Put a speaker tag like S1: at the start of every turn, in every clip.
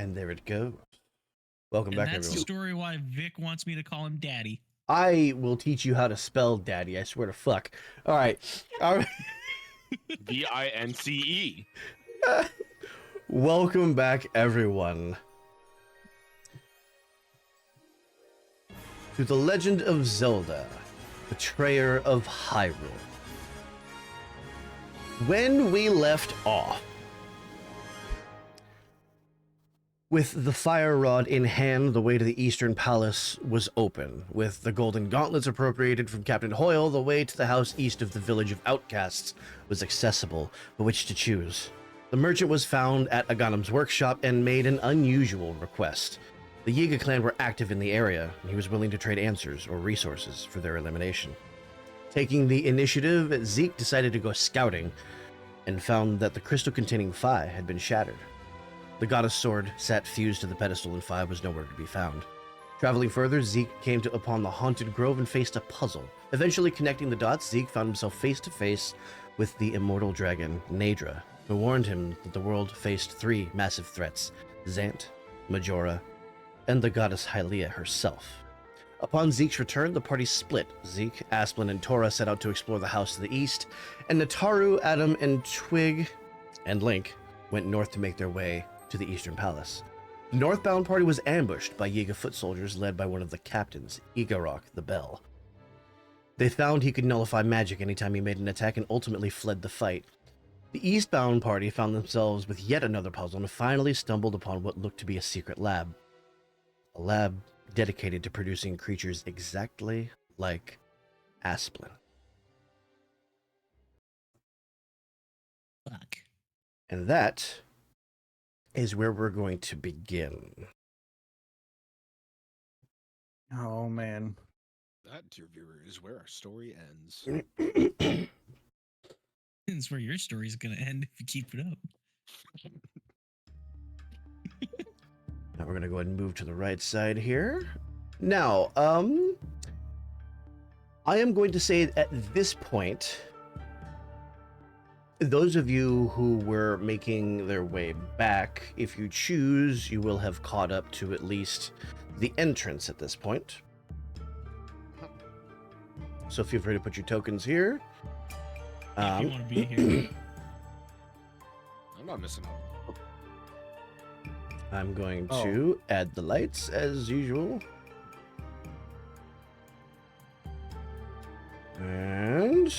S1: And there it goes. Welcome back,
S2: That's the
S1: everyone.
S2: story why Vic wants me to call him Daddy.
S1: I will teach you how to spell daddy. I swear to fuck. All right. All right.
S3: Vince.
S1: Welcome back, everyone, to The Legend of Zelda, Betrayer of Hyrule. When we left off, with the fire rod in hand, the way to the Eastern Palace was open. With the golden gauntlets appropriated from Captain Hoyle, the way to the house east of the village of outcasts was accessible, but which to choose? The merchant was found at Aghanim's workshop and made an unusual request. The Yiga clan were active in the area, and he was willing to trade answers or resources for their elimination. Taking the initiative, Zeke decided to go scouting and found that the crystal-containing Fi had been shattered. The goddess sword sat fused to the pedestal and Fi was nowhere to be found. Traveling further, Zeke came upon the haunted grove and faced a puzzle. Eventually connecting the dots, Zeke found himself face to face with the immortal dragon, Naedra, who warned him that the world faced three massive threats: Zant, Majora, and the goddess Hylia herself. Upon Zeke's return, the party split. Zeke, Asplin, and Tora set out to explore the house to the east, and Nataru, Adam, and Twig, and Link went north to make their way to the Eastern Palace. The northbound party was ambushed by Yiga foot soldiers led by one of the captains, Igarok the Bell. They found he could nullify magic anytime he made an attack and ultimately fled the fight. The eastbound party found themselves with yet another puzzle and finally stumbled upon what looked to be a secret lab. A lab dedicated to producing creatures exactly like Asplin.
S2: Fuck.
S1: And that is where we're going to begin.
S4: Oh man.
S3: That, dear viewer, is where our story ends.
S2: That's where your story's gonna end if you keep it up.
S1: Now we're gonna go ahead and move to the right side here. Now, I am going to say at this point, those of you who were making their way back, if you choose, you will have caught up to at least the entrance at this point. So feel free to put your tokens here.
S2: If you want to be here.
S3: I'm not missing out.
S1: I'm going to add the lights as usual. And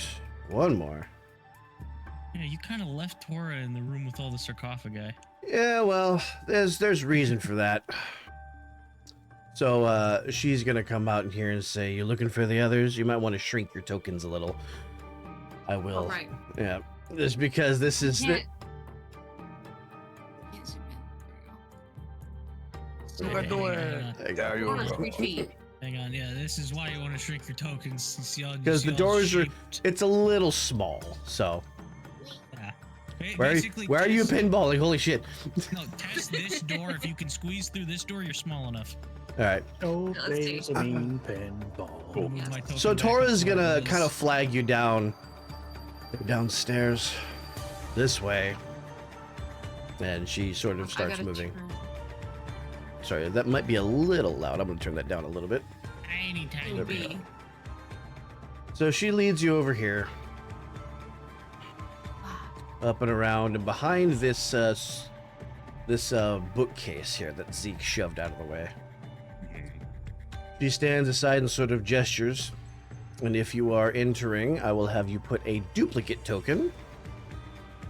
S1: one more.
S2: Yeah, you kind of left Tora in the room with all the sarcophagi.
S1: Yeah, well, there's reason for that. So she's gonna come out in here and say, "You looking for the others? You might want to shrink your tokens a little." I will.
S5: All right.
S1: Yeah, just because this is the.
S5: Can't zoom in.
S4: So
S5: There
S4: we're
S5: you go.
S4: doing
S1: There you
S5: Hold on,
S1: go.
S5: 3 feet.
S2: Hang on, yeah, this is why you want to shrink your tokens. You see all- you
S1: Because
S2: see
S1: the
S2: all
S1: doors are.
S2: shaped.
S1: It's a little small. So
S2: Yeah.
S1: where are you
S2: test-
S1: pinballing? Holy shit!
S2: No, test this door. If you can squeeze through this door, you're small enough.
S1: All right.
S4: Oh,
S5: Let's see.
S4: there's a mean pinball.
S2: Move my token
S1: So
S2: back
S1: Tora's
S2: and forth
S1: gonna
S2: with
S1: kind of
S2: this.
S1: flag you down, downstairs, this way, and she sort of
S5: I
S1: starts
S5: gotta
S1: moving.
S5: turn-
S1: Sorry, that might be a little loud. I'm gonna turn that down a little bit.
S2: Tiny, tiny.
S5: It'll
S2: bit.
S5: be.
S1: So she leads you over here, up and around, and behind this bookcase here that Zeke shoved out of the way. She stands aside and sort of gestures, and if you are entering, I will have you put a duplicate token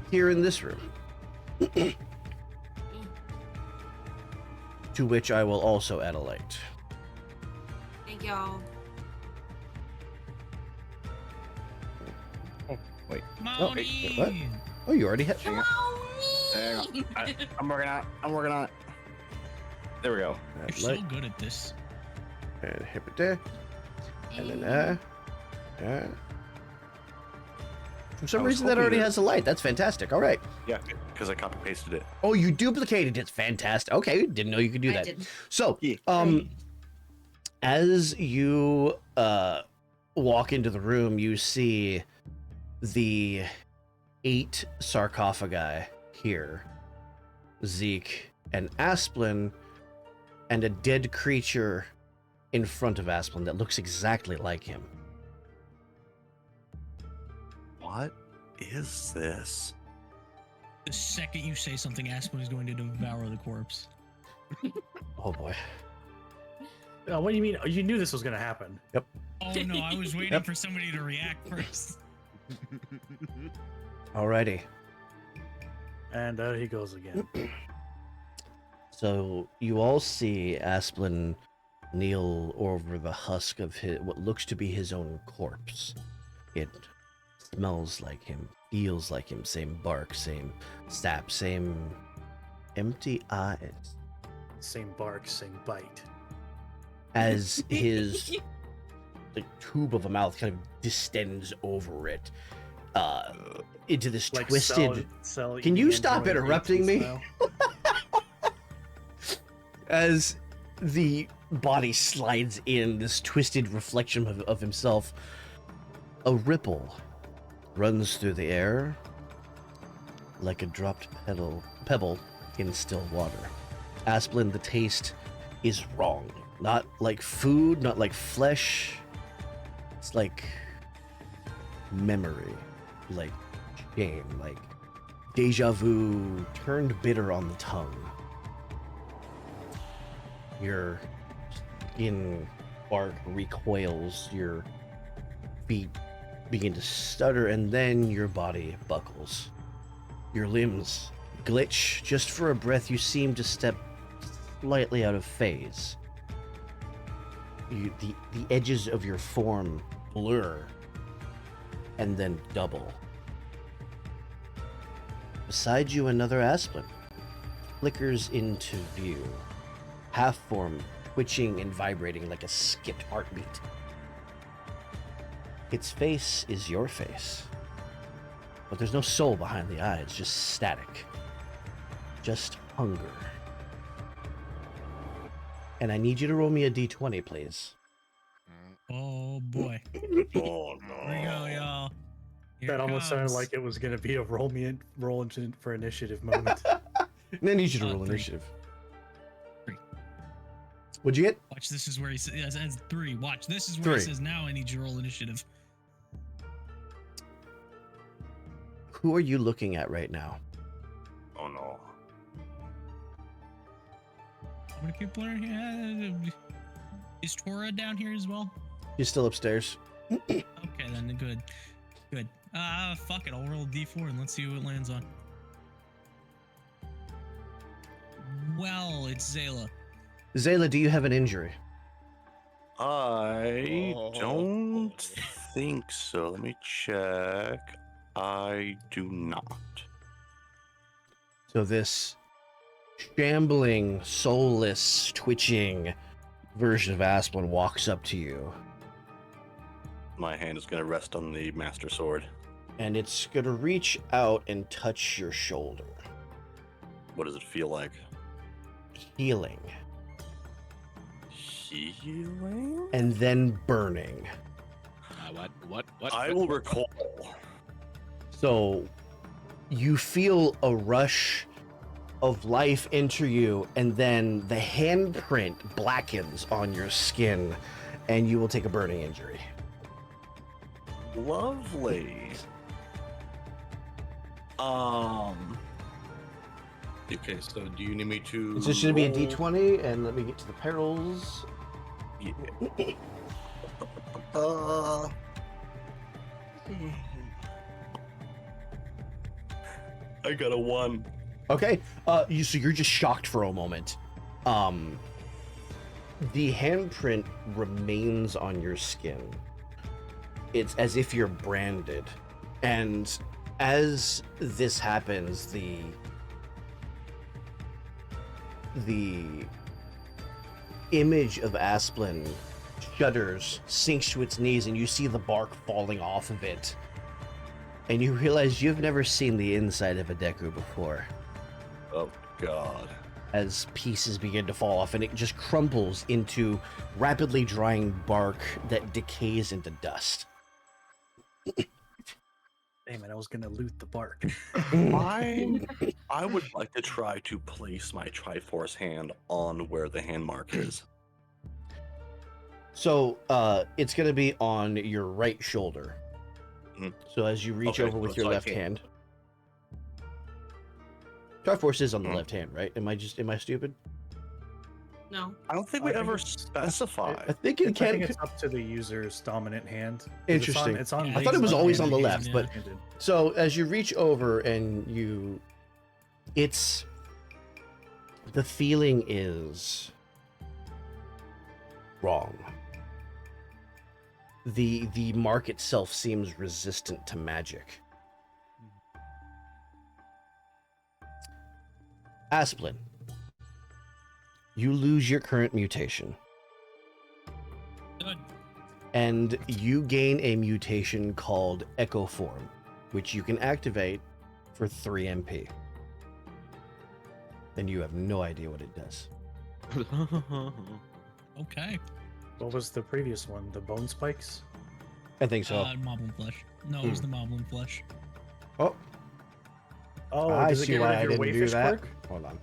S1: here in this room. To which I will also add a light.
S5: Thank y'all.
S4: Wait.
S1: Oh, wait,
S2: Moni!
S1: what? Oh, you already had.
S5: Come
S4: Hang
S5: on, me.
S4: I'm working on it. There we go.
S2: You're
S1: Add
S2: so
S1: light,
S2: good at this.
S1: and hit it there, and then For some
S4: I was
S1: reason, that
S4: hoping
S1: already
S4: that-
S1: has a light. That's fantastic. All right.
S4: Yeah, because I copy pasted it.
S1: Oh, you duplicated it. Fantastic. Okay, didn't know you could do
S5: I
S1: that.
S5: didn't.
S1: So,
S4: Yeah.
S1: as you walk into the room, you see the 8 sarcophagi here. Zeke an Asplin and a dead creature in front of Asplin that looks exactly like him.
S4: What is this?
S2: The second you say something, Aspen is going to devour the corpse.
S1: Oh boy.
S6: What do you mean? You knew this was going to happen.
S2: Oh no, I was waiting for somebody to react first.
S1: Alrighty.
S6: And there he goes again.
S1: So you all see Asplin kneel over the husk of what looks to be his own corpse. It smells like him, feels like him, same bark, same sap, same empty eyes.
S6: Same bark, same bite.
S1: As his tube of a mouth kind of distends over it, into this
S6: Like
S1: twisted.
S6: Cell
S1: Can you
S6: eating
S1: stop
S6: Android
S1: interrupting me?
S6: style.
S1: As the body slides in, this twisted reflection of himself, a ripple runs through the air like a dropped pebble in still water. Asplin, the taste is wrong. Not like food, not like flesh. It's like memory, like shame, like deja vu turned bitter on the tongue. Your skin bark recoils, your feet begin to stutter, and then your body buckles. Your limbs glitch. Just for a breath, you seem to step slightly out of phase. The edges of your form blur and then double. Beside you, another Asplin flickers into view, half form twitching and vibrating like a skipped heartbeat. Its face is your face, but there's no soul behind the eyes, just static, just hunger. And I need you to roll me a d20, please.
S2: Oh boy.
S4: Oh
S2: Here we go, y'all. Here
S6: That
S2: it
S6: almost sounded
S2: comes.
S6: like it was going to be a roll for initiative moment.
S1: And I need you to roll
S2: 3.
S1: initiative.
S2: 3.
S1: What'd you get?
S2: Watch, this is where he says, yes, that's 3. Watch, this is where
S1: 3.
S2: he says, now I need you to roll initiative.
S1: Who are you looking at right now?
S4: Oh no.
S2: How many people are here? Is Tora down here as well?
S1: She's still upstairs.
S2: Okay, then good. Good. Fuck it. I'll roll a d4 and let's see who it lands on. Well, it's Zayla.
S1: Zayla, do you have an injury?
S4: I
S3: Oh,
S4: don't
S3: boy.
S4: think so. Let me check. I do not.
S1: So this shambling, soulless, twitching version of Asplin walks up to you,
S4: My hand is going to rest on the Master Sword.
S1: and it's gonna reach out and touch your shoulder.
S4: What does it feel like?
S1: Healing,
S4: Healing?
S1: and then burning.
S3: What?
S4: I will recall.
S1: So you feel a rush of life enter you, and then the handprint blackens on your skin, and you will take a burning injury.
S4: Lovely. Okay, so do you need me to?
S1: It's just gonna be a
S4: roll?
S1: d20, and let me get to the perils.
S4: Yeah. Uh, I got a 1.
S1: Okay, so you're just shocked for a moment. The handprint remains on your skin. It's as if you're branded, and as this happens, the image of Asplin shudders, sinks to its knees, and you see the bark falling off of it. And you realize you've never seen the inside of a Deku before,
S4: Oh God.
S1: as pieces begin to fall off, and it just crumples into rapidly drying bark that decays into dust.
S6: Damn it, I was gonna loot the bark.
S4: I would like to try to place my Triforce hand on where the hand mark is.
S1: So it's going to be on your right shoulder.
S4: Mhm.
S1: So as you reach
S4: Okay,
S1: over with
S4: so
S1: your
S4: I
S1: left
S4: can't-
S1: hand. Triforce is on the
S4: Mhm.
S1: left hand, right? Am I stupid?
S5: No.
S4: I don't think
S6: I
S4: we
S6: think
S4: ever
S6: it's-
S4: specify.
S1: I think it
S6: I
S1: can.
S6: think it's up to the user's dominant hand. 'Cause
S1: Interesting.
S6: It's on,
S2: Yeah,
S6: it's
S1: I
S6: on
S1: thought it was always on the
S2: left-handed,
S1: left,
S2: yeah.
S1: but so as you reach over and the feeling is wrong. The mark itself seems resistant to magic. Asplin, you lose your current mutation,
S2: Good.
S1: and you gain a mutation called Echo Form, which you can activate for 3 MP. And you have no idea what it does.
S2: Okay.
S6: What was the previous one? The bone spikes?
S1: I think so.
S2: Moblin flesh. No, it was the Moblin flesh.
S1: Oh,
S6: Oh,
S1: I
S6: does it
S1: see
S6: get
S1: why
S6: rid
S1: I
S6: of your
S1: didn't do
S6: wayfish
S1: that.
S6: quirk?
S1: Hold on.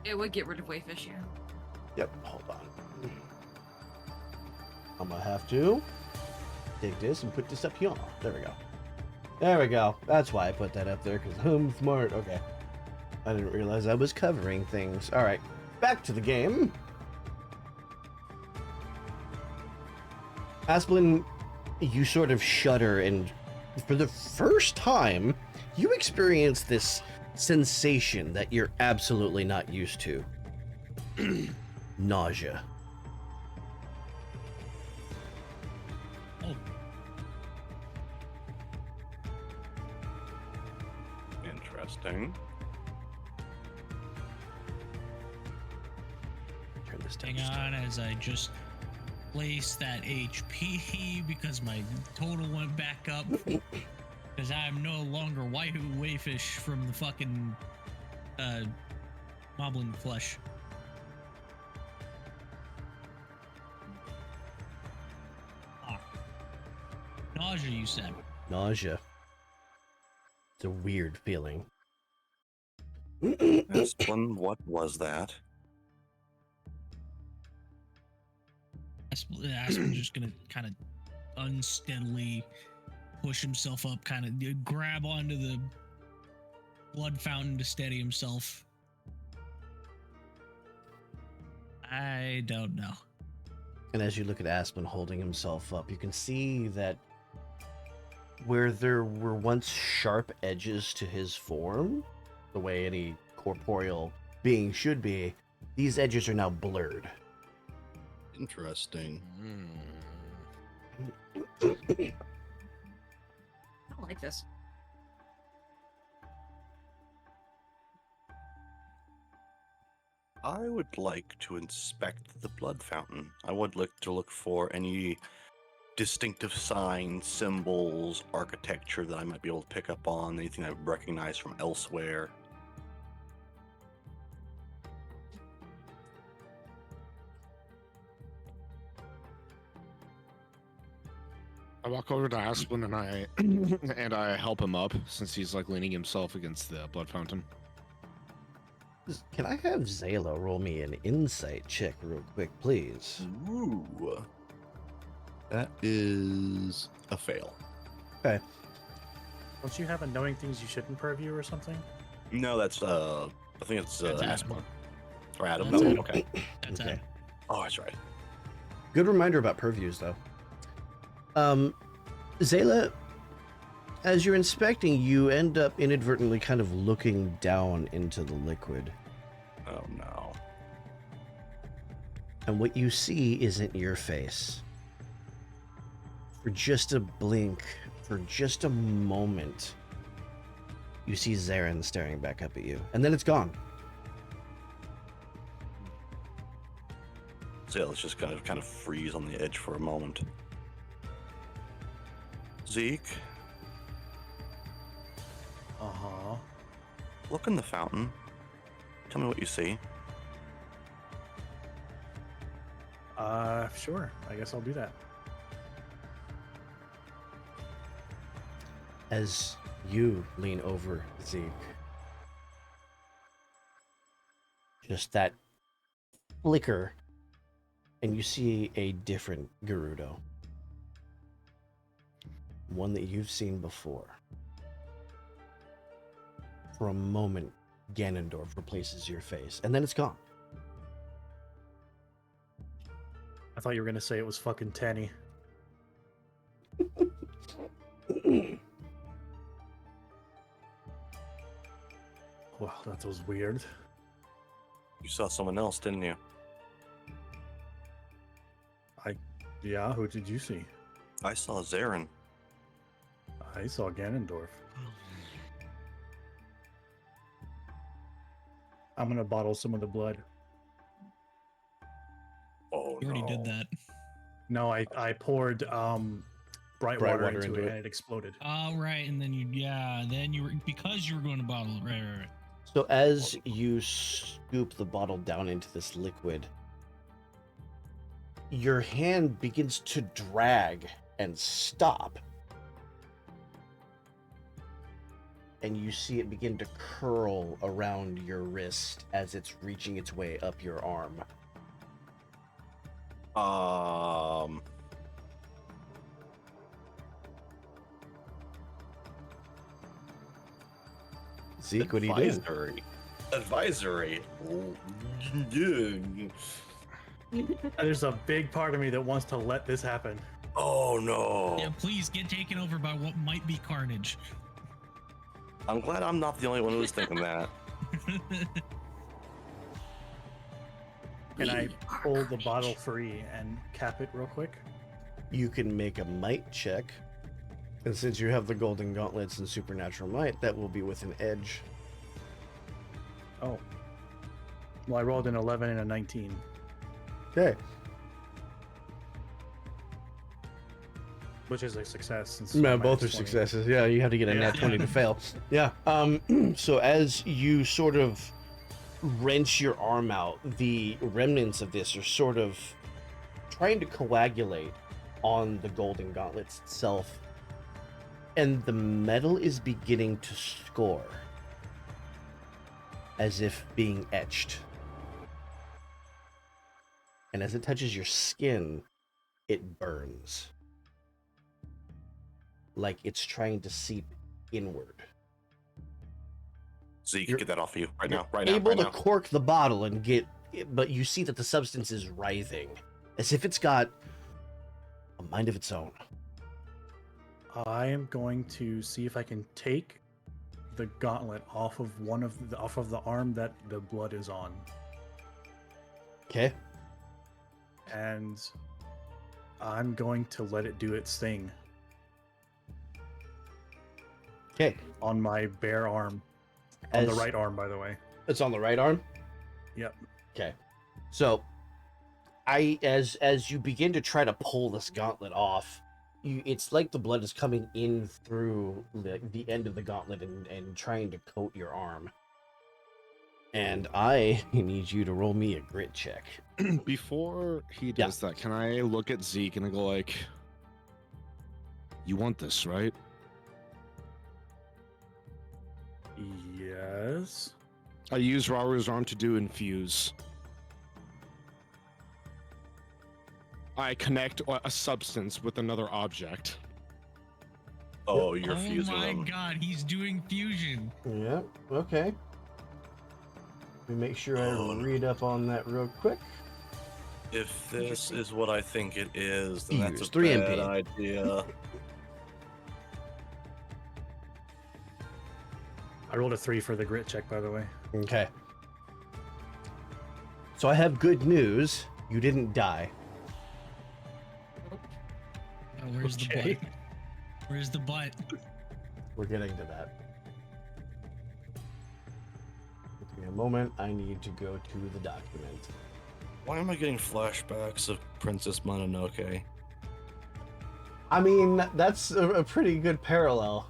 S5: It would get rid of Wayfish, yeah.
S1: Yep, hold on. I'm gonna have to take this and put this up here. There we go. There we go. That's why I put that up there, because I'm smart. Okay. I didn't realize I was covering things. Alright, back to the game. Asplin, you sort of shudder, and for the first time, you experience this sensation that you're absolutely not used to. Nausea.
S2: Oh,
S4: Interesting.
S1: Turn this down.
S2: hang on as I just place that HP because my total went back up. Because I'm no longer Wayfish from the fucking Moblin flesh. Ah. Nausea, you said.
S1: Nausea. It's a weird feeling.
S4: Asplin, what was that?
S2: Aspen's just gonna kind of unsteadily push himself up, kind of grab onto the blood fountain to steady himself. I don't know.
S1: And as you look at Aspen holding himself up, you can see that where there were once sharp edges to his form, the way any corporeal being should be, these edges are now blurred.
S7: Interesting.
S5: I don't like this.
S4: I would like to inspect the blood fountain. I would like to look for any distinctive signs, symbols, architecture that I might be able to pick up on, anything I recognize from elsewhere.
S3: I walk over to Aspen and I and I help him up since he's like leaning himself against the blood fountain.
S1: Can I have Zayla roll me an insight check real quick, please?
S4: Ooh.
S7: That is a fail.
S1: Okay.
S6: Don't you have a knowing things you shouldn't purview or something?
S4: No, that's I think it's
S2: That's
S4: Aspen. Or Adam.
S2: That's
S4: No,
S2: Adam.
S4: okay.
S2: That's
S1: Okay.
S2: it.
S4: Oh, that's right.
S1: Good reminder about purviews, though. Zayla, as you're inspecting, you end up inadvertently kind of looking down into the liquid.
S4: Oh no.
S1: And what you see isn't your face. For just a blink, for just a moment, you see Zarin staring back up at you. And then it's gone.
S4: So yeah, let's just kind of freeze on the edge for a moment. Zeke,
S6: Uh-huh.
S4: look in the fountain. Tell me what you see.
S6: Sure. I guess I'll do that.
S1: as you lean over Zeke. Just that flicker, and you see a different Gerudo. One that you've seen before. For a moment, Ganondorf replaces your face, and then it's gone.
S6: I thought you were gonna say it was fucking Tenny. Wow, that was weird.
S4: You saw someone else, didn't you?
S6: Yeah, who did you see?
S4: I saw Zarin.
S6: I saw Ganondorf. I'm gonna bottle some of the blood.
S4: Oh,
S2: You already
S4: no.
S2: did that.
S6: No, I poured bright water into it and it exploded.
S2: Oh, right. And then you were, because you were going to bottle it. Right.
S1: So as you scoop the bottle down into this liquid, your hand begins to drag and stop. And you see it begin to curl around your wrist as it's reaching its way up your arm. Zeke, what are you doing?
S4: Advisory.
S6: There's a big part of me that wants to let this happen.
S4: Oh no.
S2: Yeah, please get taken over by what might be carnage.
S4: I'm glad I'm not the only one who's thinking that.
S6: Can I pull the bottle free and cap it real quick?
S1: You can make a might check. And since you have the golden gauntlets and supernatural might, that will be with an edge.
S6: Oh. Well, I rolled an 11 and a 19.
S1: Okay.
S6: Which is a success. Since
S1: No,
S6: my
S1: both are
S6: minus 20.
S1: successes. Yeah, you have to get a
S6: Yeah.
S1: nat 20 to fail. Yeah. So as you sort of wrench your arm out, the remnants of this are sort of trying to coagulate on the golden gauntlets itself. And the metal is beginning to score. As if being etched. And as it touches your skin, it burns. Like it's trying to seep inward.
S4: Zeke,
S1: You're-
S4: get that off of you right
S1: You're
S4: now. Right now.
S1: able
S4: Right
S1: to
S4: now.
S1: cork the bottle and get, but you see that the substance is writhing, as if it's got a mind of its own.
S6: I am going to see if I can take the gauntlet off of the arm that the blood is on,
S1: Okay.
S6: and I'm going to let it do its thing
S1: Okay.
S6: on my bare arm, on the
S1: As-
S6: right arm, by the way.
S1: It's on the right arm.
S6: Yep.
S1: Okay. So, as you begin to try to pull this gauntlet off, it's like the blood is coming in through the end of the gauntlet and trying to coat your arm. And I need you to roll me a grit check.
S3: Before he does that, can I look at Zeke and I go like, "You want this, right?"
S6: Yes.
S3: I use Raru's arm to do infuse. I connect a substance with another object.
S4: Oh, you're
S2: Oh
S4: fusing
S2: my
S4: them.
S2: god, he's doing fusion.
S1: Yeah, okay. Let me make sure I
S4: Oh, no.
S1: read up on that real quick.
S4: If this is what I think it is, then that's
S1: Fuse,
S4: a
S1: 3
S4: bad
S1: MP.
S4: idea.
S6: I rolled a 3 for the grit check, by the way.
S1: Okay. So I have good news. You didn't die.
S2: Oh, where's the
S6: Okay.
S2: butt? Where's the butt?
S1: We're getting to that. Give me a moment. I need to go to the document.
S4: Why am I getting flashbacks of Princess Mononoke?
S1: I mean, that's a pretty good parallel.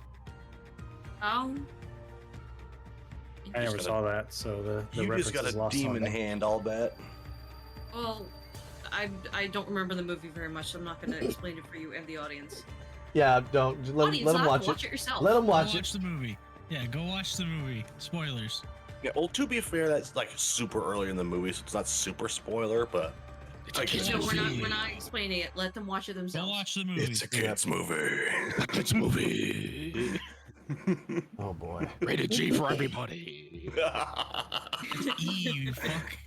S6: I never
S4: got
S6: saw that, so the
S4: You
S6: reference
S4: just got
S6: is
S4: a
S6: lost on
S4: demon
S6: me.
S4: hand, I'll bet.
S5: Well, I don't remember the movie very much, so I'm not going to explain it for you and the audience.
S1: Yeah, don't just let
S5: Audience,
S1: him
S5: laugh,
S1: watch
S5: watch
S1: it.
S5: it yourself.
S1: Let him
S2: Go
S1: watch it.
S2: watch the movie. Yeah, go watch the movie. Spoilers.
S4: Yeah, well, to be fair, that's like super early in the movie, so it's not super spoiler, but
S3: It's a
S4: Like,
S3: kids
S5: No,
S3: movie.
S5: we're not explaining it. Let them watch it
S2: Go
S5: themselves.
S2: watch the movie.
S4: it's a kids movie.
S3: Kids movie.
S1: Oh boy.
S3: Rated G for everybody.
S2: It's E, you fuck.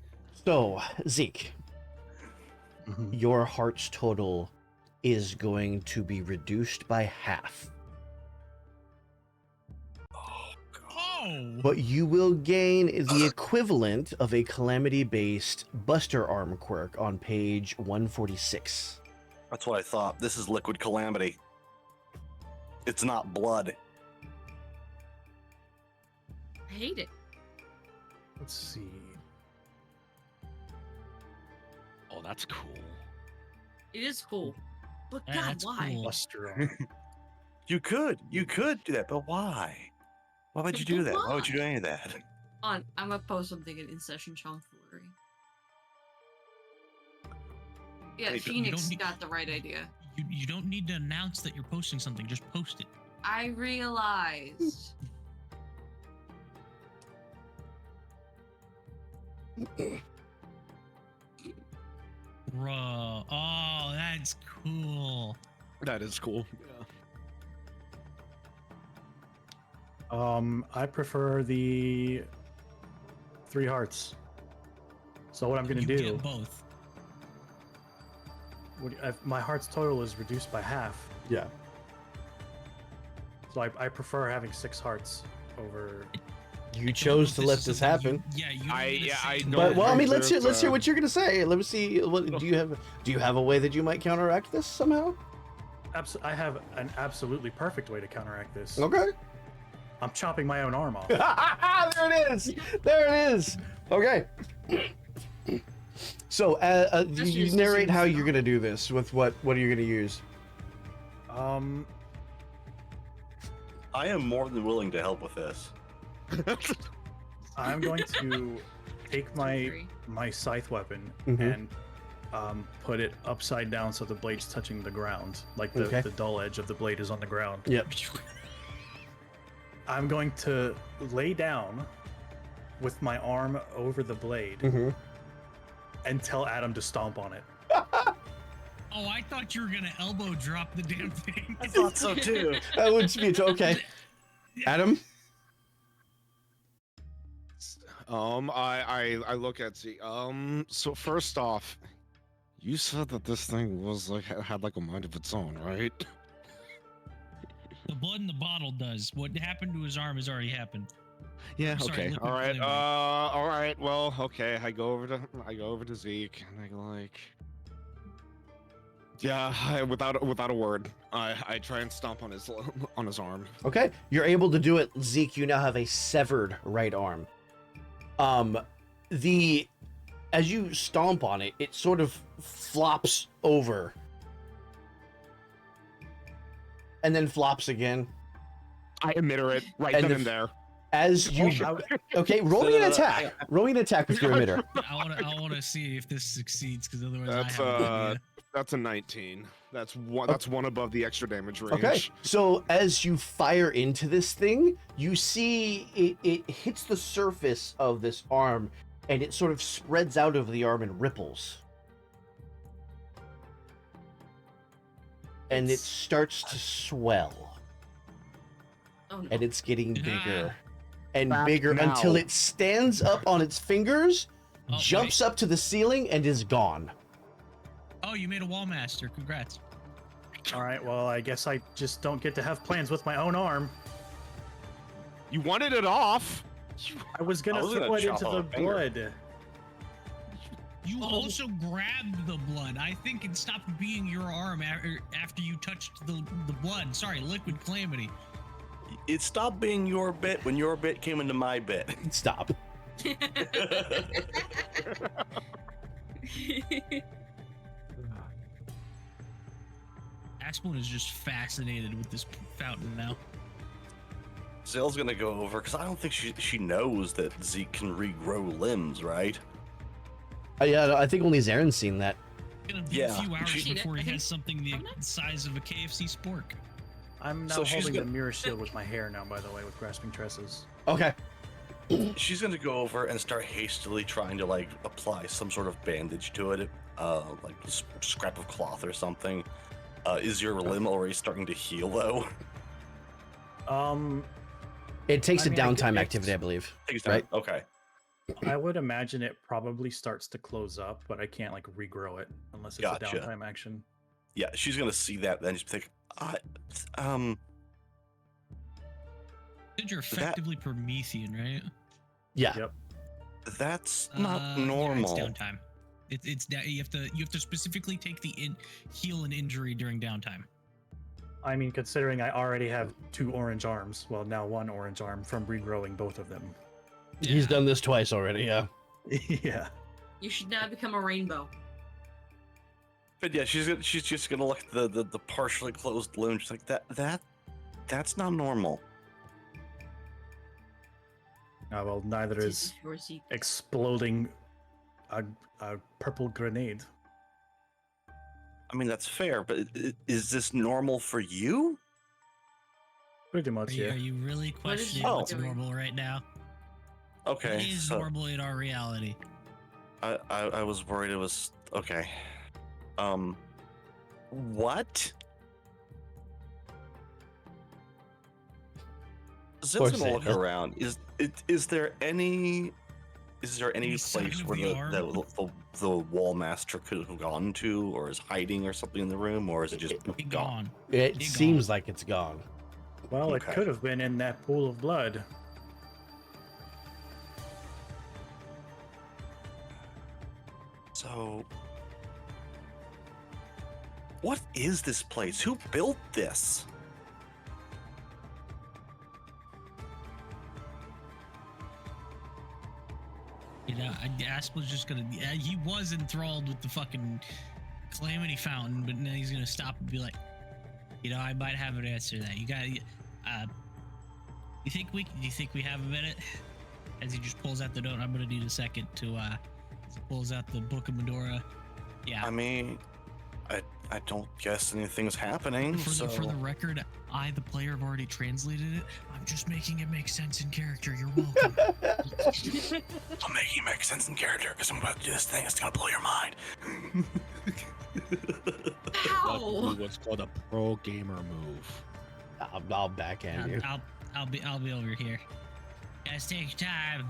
S1: So, Zeke,
S6: Mhm.
S1: your heart's total is going to be reduced by half.
S2: Oh!
S1: But you will gain the equivalent of a calamity-based Buster Arm quirk on page 146.
S4: That's what I thought. This is liquid calamity. It's not blood.
S5: I hate it.
S6: Let's see.
S3: Oh, that's cool.
S5: It is cool. But
S2: Yeah,
S5: God,
S2: that's
S5: why?
S2: cool.
S6: Buster Arm.
S4: You could do that, but why? Why would you do
S5: But
S4: that? Why would you do
S5: why?
S4: any of that?
S5: I'm gonna post something in session tomfoolery. Yeah,
S3: Hey, you
S5: Phoenix
S2: don't need-
S5: got the right idea.
S2: You don't need to announce that you're posting something. Just post it.
S5: I realized.
S2: Bruh. Oh, that's cool.
S3: That is cool.
S6: I prefer the 3 hearts. So what I'm gonna
S2: You
S6: do?
S2: get both.
S6: My heart's total is reduced by half.
S1: Yeah.
S6: So I prefer having 6 hearts over.
S1: You chose to
S2: This
S1: let
S2: is
S1: this
S2: something
S1: happen.
S2: Yeah, you.
S3: I-
S2: don't
S3: yeah, I
S2: say-
S3: don't
S1: But well, I mean, let's hear
S3: there's,
S1: what you're gonna say. Let me see. What do you have a way that you might counteract this somehow?
S6: I have an absolutely perfect way to counteract this.
S1: Okay.
S6: I'm chopping my own arm off.
S1: There it is. There it is. Okay. So, you narrate how you're gonna do this. With what are you gonna use?
S4: I am more than willing to help with this.
S6: I'm going to take my
S5: Agree.
S6: scythe weapon
S1: Mhm.
S6: and put it upside down so the blade's touching the ground, like the,
S1: Okay.
S6: the dull edge of the blade is on the ground.
S1: Yep.
S6: I'm going to lay down with my arm over the blade
S1: Mm-hmm.
S6: and tell Adam to stomp on it.
S2: Oh, I thought you were gonna elbow drop the damn thing.
S4: I thought so too.
S1: That would be okay. Adam.
S3: I look at Z. So first off, you said that this thing was like had like a mind of its own, right?
S2: The blood in the bottle does. What happened to his arm has already happened.
S3: Yeah.
S2: Sorry,
S3: Okay.
S2: liquid
S3: All right.
S2: flavor.
S3: All right. Well. Okay. I go over to Zeke and I go like, yeah. Without a word, I try and stomp on his arm.
S1: Okay, you're able to do it, Zeke. You now have a severed right arm. As you stomp on it, it sort of flops over, and then flops again.
S3: I emitter it right
S1: And
S3: then
S1: the-
S3: and there.
S1: As you, okay, roll me an attack. Roll me an attack with your emitter.
S2: I wanna see if this succeeds, because otherwise
S3: That's
S2: I have no idea.
S3: that's a 19. That's one. That's one above the extra damage range.
S1: Okay, so as you fire into this thing, you see it hits the surface of this arm, and it sort of spreads out over the arm and ripples. And it starts to swell,
S5: Oh no.
S1: and it's getting
S2: Ah.
S1: bigger and
S3: Back
S1: bigger
S3: now.
S1: until it stands up on its fingers,
S2: Oh,
S1: jumps up to the ceiling, and is gone.
S2: Oh, you made a wall master. Congrats.
S6: All right, well, I guess I just don't get to have plans with my own arm.
S3: You wanted it off.
S6: I was gonna
S4: I was gonna
S6: throw it
S4: chop
S6: into
S4: off
S6: the
S4: a finger.
S6: blood.
S2: You
S5: Oh.
S2: also grabbed the blood. I think it stopped being your arm after you touched the blood. Sorry, liquid calamity.
S4: It stopped being your bit when your bit came into my bit.
S1: Stop.
S2: Asplin is just fascinated with this fountain now.
S4: Zell's gonna go over because I don't think she knows that Zeke can regrow limbs, right?
S1: Yeah, I think only Zaren's seen that.
S2: It's gonna be
S4: Yeah,
S2: a few hours
S5: she-
S2: before he
S5: I think-
S2: has something the
S5: I'm not-
S2: size of a KFC spork.
S6: I'm now
S4: So she's
S6: holding the
S4: gonna-
S6: mirror shield with my hair now, by the way, with grasping tresses.
S1: Okay.
S4: She's gonna go over and start hastily trying to like apply some sort of bandage to it, like a scrap of cloth or something. Is your limb already starting to heal though?
S1: It takes
S6: I
S1: a
S6: mean, I get
S1: downtime
S6: it.
S1: activity, I believe.
S4: Takes time.
S1: Right.
S4: Okay.
S6: I would imagine it probably starts to close up, but I can't like regrow it unless it's
S4: Gotcha.
S6: a downtime action.
S4: Yeah, she's gonna see that, then just think,
S2: You're effectively Promethean, right?
S1: Yeah.
S6: Yep.
S4: that's not
S2: Yeah,
S4: normal.
S2: it's downtime. You have to specifically take the heal an injury during downtime.
S6: I mean, considering I already have 2 orange arms, well, now 1 orange arm from regrowing both of them.
S1: He's
S2: Yeah.
S1: done this twice already, yeah.
S6: Yeah.
S5: You should now become a rainbow.
S4: But yeah, she's just gonna look at the partially closed limb. She's like, that's not normal.
S6: Well, neither is exploding a purple grenade.
S4: I mean, that's fair, but is this normal for you?
S6: Pretty much,
S2: Are
S6: yeah.
S2: you really
S5: What is
S2: questioning
S4: she
S2: what's
S5: doing?
S2: normal right now?
S4: Okay,
S2: It is
S4: so
S2: normal in our reality.
S4: I was worried it was okay. What? Zip's gonna look
S1: Save.
S4: around. Is there any
S2: Sign
S4: place
S2: of
S4: where
S2: the arm?
S4: the wall master could have gone to, or is hiding or something in the room, or is it just
S2: It
S4: gone?
S2: gone.
S1: It
S2: Be
S1: seems
S2: gone.
S1: like it's gone.
S6: Well,
S4: Okay.
S6: it could have been in that pool of blood.
S4: So, what is this place? Who built this?
S2: You know, Asp was just gonna. He was enthralled with the fucking calamity fountain, but now he's gonna stop and be like, you know, I might have an answer to that. You got. Do you think we have a minute? As he just pulls out the note, I'm gonna need a second to. As he pulls out the Book of Medora. Yeah.
S4: I mean, I don't guess anything's happening.
S2: For
S4: So
S2: the record, I, the player, have already translated it. I'm just making it make sense in character. You're welcome.
S4: I'm making it make sense in character because I'm about to do this thing. It's gonna blow your mind.
S5: Ow!
S3: What's called a pro gamer move.
S1: I'll backhand you.
S2: I'll be over here. Guys, take your time.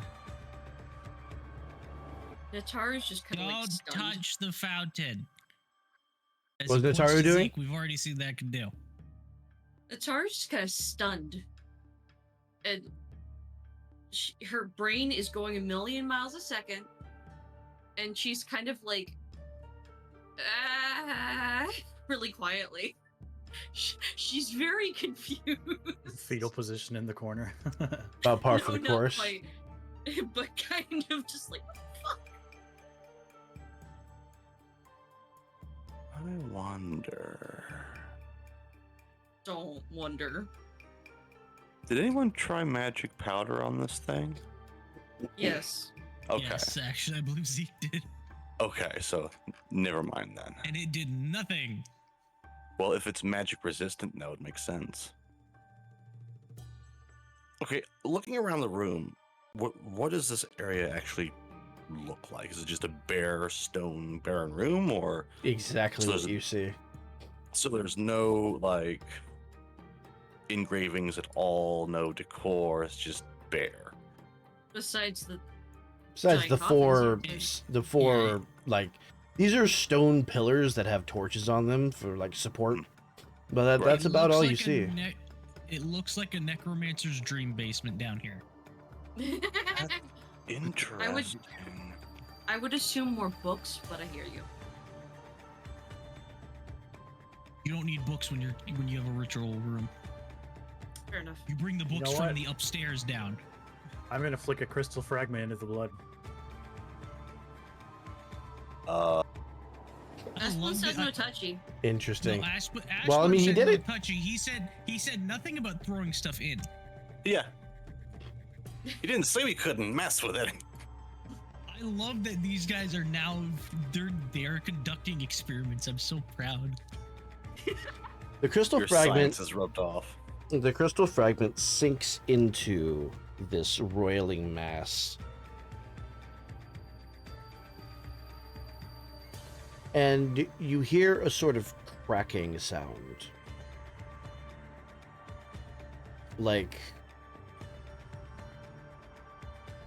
S5: Nataru's just kind of like
S2: Don't
S5: stunned.
S2: touch the fountain. As
S1: What's
S2: he points
S1: Nataru
S2: to
S1: doing?
S2: Zeke, we've already seen that can do.
S5: Nataru's just kind of stunned. And her brain is going a million miles a second. And she's kind of like, really quietly. She's very confused.
S6: Fetal position in the corner.
S1: About par for
S5: No,
S1: the
S5: not
S1: course.
S5: quite, but kind of just like, what the fuck?
S4: I wonder.
S5: Don't wonder.
S4: Did anyone try magic powder on this thing?
S5: Yes.
S4: Okay.
S2: Yes, actually, I believe Zeke did.
S4: Okay, so never mind then.
S2: And it did nothing.
S4: Well, if it's magic resistant, that would make sense. Okay, looking around the room, what does this area actually look like? Is it just a bare stone barren room, or
S1: Exactly
S4: So
S1: what
S4: there's-
S1: you see.
S4: so there's no like engravings at all, no decor, it's just bare.
S5: Besides the
S1: Besides
S5: giant
S1: the
S5: coffins.
S1: four like these are stone pillars that have torches on them for like support. But
S4: Right.
S1: that's
S2: It
S1: about
S2: looks
S1: all
S2: like
S1: you
S2: a
S1: see.
S2: It looks like a necromancer's dream basement down here.
S4: Interesting.
S5: I would assume more books, but I hear you.
S2: You don't need books when you have a ritual room.
S5: Fair enough.
S2: You bring the
S6: You
S2: books
S6: know
S2: from
S6: what?
S2: the upstairs down.
S6: I'm gonna flick a crystal fragment into the blood.
S5: Asplin
S2: love
S5: says
S2: the-
S5: no touchy.
S1: Interesting.
S2: No,
S1: Well, I mean, he
S2: said
S1: did
S2: no
S1: it.
S2: touchy. He said nothing about throwing stuff in.
S4: Yeah. He didn't say we couldn't mess with it.
S2: I love that these guys are now they're conducting experiments. I'm so proud.
S1: The crystal
S4: Your
S1: fragment.
S4: science is rubbed off.
S1: The crystal fragment sinks into this roiling mass. And you hear a sort of cracking sound. Like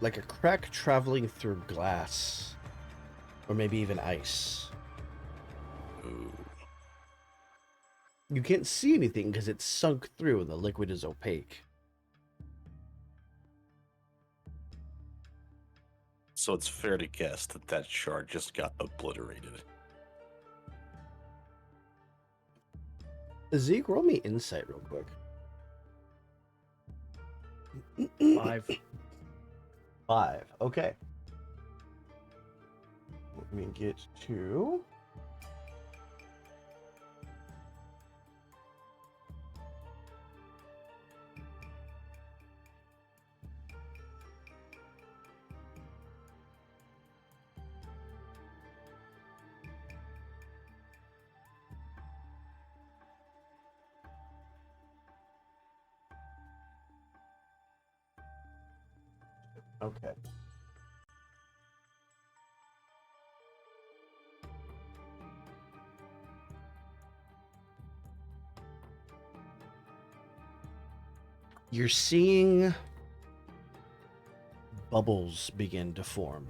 S1: a crack traveling through glass. Or maybe even ice.
S4: Ooh.
S1: You can't see anything because it's sunk through and the liquid is opaque.
S4: So it's fair to guess that that shard just got obliterated.
S1: Zeke, roll me insight real quick.
S6: 5.
S1: 5. Okay. Let me get to... Okay. You're seeing bubbles begin to form.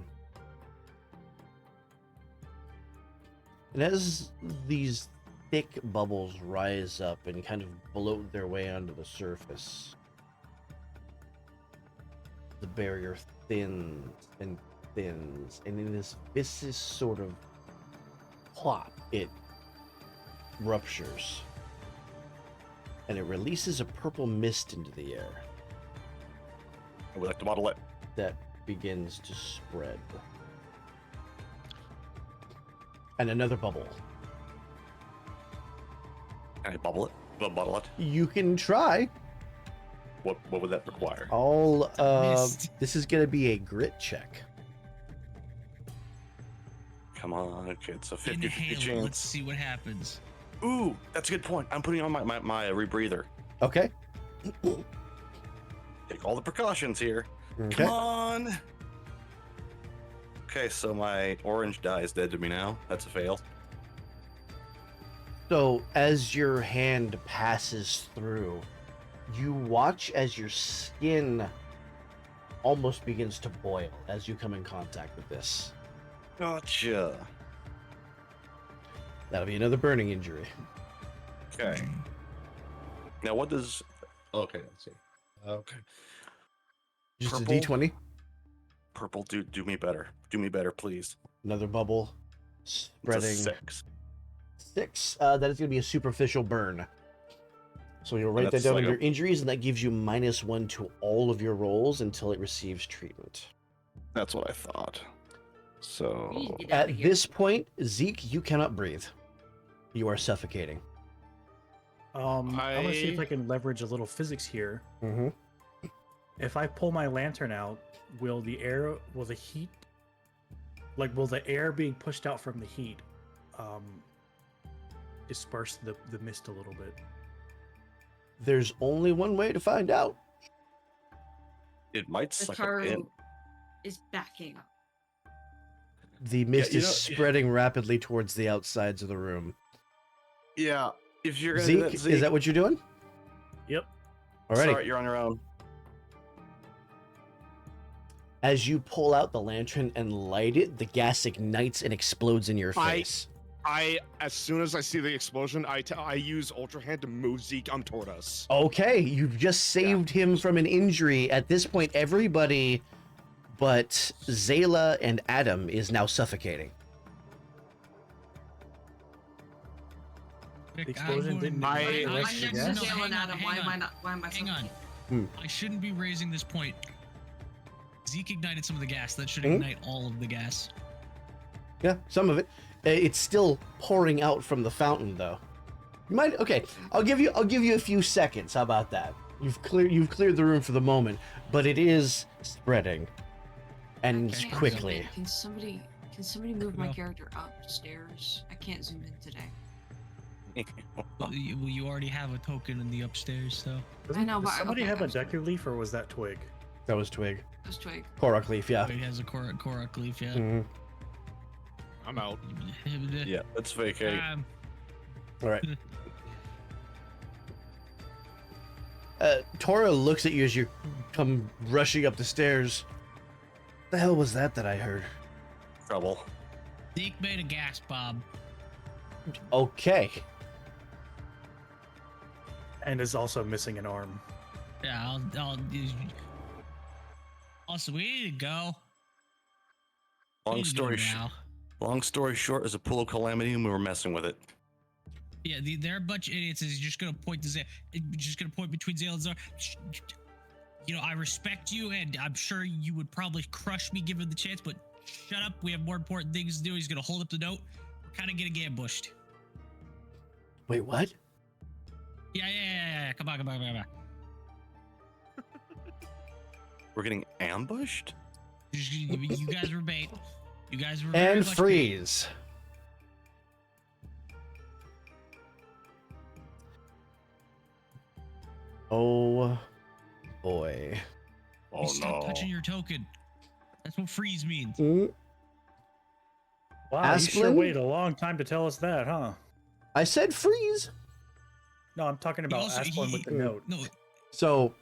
S1: And as these thick bubbles rise up and kind of bloat their way onto the surface, the barrier thins and thins, and in this viscous sort of plop, it ruptures. And it releases a purple mist into the air
S4: I would like to bottle it.
S1: that begins to spread. And another bubble.
S4: Can I bubble it? Bottle it?
S1: You can try.
S4: What would that require?
S1: All
S2: Mist.
S1: this is gonna be a grit check.
S4: Come on, okay, it's a 50-50
S2: Inhale it. Let's
S4: chance.
S2: see what happens.
S4: Ooh, that's a good point. I'm putting on my rebreather.
S1: Okay.
S4: Take all the precautions here.
S1: Okay.
S4: Come on. Okay, so my orange die is dead to me now. That's a fail.
S1: So as your hand passes through, you watch as your skin almost begins to boil as you come in contact with this.
S4: Gotcha.
S1: That'll be another burning injury.
S4: Okay. Now what does... Okay, let's see. Okay.
S1: Just
S4: Purple.
S1: a D20.
S4: Purple, do me better. Do me better, please.
S1: Another bubble
S4: It's
S1: spreading.
S4: a 6.
S1: 6. That is going to be a superficial burn. So you'll write that
S4: That's
S1: down
S4: like
S1: under
S4: a-
S1: injuries, and that gives you -1 to all of your rolls until it receives treatment.
S4: That's what I thought. So...
S5: We need to get
S1: At
S5: outta here.
S1: this point, Zeke, you cannot breathe. You are suffocating.
S6: I'm gonna see if
S3: I-
S6: I can leverage a little physics here.
S1: Mm-hmm.
S6: If I pull my lantern out, will the air being pushed out from the heat disperse the mist a little bit?
S1: There's only one way to find out.
S4: It might
S5: The
S4: suck up in.
S5: Taru is backing up.
S1: The mist
S4: you
S1: is
S4: know-
S1: spreading rapidly towards the outsides of the room.
S4: Yeah, if you're gonna do
S1: Zeke,
S4: that, Zeke,
S1: is that what you're doing?
S6: Yep.
S1: Alrighty.
S4: Sorry, you're on your own.
S1: As you pull out the lantern and light it, the gas ignites and explodes in your face.
S3: As soon as I see the explosion, I use Ultra Hand to move Zeke toward us.
S1: Okay, you've just saved him from an injury. At this point, everybody but Zayla and Adam is now suffocating.
S2: Vic,
S6: The explosion didn't
S3: I-
S6: ignite the
S5: I'm
S6: rest of the
S5: next
S6: gas?
S5: to Dale and
S2: hang on,
S5: Adam.
S2: hang
S5: Why am I
S2: on.
S5: not? Why am I?
S2: Hang on.
S1: Hmm.
S2: I shouldn't be raising this point. Zeke ignited some of the gas. That should
S1: Mhm.
S2: ignite all of the gas.
S1: Yeah, some of it. It's still pouring out from the fountain, though. You might. Okay, I'll give you a few seconds. How about that? You've cleared the room for the moment, but it is spreading, and
S2: Okay.
S1: quickly.
S5: Can somebody move my
S2: Go.
S5: character upstairs? I can't zoom in today.
S2: Well, you already have a token in the upstairs, so.
S5: I know,
S6: Does
S5: but
S6: somebody
S5: okay,
S6: have a
S5: I'm sorry.
S6: Deku leaf, or was that Twig?
S1: That was Twig.
S5: This twig.
S1: Korok leaf, yeah.
S2: It has a Korok leaf, yeah.
S1: Mhm.
S3: I'm out.
S4: Yeah, let's vacate.
S1: All right. Tora looks at you as you come rushing up the stairs. The hell was that I heard?
S4: Trouble.
S2: Zeke made a gas bomb.
S1: Okay.
S6: And is also missing an arm.
S2: Yeah, I'll. Also, we need to go. We
S4: Long
S2: need to go
S4: story
S2: now.
S4: long story short, is a pool of calamity, and we were messing with it.
S2: Yeah, they're a bunch of idiots. He's just gonna point to just gonna point between Zale and Zara. You know, I respect you, and I'm sure you would probably crush me given the chance. But shut up. We have more important things to do. He's gonna hold up the note. We're kind of getting ambushed.
S1: Wait, what?
S2: Yeah. Come on.
S4: We're getting ambushed?
S2: You guys were bait. You guys were very
S1: And
S2: much
S1: freeze. Oh boy.
S4: Oh
S2: Bait. Stop
S4: no.
S2: touching your token. That's what freeze means.
S6: Wow, you sure
S1: Asplin?
S6: waited a long time to tell us that, huh?
S1: I said freeze.
S6: No, I'm talking about
S2: also-
S6: Asplin with the note.
S2: No,
S1: So,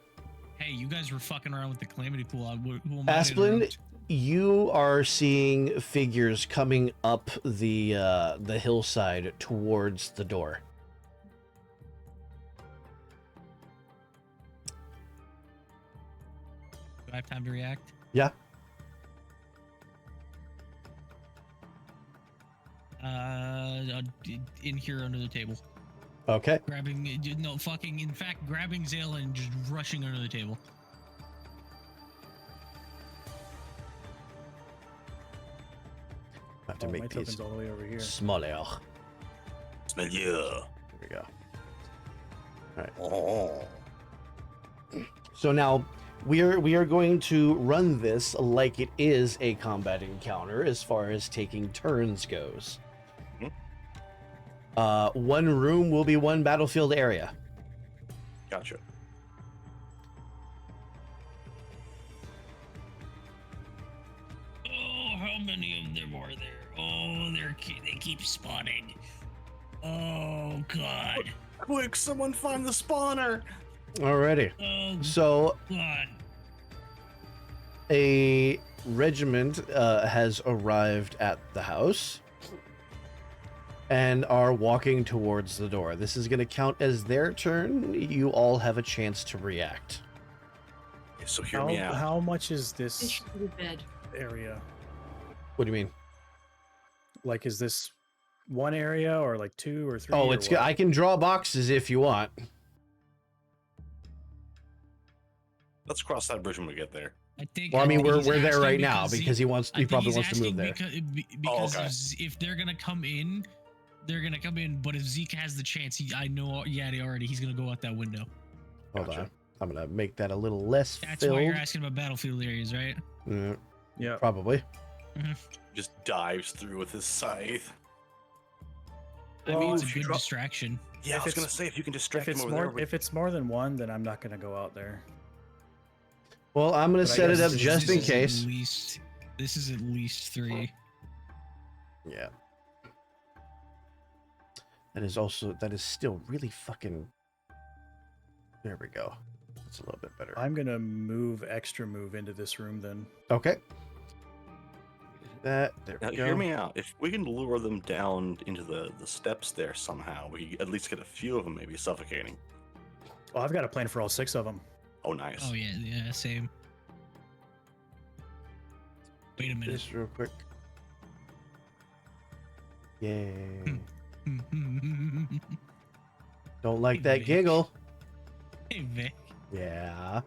S2: hey, you guys were fucking around with the calamity pool. Who am I to
S1: Asplin,
S2: interrupt?
S1: you are seeing figures coming up the hillside towards the door.
S2: Do I have time to react?
S1: Yeah.
S2: In here under the table,
S1: Okay.
S2: grabbing in fact, grabbing Zale and just rushing under the table.
S1: I have to
S6: Oh, my
S1: make these
S6: token's all the way over here.
S1: smaller.
S4: Smell ya.
S1: There we go.
S4: Oh.
S1: So now we are going to run this like it is a combat encounter as far as taking turns goes. One room will be one battlefield area.
S4: Gotcha.
S2: Oh, how many of them are there? Oh, they keep spawning. Oh God.
S4: Quick, someone find the spawner.
S1: Alrighty.
S2: Oh
S1: So
S2: God.
S1: a regiment has arrived at the house and are walking towards the door. This is going to count as their turn. You all have a chance to react.
S4: Okay, so hear me out.
S6: How much is
S5: They
S6: this
S5: should be bed.
S6: area?
S1: What do you mean?
S6: Like, is this one area or like two or three?
S1: Oh,
S6: or
S1: it's good.
S6: what?
S1: I can draw boxes if you want.
S4: Let's cross that bridge when we get there.
S2: I think.
S1: Well, I mean,
S2: think
S1: we're
S2: he's
S1: there
S2: asking
S1: right now
S2: he-
S1: because he
S2: I think
S1: probably
S2: he's
S1: wants to move
S2: asking
S1: there.
S2: Because
S4: okay.
S2: if they're gonna come in, they're gonna come in. But if Zeke has the chance, I know. Yeah, he's gonna go out that window.
S1: Hold
S4: Gotcha.
S1: on. I'm gonna make that a little less
S2: That's
S1: filled.
S2: why you're asking about battlefield areas, right?
S6: Yeah.
S1: Probably.
S4: Just dives through with his scythe.
S2: I mean, it's a
S4: if you
S2: good
S4: drop-
S2: distraction.
S4: Yeah,
S6: If
S4: I was gonna
S6: it's-
S4: say if you can
S6: If
S4: distract him
S6: it's
S4: over
S6: more,
S4: there.
S6: if it's more than one, then I'm not gonna go out there.
S1: Well, I'm gonna
S6: But I
S1: set it
S6: guess
S1: up
S6: this
S1: just in
S2: is
S1: case.
S2: At least, this is at least 3.
S1: Yeah. That is still really fucking. There we go. It's a little bit better.
S6: I'm gonna extra move into this room then.
S1: Okay. There
S4: Now,
S1: we go.
S4: hear me out. If we can lure them down into the steps there somehow, we at least get a few of them maybe suffocating.
S6: Well, I've got a plan for all 6 of them.
S4: Oh, nice.
S2: Oh yeah, same. Wait a minute.
S1: This real quick. Yay. Don't like that
S2: Vic.
S1: giggle.
S2: Hey Vic,
S1: Yeah.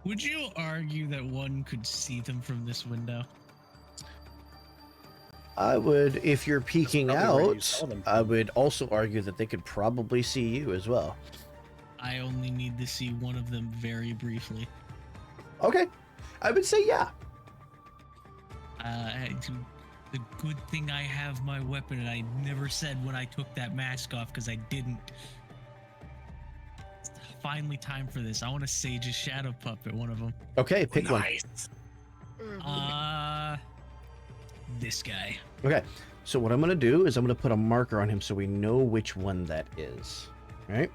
S2: would you argue that one could see them from this window?
S1: I would, if you're peeking
S6: probably where you
S1: out,
S6: saw them
S1: I
S6: from.
S1: would also argue that they could probably see you as well.
S2: I only need to see one of them very briefly.
S1: Okay. I would say yeah.
S2: The good thing I have my weapon, and I never said when I took that mask off because I didn't. It's finally time for this. I want to Sage a shadow puppet, one of them.
S1: Okay, pick one.
S2: This guy.
S1: Okay, so what I'm gonna do is I'm gonna put a marker on him so we know which one that is. Right?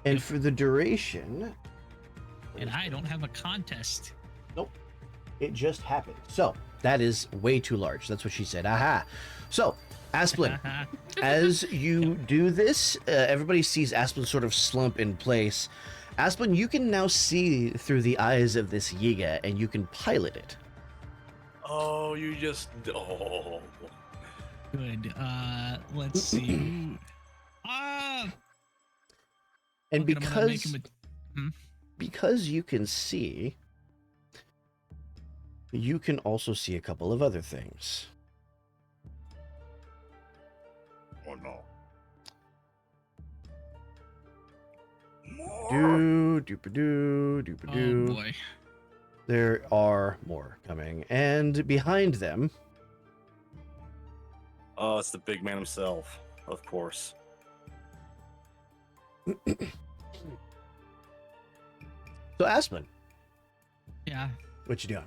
S1: And for the duration.
S2: And I don't have a contest.
S1: Nope. It just happened. So that is way too large. That's what she said. Aha. So, Asplin, as you do this, everybody sees Asplin sort of slump in place. Asplin, you can now see through the eyes of this Yiga, and you can pilot it.
S4: Oh, you just. Oh.
S2: Good. Let's see.
S1: And
S2: I'm gonna make him
S1: because you can see, you can also see a couple of other things.
S4: Oh no.
S1: Doo-ba-doo, doo-ba-doo.
S2: Oh boy.
S1: There are more coming. And behind them,
S4: Oh, it's the big man himself, of course.
S1: so Asplin,
S2: Yeah.
S1: what you doing?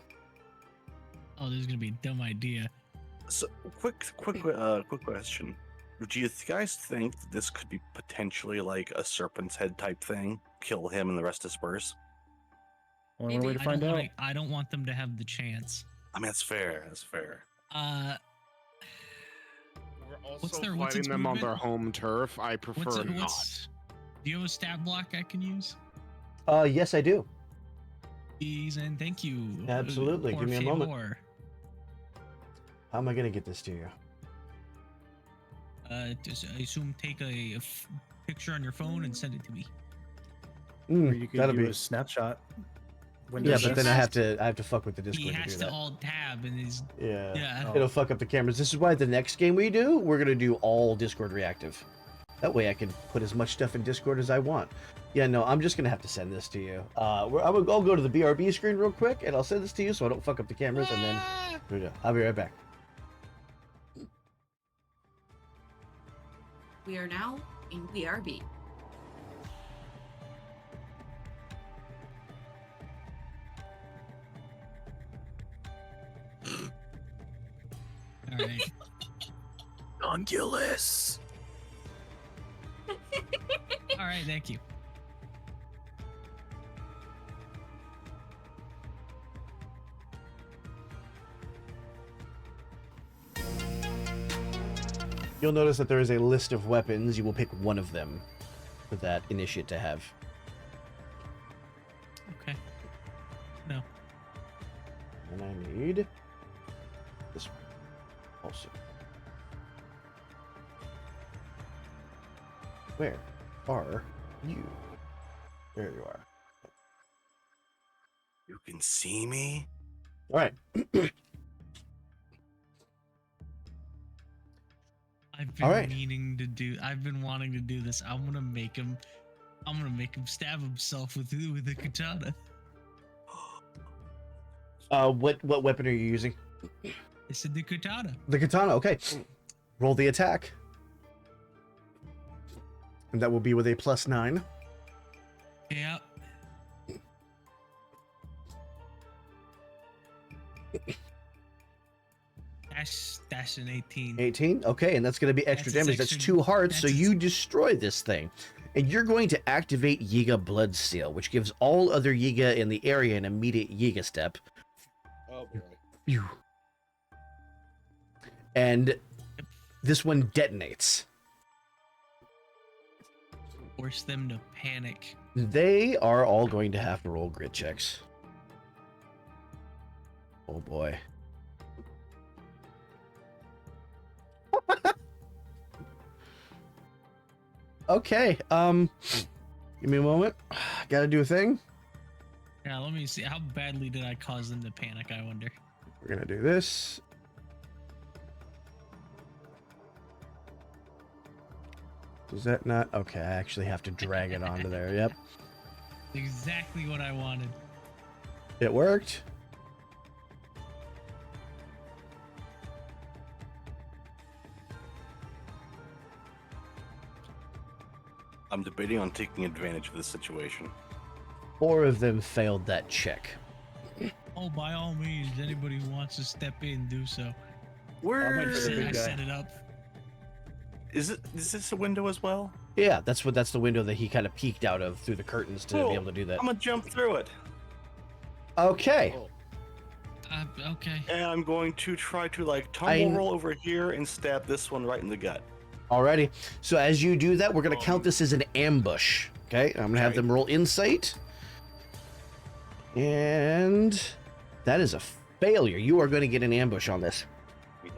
S2: Oh, this is gonna be a dumb idea.
S4: So, quick question. Do you guys think that this could be potentially like a serpent's head type thing? Kill him and the rest disperse?
S6: Only one way to
S2: I
S6: find
S2: don't
S6: out.
S2: wanna- I don't want them to have the chance.
S4: I mean, that's fair. That's fair.
S3: We're
S2: What's
S3: also
S2: their- what's its
S3: fighting them on
S2: movement?
S3: their home turf. I prefer not.
S2: Do you have a stat block I can use?
S1: Yes, I do.
S2: Please and thank you.
S1: Absolutely. Give me a
S2: Orpheus
S1: moment.
S2: War.
S1: How am I going to get this to you?
S2: Just, I assume take a picture on your phone and send it to me.
S6: Or you could
S1: that'll
S6: do
S1: be
S6: a snapshot.
S1: yeah,
S6: Windows
S1: but then I
S6: S.
S1: have to fuck with the
S2: He
S1: Discord to
S2: has
S1: do
S2: to
S1: that.
S2: alt tab and his
S1: Yeah.
S2: yeah.
S6: Oh.
S1: It'll fuck up the cameras. This is why the next game we do, we're gonna do all Discord reactive. That way I can put as much stuff in Discord as I want. Yeah, no, I'm just gonna have to send this to you. I'll go to the BRB screen real quick, and I'll send this to you so I don't fuck up the cameras, and then I'll be right back.
S5: We are now in BRB.
S2: All right.
S6: Ungulus.
S2: All right, thank you.
S1: You'll notice that there is a list of weapons. You will pick one of them for that initiate to have.
S2: Okay. No.
S1: And I need this one also. Where are you? There you are.
S4: You can see me?
S1: All right.
S2: I've been
S1: All right.
S2: I've been wanting to do this. I'm gonna make him stab himself with a katana.
S1: What weapon are you using?
S2: I said the katana.
S1: The katana. Okay. Roll the attack. And that will be with a +9.
S2: Yeah. That's an 18.
S1: 18. Okay, and that's going to be extra
S2: That's
S1: damage.
S2: extra-
S1: That's 2 hearts, so
S2: that's
S1: you destroy this thing. And you're going to activate Yiga Bloodseal, which gives all other Yiga in the area an immediate Yiga step.
S3: Oh boy.
S1: Phew. And this one detonates.
S2: Force them to panic.
S1: They are all going to have to roll grit checks. Oh boy. Okay, give me a moment. Gotta do a thing.
S2: Yeah, let me see. How badly did I cause them to panic, I wonder?
S1: We're gonna do this. Does that not? Okay, I actually have to drag it onto there. Yep,
S2: Exactly what I wanted.
S1: it worked.
S4: I'm debating on taking advantage of this situation.
S1: 4 of them failed that check.
S2: Oh, by all means, anybody who wants to step in, do so.
S4: Where
S6: for the big
S2: I
S6: guy.
S2: set it up.
S4: is this a window as well?
S1: Yeah, that's the window that he kind of peeked out of through the curtains to
S4: Cool.
S1: be able to do that.
S4: I'm gonna jump through it,
S1: Okay.
S2: Okay.
S4: and I'm going to try to like tumble roll over here and stab this one right in the gut.
S1: Alrighty. So as you do that, we're going to count this as an ambush. Okay. I'm going to have them roll insight. And that is a failure. You are going to get an ambush on this.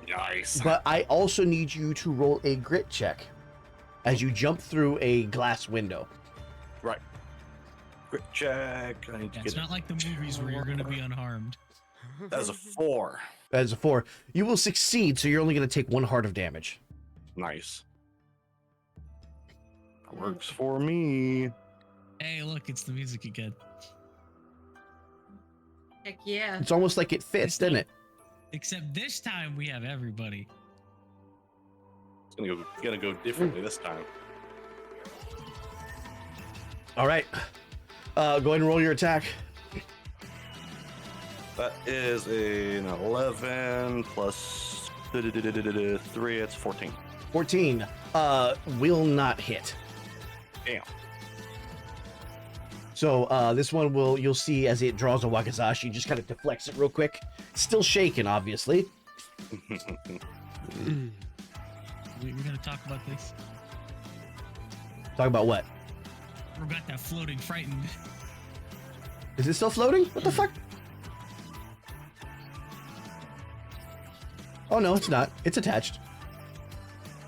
S4: Nice.
S1: But I also need you to roll a grit check as you jump through a glass window.
S4: Right. Grit check. I need to
S2: Yeah,
S4: get
S2: it's not like the movies where you're going to be unharmed.
S4: That's a 4.
S1: As a 4, you will succeed, so you're only going to take 1 heart of damage.
S4: Nice. That works for me.
S2: Hey, look, it's the music again.
S5: Heck yeah.
S1: It's almost like it fits, doesn't it?
S2: Except this time we have everybody.
S4: It's gonna go differently this time.
S1: All right. Go ahead and roll your attack.
S4: That is an 11 plus 3. It's 14.
S1: 14. Will not hit.
S4: Damn.
S1: So this one you'll see as it draws a wakizashi, just kind of deflects it real quick. Still shaking, obviously.
S2: We're going to talk about this.
S1: Talk about what?
S2: We got that floating frightened.
S1: Is it still floating? What the fuck? Oh no, it's not. It's attached.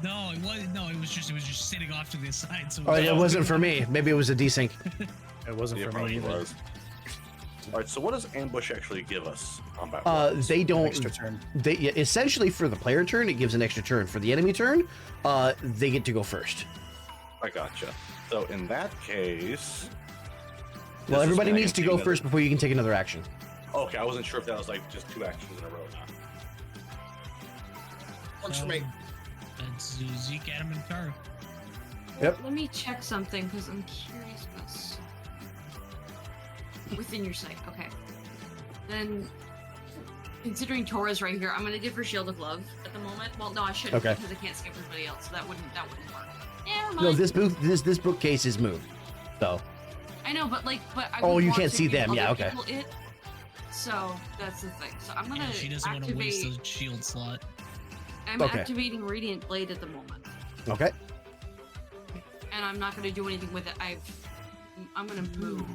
S2: No, it was no, it was just sitting off to the side. So
S1: Oh, it wasn't for me. Maybe it was a desync.
S6: It wasn't
S4: It
S6: for
S4: probably
S6: me either.
S4: was. All right. So what does ambush actually give us? Combat.
S1: They don't.
S6: Extra turn.
S1: Yeah, essentially, for the player turn, it gives an extra turn. For the enemy turn, they get to go first.
S4: I gotcha. So in that case,
S1: Well,
S4: this is
S1: everybody
S4: when I
S1: needs
S4: can
S1: to
S4: take
S1: go
S4: another-
S1: first before you can take another action.
S4: Okay, I wasn't sure if that was like just 2 actions in a row now. Works for me.
S2: That's Zeke, Adam, and Taro.
S1: Yep.
S5: Let me check something because I'm curious about something. Within your sight, okay. Then, considering Tora's right here, I'm gonna give her Shield of Love at the moment. Well, no, I shouldn't
S1: Okay.
S5: because I can't skip everybody else, so that wouldn't work. Never mind.
S1: No, this bookcase is moved. So
S5: I know, but I
S1: Oh,
S5: would
S1: you
S5: want
S1: can't
S5: to
S1: see
S5: give
S1: them. Yeah,
S5: other
S1: okay.
S5: people it. So that's the thing. So I'm gonna
S2: Yeah, she doesn't want to waste
S5: activate.
S2: the shield slot.
S5: I'm
S1: Okay.
S5: activating Radiant Blade at the moment,
S1: okay.
S5: and I'm not gonna do anything with it. I'm gonna move.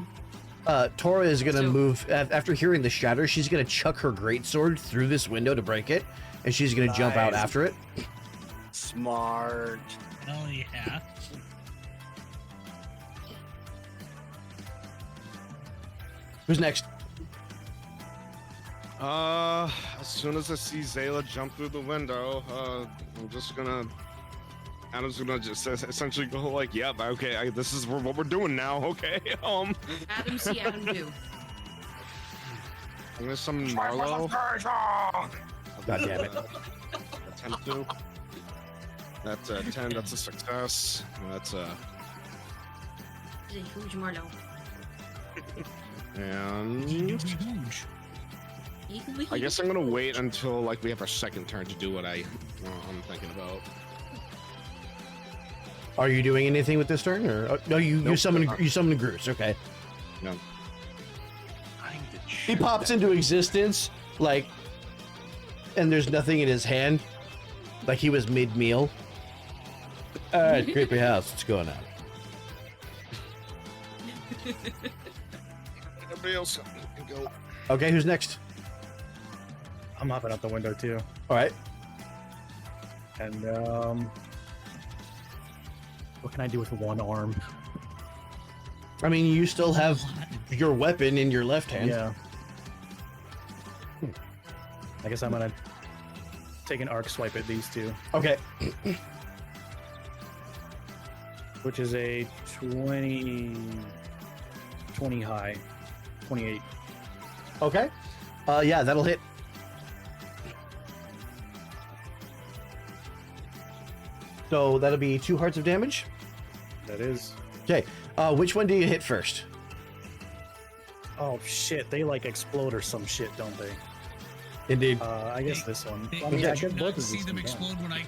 S1: Tora is gonna
S5: So-
S1: move after hearing the shatter. She's gonna chuck her greatsword through this window to break it, and she's gonna jump out
S4: Nice.
S1: after it.
S4: Smart.
S2: Hell yeah.
S1: Who's next?
S3: As soon as I see Zayla jump through the window, Adam's gonna just essentially go like, "Yep, okay, this is what we're doing now." Okay,
S5: Adam see, Adam do.
S3: I'm gonna summon Marlo.
S1: God damn it.
S3: Attempt to. That's a 10. That's a success. That's a
S5: He's a huge Marlo.
S3: and
S2: Huge.
S3: I guess I'm gonna wait until like we have our second turn to do what I'm thinking about.
S1: Are you doing anything with this turn, or no? You
S3: Nope.
S1: summon Groose. Okay.
S3: No.
S1: He pops into existence, like, and there's nothing in his hand, like he was mid-meal. All right, creepy house. What's going on?
S3: Everybody else can go.
S1: Okay, who's next?
S6: I'm hopping out the window too.
S1: All right.
S6: And what can I do with one arm?
S1: I mean, you still have your weapon in your left hand.
S6: Yeah. I guess I'm gonna take an arc swipe at these two,
S1: Okay.
S6: which is a 20 high, 28.
S1: Okay. Yeah, that'll hit. So that'll be 2 hearts of damage.
S6: That is.
S1: Okay. Which one do you hit first?
S6: Oh shit! They like explode or some shit, don't they?
S1: Indeed.
S6: I guess this one.
S2: Did
S6: I mean, I
S2: you
S6: guess both
S2: not
S6: of
S2: see
S6: these
S2: them
S6: can count.
S2: explode when I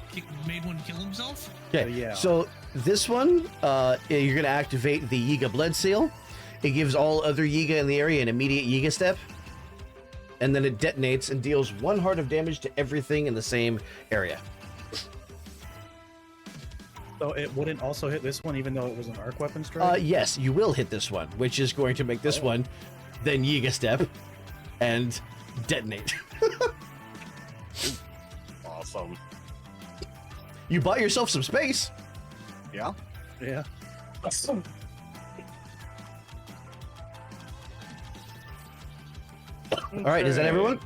S2: made one kill himself?
S1: Okay.
S6: yeah.
S1: So this one, you're gonna activate the Yiga Blood Seal. It gives all other Yiga in the area an immediate Yiga step, and then it detonates and deals 1 heart of damage to everything in the same area.
S6: So it wouldn't also hit this one, even though it was an arc weapon strike.
S1: Yes, you will hit this one, which is going to make this one then Yiga step and detonate.
S4: Awesome.
S1: You bought yourself some space.
S4: Yeah.
S6: Yeah.
S1: All right, is that everyone?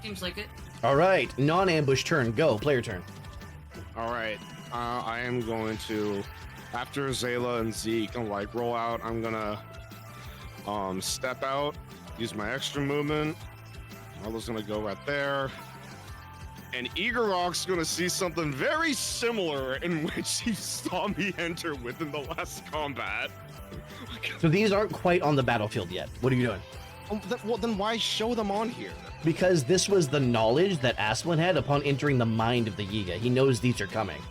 S5: Seems like it.
S1: All right, non-ambush turn. Go, player turn.
S3: All right. I am going to, after Zayla and Zeke, I'm like roll out. I'm gonna step out, use my extra movement. Marlo's gonna go right there. And Igorok's gonna see something very similar in which he saw me enter within the last combat.
S1: So these aren't quite on the battlefield yet. What are you doing?
S3: Well, then why show them on here?
S1: Because this was the knowledge that Asplin had upon entering the mind of the Yiga. He knows these are coming.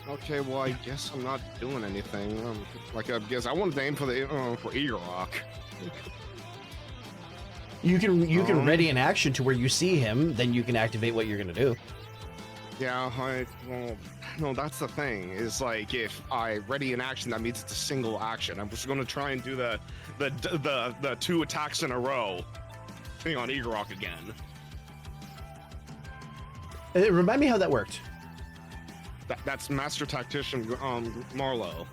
S3: Okay, well, I guess I'm not doing anything. I guess I want to aim for the for Igorok.
S1: You can ready an action to where you see him, then you can activate what you're gonna do.
S3: Yeah, well, no, that's the thing. Is like if I ready an action, that means it's a single action. I'm just gonna try and do the 2 attacks in a row thing on Igorok again.
S1: Remind me how that worked.
S3: That's Master Tactician Marlo.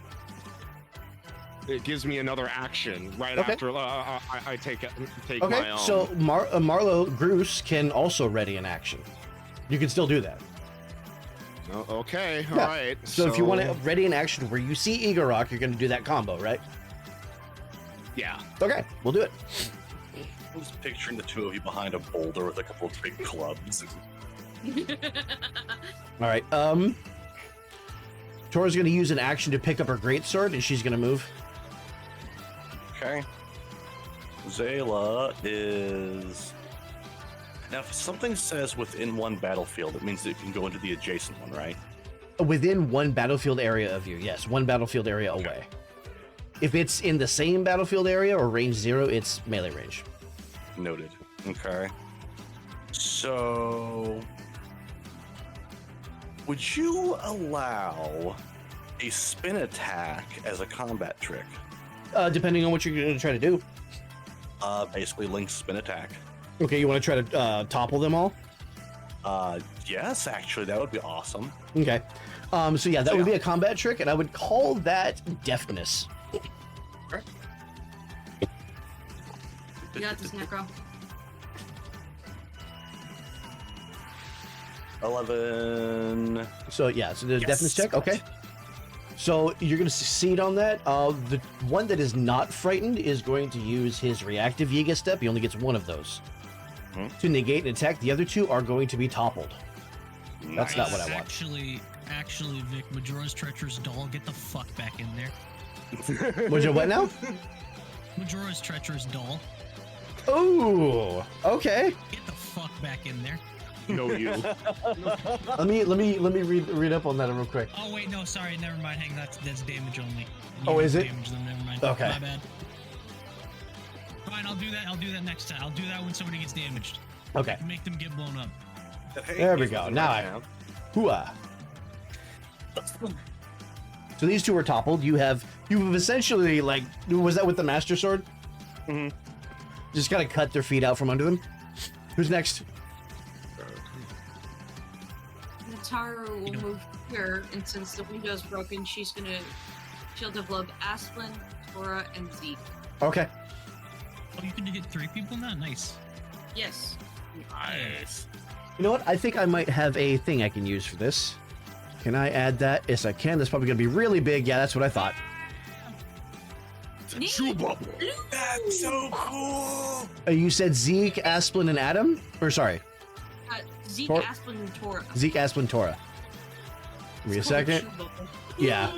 S3: It gives me another action right
S1: Okay.
S3: after I take
S1: Okay,
S3: my
S1: so Marlo Groose can also ready an action. You can still do that.
S3: Okay,
S1: Yeah.
S3: all right.
S1: So if you want to ready an action where you see Igorok, you're going to do that combo, right?
S3: yeah.
S1: Okay, we'll do it.
S4: I was picturing the two of you behind a boulder with a couple of big clubs.
S1: All right. Tora's going to use an action to pick up her greatsword, and she's going to move.
S4: Okay. Zayla is... Now, if something says within one battlefield, it means that you can go into the adjacent one, right?
S1: Within one battlefield area of you, yes, one battlefield area away. If it's in the same battlefield area or range 0, it's melee range.
S4: Noted. Okay. So... Would you allow a spin attack as a combat trick?
S1: Depending on what you're going to try to do.
S4: Basically, Link's spin attack.
S1: Okay, you want to try to topple them all?
S4: Yes, actually, that would be awesome.
S1: Okay. So yeah, that would be a combat trick, and I would call that deftness.
S5: You got this, Necro.
S4: 11.
S1: So yeah, so there's a
S4: Yes.
S1: deftness check. Okay. So you're going to succeed on that. The one that is not frightened is going to use his reactive Yiga step. He only gets one of those. To negate an attack, the other 2 are going to be toppled. That's not what I want.
S2: Actually, Vic, Majora's Treacherous Doll, get the fuck back in there.
S1: Would you what now?
S2: Majora's Treacherous Doll,
S1: Oh, okay.
S2: get the fuck back in there.
S3: No, you.
S1: Let me read up on that real quick.
S2: Oh wait, no, sorry, never mind. Hang, that's damage only.
S1: Oh, is it?
S2: Damage them, never mind.
S1: Okay.
S2: My bad. Fine, I'll do that. I'll do that next time. I'll do that when somebody gets damaged.
S1: Okay.
S2: Make them get blown up.
S1: There we go. Now I have. Hooah. So these 2 are toppled. You've essentially, like, was that with the Master Sword?
S4: Mhm.
S1: Just kind of cut their feet out from under them. Who's next?
S5: Natara will move here, and since the window's broken, she'll develop Asplin, Tora, and Zeke.
S1: Okay.
S2: Oh, you can hit 3 people now? Nice.
S5: Yes.
S3: Nice.
S1: You know what? I think I might have a thing I can use for this. Can I add that? Yes, I can. That's probably going to be really big. Yeah, that's what I thought.
S4: Chew bubble. That's so cool.
S1: You said Zeke, Asplin, and Adam? Or sorry,
S5: Zeke,
S1: Tor-
S5: Asplin, and Tora.
S1: Zeke, Asplin, Tora. Give me a
S5: It's called
S1: second.
S5: Chewbacca.
S1: Yeah.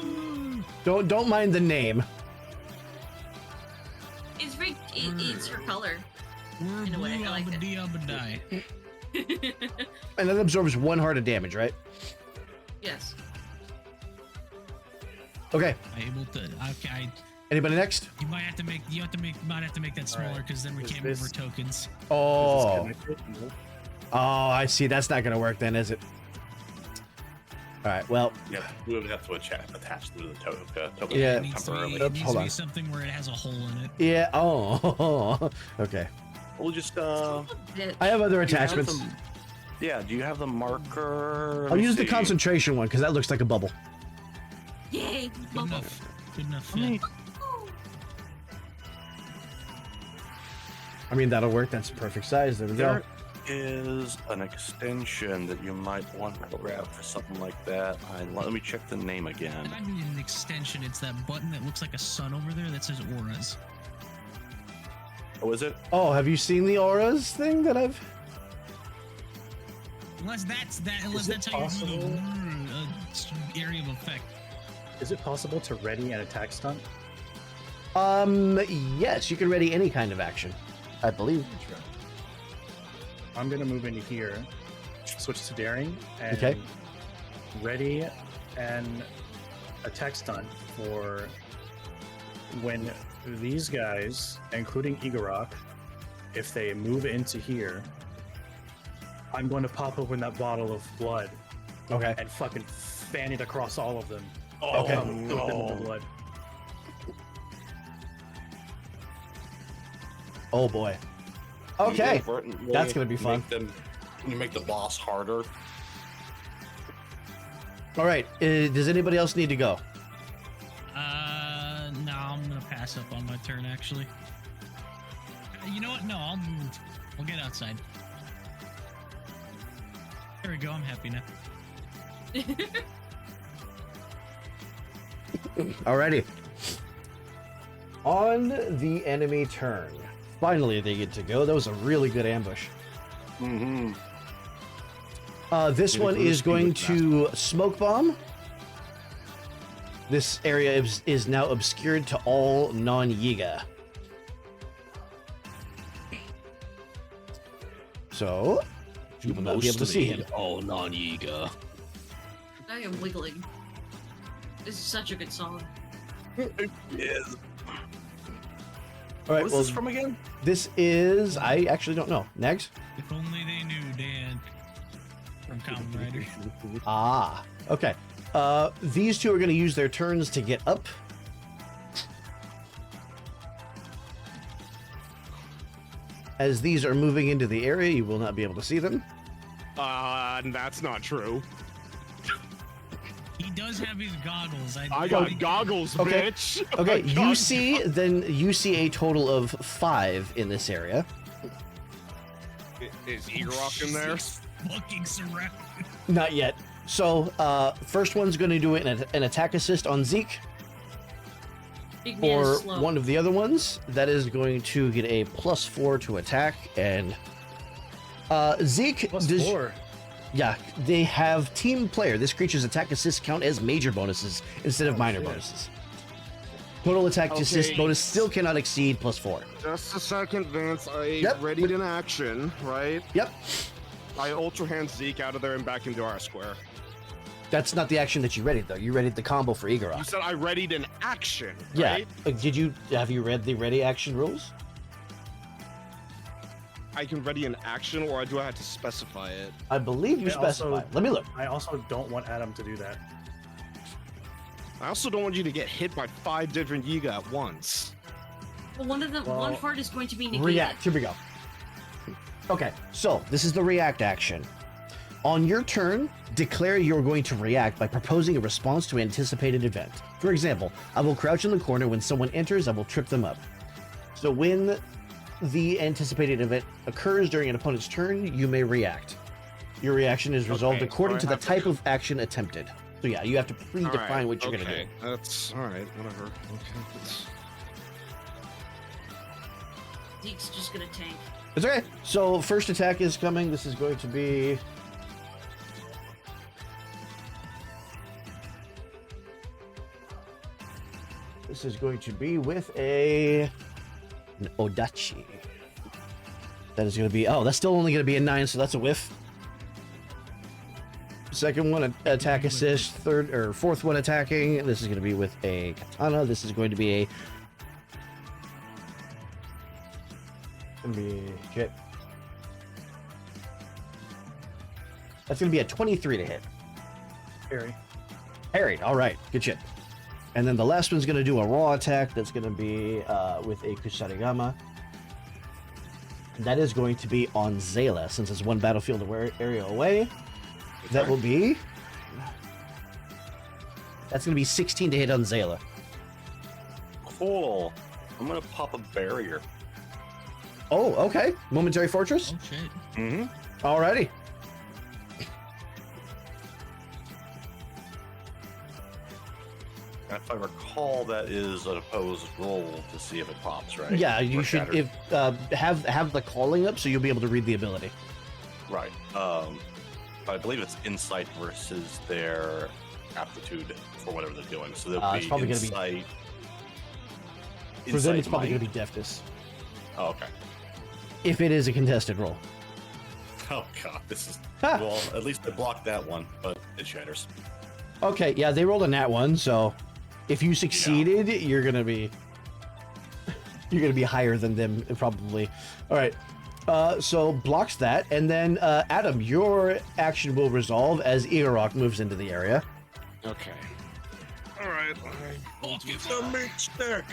S1: Don't mind the name.
S5: It's very. It's her color.
S2: We're
S5: In a way,
S2: blue
S5: I like it.
S2: die.
S1: And that absorbs 1 heart of damage, right?
S5: Yes.
S1: Okay.
S2: Able to. Okay.
S1: Anybody next?
S2: You might have to make. Might have to make that smaller
S6: Alright.
S2: because then we
S6: Is
S2: can't move our
S6: this-
S2: tokens.
S1: Oh.
S6: Is this connected? Nope.
S1: Oh, I see. That's not gonna work then, is it? All right. Well,
S4: Yeah, we would have to attach to the token
S1: Yeah.
S2: It needs to be,
S4: temporarily.
S2: it needs
S1: Hold
S2: to
S1: on.
S2: be something where it has a hole in it.
S1: yeah. Oh. Okay.
S4: We'll just
S5: Bitch.
S1: I have other
S4: do you have
S1: attachments.
S4: them- Yeah, do you have the marker? Let
S1: I'll
S4: me
S1: use the
S4: see.
S1: concentration one because that looks like a bubble.
S5: Yay!
S2: Good
S5: Bubble.
S2: enough. Good enough.
S4: How many-
S1: I mean, that'll work. That's perfect size. There we go.
S4: There is an extension that you might want to grab for something like that. Let me check the name again.
S2: I need an extension. It's that button that looks like a sun over there that says auras.
S4: Oh, is it?
S1: Oh, have you seen the auras thing that I've?
S2: Unless that's that.
S6: Is
S2: Unless
S6: it
S2: that's how you do
S6: possible?
S2: the area of effect.
S6: Is it possible to ready an attack stunt?
S1: Yes, you can ready any kind of action, I believe.
S6: I'm gonna move into here, switch to daring, and
S1: Okay.
S6: ready an attack stunt for when these guys, including Igorok, if they move into here, I'm going to pop open that bottle of blood
S1: Okay.
S6: and fucking fan it across all of them.
S1: Okay.
S6: Fill them with the blood.
S1: Oh boy. Okay. That's gonna be fun.
S4: You make the boss harder.
S1: All right. Does anybody else need to go?
S2: No, I'm gonna pass up on my turn actually. You know what? No, I'll move. We'll get outside. There we go. I'm happy now.
S1: Alrighty. On the enemy turn. Finally, they get to go. That was a really good ambush.
S4: Mm-hmm.
S1: This
S7: Need a
S1: one
S7: glue
S1: is
S7: speed
S1: going
S7: with
S1: to smoke bomb. This area is now obscured to all non-Yiga. So, you will not be able to see him.
S7: all non-Yiga.
S5: I am wiggling. This is such a good song.
S4: Yes.
S1: All right.
S4: What is
S1: Well,
S4: this from again?
S1: this is. I actually don't know. Next.
S2: If only they knew, Dan. From Kamen Rider.
S1: Ah. Okay. These two are going to use their turns to get up. As these are moving into the area, you will not be able to see them.
S3: That's not true.
S2: He does have his goggles.
S3: I got goggles,
S1: Okay.
S3: bitch.
S1: Okay,
S3: I
S1: you
S3: got
S1: see a total of 5 in this area.
S3: Is Igorok in there?
S2: He's fucking surrounded.
S1: Not yet. So, first one's going to do an attack assist on Zeke.
S5: Big man
S1: For
S5: is slow.
S1: one of the other ones, that is going to get a +4 to attack. And Zeke,
S6: Plus
S1: does,
S6: 4.
S1: yeah, they have team player. This creature's attack assists count as major bonuses instead of minor
S6: shit.
S1: bonuses. Total attack to assist
S3: Okay.
S1: bonus still cannot exceed +4.
S3: Just a second, Vince. I
S1: Yep.
S3: readied an action, right?
S1: Yep,
S3: I Ultra Hand Zeke out of there and back into our square.
S1: that's not the action that you readied though. You readied the combo for
S3: You
S1: Igorok.
S3: said I readied an action,
S1: Yeah.
S3: right?
S1: Have you read the ready action rules?
S3: I can ready an action, or do I have to specify it?
S1: I believe you
S6: I also-
S1: specify. Let me look.
S6: I also don't want Adam to do that.
S3: I also don't want you to get hit by 5 different Yiga at once.
S5: Well, one of them,
S6: Well,
S5: one heart is going to be negated.
S1: React. Here we go. Okay, so this is the react action. On your turn, declare you're going to react by proposing a response to an anticipated event. For example, I will crouch in the corner when someone enters, I will trip them up. So when the anticipated event occurs during an opponent's turn, you may react. Your reaction is resolved
S3: Okay,
S1: according
S3: so
S1: to
S3: I
S1: the
S3: have to-
S1: type of action attempted. So yeah, you have to predefine
S3: Alright,
S1: what you're
S3: okay.
S1: going to do.
S3: That's all right. Whatever. Okay.
S5: Zeke's just gonna tank.
S1: It's okay. So first attack is coming. This is going to be this is going to be with an Odachi. That is going to be, oh, that's still only going to be a 9, so that's a whiff. Second one, attack assist. Fourth one attacking. This is going to be with a katana. This is going to be shit. That's going to be a 23 to hit. Parried. All right. Good shit. And then the last one's going to do a raw attack. That's going to be with a kusarigama. That is going to be on Zayla, since it's one battlefield area away. That will be... That's going to be 16 to hit on Zayla.
S4: Cool. I'm going to pop a barrier.
S1: Oh, okay. Momentary Fortress?
S2: Oh, shit.
S4: Mm-hmm.
S1: Alrighty.
S4: If I recall, that is an opposed roll to see if it pops, right?
S1: Yeah, you
S4: Or
S1: should
S4: shattered.
S1: have the calling up so you'll be able to read the ability.
S4: Right. I believe it's insight versus their aptitude for whatever they're doing. So they'll
S1: It's
S4: be
S1: probably gonna be-
S4: insight.
S1: For them, it's probably
S4: might.
S1: going to be deftness.
S4: Oh, okay.
S1: If it is a contested roll.
S4: Oh god, this is
S1: Ha!
S4: well. At least I blocked that one, but it shatters.
S1: Okay, yeah, they rolled a nat 1, so if you succeeded, you're gonna be higher than them probably. All right, so blocks that, and then Adam, your action will resolve as Igorok moves into the area.
S3: Okay. All right.
S4: The meat stick.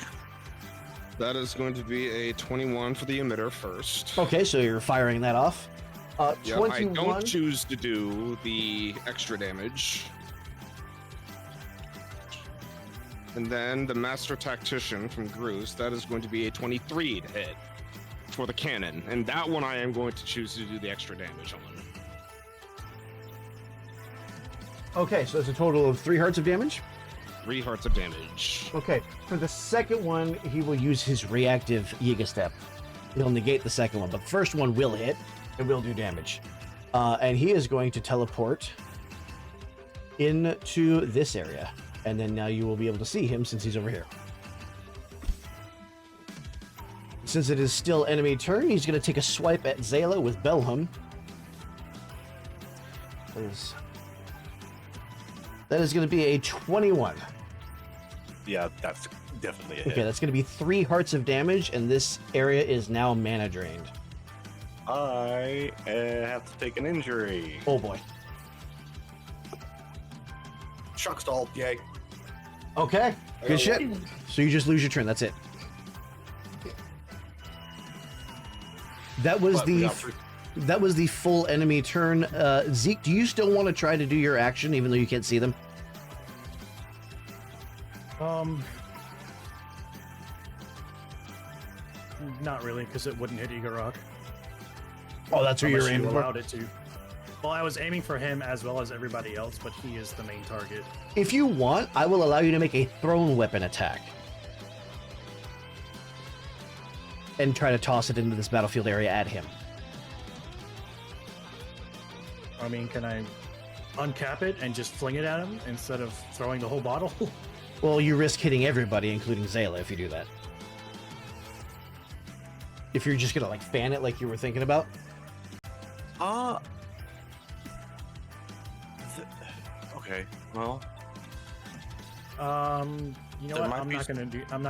S3: That is going to be a 21 for the emitter first.
S1: Okay, so you're firing that off.
S3: Yep, I
S1: 21.
S3: don't choose to do the extra damage. And then the Master Tactician from Groose, that is going to be a 23 to hit for the cannon. And that one I am going to choose to do the extra damage on.
S1: Okay, so it's a total of 3 hearts of damage.
S3: 3 hearts of damage.
S1: Okay, for the second one, he will use his reactive Yiga Step. He'll negate the second one, but the first one will hit and will do damage. And he is going to teleport into this area. And then now you will be able to see him since he's over here. Since it is still enemy turn, he's going to take a swipe at Zayla with Belham. That is going to be a 21.
S4: Yeah, that's definitely a hit.
S1: Okay, that's going to be 3 hearts of damage, and this area is now mana drained.
S4: I have to take an injury.
S1: Oh boy.
S4: Shock stall, yay.
S1: Okay, good shit. So you just lose your turn. That's it. That was
S4: But we
S1: the
S4: got through-
S1: that was the full enemy turn. Zeke, do you still want to try to do your action even though you can't see them?
S6: Not really, because it wouldn't hit Igorok.
S1: Oh, that's what you're
S6: Unless you
S1: aiming for.
S6: allowed it to. Well, I was aiming for him as well as everybody else, but he is the main target.
S1: If you want, I will allow you to make a thrown weapon attack and try to toss it into this battlefield area at him.
S6: I mean, can I uncap it and just fling it at him instead of throwing the whole bottle?
S1: Well, you risk hitting everybody, including Zayla, if you do that. If you're just gonna like fan it like you were thinking about.
S4: Okay, well,
S6: You know
S4: There
S6: what?
S4: might
S6: I'm
S4: be
S6: not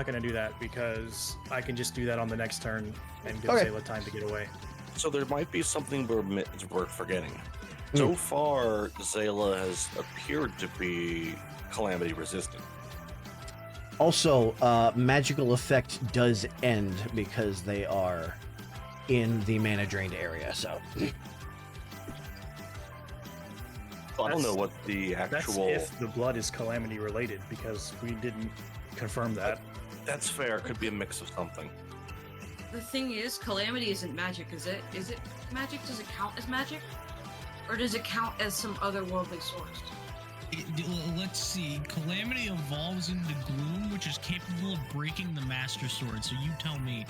S6: gonna do that because I can just do that on the next turn and give
S1: Okay.
S6: Zayla time to get away.
S4: so there might be something we're forgetting.
S1: Hmm.
S4: So far, Zayla has appeared to be calamity resistant.
S1: Also, magical effect does end because they are in the mana drained area. So
S4: So I don't
S6: That's-
S4: know what the
S6: That's
S4: actual.
S6: if the blood is calamity related because we didn't confirm that.
S4: That's fair. Could be a mix of something.
S5: The thing is, calamity isn't magic, is it? Is it magic? Does it count as magic? Or does it count as some otherworldly source?
S2: Let's see. Calamity evolves into Gloom, which is capable of breaking the Master Sword. So you tell me.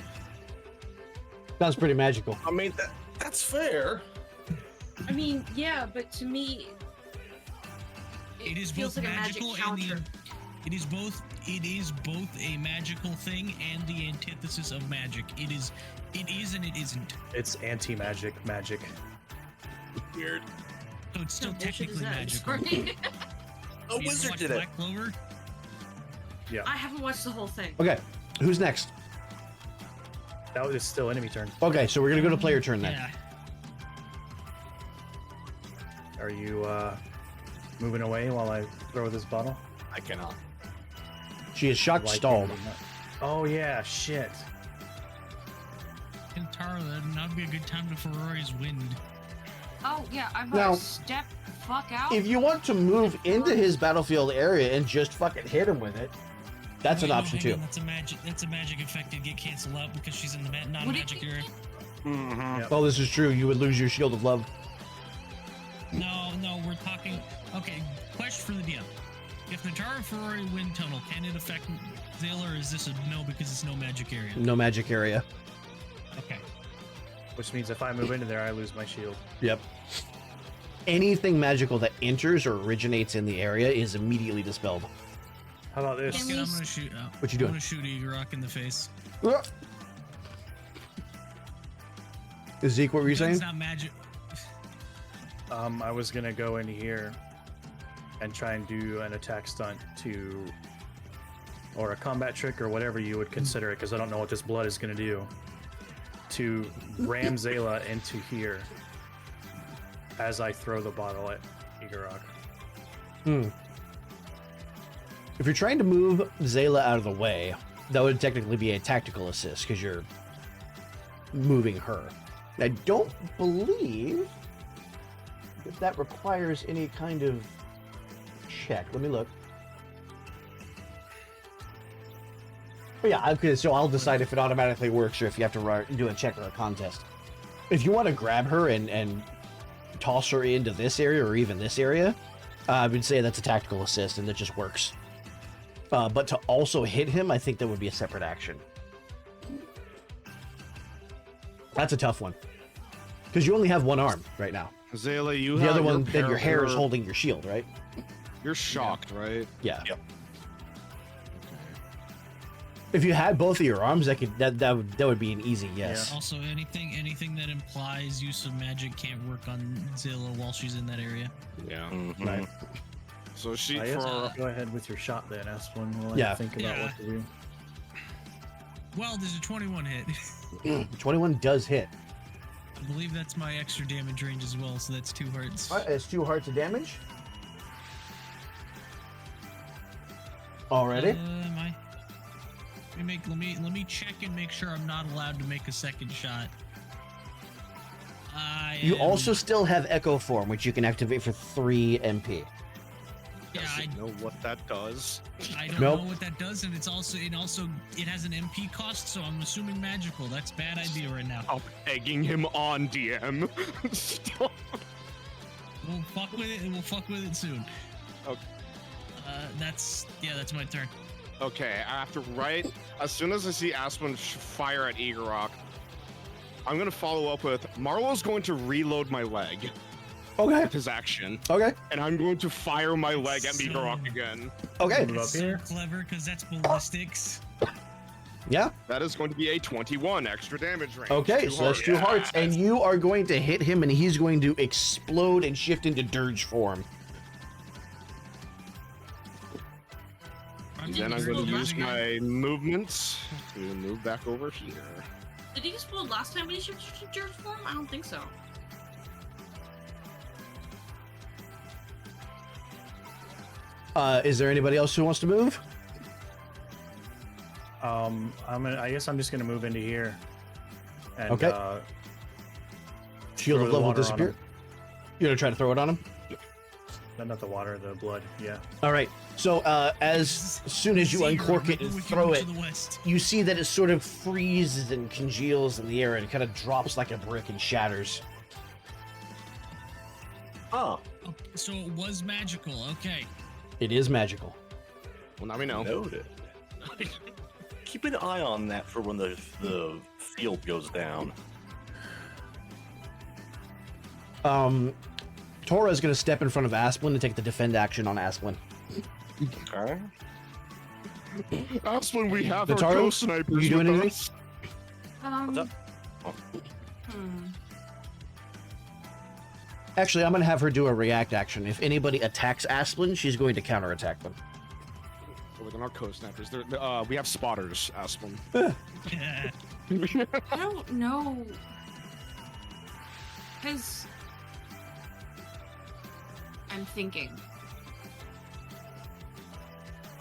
S1: sounds pretty magical.
S4: I mean, that's fair.
S5: I mean, yeah, but to me,
S2: It is
S5: feels
S2: both
S5: like a magic
S2: magical and
S5: counter.
S2: it is both. it is both a magical thing and the antithesis of magic. It is and it isn't.
S6: It's anti-magic magic.
S4: Weird.
S2: So it's still
S5: What bullshit is
S2: technically
S5: that?
S2: magical.
S5: Sorry.
S4: A
S2: You ever
S4: wizard
S2: watch
S4: did it.
S2: Black Clover?
S6: Yeah,
S5: I haven't watched the whole thing.
S1: Okay, who's next?
S6: that was still enemy turn.
S1: Okay, so we're gonna go to player turn then.
S2: Yeah.
S6: Are you moving away while I throw this bottle?
S3: I cannot.
S1: She is shocked
S6: Like
S1: stalled.
S6: maybe not. Oh yeah, shit.
S2: And Tara, that'd not be a good time to Ferrari's wind.
S5: Oh yeah, I'm
S1: Now-
S5: gonna step the fuck out.
S1: If you want to move into his battlefield area and just fucking hit him with it, that's an
S2: Wait, no,
S1: option
S2: hang
S1: too.
S2: on, That's a magic effect to get canceled out because she's in the
S5: Would it
S2: non-magic
S5: be-
S2: area.
S4: Mm-hmm.
S6: Yep.
S1: Oh, this is true. You would lose your shield of love.
S2: No, we're talking. Okay, question for the DM: if the Tara Ferrari wind tunnel can it affect Zayla, or is this a no because it's no magic area?
S1: No magic area.
S2: Okay.
S6: Which means if I move into there, I lose my shield.
S1: Yep. Anything magical that enters or originates in the area is immediately dispelled.
S6: How about this?
S5: Can
S2: Okay,
S5: we
S2: I'm gonna shoot.
S1: What you
S2: I'm
S1: doing?
S2: gonna shoot Igorok in the face.
S1: Zeke, what were you saying?
S2: It's not magic.
S6: I was gonna go in here and try and do an attack stunt to, or a combat trick or whatever you would consider it, because I don't know what this blood is gonna do. To ram Zayla into here as I throw the bottle at Igorok.
S1: If you're trying to move Zayla out of the way, that would technically be a tactical assist because you're moving her. I don't believe that requires any kind of check. Let me look. But yeah, okay, so I'll decide if it automatically works or if you have to do a check or a contest. If you want to grab her and toss her into this area or even this area, I would say that's a tactical assist and that just works. But to also hit him, I think that would be a separate action. That's a tough one. Because you only have one arm right now.
S3: Zayla, you
S1: The
S3: have
S1: other
S3: your
S1: one, then your hair is
S3: you're-
S1: holding your shield, right?
S3: You're shocked, right?
S1: Yeah.
S4: Yep.
S1: If you had both of your arms, that would be an easy yes.
S2: Also, anything that implies use of magic can't work on Zayla while she's in that area.
S3: Yeah.
S4: Mhm.
S6: Right.
S3: So she
S6: I guess
S3: for
S6: go ahead with your shot then, Asplin, while
S1: Yeah.
S6: I think about what to do.
S2: Well, there's a 21 hit.
S1: 21 does hit.
S2: I believe that's my extra damage range as well, so that's 2 hearts.
S1: It's 2 hearts of damage. Already?
S2: Am I? Let me check and make sure I'm not allowed to make a second shot.
S1: You also still have Echo Form, which you can activate for 3 MP.
S2: Yeah,
S3: doesn't know what that does.
S2: I don't
S1: Nope.
S2: know what that does, and it has an MP cost, so I'm assuming magical. That's a bad idea right now.
S3: I'm egging him on, DM. Stop.
S2: We'll fuck with it, and we'll fuck with it soon.
S3: Okay.
S2: That's my turn.
S3: Okay, as soon as I see Aspen fire at Igorok, I'm gonna follow up with Marlo's going to reload my leg
S1: Okay.
S3: with his action,
S1: Okay.
S3: and I'm going to fire my leg at
S2: So-
S3: Igorok again.
S1: Okay.
S6: Move up
S2: It's
S6: here.
S2: so clever because that's ballistics.
S1: Yeah.
S3: That is going to be a 21 extra damage range.
S1: Okay,
S3: 2
S1: so that's 2 hearts, and you are going to hit him, and he's going to explode and shift into dirge form.
S3: Then I'm going to use my movements to move back over here.
S5: Did he explode last time when he shifted to George form? I don't think so.
S1: Is there anybody else who wants to move?
S6: I guess I'm just gonna move into here. And,
S1: Okay. Shield
S6: throw
S1: of
S6: the
S1: love will
S6: water on
S1: disappear.
S6: him.
S1: You're gonna try to throw it on him?
S6: Not the water, the blood. Yeah.
S1: All right. So as soon as you
S2: Zero,
S1: uncork it
S2: remember
S1: and
S2: we
S1: throw
S2: came
S1: it,
S2: to the west.
S1: you see that it sort of freezes and congeals in the air and kind of drops like a brick and shatters.
S4: Oh,
S2: Oh, so it was magical. Okay.
S1: It is magical.
S3: Well, now we know.
S4: noted. Keep an eye on that for when the field goes down.
S1: Tora is going to step in front of Asplin and take the defend action on Asplin.
S4: Okay.
S3: Aspen, we have
S1: Nataru,
S3: our ghost snipers
S1: you doing
S3: with
S1: anything?
S3: us.
S4: What's up?
S1: Actually, I'm going to have her do a react action. If anybody attacks Asplin, she's going to counterattack them.
S3: So like on our ghost snipers, we have spotters, Aspen.
S2: Yeah.
S5: I don't know. Because I'm thinking.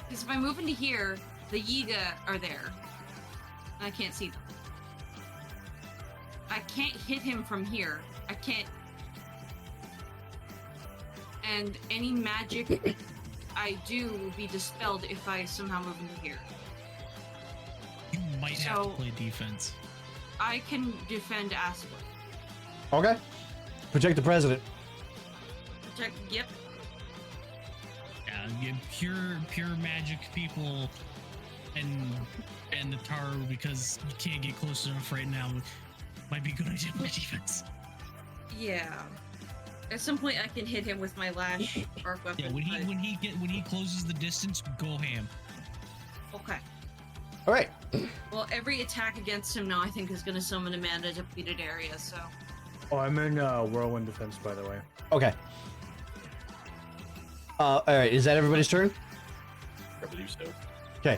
S5: Because if I move into here, the Yiga are there. And I can't see them. I can't hit him from here. I can't. And any magic I do will be dispelled if I somehow move into here.
S2: You might have to
S5: So-
S2: play defense.
S5: I can defend Aspen.
S1: Okay. Protect the president.
S5: Protect. Yep.
S2: Yeah, pure magic people and the Taru, because you can't get close enough right now. Might be a good idea to play defense.
S5: Yeah. At some point, I can hit him with my lash arc weapon.
S2: Yeah, when he closes the distance, go ham.
S5: Okay.
S1: All right.
S5: Well, every attack against him now, I think, is going to summon a mana depleted area. So.
S6: Oh, I'm in whirlwind defense, by the way.
S1: Okay. All right. Is that everybody's turn?
S4: I believe so.
S1: Okay.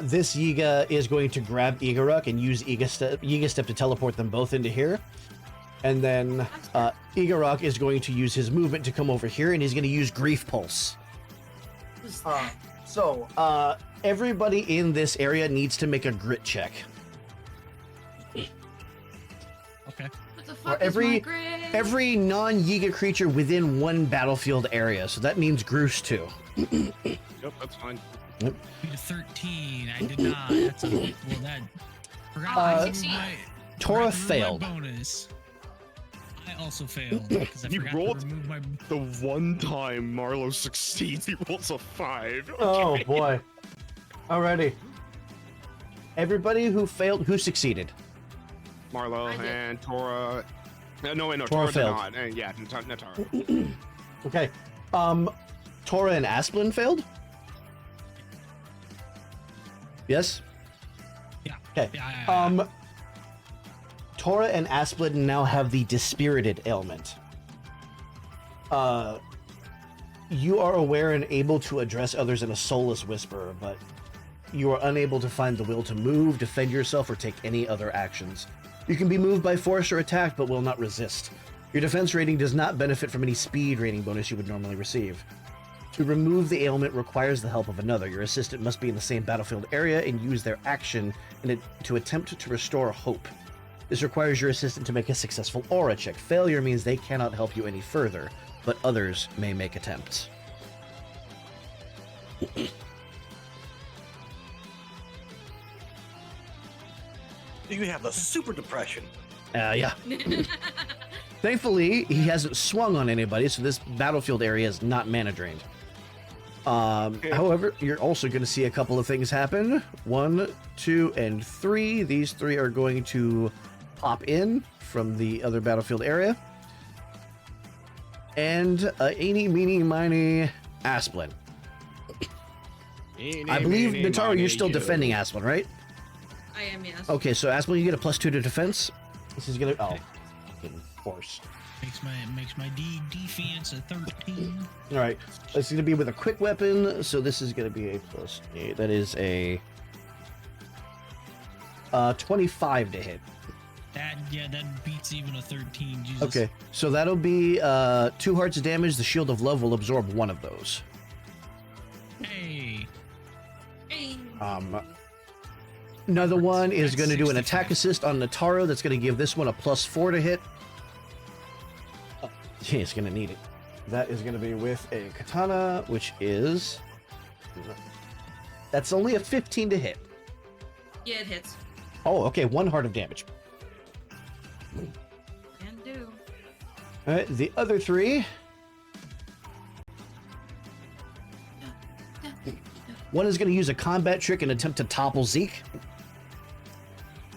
S1: This Yiga is going to grab Igoruk and use Yiga Step to teleport them both into here. And then Igoruk is going to use his movement to come over here, and he's going to use Grief Pulse.
S5: What's that?
S1: So, everybody in this area needs to make a grit check.
S2: Okay.
S5: What the
S1: For
S5: fuck is my grid?
S1: every non-Yiga creature within one battlefield area. So that means Groose too.
S3: Yep, that's fine.
S2: Beat a 13. I did not. That's a well that. Forgot
S5: I
S2: to remove
S5: succeed.
S1: Tora
S2: forgot to remove my
S1: failed.
S2: bonus. I also failed because I
S3: You
S2: forgot
S3: rolled-
S2: to remove my.
S3: The one time Marlo succeeds, he rolls a 5.
S1: Oh boy. Alrighty. Everybody who failed, who succeeded?
S3: Marlo
S5: I did.
S3: and Tora. No, wait, no,
S1: Tora
S3: Tora did
S1: failed.
S3: not. And yeah, Natara.
S1: Okay. Tora and Asplin failed? Yes?
S2: Yeah.
S1: Okay.
S2: Yeah.
S1: Tora and Asplin now have the Dispirited ailment. You are aware and able to address others in a soulless whisper, but you are unable to find the will to move, defend yourself, or take any other actions. You can be moved by force or attack, but will not resist. Your defense rating does not benefit from any speed rating bonus you would normally receive. To remove the ailment requires the help of another. Your assistant must be in the same battlefield area and use their action to attempt to restore hope. This requires your assistant to make a successful aura check. Failure means they cannot help you any further, but others may make attempts.
S4: You have the super depression.
S1: Yeah. Thankfully, he hasn't swung on anybody, so this battlefield area is not mana drained. However, you're also going to see a couple of things happen. 1, 2, and 3. These 3 are going to pop in from the other battlefield area. And eeny, meeny, miny, Asplin. I believe, Nataru, you're still defending Asplin, right?
S5: I am, yes.
S1: Okay, so Asplin, you get a +2 to defense. This is going to... Oh, fucking force.
S2: Makes my defense a 13.
S1: All right, it's going to be with a quick weapon, so this is going to be a +8. That is a 25 to hit.
S2: That beats even a 13. Jesus.
S1: Okay, so that'll be 2 hearts of damage. The Shield of Love will absorb 1 of those.
S2: Hey.
S5: Hey.
S1: Another one is
S2: That's
S1: going to do an
S2: 65.
S1: attack assist on Nataru. That's going to give this one a +4 to hit. It's going to need it. That is going to be with a katana, which is... That's only a 15 to hit.
S5: Yeah, it hits.
S1: Oh, okay, 1 heart of damage.
S5: Can do.
S1: All right, the other 3. One is going to use a combat trick and attempt to topple Zeke.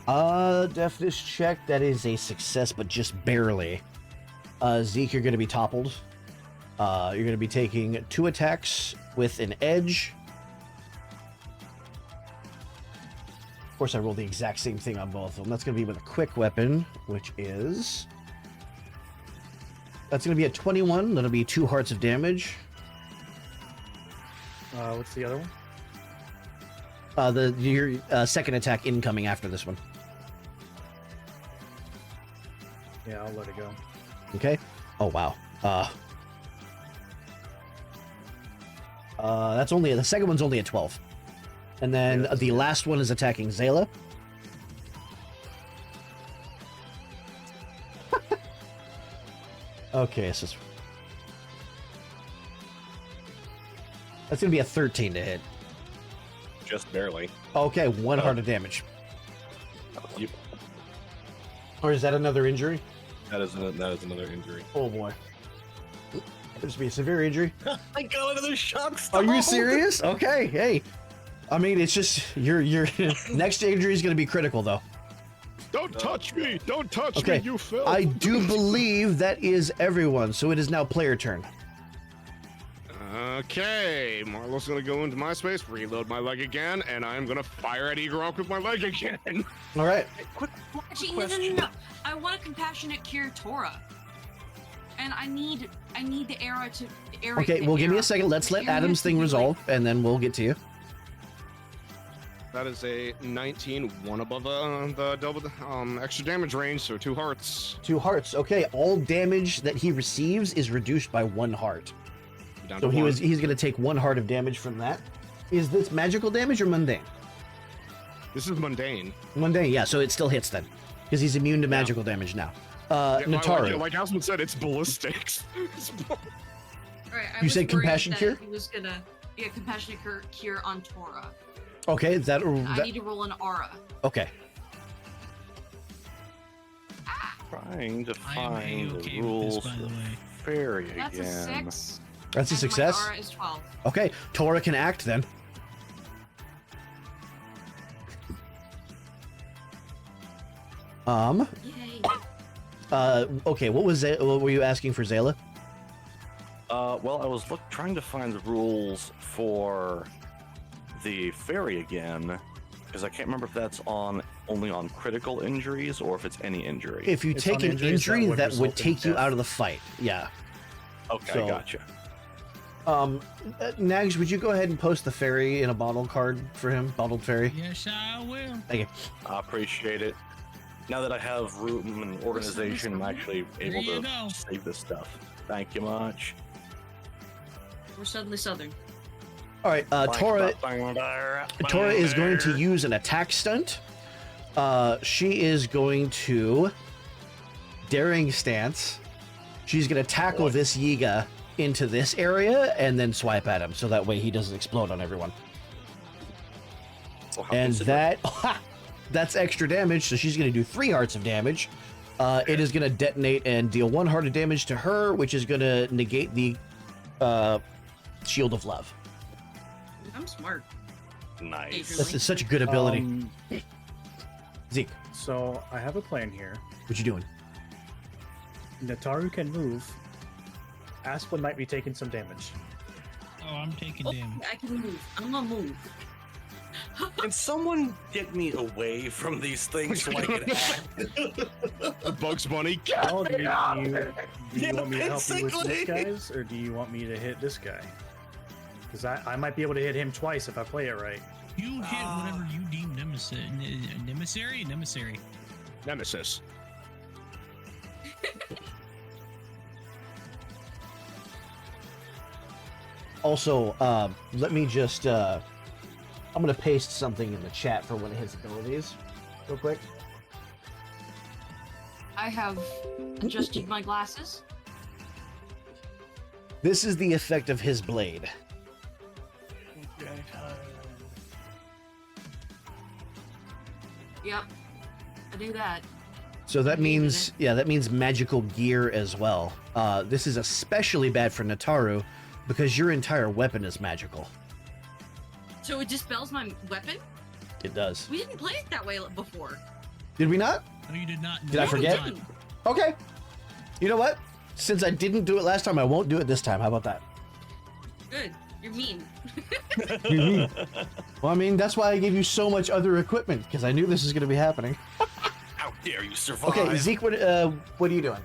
S1: Deafness check, that is a success, but just barely. Zeke, you're going to be toppled. You're going to be taking 2 attacks with an edge. Of course, I rolled the exact same thing on both of them. That's going to be with a quick weapon, which is... That's going to be a 21. That'll be 2 hearts of damage.
S6: What's the other one?
S1: Your second attack incoming after this one.
S6: Yeah, I'll let it go.
S1: Okay. Oh, wow. That's only... The second one's only a 12. And then
S6: Yeah,
S1: the last one is attacking Zayla. Okay, so that's gonna be a 13 to hit.
S4: Just barely.
S1: Okay, 1 heart of damage.
S4: Yep.
S1: Or is that another injury?
S4: That is another injury.
S1: Oh boy. This be a severe injury.
S4: I got another shock
S1: Are
S4: stone.
S1: you serious? Okay, hey. I mean, it's just your next injury is gonna be critical though.
S3: Don't touch me! Don't touch
S1: Okay,
S3: me, you filth!
S1: I do believe that is everyone, so it is now player turn.
S3: Okay, Marlo's gonna go into my space, reload my leg again, and I'm gonna fire at Igorok with my leg again.
S1: All right.
S4: Quick
S5: Actually,
S4: question.
S5: no. I want a compassionate cure Tora, and I need the arrow to.
S1: Okay, well, give me a second. Let's let Adam's thing resolve, and then we'll get to you.
S3: That is a 19, 1 above the double extra damage range, so 2 hearts.
S1: 2 hearts. Okay, all damage that he receives is reduced by 1 heart.
S3: Down
S1: So
S3: to 1.
S1: he's going to take 1 heart of damage from that. Is this magical damage or mundane?
S3: This is mundane.
S1: Mundane, yeah. So it still hits then, because he's immune to magical damage now.
S3: Yeah,
S1: Nataru.
S3: like Asmund said, it's ballistics.
S5: All right, I
S1: You
S5: was
S1: said
S5: worried
S1: compassion
S5: that
S1: cure?
S5: He was gonna compassionate cure on Tora.
S1: Okay, that
S5: I need to roll an aura.
S1: okay.
S4: Trying to
S2: I am
S4: find
S2: A-okay
S4: the
S2: with
S4: rules
S2: this, by the
S4: for
S2: way.
S4: fairy
S5: That's
S4: again.
S5: a 6.
S1: That's a
S5: and
S1: success.
S5: My aura is 12.
S1: Okay, Tora can act then.
S5: Yay.
S1: Okay, what were you asking for, Zayla?
S4: Well, I was trying to find the rules for the fairy again, because I can't remember if that's only on critical injuries or if it's any injury.
S1: If you
S6: It's
S1: take
S6: on
S1: an
S6: injuries that
S1: injury,
S6: would
S1: that
S6: result
S1: would
S6: in
S1: take you
S6: death.
S1: out of the fight. Yeah.
S4: Okay,
S1: so-
S4: gotcha.
S1: Nags, would you go ahead and post the fairy in a bottle card for him? Bottled fairy.
S2: Yes, I will.
S1: Thank you.
S4: I appreciate it. Now that I have room and organization, I'm actually able
S2: you
S4: to
S2: go.
S4: save this stuff. Thank you much.
S5: We're suddenly southern.
S1: All right, Tora is going to use an attack stunt. She is going to daring stance. She's going to tackle this Yiga into this area and then swipe at him, so that way he doesn't explode on everyone.
S4: Well, how
S1: And
S4: considerate.
S1: that's extra damage. So she's going to do 3 hearts of damage. It is going to detonate and deal 1 heart of damage to her, which is going to negate the Shield of Love.
S5: I'm smart.
S4: Nice.
S1: That's just such a good ability. Zeke,
S6: So I have a plan here.
S1: what you doing?
S6: Nataru can move. Asplin might be taking some damage.
S2: Oh, I'm taking
S5: Oh,
S2: damage.
S5: I can move. I'm gonna move.
S4: Can someone get me away from these things so I can act?
S3: Bugs Bunny.
S6: Oh, do you want me to help you with
S4: basically.
S6: this guys, or do you want me to hit this guy? Because I might be able to hit him twice if I play it right.
S2: You hit whatever you deem nemesis. Nemissary?
S3: Nemesis.
S1: Also, let me just I'm gonna paste something in the chat for one of his abilities real quick.
S5: I have adjusted my glasses.
S1: This is the effect of his blade.
S5: Yep. I do that.
S1: So that
S5: Okay,
S1: means, yeah, that means magical gear as well. This is especially bad for Nataru because your entire weapon is magical.
S5: So it dispels my weapon?
S1: It does.
S5: We didn't play it that way before.
S1: Did we not?
S2: No, you did not.
S1: Did I
S5: No, we
S1: forget?
S5: didn't.
S1: Okay. You know what? Since I didn't do it last time, I won't do it this time. How about that?
S5: Good. You're mean.
S1: Well, I mean, that's why I gave you so much other equipment, because I knew this was going to be happening.
S4: How dare you survive?
S1: Okay, Zeke, what are you doing?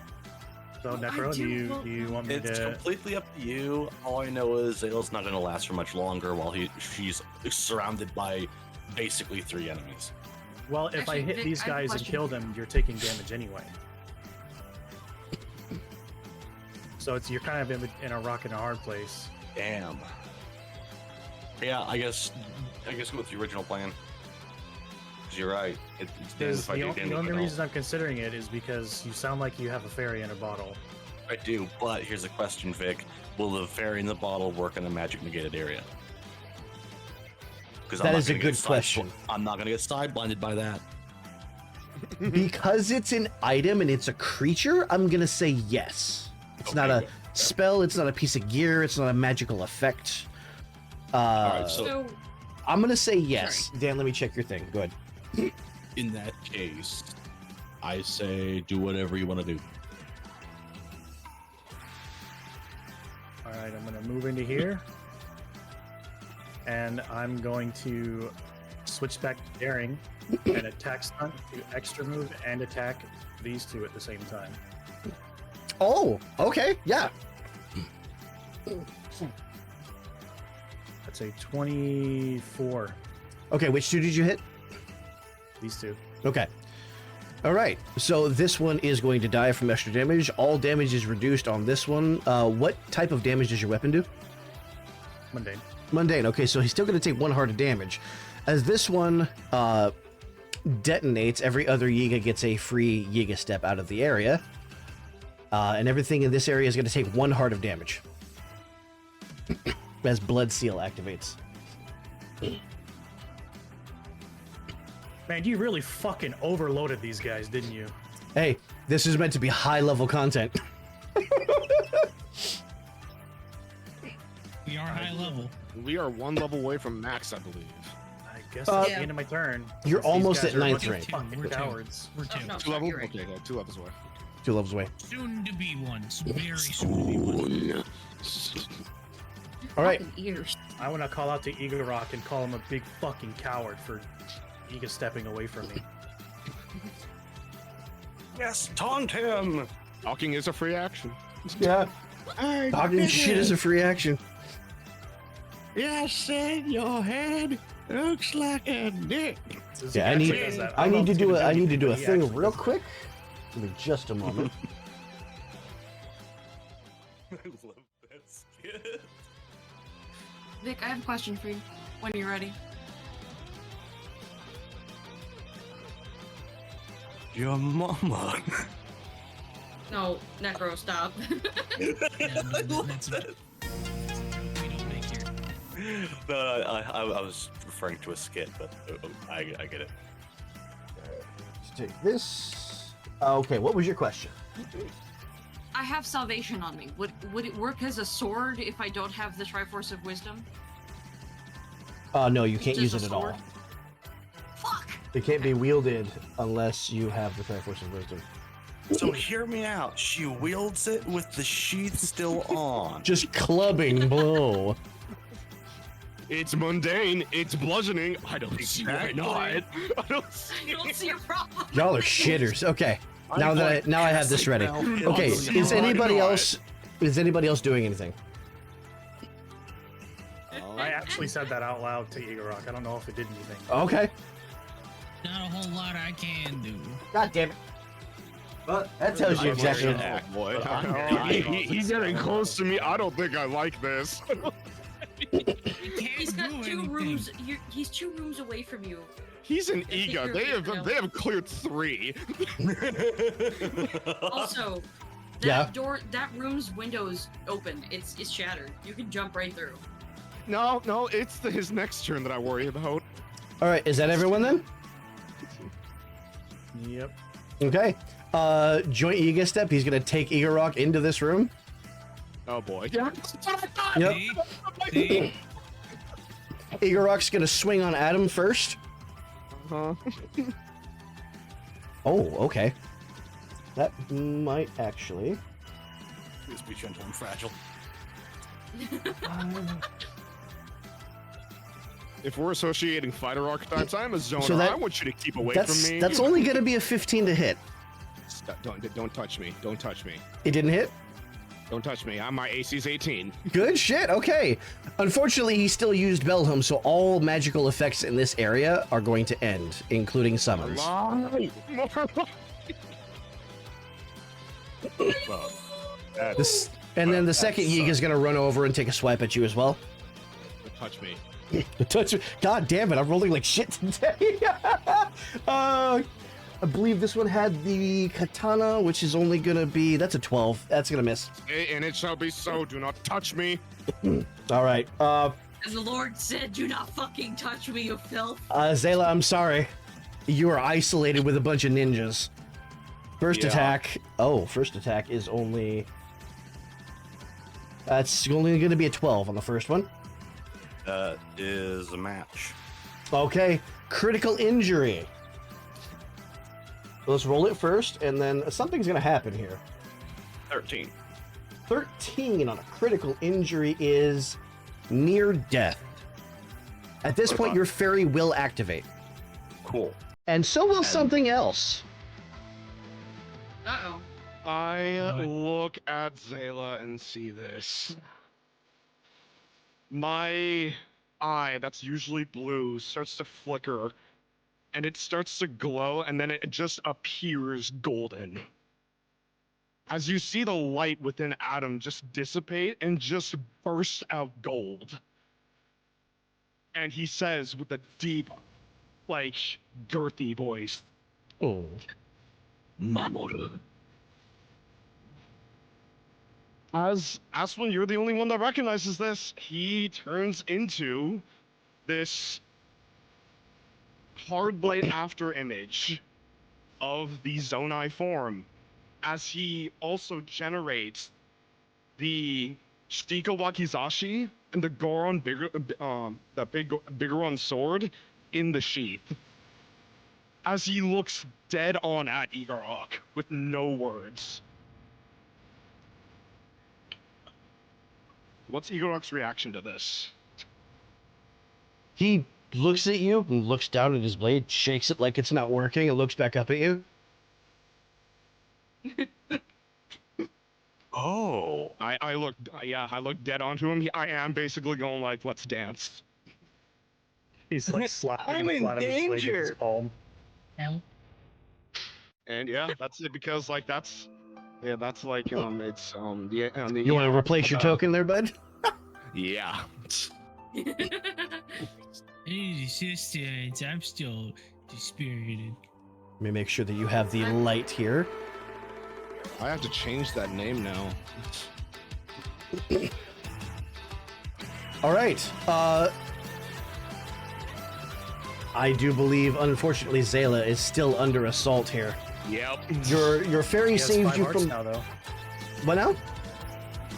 S6: So, Necro, do you want me
S4: It's
S6: to?
S4: completely up to you. All I know is Zayla's not going to last for much longer while she's surrounded by basically 3 enemies.
S6: Well, if I
S5: Actually,
S6: hit
S5: Vic,
S6: these
S5: I have a
S6: guys and
S5: question.
S6: kill them, you're taking damage anyway. So you're kind of in a rock and a hard place.
S4: Damn. Yeah, I guess go with the original plan. Because you're right. It's damned if I do, damned
S6: The
S4: if I
S6: only
S4: don't.
S6: reason I'm considering it is because you sound like you have a fairy in a bottle.
S4: I do, but here's a question, Vic. Will the fairy in the bottle work in a magic negated area? Because
S1: That is a good question.
S4: I'm not going to get side blinded by that.
S1: Because it's an item and it's a creature, I'm going to say yes. It's not a
S4: good.
S1: spell, it's not a piece of gear, it's not a magical effect.
S4: Alright, so
S5: So
S1: I'm going to say yes. Dan, let me check your thing. Go ahead.
S7: In that case, I say do whatever you want to do.
S6: All right, I'm going to move into here. And I'm going to switch back to daring and attack stunt to extra move and attack these two at the same time.
S1: Oh, okay. Yeah.
S6: That's a 24.
S1: Okay, which two did you hit?
S6: These two.
S1: Okay. All right. So this one is going to die from extra damage. All damage is reduced on this one. What type of damage does your weapon do?
S6: Mundane.
S1: Mundane. Okay, so he's still going to take 1 heart of damage. As this one detonates, every other Yiga gets a free Yiga step out of the area. And everything in this area is going to take 1 heart of damage. As Blood Seal activates.
S6: Man, you really fucking overloaded these guys, didn't you?
S1: Hey, this is meant to be high-level content.
S2: We are high level.
S3: We are 1 level away from max, I believe.
S6: I guess that's
S5: Yeah.
S6: the end of my turn.
S1: You're
S6: These
S1: almost
S6: guys
S1: at
S6: are a
S1: ninth
S6: bunch of
S1: rank.
S6: Fucking
S2: We're two.
S6: cowards.
S2: We're 2.
S5: no,
S3: 2 levels?
S5: you're right.
S3: Okay, yeah, 2 levels away.
S1: 2 levels away.
S2: Soon to be one. Very soon to be one.
S1: All right.
S5: Fucking ears.
S6: I want to call out to Igorok and call him a big fucking coward for Iga stepping away from me.
S4: Yes, taunt him!
S3: Talking is a free action.
S1: Yeah.
S7: I
S1: Talking
S7: did
S1: shit
S7: it.
S1: is a free action.
S7: Yes, in your head looks like a dick.
S6: Suzuki
S1: Yeah, I need-
S6: actually does that.
S1: I
S6: don't know
S1: need
S6: if
S1: to
S6: it's
S1: do
S6: gonna
S1: a I need to do a
S6: anything, but he
S1: thing
S6: actually
S1: real
S6: does that.
S1: quick. Give me just a moment.
S4: I love that skit.
S5: Vic, I have a question for you when you're ready.
S4: Your mama.
S5: No, Necro, stop.
S2: Yeah, that's it. We don't make here.
S4: No, I was referring to a skit, but I get it.
S1: Let's take this. Okay, what was your question?
S5: I have salvation on me. Would it work as a sword if I don't have the Triforce of Wisdom?
S1: No, you can't
S5: Just
S1: use
S5: a
S1: it at all.
S5: sword? Fuck!
S1: It can't be wielded unless you have the Triforce of Wisdom.
S4: So hear me out. She wields it with the sheath still on.
S1: Just clubbing blow.
S3: It's mundane. It's bludgeoning. I don't see why
S4: Exactly.
S3: not. I don't see.
S5: I don't see a problem.
S1: Y'all are shitters. Okay. Now that I have this ready. Okay,
S3: Awesome.
S1: is anybody
S3: Why not?
S1: else doing anything?
S6: I actually said that out loud to Igorok. I don't know if it did anything.
S1: Okay.
S2: Not a whole lot I can do.
S1: God damn it. Well, that tells you
S6: I'm
S1: exactly.
S6: very
S3: Act, boy.
S6: But I'm
S3: He's getting close to me. I don't think I like this.
S2: You can't
S5: He's got
S2: do
S5: 2
S2: anything.
S5: rooms. He's 2 rooms away from you.
S3: He's an
S5: think
S3: ego.
S5: you're-
S3: They have cleared 3.
S5: Also, that
S1: Yeah.
S5: door, that room's window is open. It's shattered. You can jump right through.
S3: No, it's his next turn that I worry about.
S1: All right, is that everyone then?
S6: Yep.
S1: Okay. Joint Ega step. He's gonna take Igorok into this room.
S3: Oh boy.
S1: Yep.
S2: See?
S1: Igorok's gonna swing on Adam first.
S3: Huh?
S1: Oh, okay. That might actually.
S4: Please be gentle and fragile.
S3: If we're associating fighter archetypes, I'm a zoner.
S1: So that-
S3: I want you to keep away
S1: That's
S3: from me.
S1: that's only going to be a 15 to hit.
S3: Don't touch me. Don't touch me.
S1: It didn't hit.
S3: Don't touch me. My AC's 18.
S1: Good shit. Okay. Unfortunately, he still used Belhelm, so all magical effects in this area are going to end, including summons.
S4: Well, that-
S1: This, and then the second Yeeg is going to run over and take a swipe at you as well.
S3: Don't touch me.
S1: Touch. God damn it! I'm rolling like shit today. I believe this one had the katana, which is only gonna be, that's a 12. That's gonna miss.
S3: And it shall be so. Do not touch me.
S1: All right.
S5: As the Lord said, do not fucking touch me, you filth.
S1: Zayla, I'm sorry. You are isolated with a bunch of ninjas. First
S4: Yeah.
S1: attack. Oh, first attack is only. That's only gonna be a 12 on the first one.
S4: That is a match.
S1: Okay. Critical injury. Let's roll it first, and then something's gonna happen here.
S4: 13.
S1: 13 on a critical injury is near death. At this point, your fairy will activate.
S4: Cool.
S1: And so will something else.
S5: Uh-oh.
S3: I look at Zayla and see this. My eye, that's usually blue, starts to flicker, and it starts to glow, and then it just appears golden. As you see the light within Adam just dissipate and just burst out gold. And he says with a deep, like, girthy voice,
S1: Oh.
S3: Mamoru. As Asplin, you're the only one that recognizes this. He turns into this hard blade after image of the Zonai form, as he also generates the Shika Wakizashi and the Goron Bigoron sword in the sheath. As he looks dead on at Igorok with no words. What's Igorok's reaction to this?
S1: He looks at you and looks down at his blade, shakes it like it's not working, and looks back up at you.
S4: Oh.
S3: I look dead onto him. I am basically going like, let's dance.
S6: He's like slapping
S4: I'm
S6: the
S4: in
S6: flat of his blade with his
S4: danger.
S6: palm.
S3: And yeah, that's it, because like that's like it's the
S1: You want to replace your token there, bud?
S3: yeah.
S2: Hey, sisters, I'm still dispirited.
S1: Let me make sure that you have the light here.
S3: I have to change that name now.
S1: All right. I do believe, unfortunately, Zayla is still under assault here.
S3: Yep.
S1: Your fairy
S6: He has
S1: saved
S6: 5
S1: you
S6: hearts
S1: from.
S6: now, though.
S1: What now?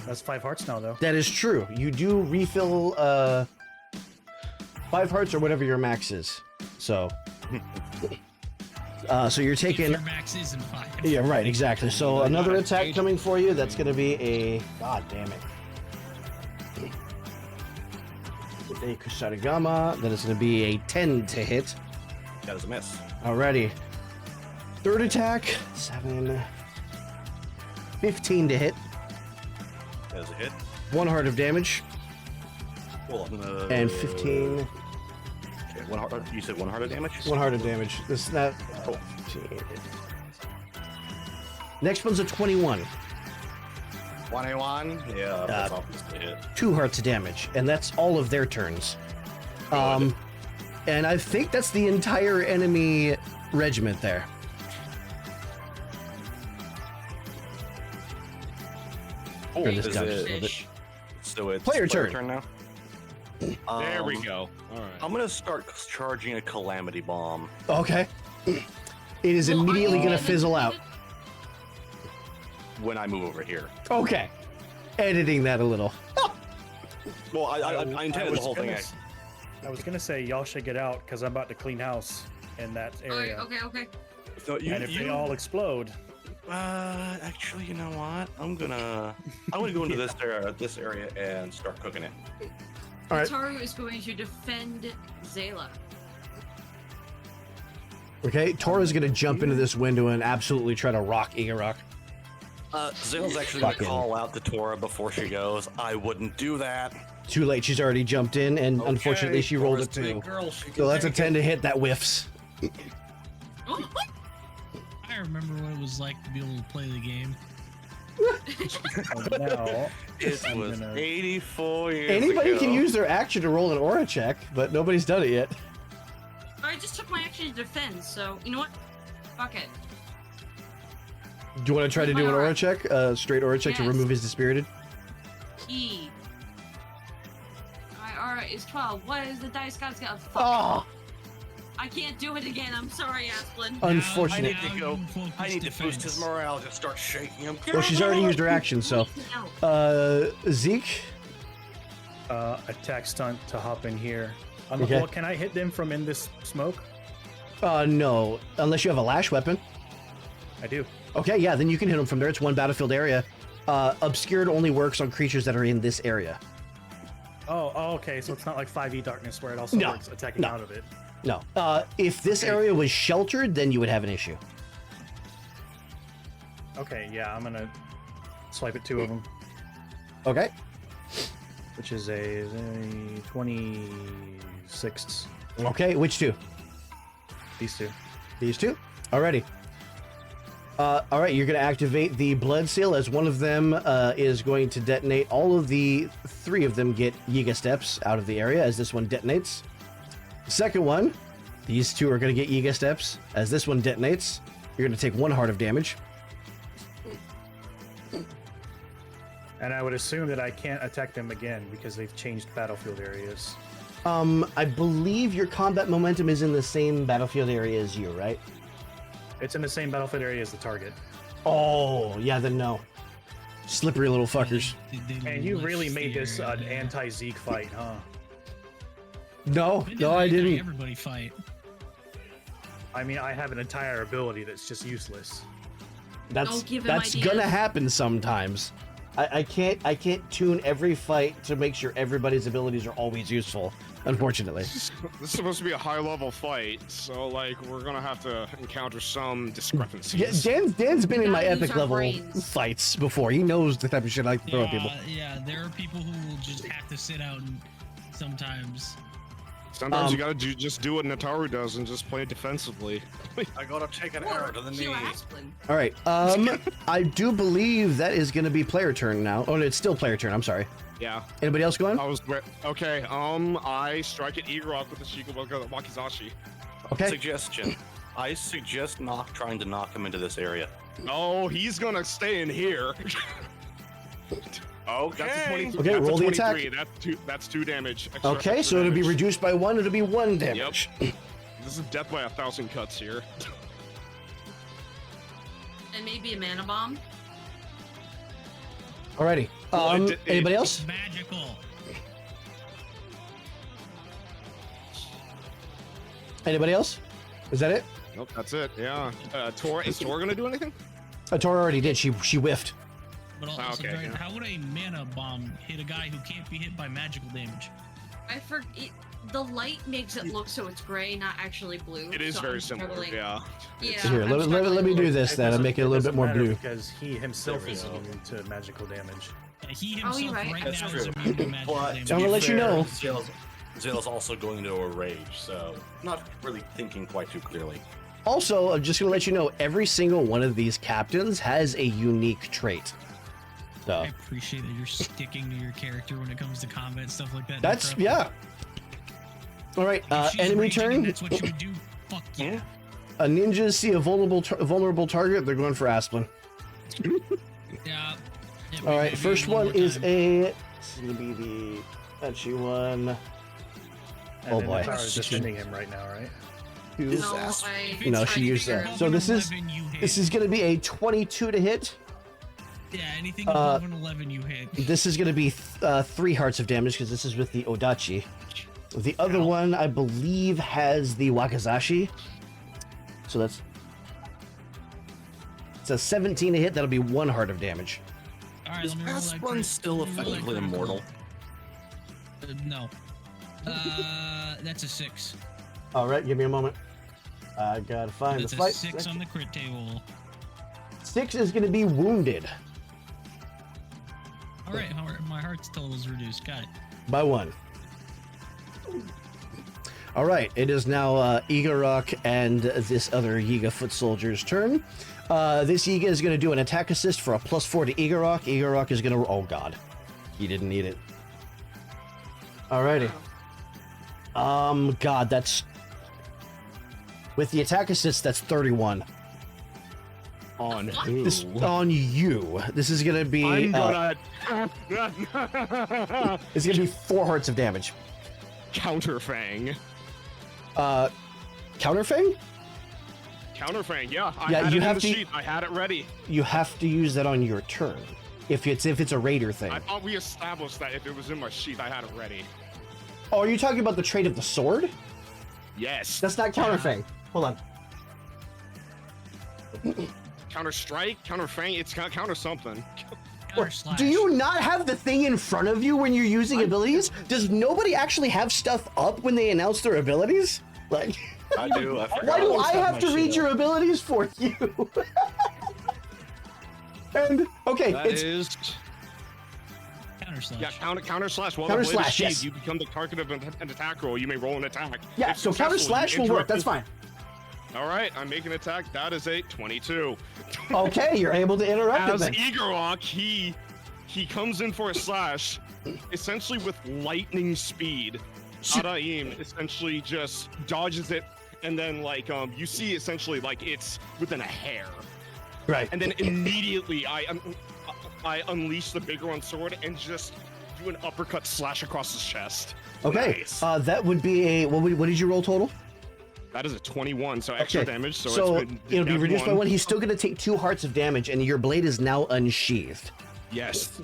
S6: That's 5 hearts now, though.
S1: That is true. You do refill 5 hearts or whatever your max is. So. So you're
S2: If
S1: taking.
S2: your max isn't 5.
S1: Yeah, right, exactly. So another attack coming for you. That's going to be a. God damn it. With a Kusarigama, that is going to be a 10 to hit.
S4: That is a miss.
S1: Alrighty. Third attack, 7. 15 to hit.
S4: That is a hit.
S1: 1 heart of damage.
S4: Cool.
S1: And 15.
S4: Okay, 1 heart. You said 1 heart of damage?
S1: 1 heart of damage. This that. Oh, 15. Next one's a 21.
S4: 21? Yeah, that's obviously a hit.
S1: 2 hearts of damage, and that's all of their turns. And I think that's the entire enemy regiment there.
S4: Oh,
S1: Turn this
S4: is
S1: down
S4: it-
S1: just a little bit.
S4: So it's
S1: Player turn.
S4: now.
S3: There we go. All right.
S4: I'm gonna start charging a calamity bomb.
S1: Okay. It is immediately going to fizzle out.
S4: When I move over here.
S1: Okay. Editing that a little.
S4: Well, I intended the
S6: was
S4: whole thing.
S6: gonna I was gonna say y'all should get out because I'm about to clean house in that area.
S5: Okay.
S4: No,
S6: And if they all explode,
S4: actually, you know what? I'm gonna go into this area and start cooking it.
S1: All right.
S5: Ataru is going to defend Zayla.
S1: Okay, Tora's gonna jump into this window and absolutely try to rock Igorok.
S4: Zill's actually going to
S1: Fucking-
S4: call out to Tora before she goes. I wouldn't do that.
S1: Too late, she's already jumped in, and unfortunately she rolled a
S4: Tora's a big
S1: 2.
S4: girl, she can
S1: So that's a
S4: take
S1: 10 to hit, that whiffs.
S2: I remember what it was like to be able to play the game.
S6: And now,
S4: It
S6: I'm
S4: was
S6: gonna-
S4: 84 years
S1: Anybody
S4: ago.
S1: can use their action to roll an aura check, but nobody's done it yet.
S5: I just took my action to defend, so you know what? Fuck it.
S1: Do you want to try to do an aura check? Straight aura check to
S5: Yes.
S1: remove his dispirited?
S5: E. My aura is 12. What is the dice gods got? Fuck.
S1: Oh,
S5: I can't do it again. I'm sorry, Asplin.
S1: unfortunate.
S4: I need to go.
S2: you focus
S4: I need to boost his
S2: defense.
S4: morale. Just start shaking him.
S1: Well, she's already used her action, so. Zeke?
S6: attack stunt to hop in here.
S1: Okay.
S6: Well, can I hit them from in this smoke?
S1: No, unless you have a lash weapon.
S6: I do.
S1: Okay, yeah, then you can hit them from there. It's one battlefield area. Obscured only works on creatures that are in this area.
S6: Oh, okay. So it's not like 5e darkness where it also
S1: No,
S6: works attacking
S1: no.
S6: out of it.
S1: No. If this
S6: Okay.
S1: area was sheltered, then you would have an issue.
S6: Okay, yeah, I'm gonna swipe at 2 of them,
S1: Okay.
S6: which is a 26.
S1: Okay, which two?
S6: These 2.
S1: These two? Alrighty. Alright, you're going to activate the blood seal as one of them is going to detonate. All of the 3 of them get Yiga steps out of the area as this one detonates. Second one, these 2 are going to get Yiga steps as this one detonates. You're going to take 1 heart of damage.
S6: And I would assume that I can't attack them again because they've changed battlefield areas.
S1: I believe your combat momentum is in the same battlefield area as you, right?
S6: It's in the same battlefield area as the target.
S1: Oh, yeah, then no. Slippery little fuckers.
S6: And you really
S2: left
S6: made this
S2: the
S6: an
S2: area.
S6: anti-Zeke fight, huh?
S1: No,
S2: When did
S1: no, I didn't.
S2: Everybody fight.
S6: I mean, I have an entire ability that's just useless.
S1: That's
S5: give him
S1: that's
S5: ideas.
S1: gonna happen sometimes. I can't tune every fight to make sure everybody's abilities are always useful. Unfortunately.
S3: This is supposed to be a high-level fight, so like we're gonna have to encounter some discrepancies.
S1: Yeah, Dan's been in my
S5: Gotta use
S1: epic
S5: our
S1: level
S5: brains.
S1: fights before. He knows the type of shit I throw at people.
S2: Yeah, there are people who will just have to sit out and sometimes.
S3: Sometimes you gotta just do what Nataru does and just play defensively.
S4: I gotta take an
S5: Or
S4: arrow to the knee.
S5: kill Asplin.
S1: All right. I do believe that is going to be player turn now. Oh, no, it's still player turn. I'm sorry.
S3: Yeah,
S1: Anybody else going?
S3: I was okay. I strike at Igorok with the Wakizashi.
S1: Okay.
S4: Suggestion. I suggest trying to knock him into this area.
S3: Oh, he's gonna stay in here.
S4: Okay.
S3: That's a 23.
S1: Okay,
S3: that's
S1: roll
S3: a
S1: the attack.
S3: 23. That's 2 damage. Extra,
S1: Okay,
S3: extra
S1: so it'll be
S3: damage.
S1: reduced by 1. It'll be 1 damage.
S3: This is death by 1,000 cuts here.
S5: And maybe a mana bomb.
S1: Alrighty.
S3: Well,
S1: Anybody else?
S2: It's magical.
S1: Anybody else? Is that it?
S3: Nope, that's it. Yeah. Tor, is Tor gonna do anything?
S1: Tora already did. She whiffed.
S2: But also,
S3: Okay,
S2: Dragon,
S3: yeah.
S2: how would a mana bomb hit a guy who can't be hit by magical damage?
S5: The light makes it look so it's gray, not actually blue.
S3: It is
S5: so
S3: very
S5: I'm
S3: similar.
S5: struggling.
S3: Yeah.
S5: Yeah.
S1: Here,
S5: I'm
S1: let me
S5: struggling
S1: do
S5: with-
S1: this then and make it a little bit
S6: doesn't
S1: more
S6: matter
S1: blue.
S6: because he himself
S4: There we
S6: is
S4: go.
S6: immune to magical damage.
S2: Yeah, he
S5: Oh,
S2: himself
S5: you're right.
S2: right
S4: That's
S2: now
S4: true.
S2: is immune to magical
S4: But
S2: damage.
S1: I'm gonna let you know.
S4: Zill's also going into a rage, so not really thinking quite too clearly.
S1: Also, I'm just gonna let you know, every single one of these captains has a unique trait. So
S2: I appreciate that you're sticking to your character when it comes to combat and stuff like that.
S1: that's
S2: Necro.
S1: yeah. All right,
S2: If she's
S1: enemy
S2: raging and
S1: turn.
S2: That's what you would do. Fuck yeah.
S1: Ninjas see a vulnerable target. They're going for Asplin.
S2: Yeah.
S1: All right, first one is a. This is gonna be the etchy one.
S6: And
S1: Oh,
S6: then
S1: boy.
S6: Natara's defending him right now, right?
S1: Two.
S5: No,
S1: No,
S5: I
S1: she used
S5: figured-
S1: that. So this is- This is gonna be a 22 to hit.
S2: Yeah, anything above an 11 you hit.
S1: This is gonna be 3 hearts of damage because this is with the Odachi. The other one, I believe, has the Wakizashi. So it's a 17 to hit. That'll be 1 heart of damage.
S2: All right,
S4: Is
S2: let me roll that
S4: Asplin
S2: crit-
S4: still
S2: let me roll that
S4: effectively
S2: critical.
S4: immortal?
S2: No. That's a 6.
S1: All right, give me a moment. I gotta find
S2: That's
S1: the
S2: a
S1: fight.
S2: 6 on the crit table.
S1: 6 is gonna be wounded
S2: All right, my heart's total is reduced. Got it.
S1: by 1. All right, it is now Igorok and this other Yiga foot soldier's turn. This Yiga is gonna do an attack assist for a +4 to Igorok. Igorok is gonna. Oh God, he didn't need it. Alrighty. God, that's with the attack assist. That's 31
S3: On
S1: this, on you. This is gonna be.
S3: I'm gonna
S1: It's gonna be 4 hearts of damage.
S3: counterfang.
S1: Counterfang?
S3: Counterfang, yeah. I
S1: Yeah,
S3: had
S1: you
S3: it
S1: have
S3: in the
S1: to-
S3: sheet. I had it ready.
S1: You have to use that on your turn. If it's a raider thing.
S3: I thought we established that if it was in my sheet, I had it ready.
S1: Oh, are you talking about the trait of the sword?
S3: Yes.
S1: That's not counterfang. Hold on.
S3: Counter strike, counter fang. It's counter something.
S2: Counter slash.
S1: Do you not have the thing in front of you when you're using abilities? Does nobody actually have stuff up when they announce their abilities? Like,
S4: I do. I forgot.
S1: why do
S6: always
S1: I
S6: have
S1: have
S6: my
S1: to read
S6: shield.
S1: your abilities for you? And okay,
S3: That
S1: it's
S3: is
S2: Counter slash.
S3: yeah. Counter slash. While
S1: Counter
S3: the blade is
S1: slash,
S3: sheathed,
S1: yes.
S3: you become the target of an attack roll. You may roll an attack.
S1: yeah.
S3: If
S1: So counter
S3: successful,
S1: slash
S3: you
S1: will work.
S3: interrupt
S1: That's
S3: the-
S1: fine.
S3: All right, I'm making an attack. That is a 22.
S1: Okay, you're able to interrupt it
S3: As
S1: then.
S3: Igorok, he comes in for a slash, essentially with lightning speed. Adaim essentially just dodges it, and then like you see essentially like it's within a hair,
S1: Right.
S3: and then immediately I unleash the bigger one sword and just do an uppercut slash across his chest.
S1: Okay.
S3: Nice.
S1: That would be a what did you roll total?
S3: That is a 21, so extra
S1: Okay,
S3: damage. So,
S1: So
S3: it's been
S1: it'll be
S3: down to
S1: reduced by 1. He's still going to take 2 hearts of damage, and your blade is now unsheathed.
S3: Yes.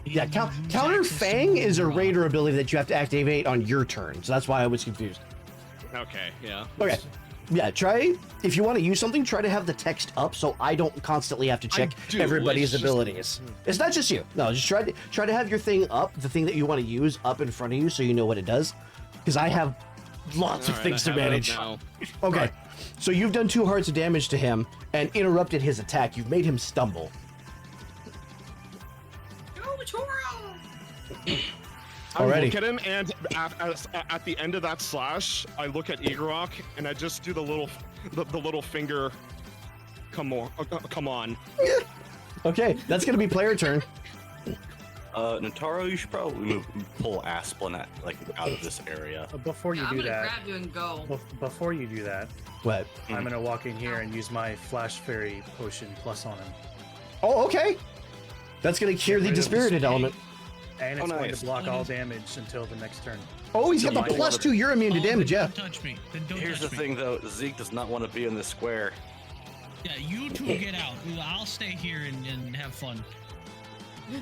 S1: Yeah, counter fang is a raider ability that you have to activate on your turn, so that's why I was confused.
S3: Okay. Yeah.
S1: Okay. Yeah, try if you want to use something, try to have the text up so I don't constantly have to check
S3: do,
S1: everybody's
S3: it's just-
S1: abilities. It's not just you. No, just try to have your thing up, the thing that you want to use up in front of you so you know what it does. Because I have lots of
S3: All right,
S1: things to
S3: I have it
S1: manage.
S3: now.
S1: Okay. So you've done 2 hearts of damage to him and interrupted his attack. You've made him stumble.
S5: Go, Toro!
S3: I
S1: Alrighty.
S3: look at him, and at the end of that slash, I look at Igorok, and I just do the little finger. Come on.
S1: Okay, that's gonna be player turn.
S4: Nataro, you should probably pull Asplin out of this area.
S6: Before you
S5: Yeah, I'm
S6: do
S5: gonna
S6: that,
S5: grab you and go.
S6: before you do that,
S1: What?
S6: I'm gonna walk in here and use my Flash Fairy potion plus on him,
S1: Oh, okay. That's gonna cure the
S6: rid of the
S1: dispirited
S6: speed.
S1: element.
S6: and it's
S3: Oh,
S6: going
S3: nice.
S6: to block all damage until the next turn.
S1: Oh, he's got the
S6: Don't
S1: +2. You're immune to
S2: Oh,
S1: damage.
S2: then
S1: Yeah.
S2: Don't touch me. Then don't
S4: Here's the
S2: touch me.
S4: thing, though. Zeke does not want to be in this square.
S2: Yeah, you two get out. I'll stay here and have fun.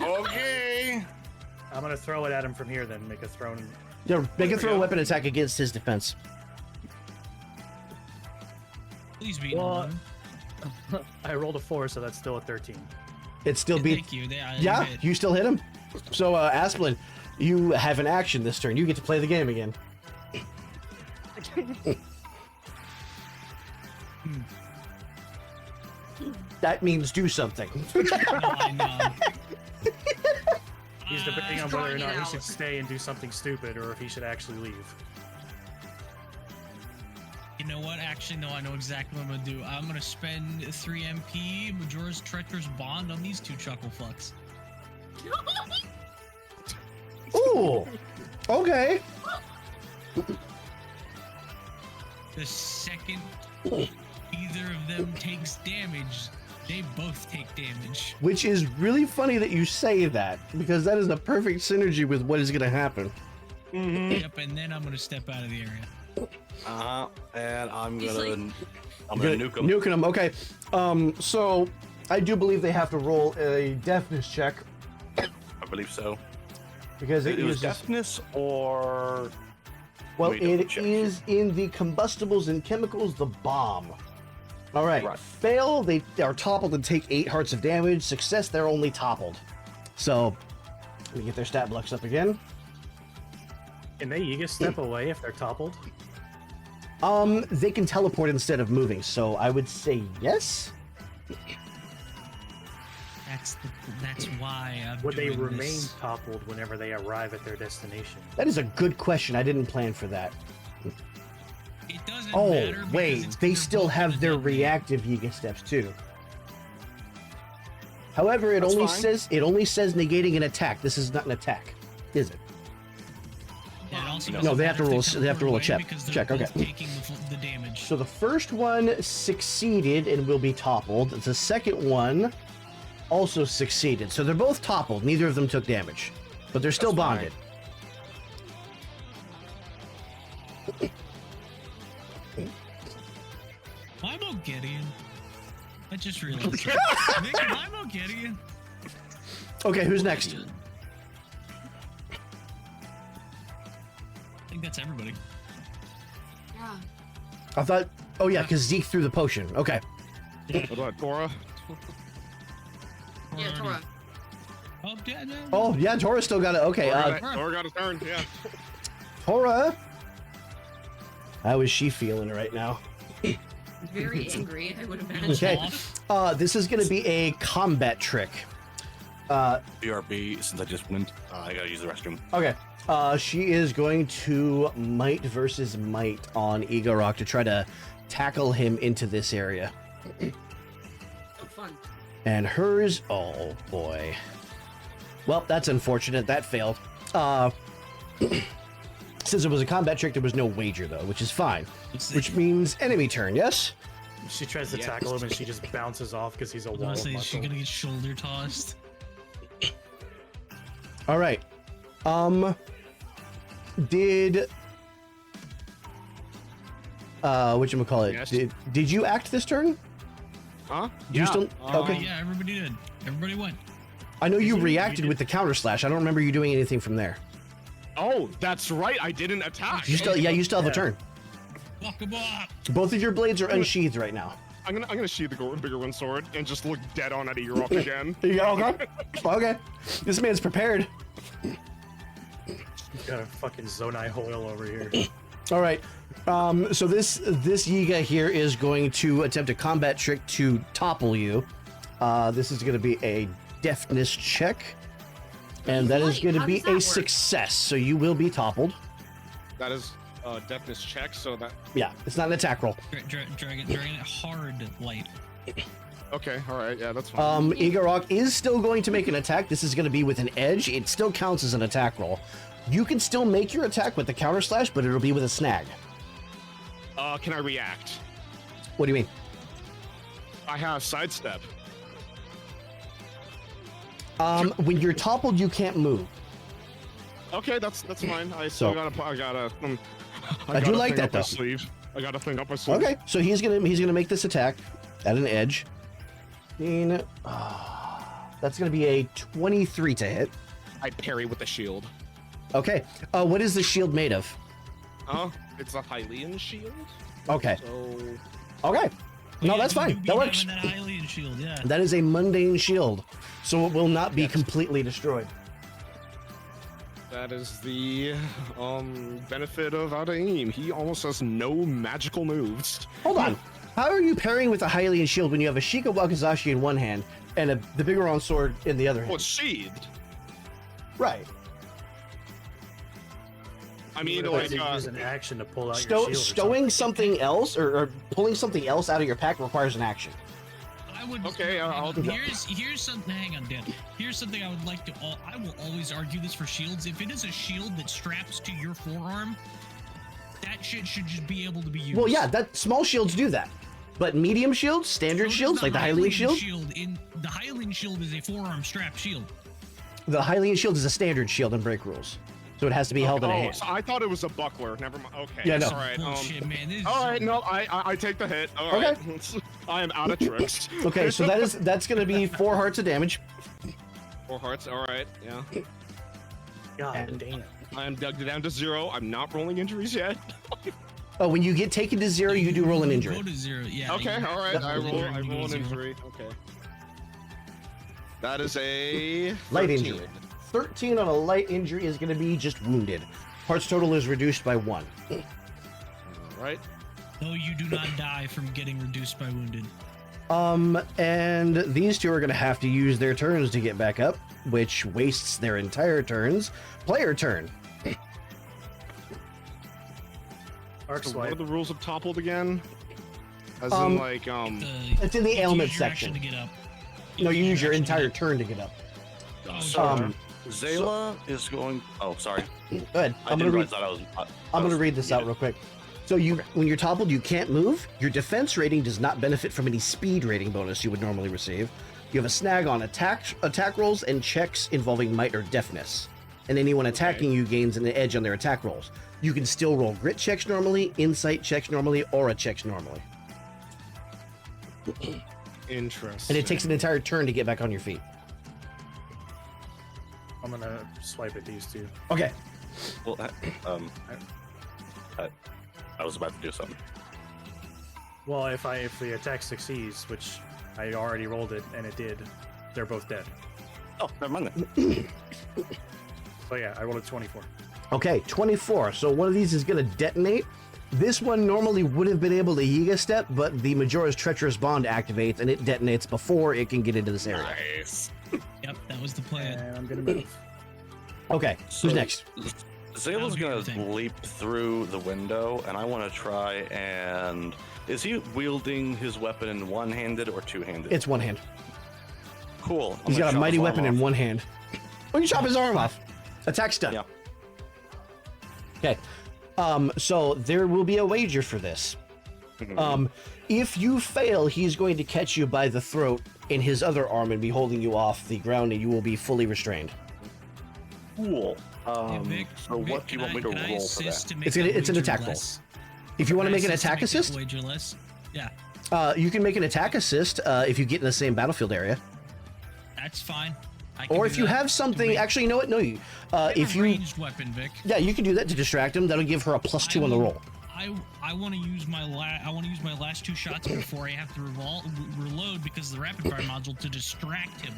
S4: Okay.
S6: I'm gonna throw it at him from here, then make a thrown.
S1: Yeah. Make a throw a
S3: go.
S1: weapon attack against his defense.
S2: Please be
S6: Well,
S2: one.
S6: I rolled a 4, so that's still a 13.
S1: It still
S2: Yeah,
S1: beat.
S2: Thank you.
S1: Yeah, you still hit him. So, Asplin, you have an action this turn. You get to play the game again. That means do something.
S2: No, I know.
S6: He's debating on whether or
S5: drawing
S6: not
S5: it
S6: he
S5: out.
S6: should stay and do something stupid, or if he should actually leave.
S2: You know what? Actually, no, I know exactly what I'm gonna do. I'm gonna spend 3 MP, Majora's Treacherous Bond on these 2 chuckle fucks.
S1: Ooh. Okay.
S2: The second either of them takes damage, they both take damage.
S1: Which is really funny that you say that, because that is a perfect synergy with what is going to happen.
S2: Yep, and then I'm gonna step out of the area.
S4: And I'm
S5: He's
S4: gonna,
S5: like-
S4: I'm gonna nuke him.
S1: Nuking them. Okay. So I do believe they have to roll a deafness check
S4: I believe so.
S1: because it
S4: It was
S1: uses.
S4: deafness or
S1: Well,
S4: Let me double
S1: it
S4: check
S1: is in the combustibles and chemicals, the bomb. All right.
S4: Right.
S1: Fail, they are toppled and take 8 hearts of damage. Success, they're only toppled. So Let me get their stat blocks up again.
S6: Can they Yiga step away if they're toppled?
S1: They can teleport instead of moving, so I would say yes.
S2: That's why I'm
S6: Would they
S2: doing
S6: remain
S2: this.
S6: toppled whenever they arrive at their destination?
S1: That is a good question. I didn't plan for that.
S2: It doesn't
S1: Oh,
S2: matter because
S1: wait,
S2: it's
S1: they
S2: gonna
S1: still
S2: both
S1: have
S2: gonna
S1: their
S2: detonate.
S1: reactive Yiga steps too. However, it
S3: That's
S1: only
S3: fine.
S1: says negating an attack. This is not an attack, is it?
S2: Yeah, it also
S1: No,
S2: doesn't
S1: they have to
S2: matter
S1: roll-
S2: if
S1: they have to roll a
S2: teleport away
S1: check.
S2: because they're
S1: Check, okay.
S2: both taking the damage.
S1: So the first one succeeded and will be toppled. The second one also succeeded. So they're both toppled. Neither of them took damage, but they're still
S3: That's fine.
S1: bonded.
S2: Why am I Gideon? I just realized. Nick, why am I Gideon?
S1: Okay, who's next?
S2: I think that's everybody.
S5: Yeah.
S1: I thought. Oh yeah, because Zeke threw the potion. Okay.
S3: What about Tora?
S5: Yeah,
S2: Alrighty.
S5: Tora.
S2: Oh, yeah, no.
S1: Oh yeah, Tora still got it. Okay.
S3: Tora got a turn. Yeah.
S1: Tora. How is she feeling right now?
S5: Very angry, I would imagine.
S1: Okay.
S2: Off.
S1: This is going to be a combat trick.
S4: BRB, since I just went, I gotta use the restroom.
S1: Okay. She is going to might versus might on Igorok to try to tackle him into this area.
S5: Oh, fun.
S1: And hers, oh boy. Well, that's unfortunate. That failed. Since it was a combat trick, there was no wager though, which is fine. Which means enemy turn, yes?
S6: She tries to
S3: Yes.
S6: tackle him and she just bounces off because he's a
S2: I was
S6: wall
S2: gonna
S6: of
S2: say, is she
S6: muscle.
S2: gonna get shoulder tossed?
S1: All right. Did whatchamacallit?
S3: Yes.
S1: Did you act this turn?
S3: Huh?
S1: Do you still
S3: Uh,
S1: okay?
S2: Yeah, everybody did. Everybody went.
S1: I know you
S6: You
S1: reacted
S6: did-
S1: with the counter slash. I don't remember you doing anything from there.
S3: Oh, that's right. I didn't attack.
S1: You still you still have a
S6: Yeah.
S1: turn.
S2: Fuck 'em up.
S1: Both of your blades are unsheathed right now.
S3: I'm gonna sheathe the bigger one sword and just look dead on at Igorok again.
S1: Yeah, okay. Okay. This man's prepared.
S6: You've got a fucking Zonai Hoyle over here.
S1: All right. So this Yiga here is going to attempt a combat trick to topple you. This is going to be a deftness check, and that is
S5: Right,
S1: going to
S5: how
S1: be
S5: does that
S1: a
S5: work?
S1: success. So you will be toppled.
S3: That is deafness check, so that
S1: Yeah, it's not an attack roll.
S2: Dragon it hard light.
S3: okay, alright, yeah, that's fine.
S1: Igorok is still going to make an attack. This is going to be with an edge. It still counts as an attack roll. You can still make your attack with the counter slash, but it'll be with a snag.
S3: Can I react?
S1: What do you mean?
S3: I have sidestep.
S1: When you're toppled, you can't move.
S3: Okay, that's fine. I
S1: So-
S3: still gotta
S1: I do like
S3: thing
S1: that,
S3: up my
S1: though.
S3: sleeve. I got a thing up my sleeve.
S1: Okay, so he's gonna make this attack at an edge. That's gonna be a 23 to hit.
S3: I parry with the shield.
S1: Okay. What is the shield made of?
S3: It's a Hylian shield.
S1: Okay.
S3: So
S1: Okay. No,
S2: Yeah,
S1: that's
S2: you
S1: fine.
S2: do
S1: That
S2: be
S1: works.
S2: having That Hylian shield, yeah.
S1: That is a mundane shield, so it will not be
S3: Yes.
S1: completely destroyed.
S3: that is the benefit of out of aim. He almost has no magical moves.
S1: Hold on. How are you parrying with a Hylian shield when you have a Sheikah Wakizashi in one hand and the Bigoron sword in the other
S3: Well,
S1: hand?
S3: it's sheathed.
S1: Right.
S3: I mean,
S6: You
S3: like,
S6: would have to use an action to pull out your shield. or
S1: Stowing something else or pulling something else out of your pack requires an action.
S2: I would.
S3: Okay, I'll do that.
S2: Here's something. Hang on, Dan. Here's something I would like to. I will always argue this for shields. If it is a shield that straps to your forearm, that shit should just be able to be used.
S1: Well, yeah, that small shields do that. But medium shields, standard
S2: So does
S1: shields, like the Hylian shield,
S2: The Hylian shield is a forearm strap shield.
S1: the Hylian shield is a standard shield in break rules. So it has to be held in a hand.
S3: So I thought it was a buckler. Never mind. Okay.
S1: Yeah, no.
S3: All right.
S2: Bullshit, man. This is
S3: All right.
S2: so-
S3: No, I take the hit. All
S1: Okay.
S3: right. I am out of tricks.
S1: Okay, so that's gonna be 4 hearts of damage.
S3: 4 hearts. All right. Yeah.
S6: God damn.
S3: I am dug down to 0. I'm not rolling injuries yet.
S1: Oh, when you get taken to 0, you do roll an
S2: Go
S1: injury.
S2: to 0. Yeah.
S3: Okay.
S2: you-
S3: All right. I
S2: you
S3: roll.
S2: injury,
S3: I
S2: you
S3: roll
S2: go
S3: an
S2: 0.
S3: injury. Okay. That is a
S1: Light
S3: 13.
S1: injury. 13 on a light injury is going to be just wounded. Parts total is reduced by 1.
S3: All right.
S2: Though you do not die from getting reduced by wounded.
S1: And these two are going to have to use their turns to get back up, which wastes their entire turns. Player turn.
S6: Arc
S3: So what are
S6: swipe.
S3: the rules of toppled again? As
S1: Um,
S3: in like
S1: It's in the
S2: You
S1: ailment
S2: use your action
S1: section.
S2: to get up.
S1: No, you use your
S2: action to
S1: entire
S2: get up.
S1: turn to get up.
S2: Oh,
S4: So,
S2: sorry.
S4: Zayla is going. Oh, sorry.
S1: Go ahead.
S4: I
S1: I'm
S4: didn't
S1: going to read.
S4: realize that I was.
S1: I'm going to read this out
S4: muted.
S1: real quick. So when you're toppled, you can't move. Your defense rating does not benefit from any speed rating bonus you would normally receive. You have a snag on attack rolls and checks involving might or deafness. And anyone attacking you gains an edge on their attack rolls. You can still roll grit checks normally, insight checks normally, aura checks normally.
S3: interesting.
S1: And it takes an entire turn to get back on your feet.
S6: I'm gonna swipe at these two.
S1: Okay.
S4: Well, I was about to do something.
S6: Well, if the attack succeeds, which I already rolled it and it did, they're both dead.
S4: Oh, never mind then.
S6: So yeah, I rolled a 24.
S1: Okay, 24. So one of these is going to detonate. This one normally would have been able to Yiga step, but the Majora's Treacherous Bond activates and it detonates before it can get into this area.
S4: Nice.
S2: Yep, that was the plan.
S6: And I'm gonna move.
S1: Okay, who's next?
S4: Zayla's
S2: That
S4: gonna
S2: would be everything.
S4: leap through the window, and I want to try and. Is he wielding his weapon in one-handed or two-handed?
S1: It's one hand.
S4: Cool. I'm
S1: He's
S4: gonna
S1: got a
S4: chop
S1: mighty
S4: his arm
S1: weapon in
S4: off.
S1: one hand. Oh, you chop his arm off. Attack stun.
S4: Yeah.
S1: Okay. So there will be a wager for this. If you fail, he's going to catch you by the throat in his other arm and be holding you off the ground, and you will be fully restrained.
S4: Cool.
S2: Hey, Vic,
S4: So
S2: Vic,
S4: what do you
S2: can
S4: want me to
S2: can I
S4: roll for
S2: assist
S4: that?
S2: to make
S1: It's
S2: that
S1: an
S2: wager
S1: attack roll.
S2: less?
S1: If you want to
S2: Can I
S1: make an
S2: assist to
S1: attack
S2: make that
S1: assist,
S2: wager less? Yeah,
S1: you can make an attack assist if you get in the same battlefield area.
S2: that's fine. I can
S1: Or
S2: do
S1: if you
S2: that
S1: have
S2: to
S1: something,
S2: make-
S1: actually, you know what? No, you.
S2: I have
S1: If
S2: a
S1: you,
S2: ranged weapon, Vic.
S1: yeah, you can do that to distract him. That'll give her a +2 on the roll.
S2: I want to use my last 2 shots before I have to reload because of the rapid fire module to distract him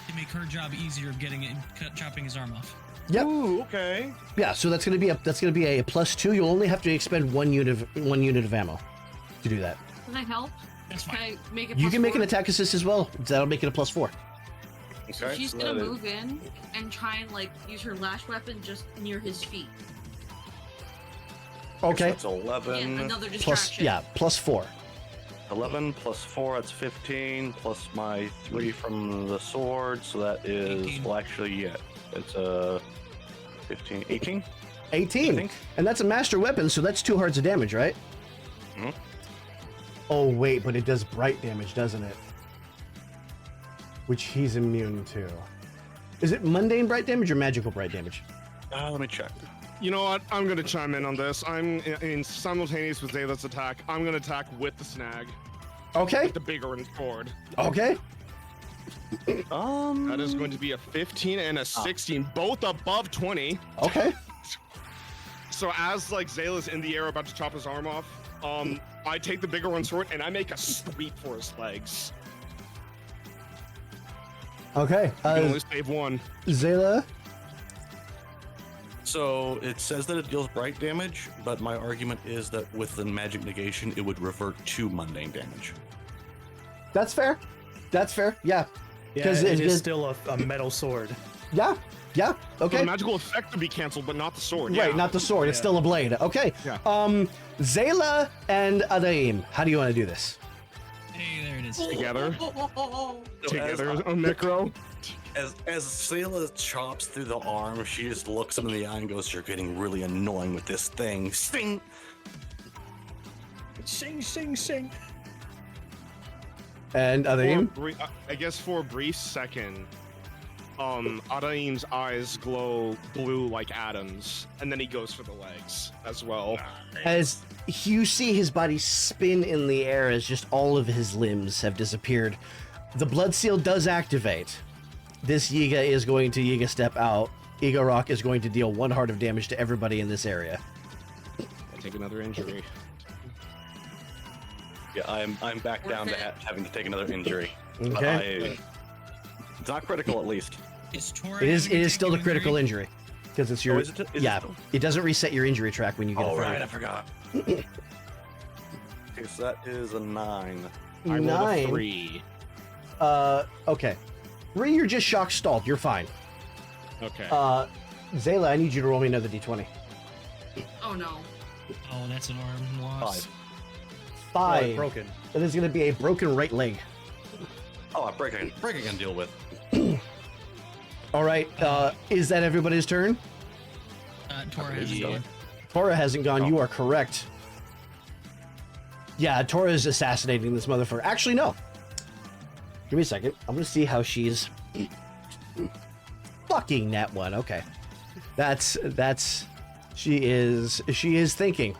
S2: to make her job easier of getting it, chopping his arm off.
S1: Yep.
S3: Ooh, okay.
S1: Yeah. So that's gonna be a +2. You'll only have to expend one unit of ammo to do that.
S5: Can I help?
S2: That's
S5: Can
S2: fine.
S5: I make it
S1: You
S5: plus
S1: can make an
S5: 4?
S1: attack assist as well. That'll make it a +4.
S5: So
S4: Okay,
S5: she's
S4: so
S5: gonna
S4: that is-
S5: move in and try and like use her lash weapon just near his feet.
S1: Okay.
S4: So that's 11.
S5: Yeah, another
S1: Plus,
S5: distraction.
S1: yeah, +4.
S4: 11 plus 4, that's 15, plus my 3 from the sword, so that is,
S2: 18.
S4: well, actually, yeah, it's 15, 18?
S1: 18.
S4: think.
S1: And that's a master weapon, so that's 2 hearts of damage, right?
S4: Mhm.
S1: Oh, wait, but it does bright damage, doesn't it? Which he's immune to. Is it mundane bright damage or magical bright damage?
S4: Let me check.
S3: You know what? I'm gonna chime in on this. I'm in simultaneous with Zayla's attack. I'm gonna attack with the snag,
S1: Okay.
S3: the bigger one forward.
S1: Okay.
S3: That is going to be a 15 and a 16, both above 20.
S1: Okay.
S3: So as like Zayla's in the air about to chop his arm off, I take the bigger one's sword and I make a sweep for his legs.
S1: Okay.
S3: You can only save one.
S1: Zayla.
S4: So it says that it deals bright damage, but my argument is that with the magic negation, it would revert to mundane damage.
S1: That's fair. That's fair. Yeah.
S6: Yeah,
S1: 'Cause
S6: it
S1: it
S6: is
S1: is-
S6: still a metal sword.
S1: Yeah. Yeah.
S3: So
S1: Okay.
S3: the magical effect would be canceled, but not the sword.
S1: Right,
S3: yeah.
S1: not the sword. It's
S6: Yeah.
S1: still a blade. Okay.
S3: Yeah.
S1: Zayla and Adaim, how do you want to do this?
S2: Hey, there it is.
S3: Together.
S4: So
S3: Together,
S4: as,
S3: a necro.
S4: as Zayla chops through the arm, she just looks him in the eye and goes, "You're getting really annoying with this thing." Sting!
S6: Sing, sing, sing.
S1: And Adaim?
S3: I guess for a brief second, Adaim's eyes glow blue like atoms, and then he goes for the legs as well.
S1: As you see his body spin in the air as just all of his limbs have disappeared, the blood seal does activate. This Yiga is going to Yiga step out. Yiga Rock is going to deal 1 heart of damage to everybody in this area.
S3: I take another injury.
S4: Yeah, I'm back down to having to take another injury. But
S1: Okay.
S4: it's not critical, at least.
S2: Is Tora
S1: It is
S2: having to take
S1: still
S2: an
S1: the critical
S2: injury?
S1: injury because it's your
S4: is it
S1: yeah.
S4: still?
S1: It doesn't reset your injury track when you get
S4: Oh,
S1: offended.
S4: right, I forgot. Okay, so that is a 9.
S3: I rolled a
S1: 9.
S3: 3.
S1: Okay. 3, you're just shock stalled. You're fine.
S3: Okay.
S1: Zayla, I need you to roll me another d20.
S5: Oh no.
S2: Oh, that's an arm loss.
S1: 5.
S6: Broken.
S1: That is going to be a broken right leg.
S4: Oh, a break I can deal with.
S1: All right. Is that everybody's turn?
S2: Tora
S4: believe
S2: hasn't
S4: so.
S2: gone.
S1: Tora hasn't gone.
S4: Oh.
S1: You are correct. Yeah, Tora is assassinating this motherfucker. Actually, no. Give me a second. I'm going to see how she's... Fucking net one. Okay. That's... She is thinking.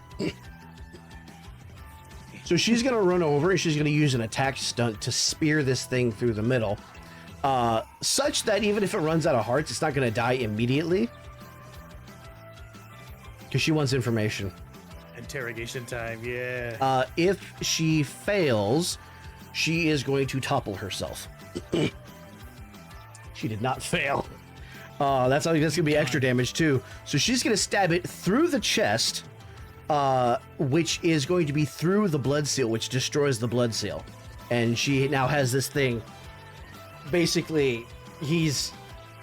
S1: So she's going to run over and she's going to use an attack stunt to spear this thing through the middle. Such that even if it runs out of hearts, it's not going to die immediately. Because she wants information.
S6: Interrogation time, yeah.
S1: If she fails, she is going to topple herself. She did not fail. That's going to be extra damage too. So she's going to stab it through the chest, which is going to be through the blood seal, which destroys the blood seal. And she now has this thing. Basically, he's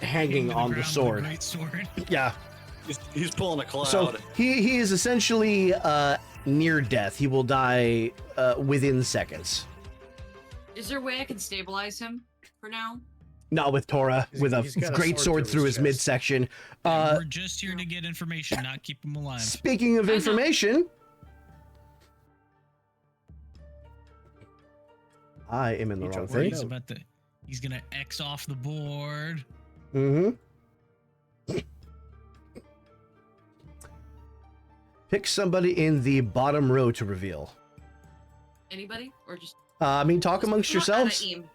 S1: hanging on the
S2: ground with a
S1: sword.
S2: Great sword.
S1: Yeah.
S4: He's pulling a cloud.
S1: So he is essentially near death. He will die within seconds.
S5: Is there a way I can stabilize him for now?
S1: Not with Tora, with a
S6: He's got a
S1: great sword through his
S6: chest.
S1: midsection.
S2: We're just here to get information, not keep him alive.
S1: Speaking of
S5: I know.
S1: information, I am in the
S6: You
S1: wrong
S6: chose
S1: thing.
S2: He's about to. He's gonna X off the board.
S1: Mm-hmm. Pick somebody in the bottom row to reveal.
S5: Anybody? Or just
S1: I mean, talk amongst
S5: Not out of
S1: yourselves.
S5: aim.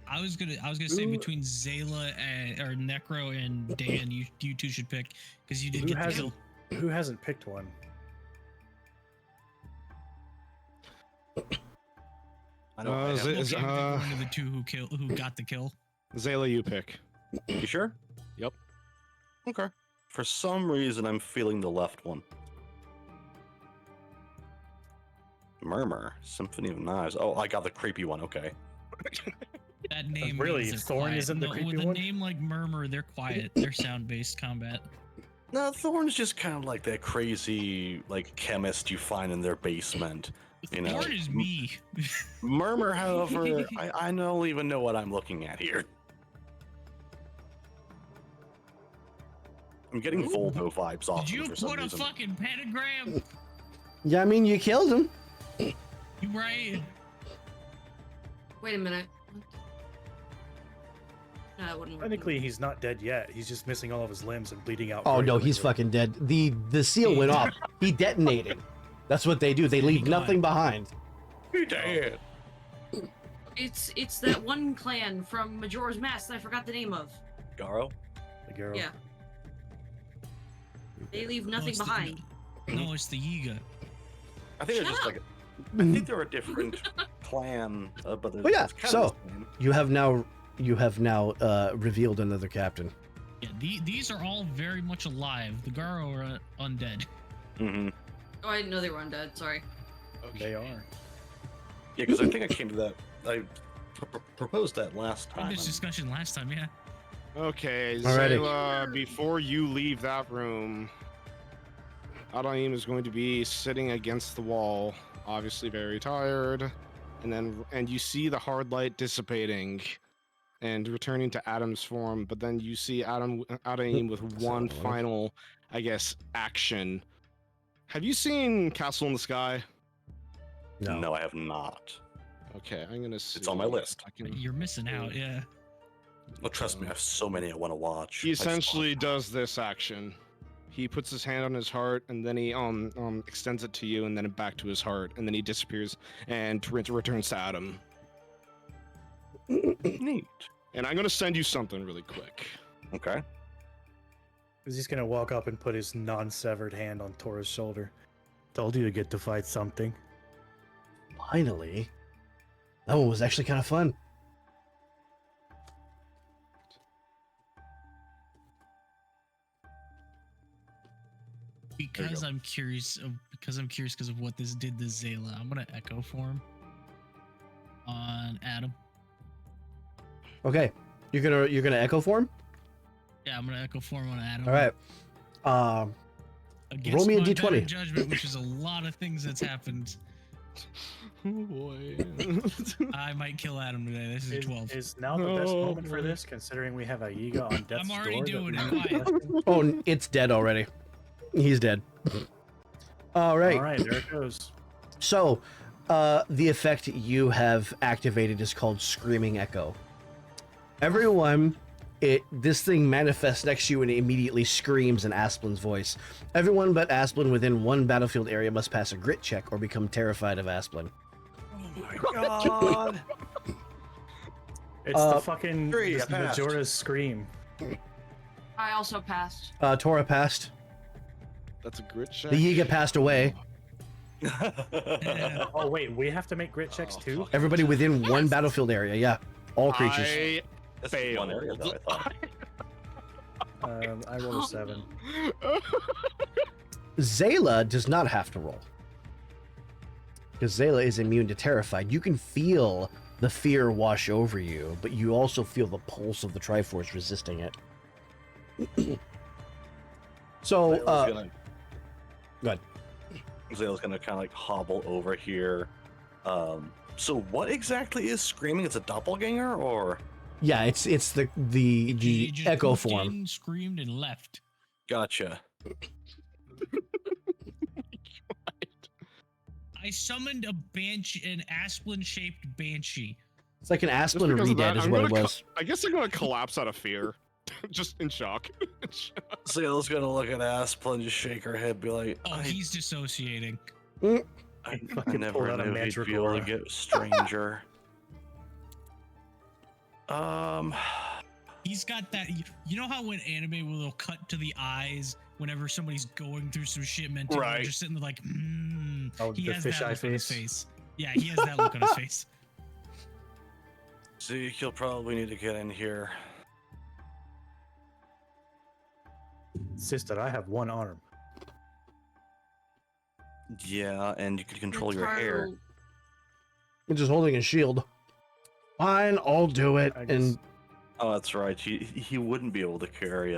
S2: I was gonna say
S6: Who-
S2: between Zayla and or Necro and Dan, you two should pick because you did
S6: Who
S2: get the kill.
S6: Who hasn't picked one?
S4: I know. I have-
S3: Is it-
S2: Okay, pick one of the two who got the kill.
S3: Zayla, you pick.
S4: You sure?
S3: Yep.
S4: Okay. For some reason, I'm feeling the left one. Murmur, Symphony of Knives. Oh, I got the creepy one. Okay.
S2: That name
S6: really?
S2: means they're
S6: Thorn
S2: quiet.
S6: isn't the
S2: No,
S6: creepy
S2: with a
S6: one?
S2: name like Murmur, they're quiet. They're sound-based combat.
S4: No, Thorn's just kind of like that crazy, like chemist you find in their basement. You know,
S2: Thorn is me.
S4: Murmur, however, I don't even know what I'm looking at here. I'm getting
S2: Ooh.
S4: Voldo vibes off
S2: Did
S4: him
S2: you
S4: for some
S2: put a
S4: reason.
S2: fucking pentagram?
S1: Yeah, I mean, you killed him.
S2: You right?
S5: Wait a minute. No, it wouldn't work.
S6: Technically, he's not dead yet. He's just missing all of his limbs and bleeding out.
S1: Oh
S6: very
S1: no, he's
S6: quickly.
S1: fucking dead. The seal went off. He detonated. That's what they do. They leave
S2: He died.
S1: nothing behind.
S4: He dead.
S5: It's that one clan from Majora's Mask that I forgot the name of.
S4: Garo?
S6: The girl.
S5: Yeah. They leave nothing
S2: it's the-
S5: behind.
S2: No, it's the Yiga.
S4: I think they're
S5: Shut
S4: just
S5: up.
S4: like. I think they're a different clan, but they're
S1: Oh, yeah,
S4: it's kind
S1: so-
S4: of the same.
S1: You have now revealed another captain.
S2: Yeah, these are all very much alive. The Garo are undead.
S4: Mm-hmm.
S5: Oh, I didn't know they were undead. Sorry.
S6: They are.
S4: Yeah, because I think I came to that. I proposed that last
S2: We had
S4: time.
S2: this discussion last time, yeah.
S3: Okay,
S1: Alrighty.
S3: Zayla, before you leave that room, Adaim is going to be sitting against the wall, obviously very tired, and you see the hard light dissipating and returning to Adam's form, but then you see Adaim with one
S1: Solid.
S3: final, I guess, action. Have you seen Castle in the Sky?
S4: No, I have not.
S3: Okay, I'm gonna see.
S4: It's on my list.
S3: I can-
S2: You're missing out, yeah.
S4: Well, trust me, I have so many I want to watch.
S3: He
S4: I just-
S3: essentially does this action. He puts his hand on his heart, and then he extends it to you, and then back to his heart, and then he disappears and returns to Adam.
S4: Neat.
S3: And I'm gonna send you something really quick.
S4: Okay.
S6: He's just gonna walk up and put his non-severed hand on Tora's shoulder. Told you to get to fight something.
S1: Finally. That one was actually kind of fun.
S2: Because I'm curious because of what this did to Zayla, I'm gonna echo form on Adam.
S1: Okay, you're gonna echo form.
S2: Yeah, I'm gonna echo form on Adam.
S1: All right.
S2: Against
S1: roll me a
S2: my
S1: d20.
S2: better judgment, which is a lot of things that's happened.
S3: Oh boy.
S2: I might kill Adam today. This is a 12.
S6: Is now the best
S3: Oh,
S6: moment for
S3: boy.
S6: this, considering we have a Yiga on death's
S2: I'm already
S6: door that
S2: doing
S6: we
S2: it.
S6: need
S2: Quiet.
S6: to question?
S1: Oh, it's dead already. He's dead. All right.
S6: All right, there it goes.
S1: So, the effect you have activated is called Screaming Echo. Everyone, this thing manifests next to you and it immediately screams in Asplin's voice. Everyone but Asplin within one battlefield area must pass a grit check or become terrified of Asplin.
S4: Oh my god!
S6: It's the fucking
S4: three, I
S6: the
S4: passed.
S6: Majora's scream.
S5: I also passed.
S1: Tora passed.
S3: That's a grit check.
S1: The Yiga passed away.
S6: Oh wait, we have to make grit checks
S4: Oh,
S6: too.
S4: fuck.
S1: Everybody within one battlefield area, yeah. All creatures.
S3: I
S4: That's just one area, though, I thought.
S6: I rolled a 7.
S1: Zayla does not have to roll. Because Zayla is immune to terrified. You can feel the fear wash over you, but you also feel the pulse of the Triforce resisting it. So,
S4: Zayla's
S1: go ahead.
S4: Zayla's gonna kind of like hobble over here. So what exactly is screaming? It's a doppelganger, or?
S1: Yeah, it's the
S2: He just
S1: echo
S2: poofed
S1: form.
S2: in, screamed, and left.
S4: Gotcha.
S2: I summoned a banshee, an Asplin-shaped banshee.
S1: It's like an
S3: Just
S1: Asplin
S3: because of
S1: redead
S3: that,
S1: is
S3: I'm
S1: what it
S3: gonna
S1: was.
S3: I guess I'm gonna collapse out of fear. Just in shock.
S4: Zayla's gonna look at Asplin, just shake her head, be like,
S2: Oh, he's dissociating.
S4: I
S6: Fucking
S4: never
S6: pulled out a
S4: knew he'd be able to
S6: Madrigal.
S4: get stranger.
S2: He's got that. You know how when anime will cut to the eyes whenever somebody's going through some shit mentally,
S3: Right.
S2: just sitting there like,
S6: Oh,
S2: he
S6: the
S2: has
S6: fish
S2: that
S6: eye
S2: look on his
S6: face.
S2: face. Yeah, he has that look on his face.
S4: Zeke, you'll probably need to get in here.
S6: Sister, I have one arm.
S4: Yeah, and you can control your hair.
S5: Taro-
S1: I'm just holding a shield. Fine, I'll do it.
S6: I
S1: And
S6: guess-
S4: Oh, that's right. He wouldn't be able to carry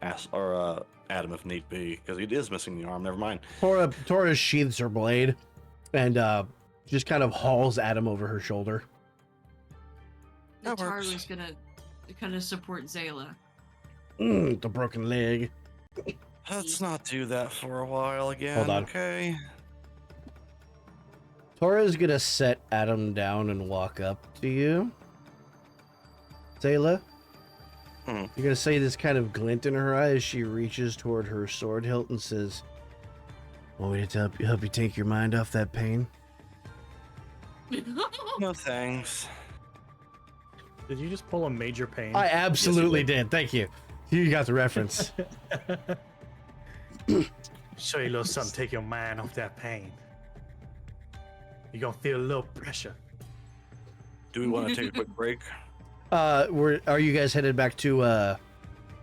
S4: Adam if need be, because he is missing the arm. Never mind.
S1: Tora sheathes her blade and just kind of hauls Adam over her shoulder.
S4: That works.
S5: Nataru's gonna support Zayla.
S1: The broken leg.
S4: Let's not do that for a while again.
S1: Hold on.
S4: Okay.
S1: Tora's gonna set Adam down and walk up to you. Zayla,
S4: Hmm.
S1: you're gonna see this kind of glint in her eye as she reaches toward her sword hilt and says, "Want me to help you take your mind off that pain?"
S4: No thanks.
S6: Did you just pull a major pain?
S1: I absolutely did. Thank you. You got the reference.
S6: Show you a little something, take your mind off that pain. You're gonna feel a little pressure.
S4: Do we want to take a quick break?
S1: Are you guys headed back to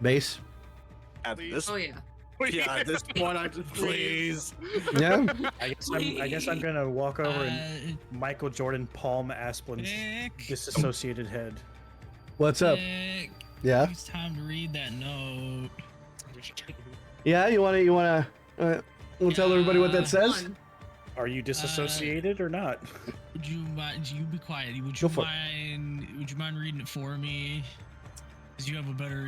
S1: base?
S4: At this,
S5: Oh yeah.
S4: yeah, at this point, I just please.
S1: Yeah.
S6: I guess I'm gonna walk over and Michael Jordan palm Asplin's
S2: Nick,
S6: disassociated head.
S1: What's up?
S2: Nick,
S1: Yeah.
S2: it's time to read that note.
S1: Yeah. You wanna we'll tell everybody what that says.
S5: One.
S6: Are you disassociated or not?
S2: Would you mind? You be quiet. Would
S1: Go
S2: you
S1: for it.
S2: mind? Would you mind reading it for me? Because you have a better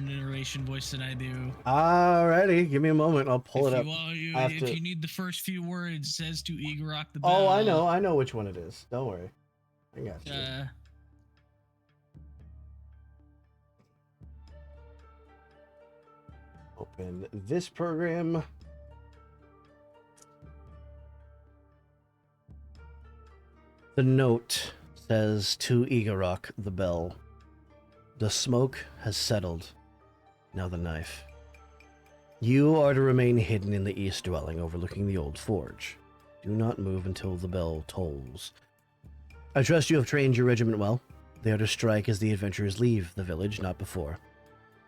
S2: narration voice than I do.
S1: Alrighty, give me a moment. I'll pull
S2: if
S1: it up.
S2: You want,
S1: I have
S2: if
S1: to-
S2: you need the first few words, it says to Igorok the Bell.
S1: Oh, I know which one it is. Don't worry. I got you. Open this program. The note says to Igorok the Bell. The smoke has settled. Now the knife. You are to remain hidden in the east dwelling overlooking the old forge. Do not move until the bell tolls. I trust you have trained your regiment well. They are to strike as the adventurers leave the village, not before.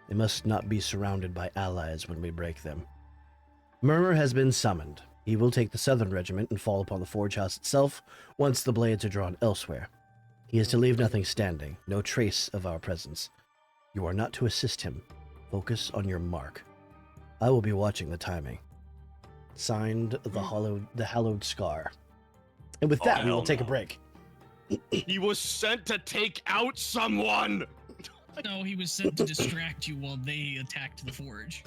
S1: They must not be surrounded by allies when we break them. Murmur has been summoned. He will take the southern regiment and fall upon the forge house itself once the blades are drawn elsewhere. He is to leave nothing standing, no trace of our presence. You are not to assist him. Focus on your mark. I will be watching the timing. Signed, the hallowed scar. And with that, we will
S4: hell
S1: take a
S4: no.
S1: break.
S3: He was sent to take out someone.
S2: No, he was sent to distract you while they attacked the forge.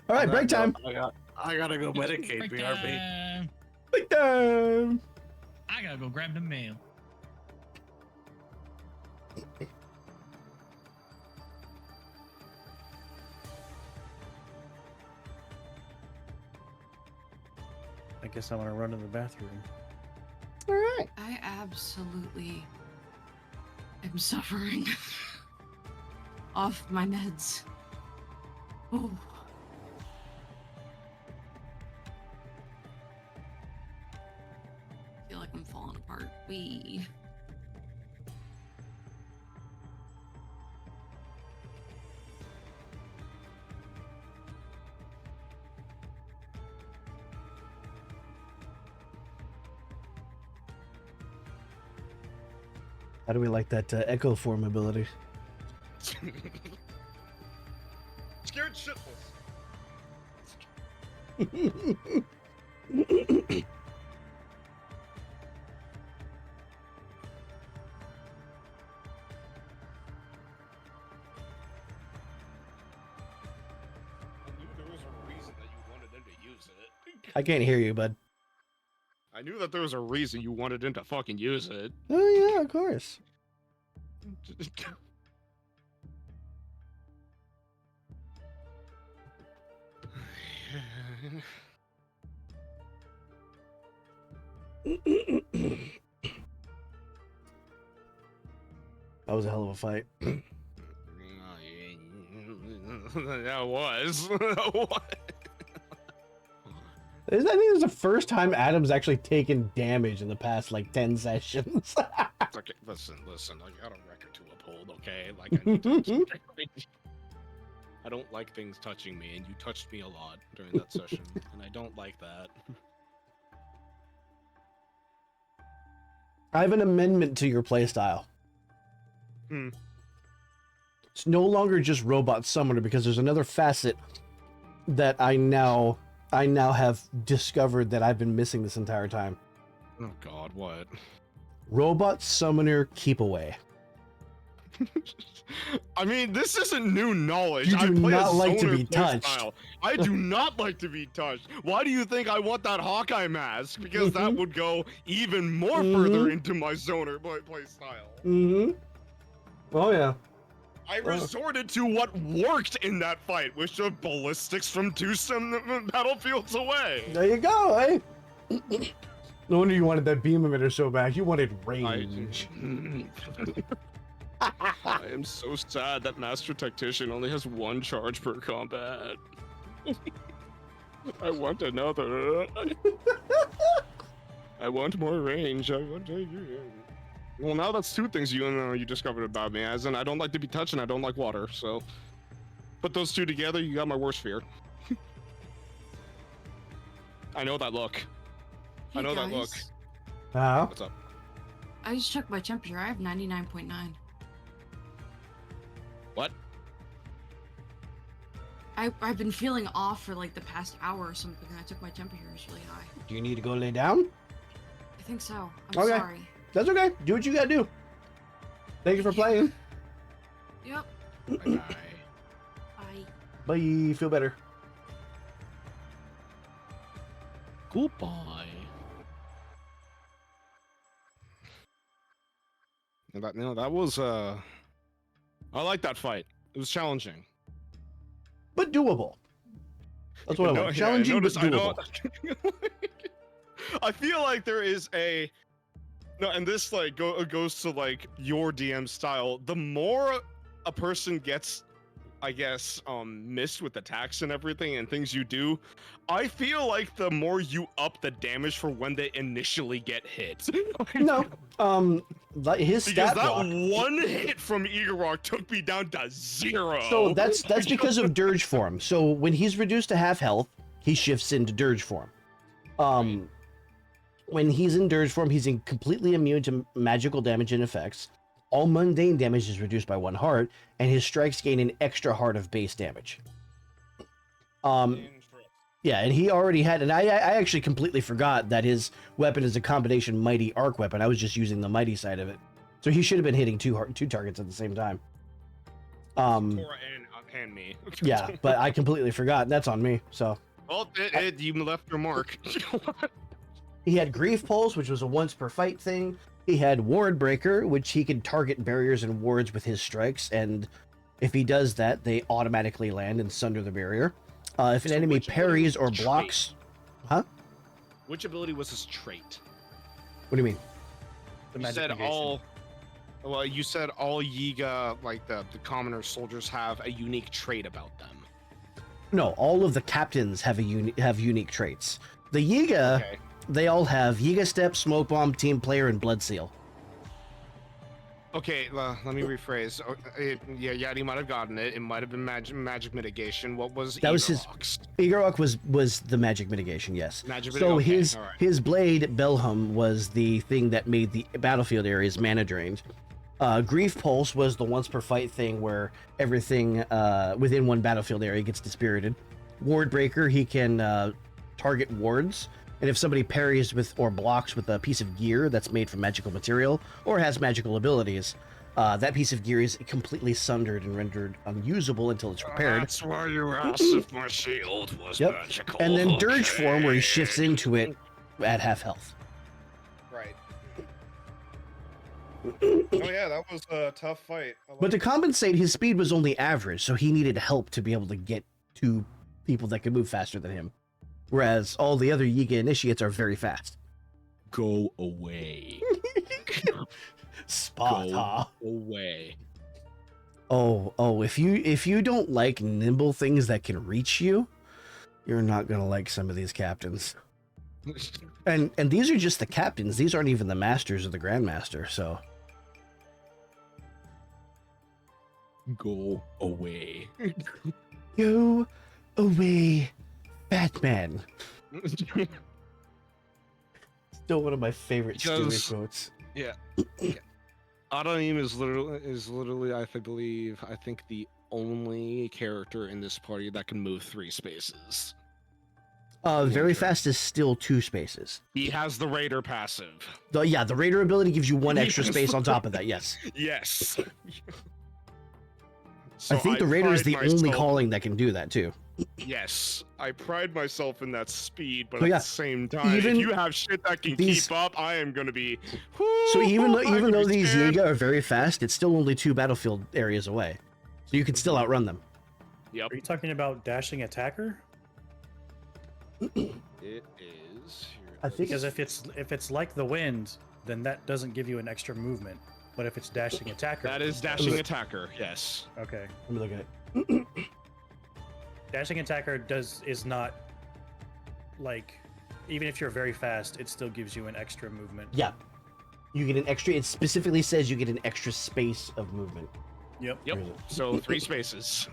S1: All right, break time.
S4: I gotta go medicate
S2: Break
S4: BRB.
S2: time.
S1: Break time.
S2: I gotta go grab the mail.
S6: I guess I'm gonna run to the bathroom.
S1: All right.
S5: I absolutely am suffering off my meds. Oh. I feel like I'm falling apart.
S1: How do we like that echo form ability?
S3: Scared shitless. I knew there was a reason that you wanted them to use it.
S1: I can't hear you, bud.
S3: I knew that there was a reason you wanted him to fucking use it.
S1: Oh yeah, of course. That was a hell of a fight.
S3: That was.
S1: I think this is the first time Adam's actually taken damage in the past like 10 sessions.
S3: Okay, listen. I got a record to uphold, okay? Like, I need to I don't like things touching me, and you touched me a lot during that session, and I don't like that.
S1: I have an amendment to your playstyle.
S3: Hmm.
S1: It's no longer just robot summoner because there's another facet that I now have discovered that I've been missing this entire time.
S3: Oh God, what?
S1: Robot summoner keep away.
S3: I mean, this isn't new knowledge.
S1: You do
S3: I play
S1: not
S3: a
S1: like to
S3: zoner
S1: be touched.
S3: playstyle. I do not like to be touched. Why do you think I want that Hawkeye mask? Because that would go even more further into my zoner playstyle.
S1: Mm-hmm. Oh yeah.
S3: I resorted to what worked in that fight, which was ballistics from 2 battlefields away.
S1: There you go, eh? No wonder you wanted that beam emitter so bad. You wanted range.
S3: I am so sad that Master Tactician only has 1 charge per combat. I want another. I want more range. I want to. Well, now that's 2 things you discovered about me, as in I don't like to be touched and I don't like water. So, put those 2 together, you got my worst fear. I know that look. I know that look.
S1: How?
S3: What's up?
S5: I just checked my temperature. I have 99.9.
S3: What?
S5: I've been feeling off for like the past hour or something. I took my temperature. It's really high.
S1: Do you need to go lay down?
S5: I think so. I'm
S1: Okay.
S5: sorry.
S1: That's okay. Do what you gotta do. Thank you for playing.
S5: Yep.
S3: Bye.
S5: Bye.
S1: Bye. Feel better.
S7: Goodbye.
S3: That was I like that fight. It was challenging.
S1: But doable. That's what I want.
S3: Yeah,
S1: Challenging, but
S3: I know.
S1: doable.
S3: I feel like there is a no, and this like goes to like your DM style. The more a person gets, I guess, missed with attacks and everything and things you do, I feel like the more you up the damage for when they initially get hit.
S1: No. His
S3: Because
S1: stat
S3: that
S1: block.
S3: one hit from Igorok took me down to 0.
S1: So that's because of dirge form. So when he's reduced to half health, he shifts into dirge form. When he's in dirge form, he's completely immune to magical damage and effects. All mundane damage is reduced by 1 heart, and his strikes gain an extra heart of base damage. Yeah, and he already had, and I actually completely forgot that his weapon is a combination mighty arc weapon. I was just using the mighty side of it, so he should have been hitting two targets at the same time.
S3: and me.
S1: Yeah, but I completely forgot. And that's on me. So
S3: Well, you left your mark.
S1: he had Grief Pulse, which was a once per fight thing. He had Ward Breaker, which he could target barriers and wards with his strikes, and if he does that, they automatically land and sunder the barrier. If an
S3: So
S1: enemy
S3: which
S1: parries
S3: ability
S1: or
S3: was
S1: blocks, huh?
S3: Which ability was his trait?
S1: What do you mean?
S6: The
S3: You
S6: magic
S3: said
S6: negation.
S3: all. Well, you said all Yiga, like the commoner soldiers, have a unique trait about them.
S1: No, all of the captains have have unique traits. The Yiga,
S3: Okay.
S1: they all have Yiga Step, Smoke Bomb, Team Player, and Blood Seal.
S3: Okay, let me rephrase. Yeah, Yadi might have gotten it. It might have been magic mitigation. What was
S1: That was his-
S3: Igorok's?
S1: Igorok was the magic mitigation, yes.
S3: Magic
S1: So
S3: okay,
S1: his
S3: all right.
S1: his blade Belhum was the thing that made the battlefield areas mana drained. Grief Pulse was the once per fight thing where everything within one battlefield area gets dispirited. Ward Breaker, he can target wards, and if somebody parries with or blocks with a piece of gear that's made from magical material or has magical abilities, that piece of gear is completely sundered and rendered unusable until it's repaired.
S3: That's why you asked if my shield was
S1: Yep.
S3: magical.
S1: And then Dirge form, where he
S3: Okay.
S1: shifts into it at half health.
S3: Right. Oh yeah, that was a tough fight.
S1: But to compensate, his speed was only average, so he needed help to be able to get to people that could move faster than him. Whereas all the other Yiga initiates are very fast.
S7: Go away.
S1: Spot,
S7: Go
S1: huh?
S7: away.
S1: Oh, if you don't like nimble things that can reach you, you're not gonna like some of these captains. And these are just the captains. These aren't even the masters or the grandmaster. So
S7: Go away.
S1: go away, Batman. Still one of my favorite Stewie
S3: Because-
S1: quotes.
S3: Yeah. Autonym is literally, I think the only character in this party that can move 3 spaces.
S1: Very
S3: Sure.
S1: fast is still 2 spaces.
S3: He has the Raider passive.
S1: The Raider ability gives you 1 extra
S3: Yes.
S1: space on top of that. Yes,
S3: Yes.
S1: I think the Raider is
S3: pride
S1: the only
S3: myself-
S1: calling that can do that too.
S3: Yes, I pride myself in that speed, but
S1: So
S3: at
S1: yeah,
S3: the same time,
S1: even
S3: if you have shit that can
S1: these-
S3: keep up, I am gonna be.
S1: So even
S3: I'm gonna
S1: though
S3: be
S1: these
S3: scared.
S1: Yiga are very fast, it's still only 2 battlefield areas away, so you can still outrun them.
S3: Yep,
S6: Are you talking about dashing attacker?
S3: it is.
S1: I think
S6: Because if it's like the wind, then that doesn't give you an extra movement. But if it's dashing attacker,
S3: That is dashing attacker. Yes.
S6: okay.
S1: Let me look at it.
S6: Dashing attacker is not like, even if you're very fast, it still gives you an extra movement.
S1: Yeah, you get an extra. It specifically says you get an extra space of movement.
S6: Yep.
S3: Yep.
S1: Where is it?
S3: So 3 spaces.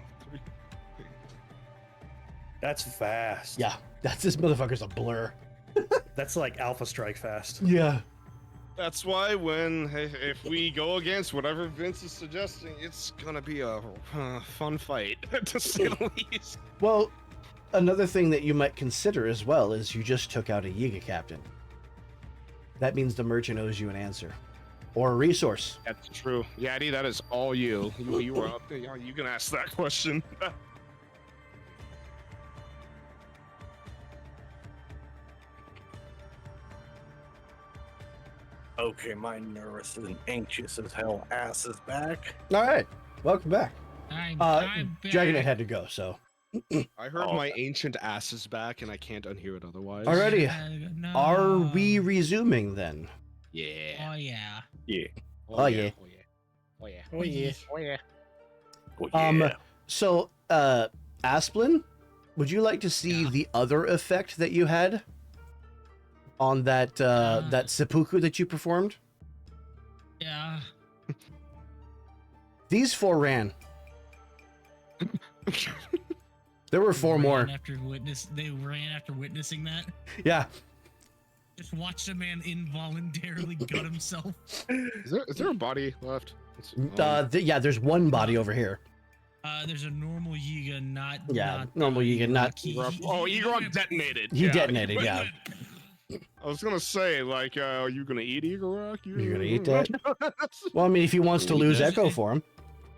S6: That's fast.
S1: Yeah, this motherfucker's a blur.
S6: That's like Alpha Strike fast.
S1: Yeah.
S3: That's why if we go against whatever Vince is suggesting, it's gonna be a fun fight to say the least.
S1: Well, another thing that you might consider as well is you just took out a Yiga captain. That means the merchant owes you an answer. Or a resource.
S3: That's true. Yaddy, that is all you. You were up there. You can ask that question.
S4: Okay, my nervous and anxious as hell ass is back.
S1: Alright, welcome back.
S2: I'm
S1: Dragonette
S2: back.
S1: had to go, so.
S3: I heard
S4: Oh,
S3: my ancient ass is back, and I can't unhear it otherwise.
S1: Alrighty.
S2: No.
S1: Are we resuming then?
S3: Yeah.
S2: Oh yeah.
S4: Yeah.
S1: Oh, yeah.
S3: Oh yeah. Oh yeah.
S6: Oh yeah.
S3: Oh yeah.
S4: Oh, yeah.
S1: So, Asplin, would you like to see
S2: Yeah.
S1: the other effect that you had on that that seppuku that you performed?
S2: Yeah.
S1: These 4 ran. There were 4 more.
S2: They ran after witnessing that.
S1: Yeah.
S2: Just watched a man involuntarily gut himself.
S3: Is there a body left?
S1: Yeah, there's 1 body over here.
S2: There's a normal Yiga, not
S1: normal Yiga, not.
S3: Igor detonated.
S1: He detonated. Yeah.
S3: I was gonna say, like, are you gonna eat Igor?
S1: You're gonna eat that? Well, I mean, if he wants to lose Echo Form.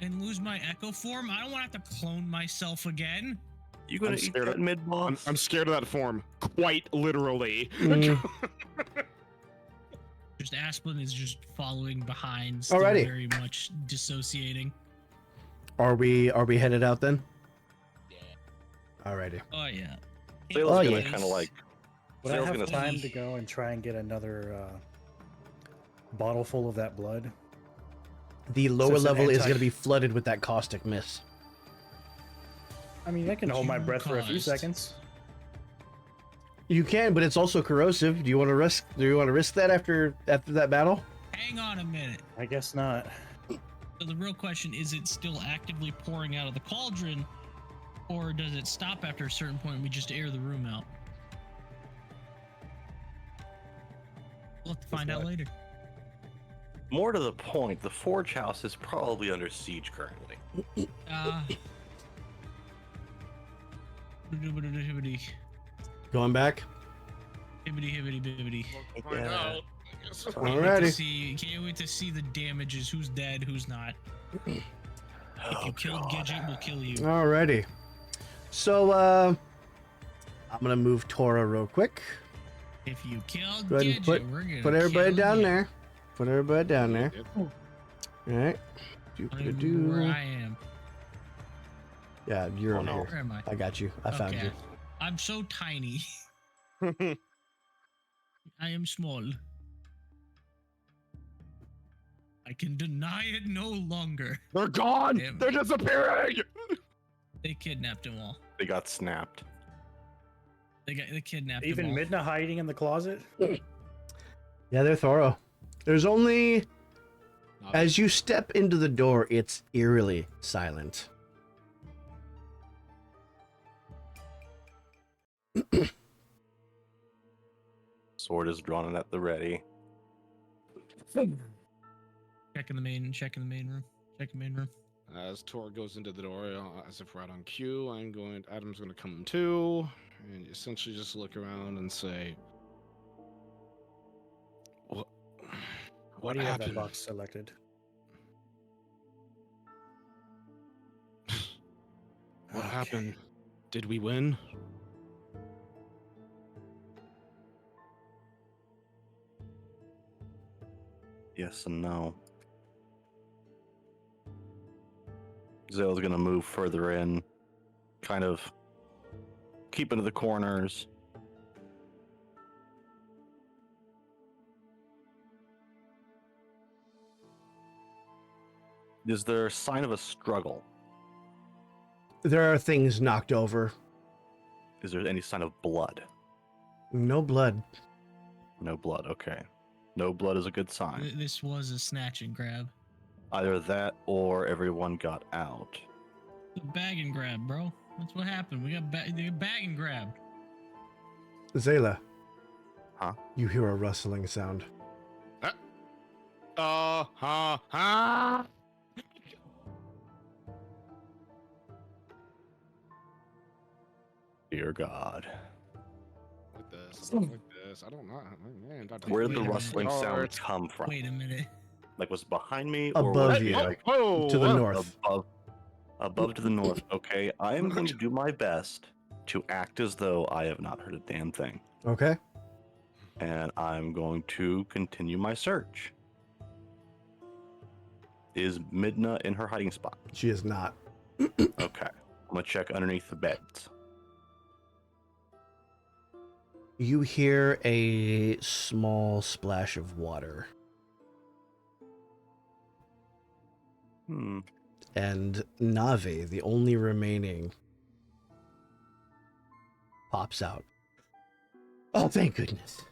S2: And lose my Echo Form, I don't want to have to clone myself again.
S4: You gonna eat that mid-boss?
S3: I'm scared of that form. Quite literally.
S2: Just Asplin is just following behind, still
S1: Alrighty.
S2: very much dissociating.
S1: Are we headed out then? Yeah. Alrighty.
S2: Oh yeah.
S4: Zayla's gonna
S1: yeah.
S4: kind of like.
S6: Would I
S4: Zayla's
S6: have
S4: gonna
S6: time to go and try and get another bottle full of that blood?
S1: The lower
S6: it's an
S1: level is
S6: anti-
S1: going to be flooded with that caustic mist.
S6: I mean, I can hold my breath for a few
S2: Caused.
S6: seconds.
S1: You can, but it's also corrosive. Do you want to risk? Do you want to risk that after that battle?
S2: Hang on a minute.
S6: I guess not.
S2: So the real question is: it still actively pouring out of the cauldron, or does it stop after a certain point and we just air the room out? We'll have to find out
S6: what?
S2: later.
S4: More to the point, the Forge House is probably under siege currently.
S2: Hibbity,
S1: Going back.
S2: hibbity, bibbity.
S3: Find out.
S1: Alrighty.
S2: Can't wait to see the damages. Who's dead? Who's not? If you killed Gidget, we'll kill you.
S1: Alrighty. So, I'm gonna move Tora real quick.
S2: If you killed
S1: Go ahead and
S2: Gidget, we're gonna
S1: Put everybody
S2: kill
S1: down
S2: you.
S1: there. Put everybody down there.
S3: Yep.
S1: Alright.
S2: I don't even know where I am.
S1: Yeah, you're
S4: Oh,
S1: over
S4: no.
S1: here.
S2: Where am I?
S1: I got you. I found
S2: Okay.
S1: you.
S2: I'm so tiny. I am small. I can deny it no longer.
S3: They're gone.
S2: Damn.
S3: They're disappearing.
S2: They kidnapped them all.
S4: They got snapped.
S2: They kidnapped
S6: Even
S2: them all.
S6: Midna hiding in the closet?
S1: Yeah, they're thorough. There's only... As you step into the door, it's eerily silent.
S4: Sword is drawn at the ready.
S2: Checking the main room. Checking the main room.
S3: As Tor goes into the door, as if right on cue, Adam's gonna come too, and essentially just look around and say, "What?
S6: Why do you have that
S3: happened?
S6: box selected?
S3: What
S6: Okay.
S3: happened? Did we win?"
S4: Yes and no. Zale's gonna move further in, kind of keep into the corners. Is there a sign of a struggle?
S1: There are things knocked over.
S4: Is there any sign of blood?
S1: No blood.
S4: No blood, okay. No blood is a good sign.
S2: This was a snatch and grab.
S4: Either that or everyone got out.
S2: The bag and grab, bro. That's what happened. We got they got bag and grabbed.
S1: Zayla.
S4: Huh?
S1: You hear a rustling sound.
S4: Dear God.
S3: Like this. Like this. I don't know. Man,
S4: Where did
S2: Wait
S4: the
S2: a
S4: rustling
S3: minute.
S4: sound come from?
S2: Wait a minute.
S4: Like, was it behind me?
S1: Above
S4: was it,
S1: you.
S4: like,
S1: To the north.
S4: above to the north. Okay, I am going to do my best to act as though I have not heard a damn thing.
S1: Okay.
S4: And I'm going to continue my search. Is Midna in her hiding spot?
S1: She is not.
S4: Okay. I'm gonna check underneath the beds.
S1: You hear a small splash of water. And Nave, the only remaining, pops out. Oh, thank goodness.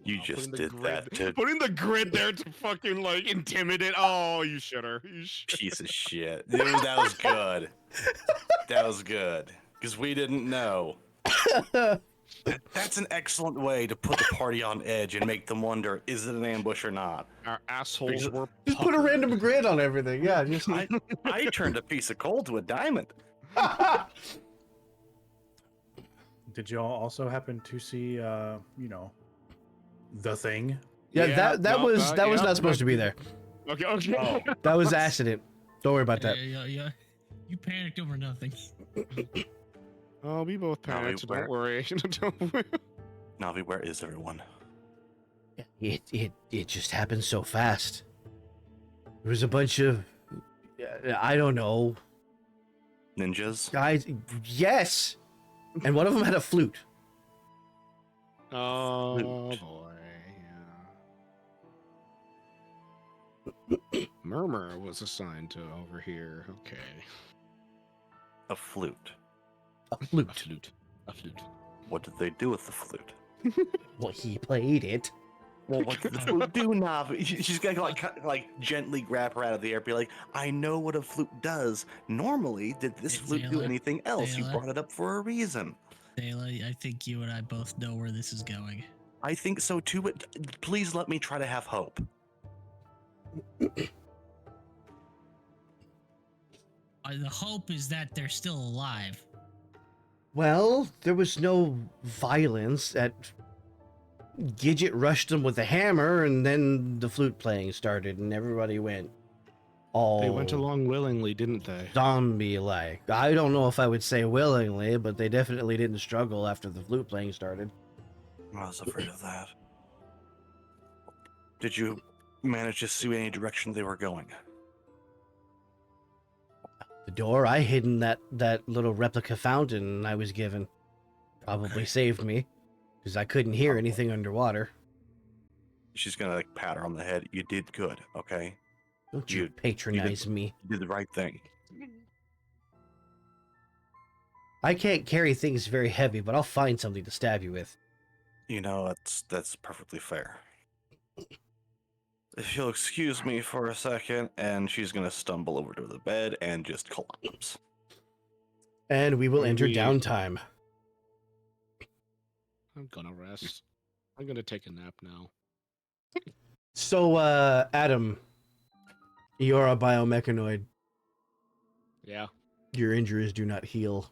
S4: You
S3: Oh,
S4: just
S3: putting the
S4: did
S3: grid-
S4: that to
S3: Putting the grid there to fucking like intimidate. Oh, you shitter. You
S4: piece of shit. Dude, that was good. That was good. Because we didn't know. That's an excellent way to put the party on edge and make them wonder, is it an ambush or not?
S3: Our assholes were
S1: Just put a
S3: puckered.
S1: random grid on everything. Yeah, just
S4: I turned a piece of coal to a diamond.
S6: Did y'all also happen to see, the thing?
S1: yeah. That
S3: no,
S1: was
S3: yeah,
S1: not supposed to be there.
S3: Okay, okay.
S6: Oh,
S1: That was accident. Don't worry about that.
S2: Yeah. You panicked over nothing.
S3: Oh, we both
S4: No, we
S3: panicked.
S4: weren't.
S3: Don't worry. Don't worry.
S4: Navi, where is everyone?
S1: It just happened so fast. There was a bunch of I don't know
S4: Ninjas?
S1: guys. Yes, and one of them had a flute.
S3: Oh
S4: Flute.
S3: boy. Yeah. Murmur was assigned to over here. Okay.
S4: A flute.
S1: A
S3: A
S1: flute.
S3: flute. A flute.
S4: What did they do with the flute?
S1: Well, he played it.
S4: Well, what did the flute do, Navi? She's gonna like gently grab her out of the air, be like, I know what a flute does. Normally, did this
S2: Hey,
S4: flute do
S2: Zayla,
S4: anything else? You
S2: Zayla.
S4: brought it up for a reason.
S2: Dayla, I think you and I both know where this is going.
S4: I think so too, but please let me try to have hope.
S2: The hope is that they're still alive.
S1: Well, there was no violence. Gidget rushed them with a hammer, and then the flute playing started, and everybody went all
S3: They went along willingly, didn't they?
S1: zombie-like. I don't know if I would say willingly, but they definitely didn't struggle after the flute playing started.
S4: I was afraid of that. Did you manage to see any direction they were going?
S1: The door, I hid in that little replica fountain I was given. Probably
S4: Okay.
S1: saved me, because I couldn't hear anything underwater.
S4: She's gonna like pat her on the head. You did good, okay?
S1: Don't you
S4: You-
S1: patronize me.
S4: You did the right thing.
S1: I can't carry things very heavy, but I'll find something to stab you with.
S4: You know, that's perfectly fair. If you'll excuse me for a second, and she's gonna stumble over to the bed and just collapse.
S1: And we will enter
S3: We-
S1: downtime.
S3: I'm gonna rest. I'm gonna take a nap now.
S1: So, Adam, you're a biomechanoid.
S3: Yeah.
S1: Your injuries do not heal.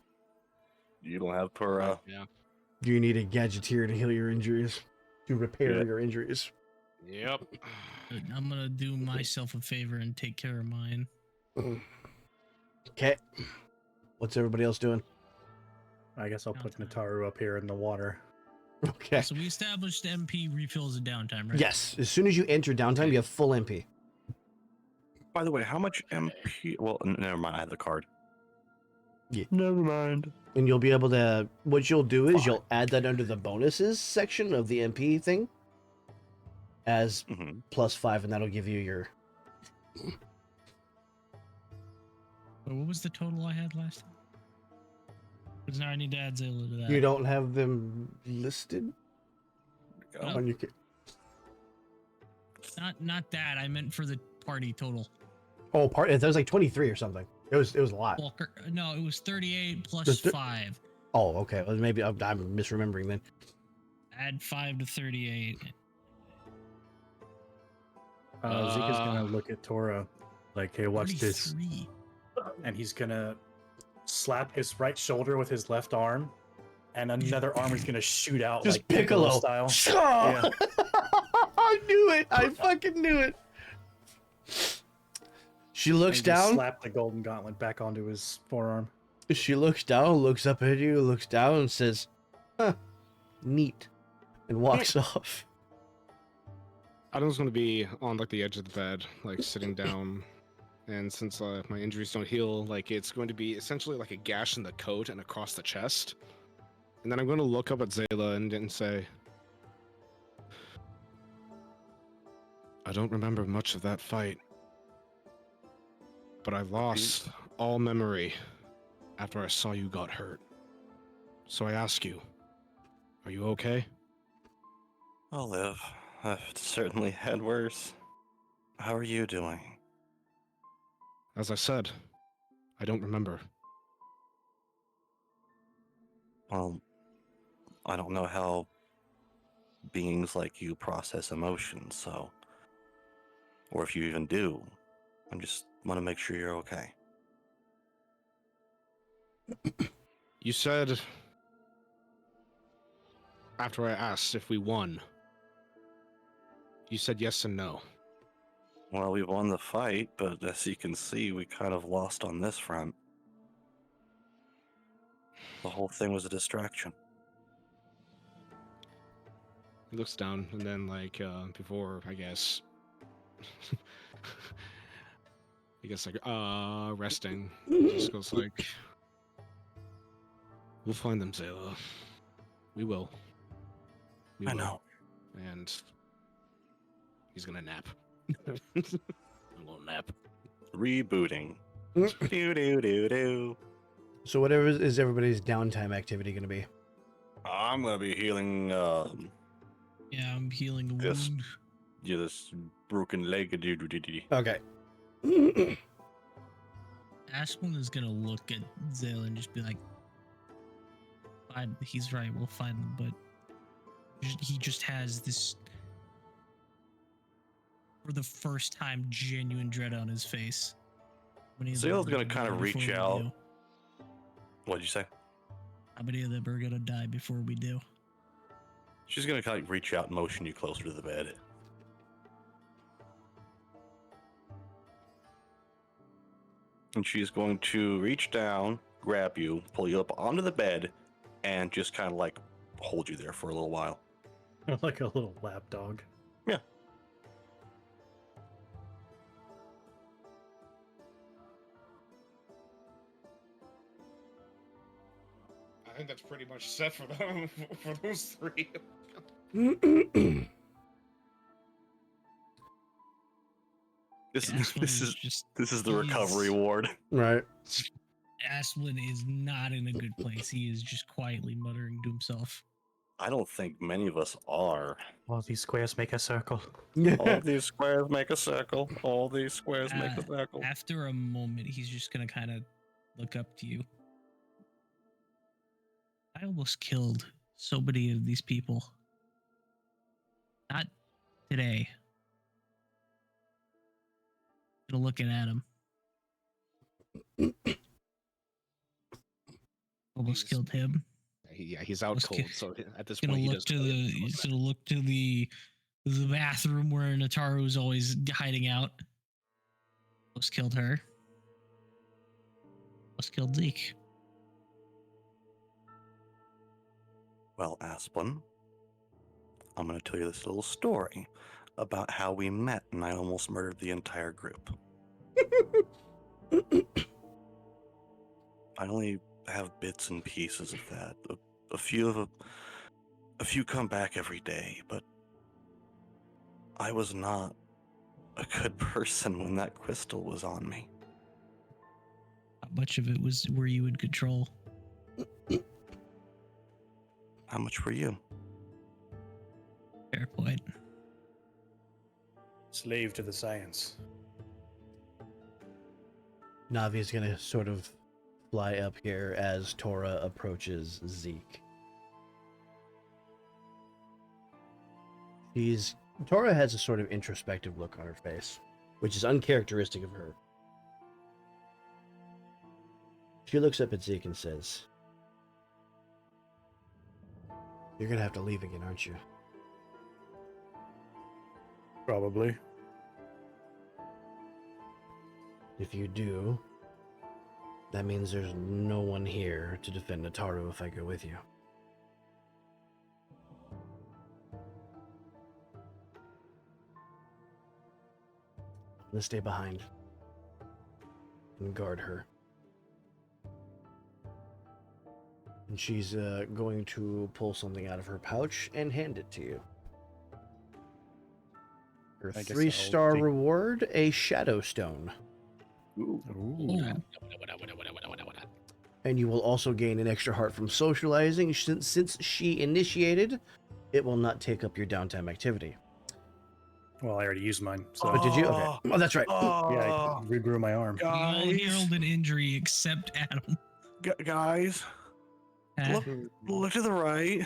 S4: You don't have per
S3: Yeah.
S1: You need a gadgeteer to heal your injuries, to repair
S4: Yeah.
S1: your injuries.
S3: Yep.
S2: But I'm gonna do myself a favor and take care of mine.
S1: Okay. What's everybody else doing?
S6: I guess I'll put
S2: Downtime.
S6: Nataru up here in the water.
S1: Okay.
S2: So we established MP refills at downtime, right?
S1: Yes. As soon as you enter downtime, you have full MP.
S4: By the way, how much MP? Well, never mind. I have the card.
S1: Yeah.
S4: Never mind.
S1: And you'll be able to. What you'll do is you'll add that under the bonuses section of the MP thing as
S4: Hmm.
S1: +5, and that'll give you your.
S2: What was the total I had last time? Because now I need to add Zayla to that.
S1: You don't have them listed
S4: Go.
S1: on your.
S2: Not that. I meant for the party total.
S1: Oh, that was like 23 or something. It was a lot.
S2: Well, no, it was 38 plus
S1: Just
S2: 5.
S1: Oh, okay. Well, maybe I'm misremembering then.
S2: Add 5 to 38.
S6: Zeke is gonna look at Tora like, hey, watch this.
S2: 33.
S6: And he's gonna slap his right shoulder with his left arm, and another arm is gonna shoot out
S1: Just
S6: like
S1: Piccolo
S6: style.
S1: Oh! I knew it. I fucking knew it. She looks
S6: And just
S1: down.
S6: slap the golden gauntlet back onto his forearm.
S1: She looks down, looks up at you, looks down, and says, "Huh, neat," and walks off.
S3: Adam's gonna be on like the edge of the bed, like sitting down, and since my injuries don't heal, like it's going to be essentially like a gash in the coat and across the chest. And then I'm going to look up at Zayla and say, I don't remember much of that fight, but I lost all memory after I saw you got hurt. So I ask you, are you okay?
S4: I'll live. I've certainly had worse. How are you doing?
S3: As I said, I don't remember.
S4: Well, I don't know how beings like you process emotions, so. Or if you even do. I just want to make sure you're okay.
S3: You said after I asked if we won, you said yes and no.
S4: Well, we won the fight, but as you can see, we kind of lost on this front. The whole thing was a distraction.
S3: He looks down and then, like, before, I guess, resting, he just goes like, we'll find them, Zayla. We will. We
S4: I
S3: will.
S4: know.
S3: And he's gonna nap. I'm gonna nap.
S4: Rebooting. Do.
S1: So whatever is everybody's downtime activity going to be?
S4: I'm gonna be healing
S2: Yeah, I'm healing a
S4: Yes.
S2: wound.
S4: this broken leg.
S1: Okay.
S2: Aspen is gonna look at Zayla and just be like, "Fine, he's right. We'll find them." But he just has this, for the first time, genuine dread on his face. How many of them
S4: Zayla's
S2: are
S4: gonna
S2: die
S4: kind of reach
S2: before we
S4: out.
S2: do?
S4: What'd you say?
S2: How many of them are gonna die before we do?
S4: She's gonna kind of reach out and motion you closer to the bed. And she's going to reach down, grab you, pull you up onto the bed, and just kind of like hold you there for a little while.
S6: Like a little lap dog.
S4: Yeah.
S3: I think that's pretty much set for them, for those three.
S4: This
S2: Aspen
S4: this is
S2: just
S4: this is the recovery
S2: he's-
S4: ward.
S1: Right.
S2: Aspen is not in a good place. He is just quietly muttering to himself.
S4: I don't think many of us are.
S6: All these squares make a circle.
S4: All these squares make a circle. All these squares make a circle.
S2: After a moment, he's just gonna kind of look up to you. I almost killed so many of these people. Not today. Gonna looking at him. Almost
S3: He's-
S2: killed him.
S3: He's out
S2: Let's
S3: cold,
S2: get-
S3: so at this
S2: Gonna
S3: point he
S2: look
S3: doesn't.
S2: to the. He's gonna look to the bathroom where Nataru is always hiding out. Almost killed her. Almost killed Zeke.
S4: Well, Aspen, I'm going to tell you this little story about how we met and I almost murdered the entire group. I only have bits and pieces of that. A few come back every day, but I was not a good person when that crystal was on me.
S2: How much of it were you in control?
S4: How much were you?
S2: Fair point.
S6: Slave to the science.
S1: Navi's gonna sort of fly up here as Tora approaches Zeke. Tora has a sort of introspective look on her face, which is uncharacteristic of her. She looks up at Zeke and says, "You're gonna have to leave again, aren't you?"
S6: Probably.
S1: "If you do, that means there's no one here to defend Nataru if I go with you." I'm gonna stay behind and guard her. And she's going to pull something out of her pouch and hand it to you. Her
S6: I guess
S1: 3-star
S6: I'll take-
S1: reward, a shadow stone.
S6: Ooh.
S1: And you will also gain an extra heart from socializing since she initiated it will not take up your downtime activity.
S6: Well, I already used mine. So
S1: But did you? Okay. Oh, that's right.
S6: yeah, I regrew my arm.
S2: We all healed an injury except Adam.
S4: Guys,
S2: Huh?
S4: look to the right.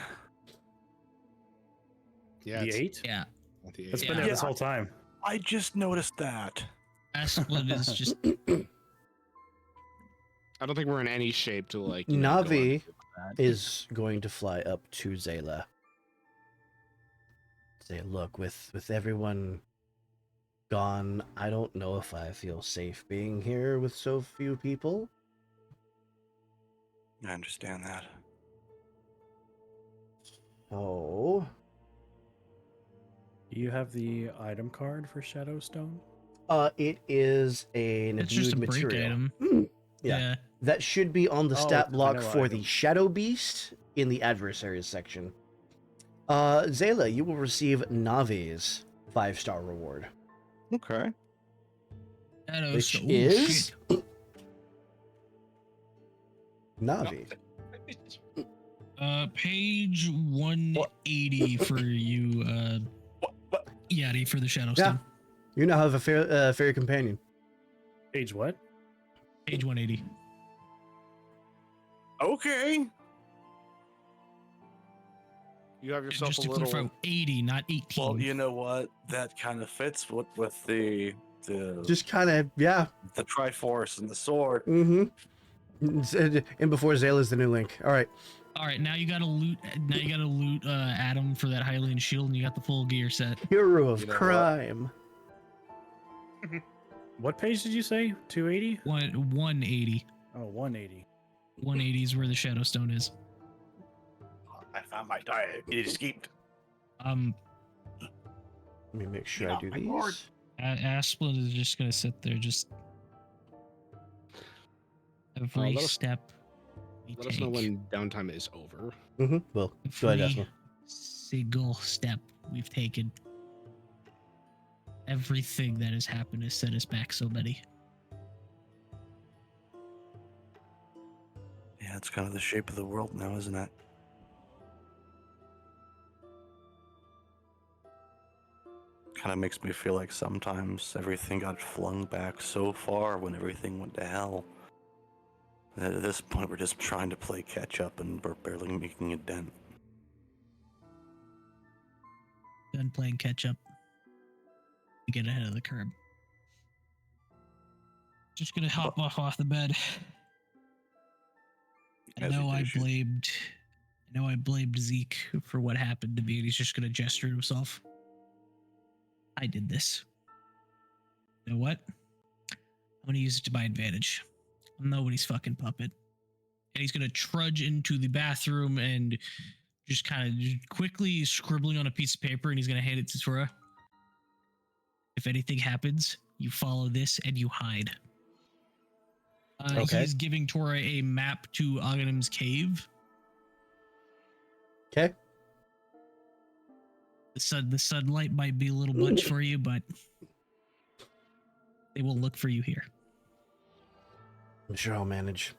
S3: Yeah,
S6: The
S3: it's
S6: 8?
S2: Yeah.
S3: not the
S6: It's
S3: eight.
S6: been there this whole time.
S4: I just noticed that.
S2: Asplin is just
S3: I don't think we're in any shape to like. You know, go
S1: Navi
S3: on with that.
S1: is going to fly up to Zayla. Say, look, with everyone gone, I don't know if I feel safe being here with so few people.
S4: I understand that.
S1: Oh,
S6: Do you have the item card for Shadowstone?
S1: it is an
S2: it's just a
S1: imbued
S2: break
S1: material.
S2: item.
S1: Yeah. That should be on the
S6: Oh,
S1: stat
S6: it's a
S1: block
S6: vanilla
S1: for
S6: item.
S1: the Shadow Beast in the adversaries section. Zayla, you will receive Navi's 5-star reward,
S4: Okay.
S1: which
S2: Oh,
S1: is
S2: shit.
S1: Navi.
S2: Page 180 for you, Yadi, for the Shadowstone.
S1: Yeah. You now have a fairy companion.
S6: Page what?
S2: Page 180.
S4: Okay.
S3: You have
S2: And
S3: yourself
S2: just
S3: a
S2: to
S3: little.
S2: clarify, 80, not 18.
S4: Well, you know what? That kind of fits with the
S1: Just kind of, yeah.
S4: the Triforce and the sword.
S1: Mm-hmm. And before Zayla's the new Link. All right.
S2: All right, now you gotta loot. Now you gotta loot Adam for that Hylian shield, and you got the full gear set.
S1: Hero of
S3: You know what?
S1: crime.
S6: What page did you say? 280?
S2: 180.
S6: Oh, 180.
S2: 180 is where the Shadowstone is.
S4: I found my diet. It escaped.
S1: Let me make sure I do
S4: my lord.
S1: these.
S2: Asplin is just gonna sit there, just every
S3: let us-
S2: step we
S3: Let us know
S2: take,
S3: when downtime is over.
S1: Mm-hmm. Well, go ahead,
S2: every
S1: Asma.
S2: single step we've taken, everything that has happened has set us back so many.
S4: Yeah, it's kind of the shape of the world now, isn't it? Kind of makes me feel like sometimes everything got flung back so far when everything went to hell. At this point, we're just trying to play catch up and we're barely making a dent.
S2: Done playing catch up. To get ahead of the curb. Just gonna hop off the bed. I
S4: As you
S2: know
S4: do,
S2: I
S4: shoot.
S2: blamed Zeke for what happened to me, and he's just gonna gesture to himself. I did this. You know what? I'm gonna use it to my advantage. I'm nobody's fucking puppet. And he's gonna trudge into the bathroom and just kind of quickly scribbling on a piece of paper, and he's gonna hand it to Tora. If anything happens, you follow this and you hide.
S1: Okay.
S2: He's giving Tora a map to Aghanim's cave.
S1: Okay.
S2: The sunlight might be a little much for you, but they will look for you here.
S1: I'm sure I'll manage.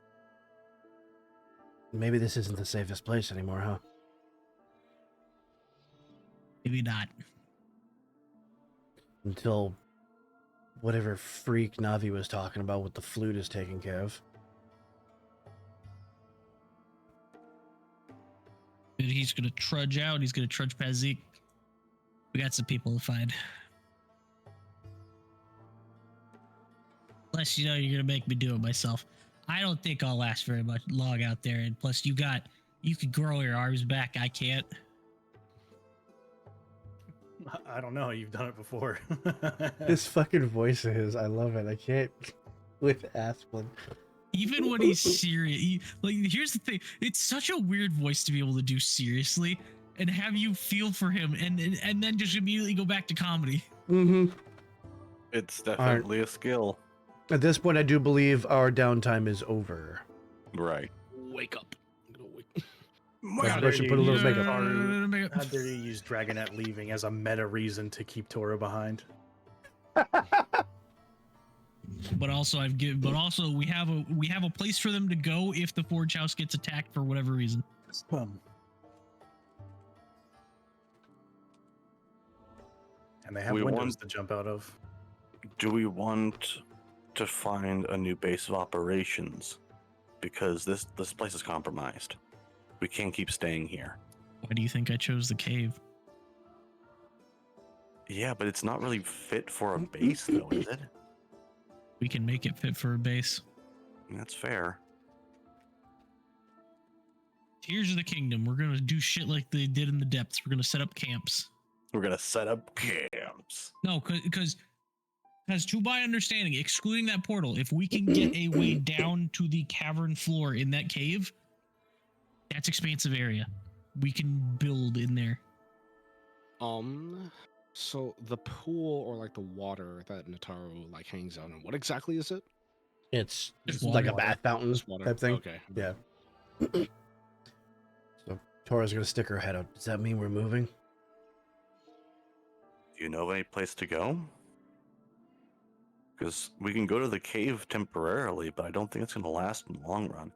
S1: Maybe this isn't the safest place anymore, huh?
S2: Maybe not.
S1: Until whatever freak Navi was talking about with the flute is taken care of.
S2: And he's gonna trudge out. He's gonna trudge past Zeke. We got some people to find. Plus, you know, you're gonna make me do it myself. I don't think I'll last very much long out there. And plus, you can grow your arms back. I can't.
S6: I don't know. You've done it before.
S1: This fucking voice of his, I love it. I can't with Asplin.
S2: Even when he's serious, here's the thing: it's such a weird voice to be able to do seriously and have you feel for him, and then just immediately go back to comedy.
S1: Mm-hmm.
S4: It's definitely a skill.
S1: At this point, I do believe our downtime is over.
S4: Right.
S3: Wake up. I'm gonna wake.
S1: Let's brush and put a little makeup.
S6: How dare you use Dragonette leaving as a meta reason to keep Tora behind?
S2: But also, we have a place for them to go if the Forge House gets attacked for whatever reason.
S6: And they have
S4: We
S6: windows
S4: want-
S6: to jump out of.
S4: Do we want to find a new base of operations? Because this place is compromised. We can't keep staying here.
S2: Why do you think I chose the cave?
S4: Yeah, but it's not really fit for a base, though, is it?
S2: We can make it fit for a base.
S4: That's fair.
S2: Tears of the Kingdom. We're gonna do shit like they did in the depths. We're gonna set up camps.
S4: We're gonna set up camps.
S2: No, because to my understanding, excluding that portal, if we can get a way down to the cavern floor in that cave, that's expansive area. We can build in there.
S3: So the pool or like the water that Nataru like hangs out in, what exactly is it?
S1: It's
S2: Just
S1: like a
S2: water.
S1: bath fountain
S3: Just water.
S1: type thing.
S3: Okay.
S1: Yeah. So Tora's gonna stick her head out. Does that mean we're moving?
S4: Do you know of any place to go? Because we can go to the cave temporarily, but I don't think it's gonna last in the long run.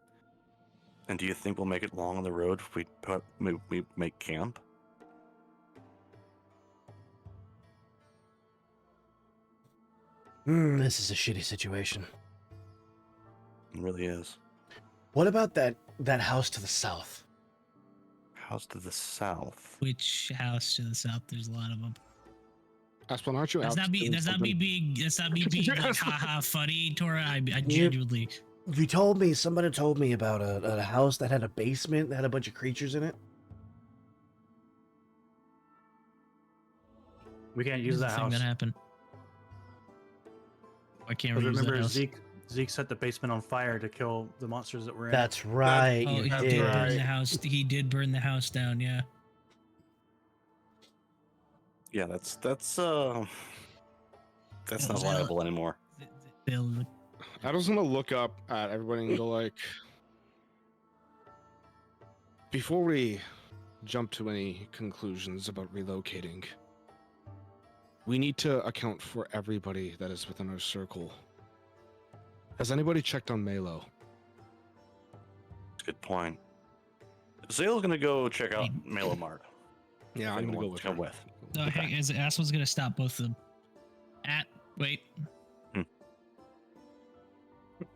S4: And do you think we'll make it long on the road if we make camp?
S1: This is a shitty situation.
S4: It really is.
S1: What about that house to the south?
S4: House to the south.
S2: Which house to the south? There's a lot of them.
S3: Aspen, aren't you
S2: That's
S3: out
S2: not me.
S3: doing
S2: That's not me
S3: something?
S2: being. That's not me being like haha funny, Tora. I genuinely.
S1: You told me, somebody told me about a house that had a basement that had a bunch of creatures in it.
S6: We can't use
S2: Here's the
S6: that
S2: thing
S6: house.
S2: that happened. Why can't
S6: But
S2: we use that
S6: remember,
S2: house?
S6: Zeke set the basement on fire to kill the monsters that were in.
S1: That's right.
S2: Oh,
S1: You
S2: he
S1: did.
S2: did burn the house. He did burn the house down. Yeah.
S4: Yeah, that's
S2: Yeah,
S4: not viable anymore.
S2: They'll-
S3: I was gonna look up at everybody and go like, before we jump to any conclusions about relocating, we need to account for everybody that is within our circle. Has anybody checked on Malo?
S4: That's a good point. Zale's gonna go check out Malomart.
S3: Yeah,
S4: If
S3: I'm gonna
S4: anyone
S3: go with
S4: come
S3: her.
S4: with.
S2: No,
S4: Okay.
S2: hey, as Aspen's gonna stop both of them. Wait.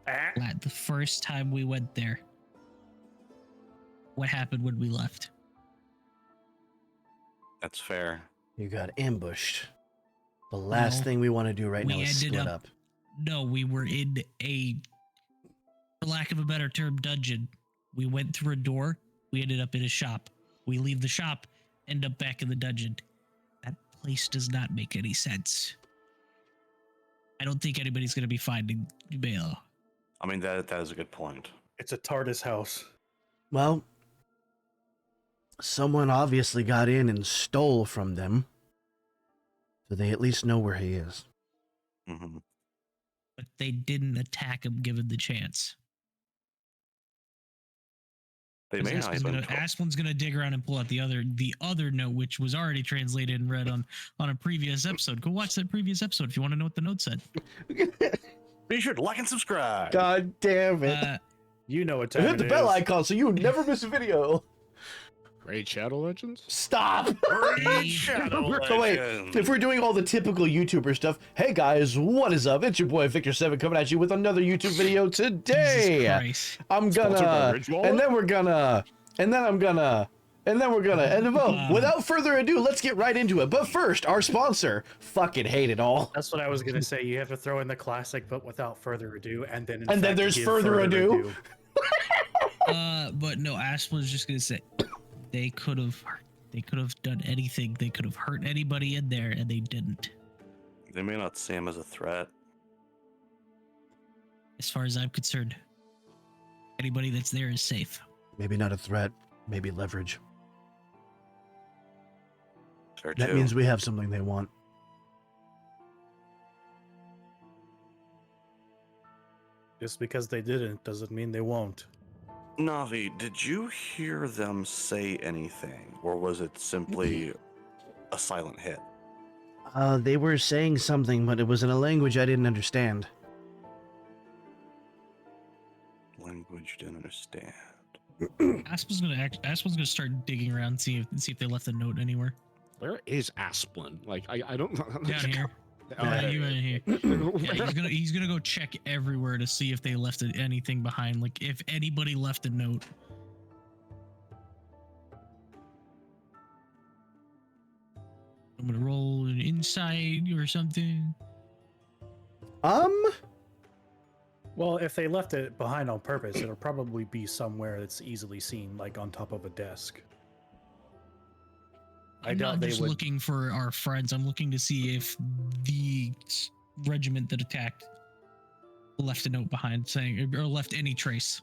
S2: Lat, the first time we went there, what happened when we left?
S4: That's fair.
S1: You got ambushed. The last
S2: No,
S1: thing we want to do right
S2: we
S1: now is
S2: ended
S1: split
S2: up-
S1: up.
S2: No, we were in a, for lack of a better term, dungeon. We went through a door. We ended up in a shop. We leave the shop, end up back in the dungeon. That place does not make any sense. I don't think anybody's gonna be finding Malo.
S4: I mean, that is a good point.
S6: It's a TARDIS house.
S1: Well, someone obviously got in and stole from them. So they at least know where he is.
S4: Hmm.
S2: But they didn't attack him given the chance.
S4: They may not even.
S2: Aspen's gonna dig around and pull out the other note, which was already translated and read on a previous episode. Go watch that previous episode if you want to know what the note said.
S4: Be sure to like and subscribe.
S1: God damn it.
S6: You know what time
S1: Hit
S6: it
S1: the bell
S6: is.
S1: icon so you never miss a video.
S3: Raid Shadow Legends?
S1: Stop.
S2: Hey,
S4: Shadow
S1: So wait,
S4: Legends.
S1: if we're doing all the typical YouTuber stuff, hey guys, what is up? It's your boy Victor7 coming at you with another YouTube video today.
S2: Jesus Christ.
S1: I'm
S3: Sponsored by
S1: gonna,
S3: Ridgewall?
S1: and then we're gonna, and then I'm gonna, and then we're gonna, and well, without further ado, let's get right into it. But first, our sponsor, fucking hate it all.
S6: That's what I was gonna say. You have to throw in the classic, but without further ado, and then
S1: And then there's
S6: give
S1: further ado.
S2: But no, Aspen was just gonna say they could have done anything. They could have hurt anybody in there, and they didn't.
S4: They may not see him as a threat.
S2: As far as I'm concerned, anybody that's there is safe.
S1: Maybe not a threat, maybe leverage.
S4: Fair
S1: That
S4: too.
S1: means we have something they want.
S6: Just because they didn't doesn't mean they won't.
S4: Navi, did you hear them say anything, or was it simply a silent hit?
S1: They were saying something, but it was in a language I didn't understand.
S4: Language you didn't understand.
S2: Aspen's gonna start digging around, see if they left a note anywhere.
S3: Where is Asplin? Like, I don't know.
S2: Down here. Yeah, you in here. Yeah, he's gonna go check everywhere to see if they left anything behind. Like if anybody left a note. I'm gonna roll an insight or something.
S6: Well, if they left it behind on purpose, it'll probably be somewhere that's easily seen, like on top of a desk. I
S2: I'm
S6: doubt
S2: not
S6: they
S2: just
S6: would.
S2: looking for our friends. I'm looking to see if the regiment that attacked left a note behind saying or left any trace.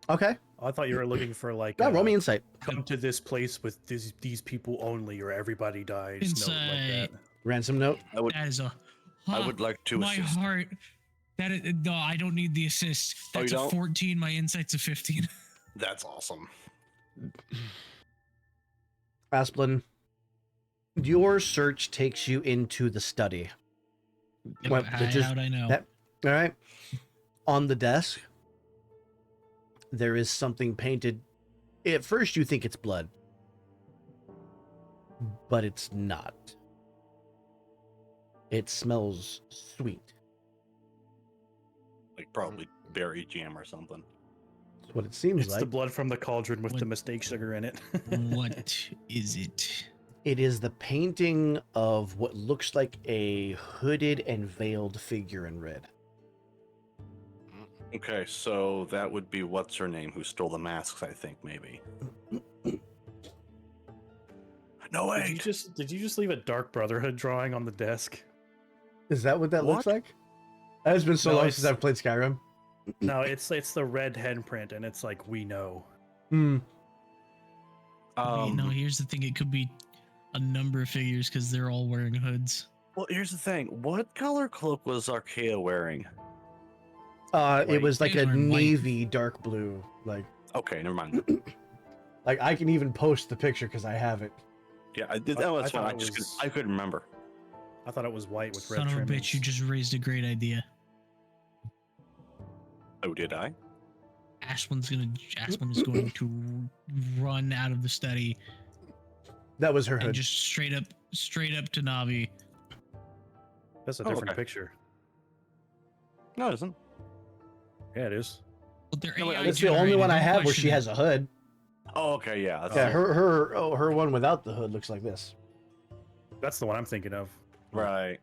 S1: Okay.
S6: I thought you were looking for like
S1: Yeah, roll me insight.
S6: come to this place with these people only, or everybody dies. Note like
S2: Insight.
S6: that.
S1: Ransom note.
S2: That is a.
S4: I would like to
S2: my
S4: assist.
S2: heart. That is no. I don't need the assist.
S4: Oh, you
S2: That's a
S4: don't?
S2: 14. My insight's a 15.
S4: That's awesome.
S1: Asplin, your search takes you into the study. Well,
S2: How'd I know?
S1: That- all right. On the desk, there is something painted. At first, you think it's blood, but it's not. It smells sweet.
S4: Like probably berry jam or something.
S1: That's what it seems
S6: It's
S1: like.
S6: the blood from the cauldron with
S2: What-
S6: the mistake sugar in it.
S2: What is it?
S1: It is the painting of what looks like a hooded and veiled figure in red.
S4: Okay, so that would be what's her name who stole the masks, I think, maybe. No way.
S6: Did you just leave a Dark Brotherhood drawing on the desk?
S1: Is that what that looks
S4: What?
S1: like? It has been so
S6: No,
S1: long
S6: it's-
S1: since I've played Skyrim.
S6: No, it's the red handprint, and it's like we know.
S1: Hmm.
S2: No, here's the thing. It could be a number of figures because they're all wearing hoods.
S4: Well, here's the thing. What color cloak was Archaea wearing?
S1: It
S6: White.
S1: was like
S2: They
S1: a
S2: weren't white.
S1: navy dark blue.
S4: Okay, never mind.
S1: Like I can even post the picture because I have it.
S4: Yeah, I did.
S6: I
S4: That was fine.
S6: thought
S4: I
S6: it
S4: just
S6: was-
S4: I couldn't remember.
S6: I thought it was white with red
S2: Son of a
S6: trimmings.
S2: bitch! You just raised a great idea.
S4: Oh, did I?
S2: Asplin is going to run out of the study
S1: That was her
S2: and
S1: hood.
S2: just straight up to Navi.
S6: That's a
S4: Oh,
S6: different
S4: okay.
S6: picture.
S4: No, it isn't.
S6: Yeah, it is.
S2: But they're
S4: No, wait,
S2: AI
S1: It's the only one I
S2: generated,
S1: have
S2: don't
S1: where she
S2: question
S1: has a hood.
S4: Oh, okay, yeah. That's
S1: Yeah,
S4: it.
S1: her one without the hood looks like this.
S6: That's the one I'm thinking of.
S4: Right.
S2: it.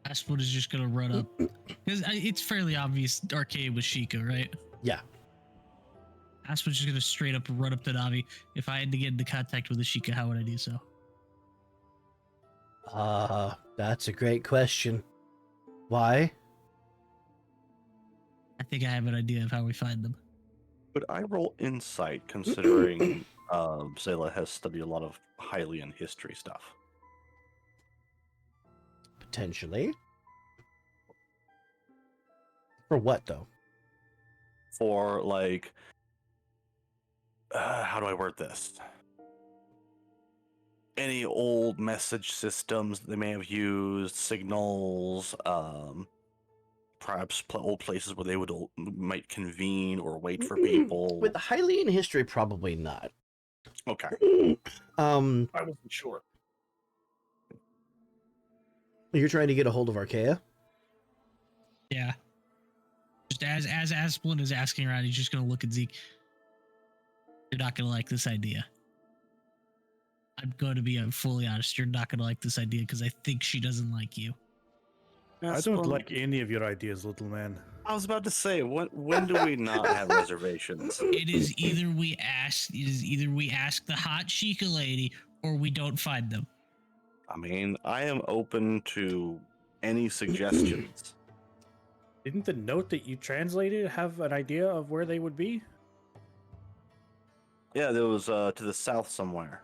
S2: Asplin is just gonna run up because it's fairly obvious. Arcade was Sheikah, right?
S1: Yeah.
S2: Asplin's just gonna straight up run up to Navi. If I had to get into contact with a Sheikah, how would I do so?
S1: That's a great question. Why?
S2: I think I have an idea of how we find them.
S4: Would I roll insight considering Zayla has studied a lot of Hylian history stuff?
S1: Potentially. For what though?
S4: For like, how do I word this? Any old message systems they may have used, signals, perhaps old places where they might convene or wait for people.
S1: With Hylian history, probably not.
S4: Okay.
S6: I wasn't sure.
S1: You're trying to get a hold of Archaea?
S2: Yeah. Just as Asplin is asking around, he's just gonna look at Zeke. You're not gonna like this idea. I'm going to be fully honest. You're not gonna like this idea because I think she doesn't like you.
S6: I don't like any of your ideas, little man.
S4: I was about to say, when do we not have reservations?
S2: It is either we ask the hot Sheikah lady or we don't find them.
S4: I mean, I am open to any suggestions.
S6: Didn't the note that you translated have an idea of where they would be?
S4: Yeah, there was to the south somewhere.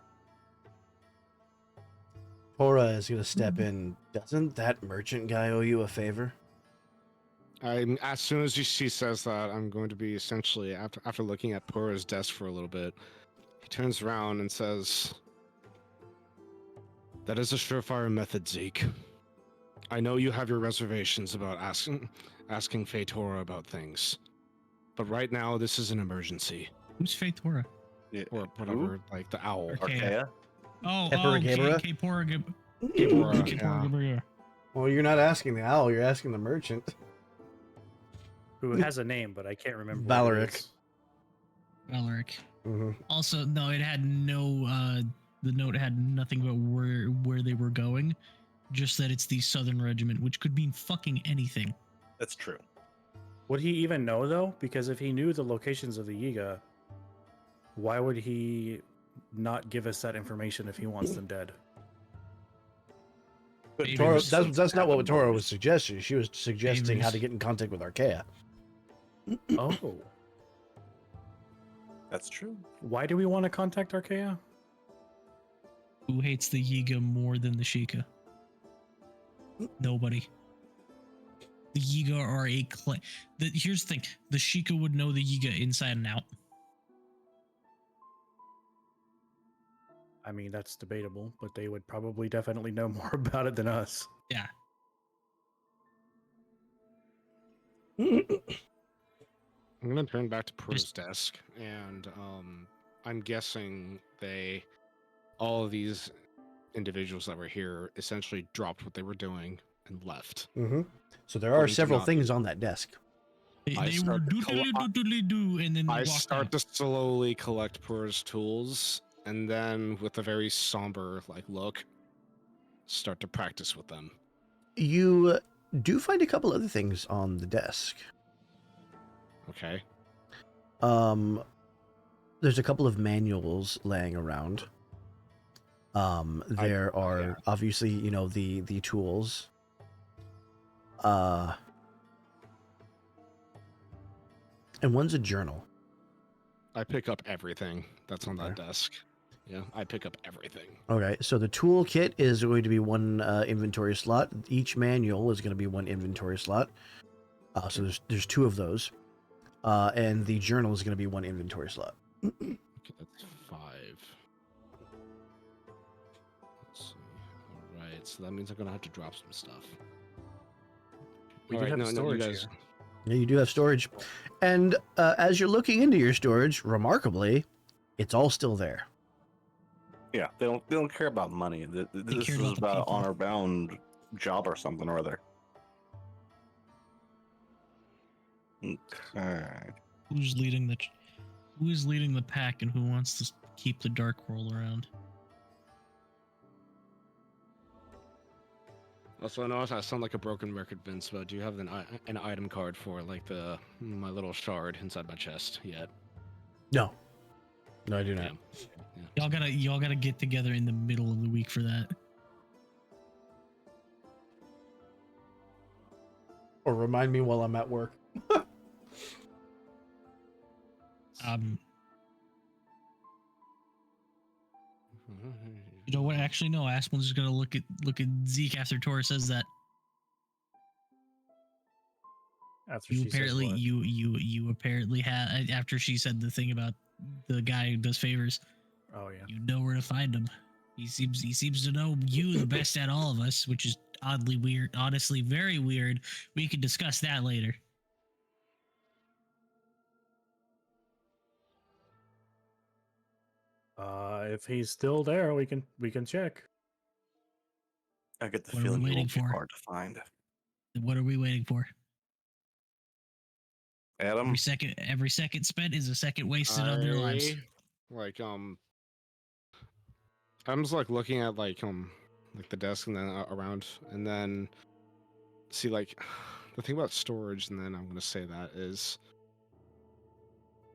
S1: Tora is going to step in. Doesn't that merchant guy owe you a favor?
S3: As soon as she says that, I'm going to be essentially after looking at Pora's desk for a little bit. He turns around and says, "That is a surefire method, Zeke. I know you have your reservations about asking Faetora about things, but right now this is an emergency,
S2: Who's Faetora?
S4: Yeah,
S3: or whatever, like the owl."
S2: Okay.
S4: Archaea?
S1: Keporagabra?
S3: Keporagabra,
S1: Well, you're not asking the owl, you're asking the merchant.
S6: Who has a name, but I can't remember. what it
S1: Valeric.
S6: is.
S2: Valeric.
S1: Mm-hmm.
S2: Also, no, it had no. The note had nothing about where they were going, just that it's the Southern Regiment, which could mean fucking anything.
S4: That's true.
S6: Would he even know though? Because if he knew the locations of the Yiga, why would he not give us that information if he wants them dead?
S4: But
S2: Maybe
S1: Toro,
S2: it's
S1: that's not what
S4: happened
S1: Toro
S4: most.
S1: was suggesting. She was suggesting how to
S2: Favors.
S1: get in contact with Archaea.
S6: Oh,
S4: That's true.
S6: why do we want to contact Archaea?
S2: Who hates the Yiga more than the Sheikah? Nobody. The Yiga are a here's the thing: the Sheikah would know the Yiga inside and out.
S6: I mean, that's debatable, but they would probably definitely know more about it than us.
S2: Yeah.
S3: I'm gonna turn back to Pro's desk, and I'm guessing all of these individuals that were here essentially dropped what they were doing and left.
S1: Mm-hmm. So there are
S3: According to
S1: several
S3: Navi.
S1: things on that desk.
S2: They
S3: I
S2: were
S3: start to
S2: doodly-doodly-doo, and then they
S3: I
S2: walked
S3: start
S2: out.
S3: to slowly collect Pro's tools, and then with a very somber look, start to practice with them.
S1: You do find a couple other things on the desk.
S3: Okay.
S1: There's a couple of manuals laying around. There are obviously, the tools. And one's a journal.
S3: I pick up everything that's on that
S1: Okay.
S3: desk. Yeah, I pick up everything.
S1: Okay, so the toolkit is going to be one inventory slot. Each manual is going to be one inventory slot. So there's two of those. And the journal is going to be one inventory slot.
S3: Okay, that's 5. Let's see. All right, so that means I'm gonna have to drop some stuff.
S6: We
S3: All
S6: do
S3: right,
S6: have
S3: you
S6: storage
S3: guys-
S6: here.
S1: Yeah, you do have storage. And as you're looking into your storage, remarkably, it's all still there.
S4: Yeah, they don't care about money. This
S2: care
S4: is
S2: about the
S4: about an
S2: people.
S4: honor bound job or something or other. Okay.
S2: Who's leading the pack, and who wants to keep the dark roll around?
S3: Also, I know I sound like a broken record, Vince, but do you have an item card for my little shard inside my chest yet?
S1: No, I do not.
S3: Damn. Yeah.
S2: Y'all gotta get together in the middle of the week for that.
S1: Or remind me while I'm at work.
S2: You know what? Actually, no. Aspen's just gonna look at Zeke after Tor says that.
S6: After
S2: You
S6: she says
S2: apparently
S6: what?
S2: you apparently had after she said the thing about the guy who does favors.
S6: Oh yeah.
S2: You know where to find him. He seems to know you the best at all of us, which is oddly weird. Honestly, very weird. We could discuss that later.
S6: If he's still there, we can check.
S4: I get the
S2: What are we
S4: feeling he
S2: waiting
S4: won't be
S2: for?
S4: hard to find.
S2: What are we waiting for?
S4: Adam,
S2: Every second spent is a second wasted on their lives.
S3: I'm just looking at the desk and then around, and then see the thing about storage, and then I'm gonna say that is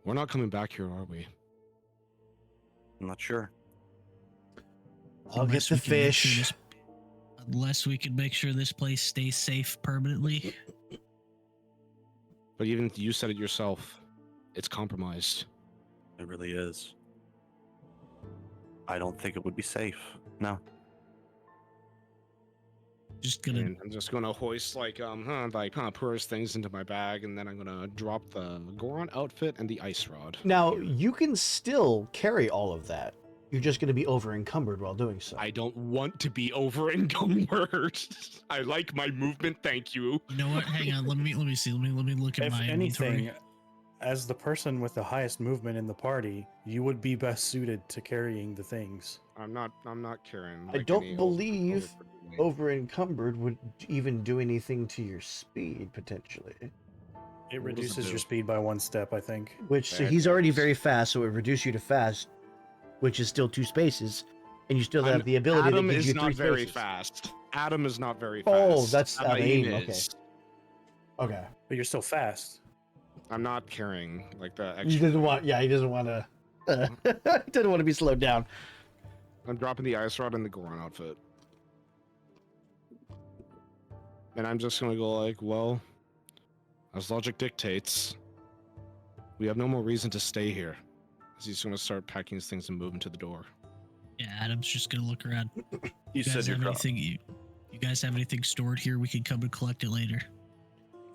S3: we're not coming back here, are we?
S4: I'm not sure.
S1: I'll get the fish.
S2: Unless we can make sure this place stays safe permanently.
S3: But even you said it yourself, it's compromised.
S4: It really is. I don't think it would be safe. No.
S2: Just gonna
S3: And I'm just gonna hoist Pur's things into my bag, and then I'm gonna drop the Goron outfit and the ice rod.
S1: Now, you can still carry all of that. You're just going to be over encumbered while doing so.
S3: I don't want to be over encumbered. I like my movement, thank you.
S2: You know what? Hang on. Let me see. Let me look at
S6: If
S2: my
S6: anything,
S2: inventory.
S6: as the person with the highest movement in the party, you would be best suited to carrying the things.
S3: I'm not carrying.
S1: I
S3: like,
S1: don't
S3: any
S1: believe
S3: weight.
S1: over encumbered would even do anything to your speed potentially.
S6: It
S3: What does it
S6: reduces
S3: do?
S6: your speed by 1 step, I think.
S1: Which so
S3: Bad
S1: he's already
S3: news.
S1: very fast, so it would reduce you to fast, which is still 2 spaces, and you still have the ability
S3: Adam
S1: that gives
S3: is
S1: you
S3: not
S1: 3
S3: very
S1: spaces.
S3: fast. Adam is not very
S1: Oh,
S3: fast.
S1: that's
S3: Adain
S1: Adain, okay.
S3: is.
S1: Okay.
S6: But you're still fast.
S3: I'm not carrying like the
S1: He
S3: extra.
S1: doesn't want. Yeah, he doesn't want to. He doesn't want to be slowed down.
S3: I'm dropping the ice rod in the Goron outfit. And I'm just gonna go like, well, as logic dictates, we have no more reason to stay here. So he's gonna start packing his things and moving to the door.
S2: Yeah, Adam's just gonna look around.
S4: You
S2: You
S4: said
S2: guys
S4: you're
S2: have anything? You guys have anything stored here? We can come and collect it later.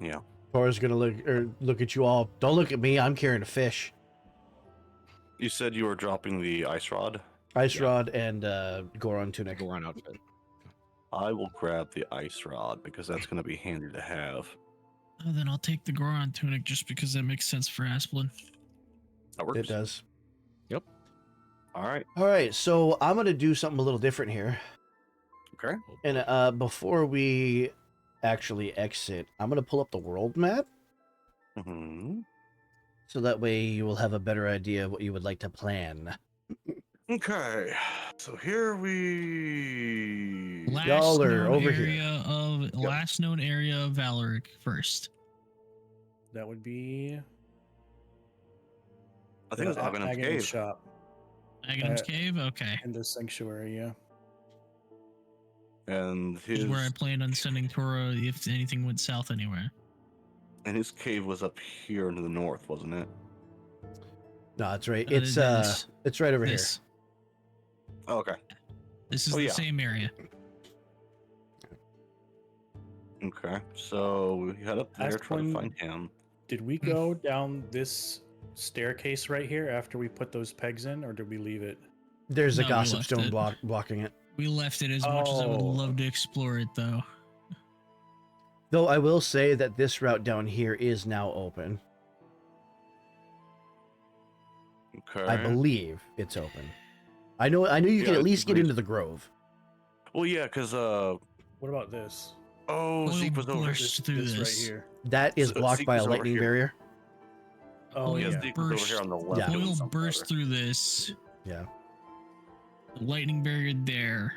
S4: Yeah.
S1: Tora's gonna look at you all. Don't look at me. I'm carrying a fish,
S4: You said you were dropping the ice rod.
S1: ice
S3: Yeah.
S1: rod, and Goron tunic.
S3: Goron outfit.
S4: I will grab the ice rod because that's going to be handy to have.
S2: Oh, then I'll take the Goron tunic just because that makes sense for Asplin.
S4: That works.
S1: It does.
S4: All right.
S1: All right, so I'm gonna do something a little different here,
S4: Okay.
S1: and before we actually exit, I'm gonna pull up the world map.
S4: Hmm.
S1: So that way you will have a better idea of what you would like to plan.
S4: Okay. So here we.
S1: Y'all are
S2: known
S1: over here.
S2: area of last known area of Valoric first.
S6: That would be
S4: I think it was Aghanim's
S6: Aghanim's
S4: cave.
S6: shop
S2: Aghanim's Cave? Okay.
S6: in the sanctuary, yeah.
S4: And
S2: This is
S4: his
S2: where I planned on sending Tora if anything went south anywhere.
S4: cave was up here to the north, wasn't it?
S1: No, that's right.
S2: This-
S1: It's right over here.
S2: This,
S4: Oh, okay.
S2: this is
S4: Oh,
S2: the
S4: yeah.
S2: same area.
S4: Okay. So we head up there,
S6: Ask
S4: try to
S6: when-
S4: find him.
S6: Did we go down this staircase right here after we put those pegs in, or did we leave it?
S1: There's a
S2: No, we
S1: gossip
S2: left
S1: stone
S2: it.
S1: blocking it.
S2: We left it as much as I would
S6: Oh.
S2: love to explore it, though.
S1: Though I will say that this route down here is now open.
S4: Okay.
S1: I believe it's open. I know you can
S4: Yeah,
S1: at least get
S4: agreed.
S1: into the grove.
S4: Well, yeah, because
S6: What about this?
S4: Zeke was over here.
S2: burst through
S6: This
S2: this.
S6: right here.
S1: That is
S4: So
S1: blocked
S4: Zeke
S1: by a
S4: was over
S1: lightning
S4: here.
S1: barrier.
S6: Oh,
S2: Yeah,
S6: yeah.
S4: Zeke was over here on the left.
S1: Yeah.
S4: doing
S2: Oil
S4: something
S2: burst
S4: over.
S2: through this.
S1: Yeah.
S2: The lightning barrier there.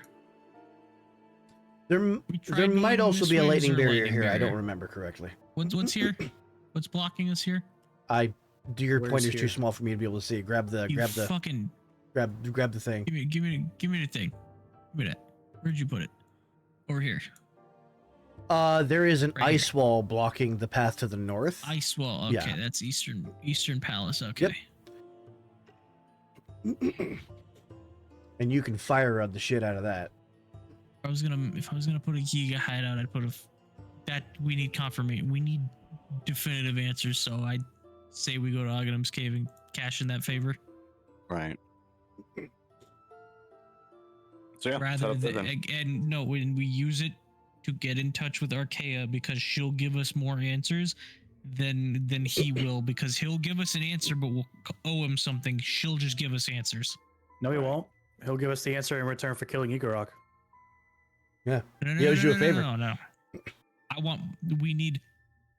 S1: There
S2: We tried
S1: there
S2: going
S1: might also
S2: this
S1: be a
S2: way. Is
S1: lightning
S2: there
S1: barrier
S2: lightning
S1: here. I don't
S2: barrier?
S1: remember correctly.
S2: What's here? What's blocking us here?
S1: Your
S6: Where's
S1: pointer's too
S6: here?
S1: small for me to be able to see. Grab the
S2: You fucking
S1: grab the thing.
S2: give me the thing. Give me that. Where'd you put it? Over here.
S1: There is an
S2: Right here.
S1: ice wall blocking the path to the north.
S2: Ice wall. Okay,
S1: Yeah.
S2: that's Eastern Palace. Okay.
S1: And you can fire rod the shit out of that.
S2: If I was gonna put a Giga hideout, I'd put that we need confirmation. We need definitive answers. So I'd say we go to Aghanim's Cave and cash in that favor.
S4: Right. So yeah, set
S2: Rather
S4: up there
S2: than
S4: then.
S2: and no, when we use it to get in touch with Archaea because she'll give us more answers than he will because he'll give us an answer, but we'll owe him something. She'll just give us answers.
S6: No, he won't. He'll give us the answer in return for killing Igorok.
S2: No,
S1: He owes you a favor.
S2: No. We need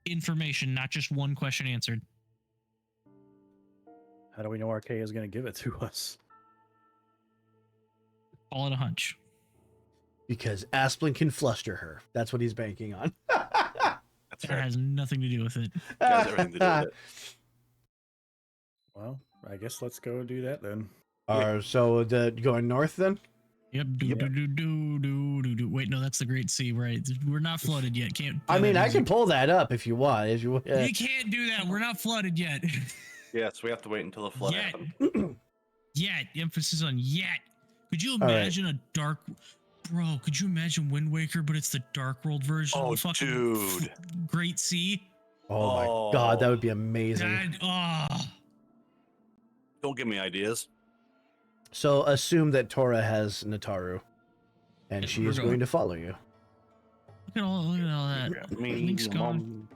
S2: information, not just one question answered.
S6: How do we know Archaea is going to give it to us?
S2: Call it a hunch.
S1: Because Asplin can fluster her. That's what he's banking on.
S4: That's
S2: That
S4: right.
S2: has nothing to do with it.
S4: Has everything to do with it.
S6: Well, I guess let's go do that then.
S1: So going north then?
S2: Yep. Do. Wait, no, that's the Great Sea, right? We're not flooded yet. Can't.
S1: I
S2: do
S1: mean,
S2: that
S1: I
S2: easy.
S1: can pull that up if you want.
S2: You can't do that. We're not flooded yet.
S4: Yeah, so we have to wait until the flood
S2: Yet.
S4: happens.
S2: Yet. Emphasis on yet. Could you
S1: right.
S2: imagine a dark? Bro, could you imagine Wind Waker, but it's the Dark World version
S4: Oh,
S2: of the fucking
S4: dude.
S2: Great Sea?
S1: Oh my god, that would be amazing.
S4: Don't give me ideas.
S1: So assume that Tora has Nataru, and
S2: Yeah,
S1: she
S2: we're
S1: is
S2: going.
S1: going to follow you.
S2: Look at all that.
S4: I mean,
S2: Link's gone.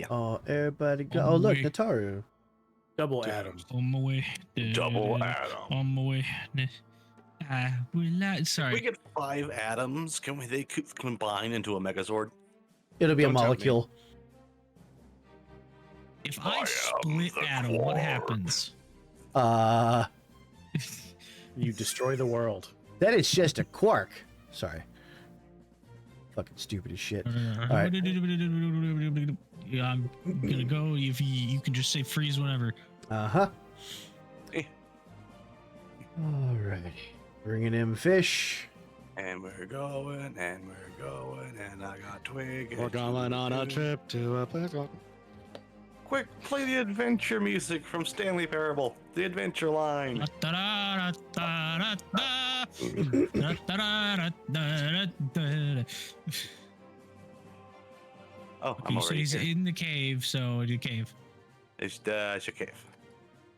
S1: Oh, everybody go.
S2: On
S1: Oh,
S2: the
S1: look,
S2: way.
S1: Nataru.
S6: Double
S4: Damn.
S6: Adam.
S2: On my way.
S4: Double Adam.
S2: On my way. We're not.
S4: If
S2: Sorry.
S4: we get 5 atoms, can they combine into a Megazord?
S1: It'll be a
S3: Don't tempt me.
S1: molecule.
S2: If
S4: I
S2: I
S4: am
S2: split
S4: the
S2: Adam, what
S4: Quark.
S2: happens?
S6: You destroy the world.
S1: That is just a quark. Sorry. Fucking stupid as shit. right.
S2: Yeah, I'm gonna go. If you can just say freeze whenever.
S1: Uh-huh.
S4: Eh.
S1: Alrighty. Bringing in fish.
S4: And we're going, and I got twig.
S3: We're
S4: and
S3: going on a
S4: twig.
S3: trip to a place.
S4: Quick, play the adventure music from Stanley Parable. The adventure line. Oh, I'm
S2: Okay, so
S4: already
S2: he's
S4: here.
S2: in the cave, so the cave.
S4: It's a cave.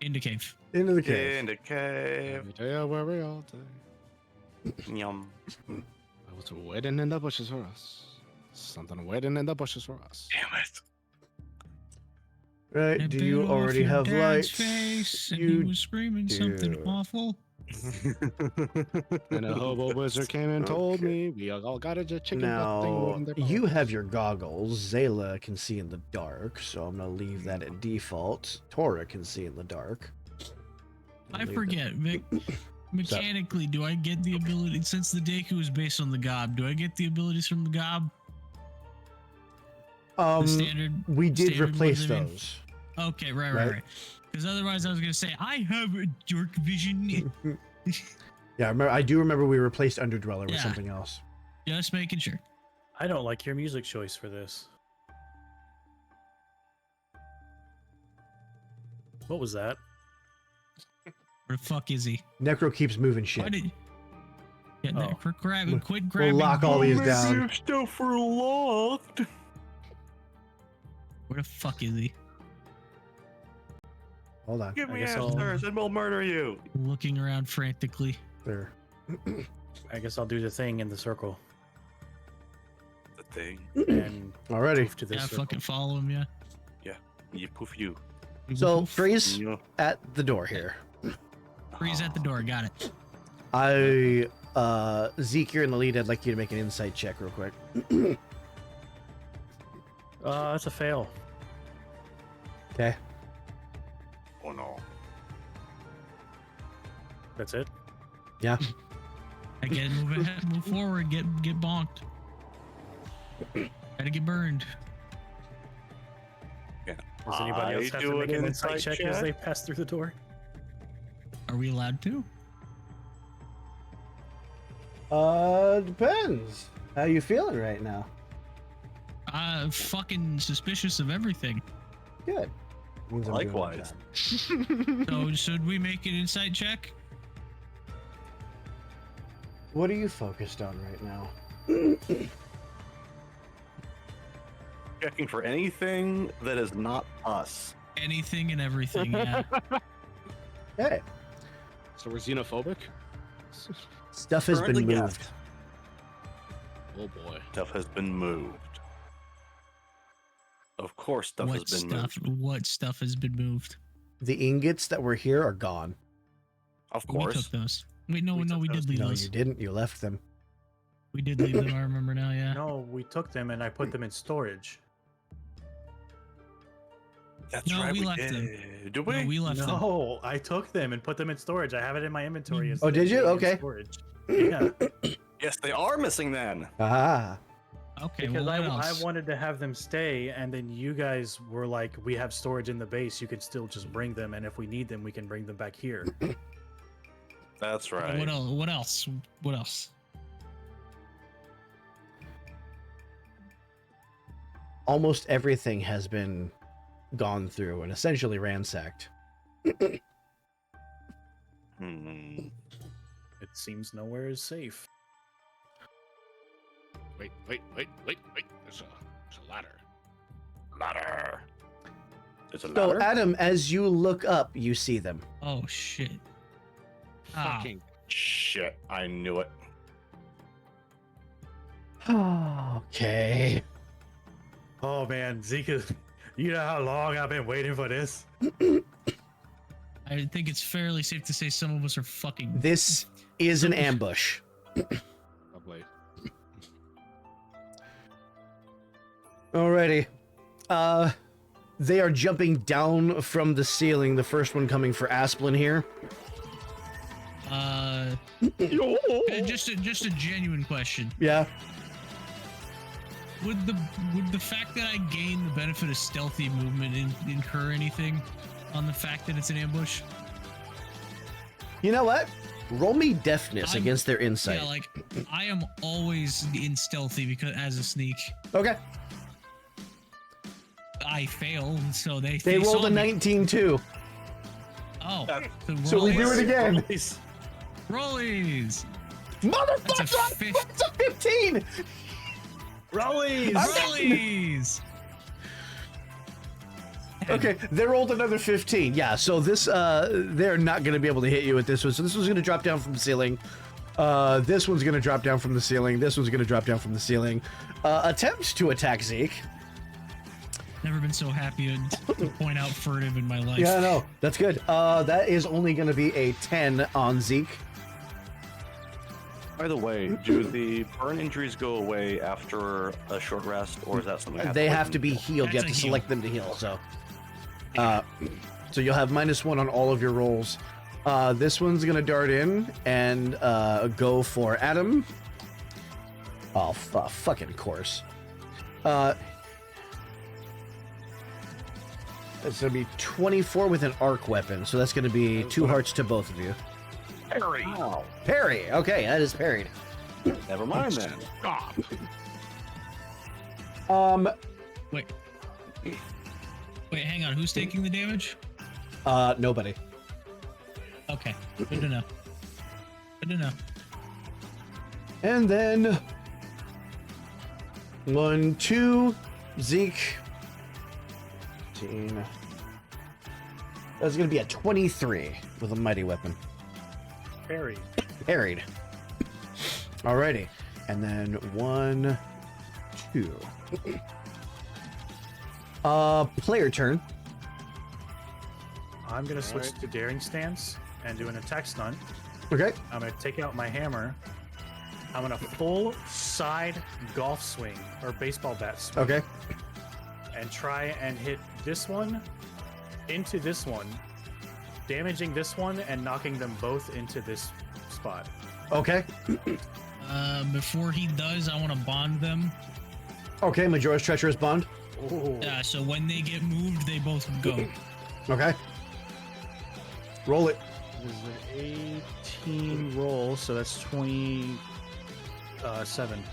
S2: In the cave.
S1: Into the cave.
S4: In the cave.
S3: Every day I worry all day.
S4: Yum.
S3: What's waiting in the bushes for us? Something waiting in the bushes for us.
S4: Damn it.
S1: Right,
S2: And
S1: do you
S2: bit off
S1: already
S2: your
S1: have
S2: dad's
S1: lights?
S2: Face, and he
S1: You
S2: was screaming something
S1: do.
S2: awful.
S3: And a hobo wizard came and told
S1: Okay.
S3: me we all got a chicken butt thing
S1: Now,
S3: in their
S1: you have
S3: pockets.
S1: your goggles. Zayla can see in the dark, so I'm going to leave that at default. Tora can see in the dark.
S2: I
S1: Leave that-
S2: forget, Vic. Mechanically, do I get the ability, since the Deku is based on the Gob, do I get the abilities from the Gob? The standard?
S1: We did
S2: standard
S1: replace
S2: ones, I mean?
S1: those.
S2: Okay, right.
S1: Right.
S2: Because otherwise I was going to say, I have a dark vision.
S1: Yeah, I do remember we replaced Underdweller with
S2: Yeah.
S1: something else.
S2: Just making sure.
S6: I don't like your music choice for this. What was that?
S2: Where the fuck is he?
S1: Necro keeps moving
S2: Why
S1: shit.
S2: did... Yeah,
S6: Oh.
S2: quit
S1: We'll
S2: grabbing.
S1: lock all these down.
S4: Stuff are locked.
S2: Where the fuck is he?
S1: Hold on.
S4: Give
S6: I
S4: me
S6: guess I'll-
S4: answers and we'll murder you.
S2: Looking around frantically.
S1: There.
S6: I guess I'll do the thing in the circle
S4: The thing.
S6: and
S1: Alrighty.
S6: move to this
S2: Yeah,
S6: circle.
S2: fucking follow him, yeah.
S4: You poof you.
S1: So, freeze
S4: You know,
S1: at the door here.
S2: Freeze at the door, got it.
S1: Zeke, you're in the lead. I'd like you to make an insight check real quick.
S6: That's a fail.
S1: Okay.
S4: Oh no.
S6: That's it.
S1: Yeah.
S2: I get it, move ahead, move forward, get bonked. Gotta get burned.
S6: Does anybody else
S4: I
S6: have
S4: do
S6: to make
S4: an
S6: an insight
S4: insight
S6: check as
S4: check?
S6: they pass through the door?
S2: Are we allowed to?
S1: Depends. How you feeling right now?
S2: Fucking suspicious of everything.
S1: Good. Means I'm doing my
S4: Likewise.
S1: job.
S2: So should we make an insight check?
S1: What are you focused on right now?
S4: Checking for anything that is not us.
S2: Anything and everything, yeah.
S1: Hey,
S3: So we're xenophobic?
S1: stuff has been
S4: Currently,
S1: moved.
S4: yes.
S3: Oh boy.
S4: Stuff has been moved. Of course, stuff
S2: What
S4: has been
S2: stuff?
S4: moved.
S2: What stuff has been moved?
S1: The ingots that were here are gone.
S4: Of
S2: We
S4: course.
S2: took those. Wait, no,
S6: We
S2: no,
S6: took
S2: we
S6: those.
S2: did leave
S1: No,
S2: those.
S1: you didn't. You left them.
S2: We did leave them. I remember now. Yeah.
S6: No, we took them and I put them in storage.
S4: That's
S2: No,
S4: right.
S2: we
S4: We
S2: left them.
S4: did. Do we?
S2: No, we left them.
S6: No, I took them and put them in storage. I have it in my inventory. as
S1: Oh, did you?
S6: being in
S1: Okay.
S6: Storage. Yeah,
S4: Yes, they are missing then.
S1: Ah.
S2: Okay.
S6: because
S2: Well,
S6: I
S2: what else?
S6: wanted to have them stay, and then you guys were like, "We have storage in the base. You can still just bring them, and if we need them, we can bring them back here."
S4: That's right.
S2: What else? What else? What else?
S1: Almost everything has been gone through and essentially ransacked.
S4: Hmm.
S6: It seems nowhere is safe.
S3: Wait. There's a ladder.
S4: Ladder. There's a
S1: So,
S4: ladder.
S1: Adam, as you look up, you see them.
S2: Oh shit. Ah,
S3: Fucking
S4: Shit, I knew it.
S1: Okay.
S6: Oh man, Zeke is. You know how long I've been waiting for this?
S2: I think it's fairly safe to say some of us are fucking.
S1: This is an ambush.
S3: Lovely.
S1: Alrighty. They are jumping down from the ceiling. The first one coming for Asplin here.
S2: Just a genuine question.
S1: Yeah.
S2: Would the fact that I gain the benefit of stealthy movement incur anything on the fact that it's an ambush?
S1: You know what? Roll me deafness against their insight.
S2: Yeah, like I am always in stealthy because as a sneak.
S1: Okay.
S2: I fail, so they
S1: rolled
S2: saw
S1: a
S2: me.
S1: 19 too.
S2: Oh,
S1: So we do it again.
S2: Rollies.
S1: Motherfucker! That's a 15!
S6: Rollies!
S2: Rollies.
S1: Okay, they rolled another 15. Yeah, so this, they're not going to be able to hit you with this one. So this one's going to drop down from the ceiling. This one's going to drop down from the ceiling. This one's going to drop down from the ceiling. Attempts to attack Zeke.
S2: Never been so happy to point out furtive in my life.
S1: Yeah, no, that's good. That is only going to be a 10 on Zeke.
S4: By the way, do the burn injuries go away after a short rest, or is that something I have
S1: They
S4: to
S1: have to be healed. You have to
S2: That's a
S1: select them to heal. So, so you'll have -1 on all of your rolls. This one's gonna dart in and go for Adam. Oh, fucking course. It's gonna be 24 with an arc weapon, so that's gonna be 2 hearts to both of you.
S3: Parry.
S4: Wow.
S1: Parry. Okay, that is parried.
S4: Never mind then.
S3: Stop.
S2: Wait, hang on. Who's taking the damage?
S1: Nobody.
S2: Okay, good to know. Good to know.
S1: And then 1, 2, Zeke. 15. That's gonna be a 23 with a mighty weapon.
S6: Parry.
S1: Parried. Alrighty. And then 1, 2. Player turn.
S6: I'm gonna switch to daring stance and do an attack stun.
S1: Okay.
S6: I'm gonna take out my hammer. I'm gonna full side golf swing or baseball bat swing.
S1: Okay.
S6: And try and hit this one into this one, damaging this one and knocking them both into this spot.
S1: Okay.
S2: Before he does, I want to bond them.
S1: Okay, Majora's Treacherous Bond.
S6: Ooh.
S2: So when they get moved, they both go.
S1: Okay. Roll it.
S6: This is an 18 roll, so that's 27.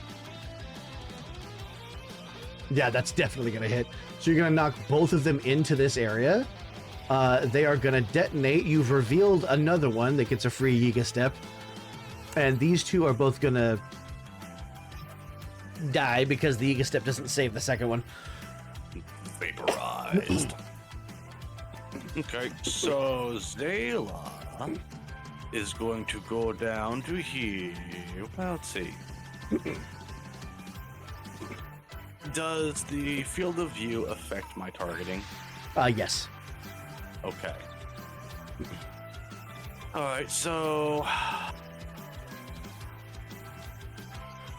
S1: Yeah, that's definitely gonna hit. So you're gonna knock both of them into this area. They are gonna detonate. You've revealed another one that gets a free Yiga step. And these two are both gonna die because the Yiga step doesn't save the second one.
S4: Vaporized. Okay, so Zayla is going to go down to here. Well, let's see. Does the field of view affect my targeting?
S1: Yes.
S4: Okay. Alright, so...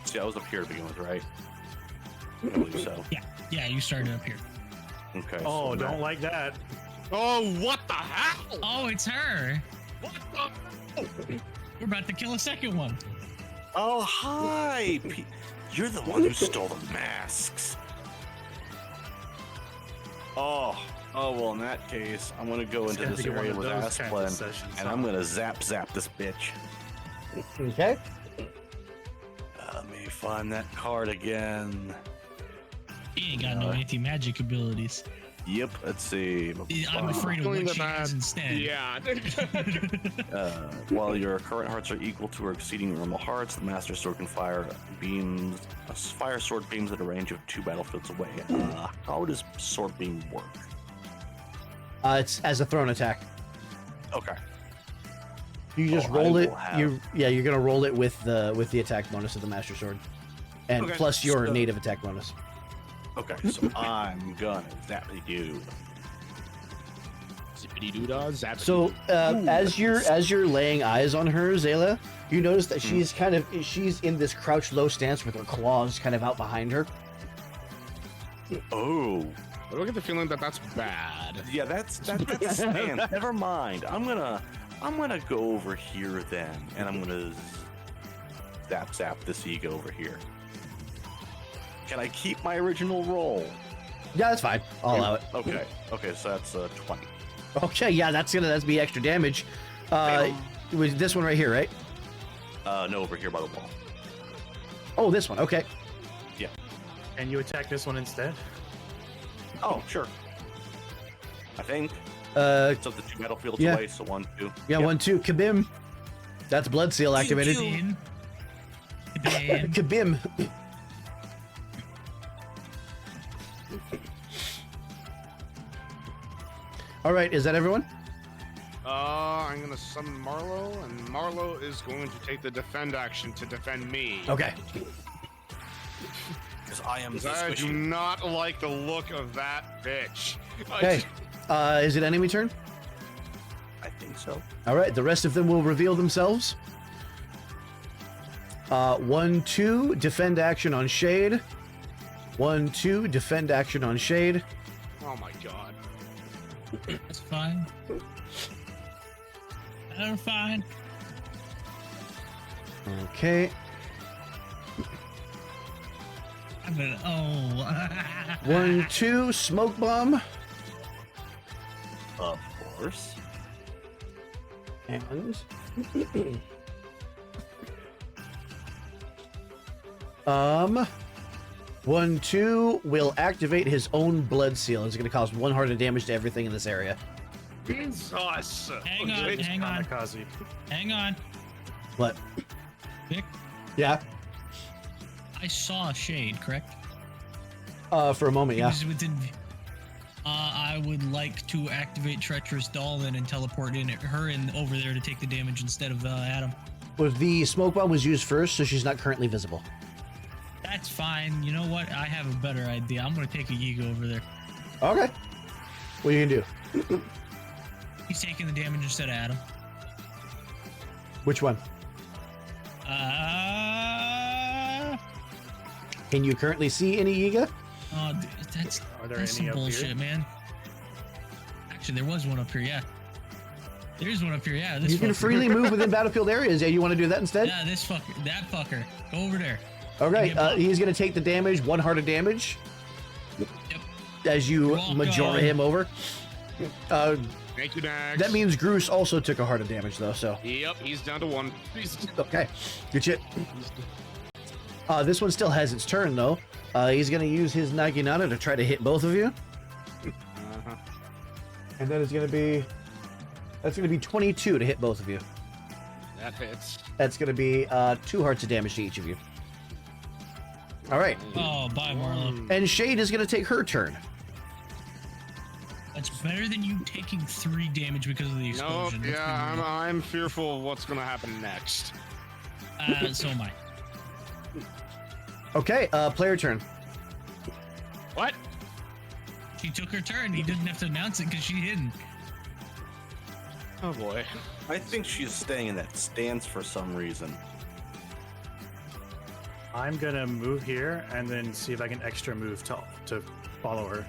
S4: See, I was up here to begin with, right? I believe so.
S2: Yeah, you started up here.
S4: Okay.
S6: Oh,
S4: so
S6: don't like that.
S3: Oh, what the hell?
S2: Oh, it's her.
S3: What the hell?
S2: We're about to kill a second one.
S4: Oh, hi! You're the one who stole the masks. Oh, well, in that case, I'm gonna go into
S6: gonna
S4: this
S6: be one
S4: area
S6: of
S4: with
S6: those kind of
S4: Asplin,
S6: sessions,
S4: and
S6: huh?
S4: I'm gonna zap this bitch.
S1: Okay.
S4: Let me find that card again.
S2: He ain't got no anti-magic abilities.
S4: Yep, let's see.
S2: I'm afraid of
S3: Doing
S2: what
S3: the
S2: she has
S3: bad.
S2: instead.
S3: Yeah.
S4: While your current hearts are equal to or exceeding normal hearts, the Master Sword can fire sword beams at a range of 2 battlefields away. How does sword beam work?
S1: It's as a thrown attack.
S4: Okay.
S1: You just
S4: Oh,
S1: roll
S4: I
S1: it.
S4: will have-
S1: You're gonna roll it with the attack bonus of the Master Sword, and
S4: Okay,
S1: plus your
S4: so-
S1: native attack bonus.
S4: Okay, so I'm gonna zappity do.
S3: Zippity doo dah, zappity.
S1: So as you're laying eyes on her, Zayla, you notice that she's in this crouched low stance with her claws kind of out behind her.
S4: Oh,
S3: I don't get the feeling that that's bad.
S4: yeah, that's stance. Never mind. I'm gonna go over here then, and I'm gonna zap this ego over here. Can I keep my original roll?
S1: Yeah, that's fine. I'll allow it.
S4: Okay, so that's 20.
S1: Okay, yeah, that's be extra damage. With this one right here, right?
S4: No, over here by the wall.
S1: Oh, this one. Okay.
S6: Can you attack this one instead?
S4: Oh, sure. I think. So the 2 battlefields
S1: yeah.
S4: away, so 1, 2.
S1: Yeah, 1, 2. Kabim. That's blood seal activated.
S2: Kabim. Kabim.
S1: Kabim. All right, is that everyone?
S3: I'm gonna summon Marlowe, and Marlowe is going to take the defend action to defend me.
S1: Okay.
S4: Because I am the
S3: I do
S4: squishy.
S3: not like the look of that bitch.
S1: Okay. Is it enemy turn?
S4: I think so.
S1: All right, the rest of them will reveal themselves. 1, 2, defend action on Shade. 1, 2, defend action on Shade.
S3: Oh my god.
S2: That's fine. I'm fine.
S1: Okay.
S2: I'm gonna. Oh.
S1: 1, 2, smoke bomb.
S4: Of course.
S1: And 1, 2 will activate his own blood seal. It's going to cause 1 heart of damage to everything in this area.
S3: Jesus.
S2: Hang on, hang on,
S6: Kamikaze.
S2: hang on.
S1: What?
S2: Vic,
S1: Yeah.
S2: I saw a shade, correct?
S1: For a moment,
S2: He
S1: yeah.
S2: was within. I would like to activate Treacherous Doll then and teleport her in over there to take the damage instead of Adam.
S1: Well, the smoke bomb was used first, so she's not currently visible.
S2: That's fine. You know what? I have a better idea. I'm gonna take a Yiga over there.
S1: Okay. What are you going to do?
S2: He's taking the damage instead of Adam.
S1: Which one? Can you currently see any Yiga?
S2: Oh, that's
S6: Are there
S2: that's
S6: any
S2: some
S6: up
S2: bullshit,
S6: here?
S2: man. Actually, there was one up here. Yeah, there's one up here. Yeah, this
S1: You can
S2: fucker.
S1: freely move within battlefield areas. Yeah, you want to do that instead?
S2: Yeah, this fucker. That fucker. Go over there.
S1: Okay,
S2: Yeah.
S1: he's going to take the damage, 1 heart of damage.
S2: Yep.
S1: As you
S2: Rock
S1: Majora
S2: on.
S1: him over.
S3: Thank you, Dax.
S1: That means Groose also took a heart of damage, though, so.
S3: Yep, he's down to 1.
S1: Okay, good shit. This one still has its turn, though. He's going to use his Naginata to try to hit both of you.
S3: Uh-huh.
S1: And that is going to be... That's going to be 22 to hit both of you.
S3: That hits.
S1: That's going to be 2 hearts of damage to each of you. All right.
S2: Oh, bye, Marlo.
S1: And Shade is going to take her turn.
S2: That's better than you taking 3 damage because of the
S3: Nope,
S2: explosion. Let's be
S3: yeah,
S2: real.
S3: I'm fearful of what's gonna happen next.
S2: So am I.
S1: Okay, player turn.
S3: What?
S2: She took her turn. He didn't have to announce it because she didn't.
S3: Oh boy.
S4: I think she's staying in that stance for some reason.
S6: I'm gonna move here and then see if I can extra move to follow her.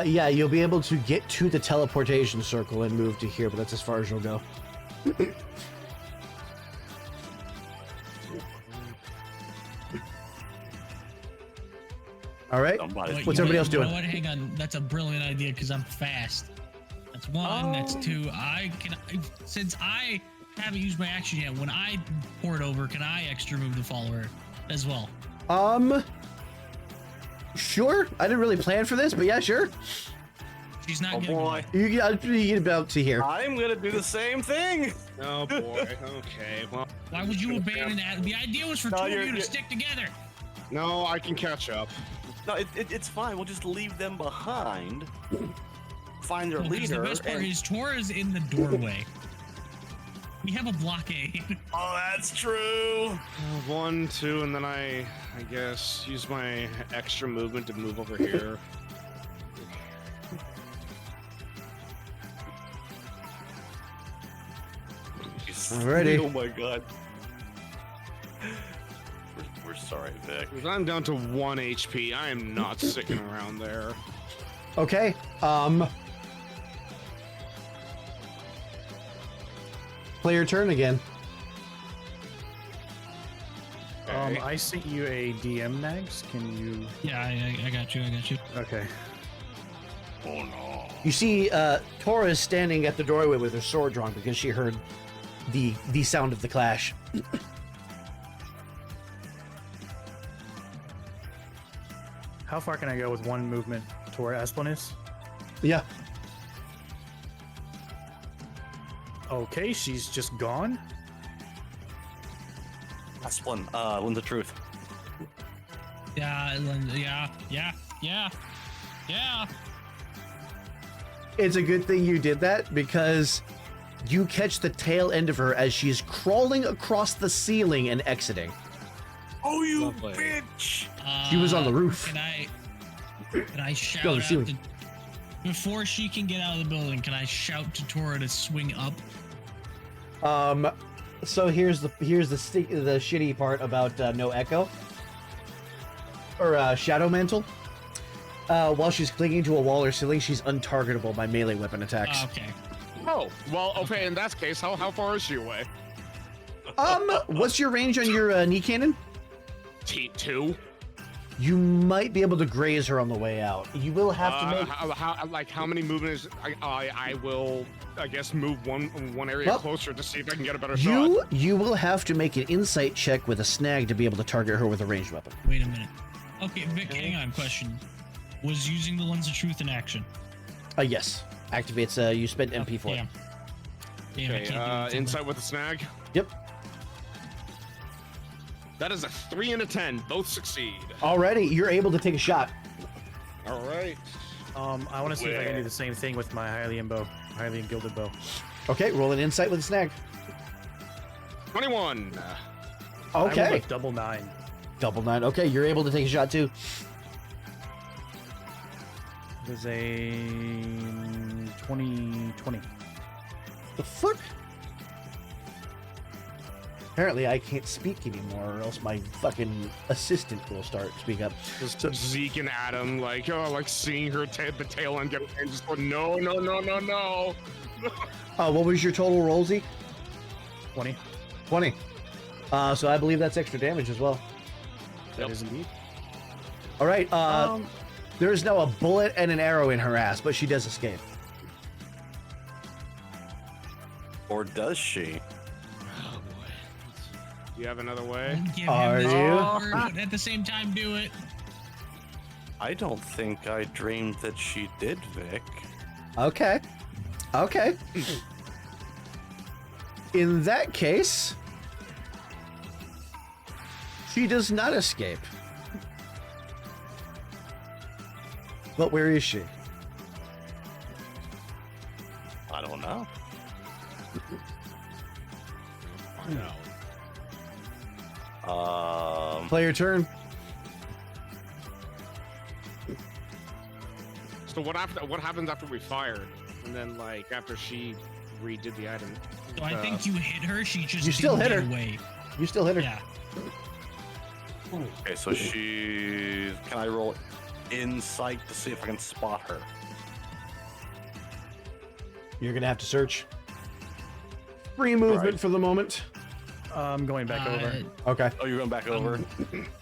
S1: Yeah, you'll be able to get to the teleportation circle and move to here, but that's as far as you'll go. All right.
S4: Somebody's
S1: What's everybody else
S2: You
S1: doing?
S2: know what? Hang on. That's a brilliant idea because I'm fast. That's 1. That's 2. Since I haven't used my action yet, when I port over, can I extra move the follower as well?
S1: Sure. I didn't really plan for this, but yeah, sure.
S2: She's not
S4: Oh
S2: getting
S4: boy.
S1: You get about to here.
S4: I'm gonna do the same thing.
S3: Oh boy. Okay. Well,
S2: Why would you abandon that? The idea was for
S4: No,
S2: 2 of
S4: you're-
S2: you to
S4: you're-
S2: stick together.
S3: no, I can catch up.
S4: No, it's fine. We'll just leave them behind. Find their
S2: Well, 'cause
S4: leader.
S2: the best part
S4: and-
S2: is Tora is in the doorway. We have a blockade.
S4: Oh, that's true.
S3: 1, 2, and then I guess use my extra movement to move over here.
S1: Alrighty.
S4: Oh my god. We're sorry, Vic.
S3: Because I'm down to 1 HP. I am not sticking around there.
S1: Okay. Play your turn again.
S3: Okay.
S6: I sent you a DM, Mags. Can you?
S2: Yeah, I got you. I got you.
S6: Okay.
S4: Oh no.
S1: You see, Tora is standing at the doorway with her sword drawn because she heard the sound of the clash.
S6: How far can I go with one movement toward Esplanus?
S1: Yeah.
S6: Okay, she's just gone.
S4: That's one. Win the truth.
S2: Yeah, yeah.
S1: It's a good thing you did that because you catch the tail end of her as she's crawling across the ceiling and exiting.
S4: Oh, you
S3: Lovely.
S4: bitch!
S1: She was on the roof.
S2: Can I shout
S1: Go to
S2: out
S1: the ceiling.
S2: to, before she can get out of the building? Can I shout to Tora to swing up?
S1: So here's the shitty part about no echo or shadow mantle. While she's clinging to a wall or ceiling, she's untargetable by melee weapon attacks.
S2: Okay.
S3: Oh, well, okay, in that case, how far is she away?
S1: What's your range on your knee cannon?
S3: T2?
S1: You might be able to graze her on the way out. You will have to make.
S3: How many movements? I will, I guess, move one area
S1: Well,
S3: closer to see if I can get a better shot.
S1: You will have to make an insight check with a snag to be able to target her with a ranged weapon.
S2: Wait a minute. Okay, Vic, hang on. Question: was using the lens of truth in action?
S1: Yes. Activates. You spent MP for it.
S2: Damn. Damn, I
S3: Okay,
S2: can't do it.
S3: insight with a snag.
S1: Yep.
S3: That is a 3 and a 10. Both succeed.
S1: Already, you're able to take a shot.
S3: All right.
S6: I want to see if I can do the same thing with my highly gilded bow.
S1: Okay, roll an insight with a snag.
S3: 21.
S6: I rolled
S1: Okay.
S6: a double 9.
S1: Double 9. Okay, you're able to take a shot too.
S6: There's a 20.
S1: The fuck? Apparently, I can't speak anymore, or else my fucking assistant will start to speak up.
S3: Just Zeke and Adam, like seeing her the tail end get and just go, no.
S1: What was your total roll, Zeke?
S6: 20.
S1: 20. So I believe that's extra damage as well.
S6: That is indeed.
S1: All right. There is now a bullet and an arrow in her ass, but she does escape.
S4: Or does she?
S2: Oh boy.
S3: Do you have another way?
S2: Don't give
S1: Are
S2: him this
S1: you?
S2: word, but at the same time, do it.
S4: I don't think I dreamed that she did, Vic.
S1: Okay. Okay. In that case, she does not escape. But where is she?
S4: I don't know.
S3: Find out.
S1: Play your turn.
S3: So what happens after we fired, and then like after she redid the item?
S2: So I think you hit her. She just
S1: You still
S2: didn't
S1: hit
S2: get
S1: her.
S2: away.
S1: You still hit her.
S2: Yeah.
S4: Okay, so she... Can I roll insight to see if I can spot her?
S1: You're gonna have to search. Free movement
S4: Right.
S1: for the moment.
S6: I'm going back over.
S1: Okay.
S4: Oh, you're going back over?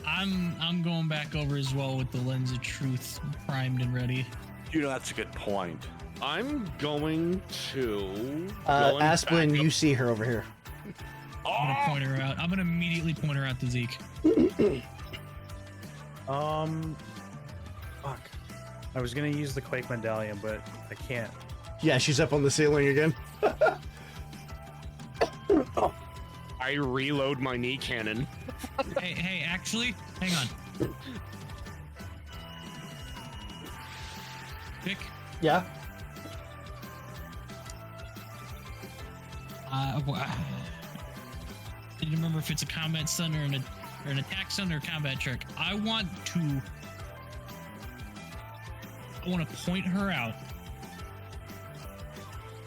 S2: I'm going back over as well with the lens of truth primed and ready.
S4: You know, that's a good point.
S3: I'm going to.
S1: Asplin, you see her over here.
S2: I'm gonna point her out. I'm gonna immediately point her out to Zeke.
S6: Fuck. I was gonna use the Quake Medallion, but I can't.
S1: Yeah, she's up on the ceiling again.
S3: I reload my knee cannon.
S2: Hey, actually, hang on. Vic,
S1: Yeah.
S2: I didn't remember if it's a combat stun or an attack stun or a combat trick. I want to point her out.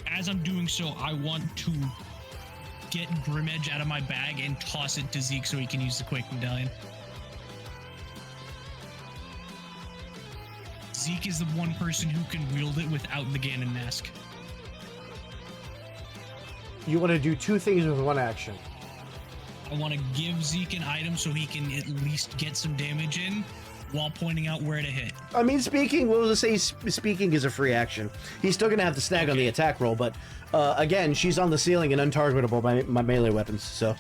S2: As I'm doing so, I want to get Grim Edge out of my bag and toss it to Zeke so he can use the Quake Medallion. Zeke is the one person who can wield it without the Ganon mask.
S1: You want to do two things with one action.
S2: I want to give Zeke an item so he can at least get some damage in while pointing out where to hit.
S1: I mean, speaking, what was I say? Speaking is a free action. He's still going to have to snag on the attack roll, but again, she's on the ceiling and untargetable by my melee weapons, so.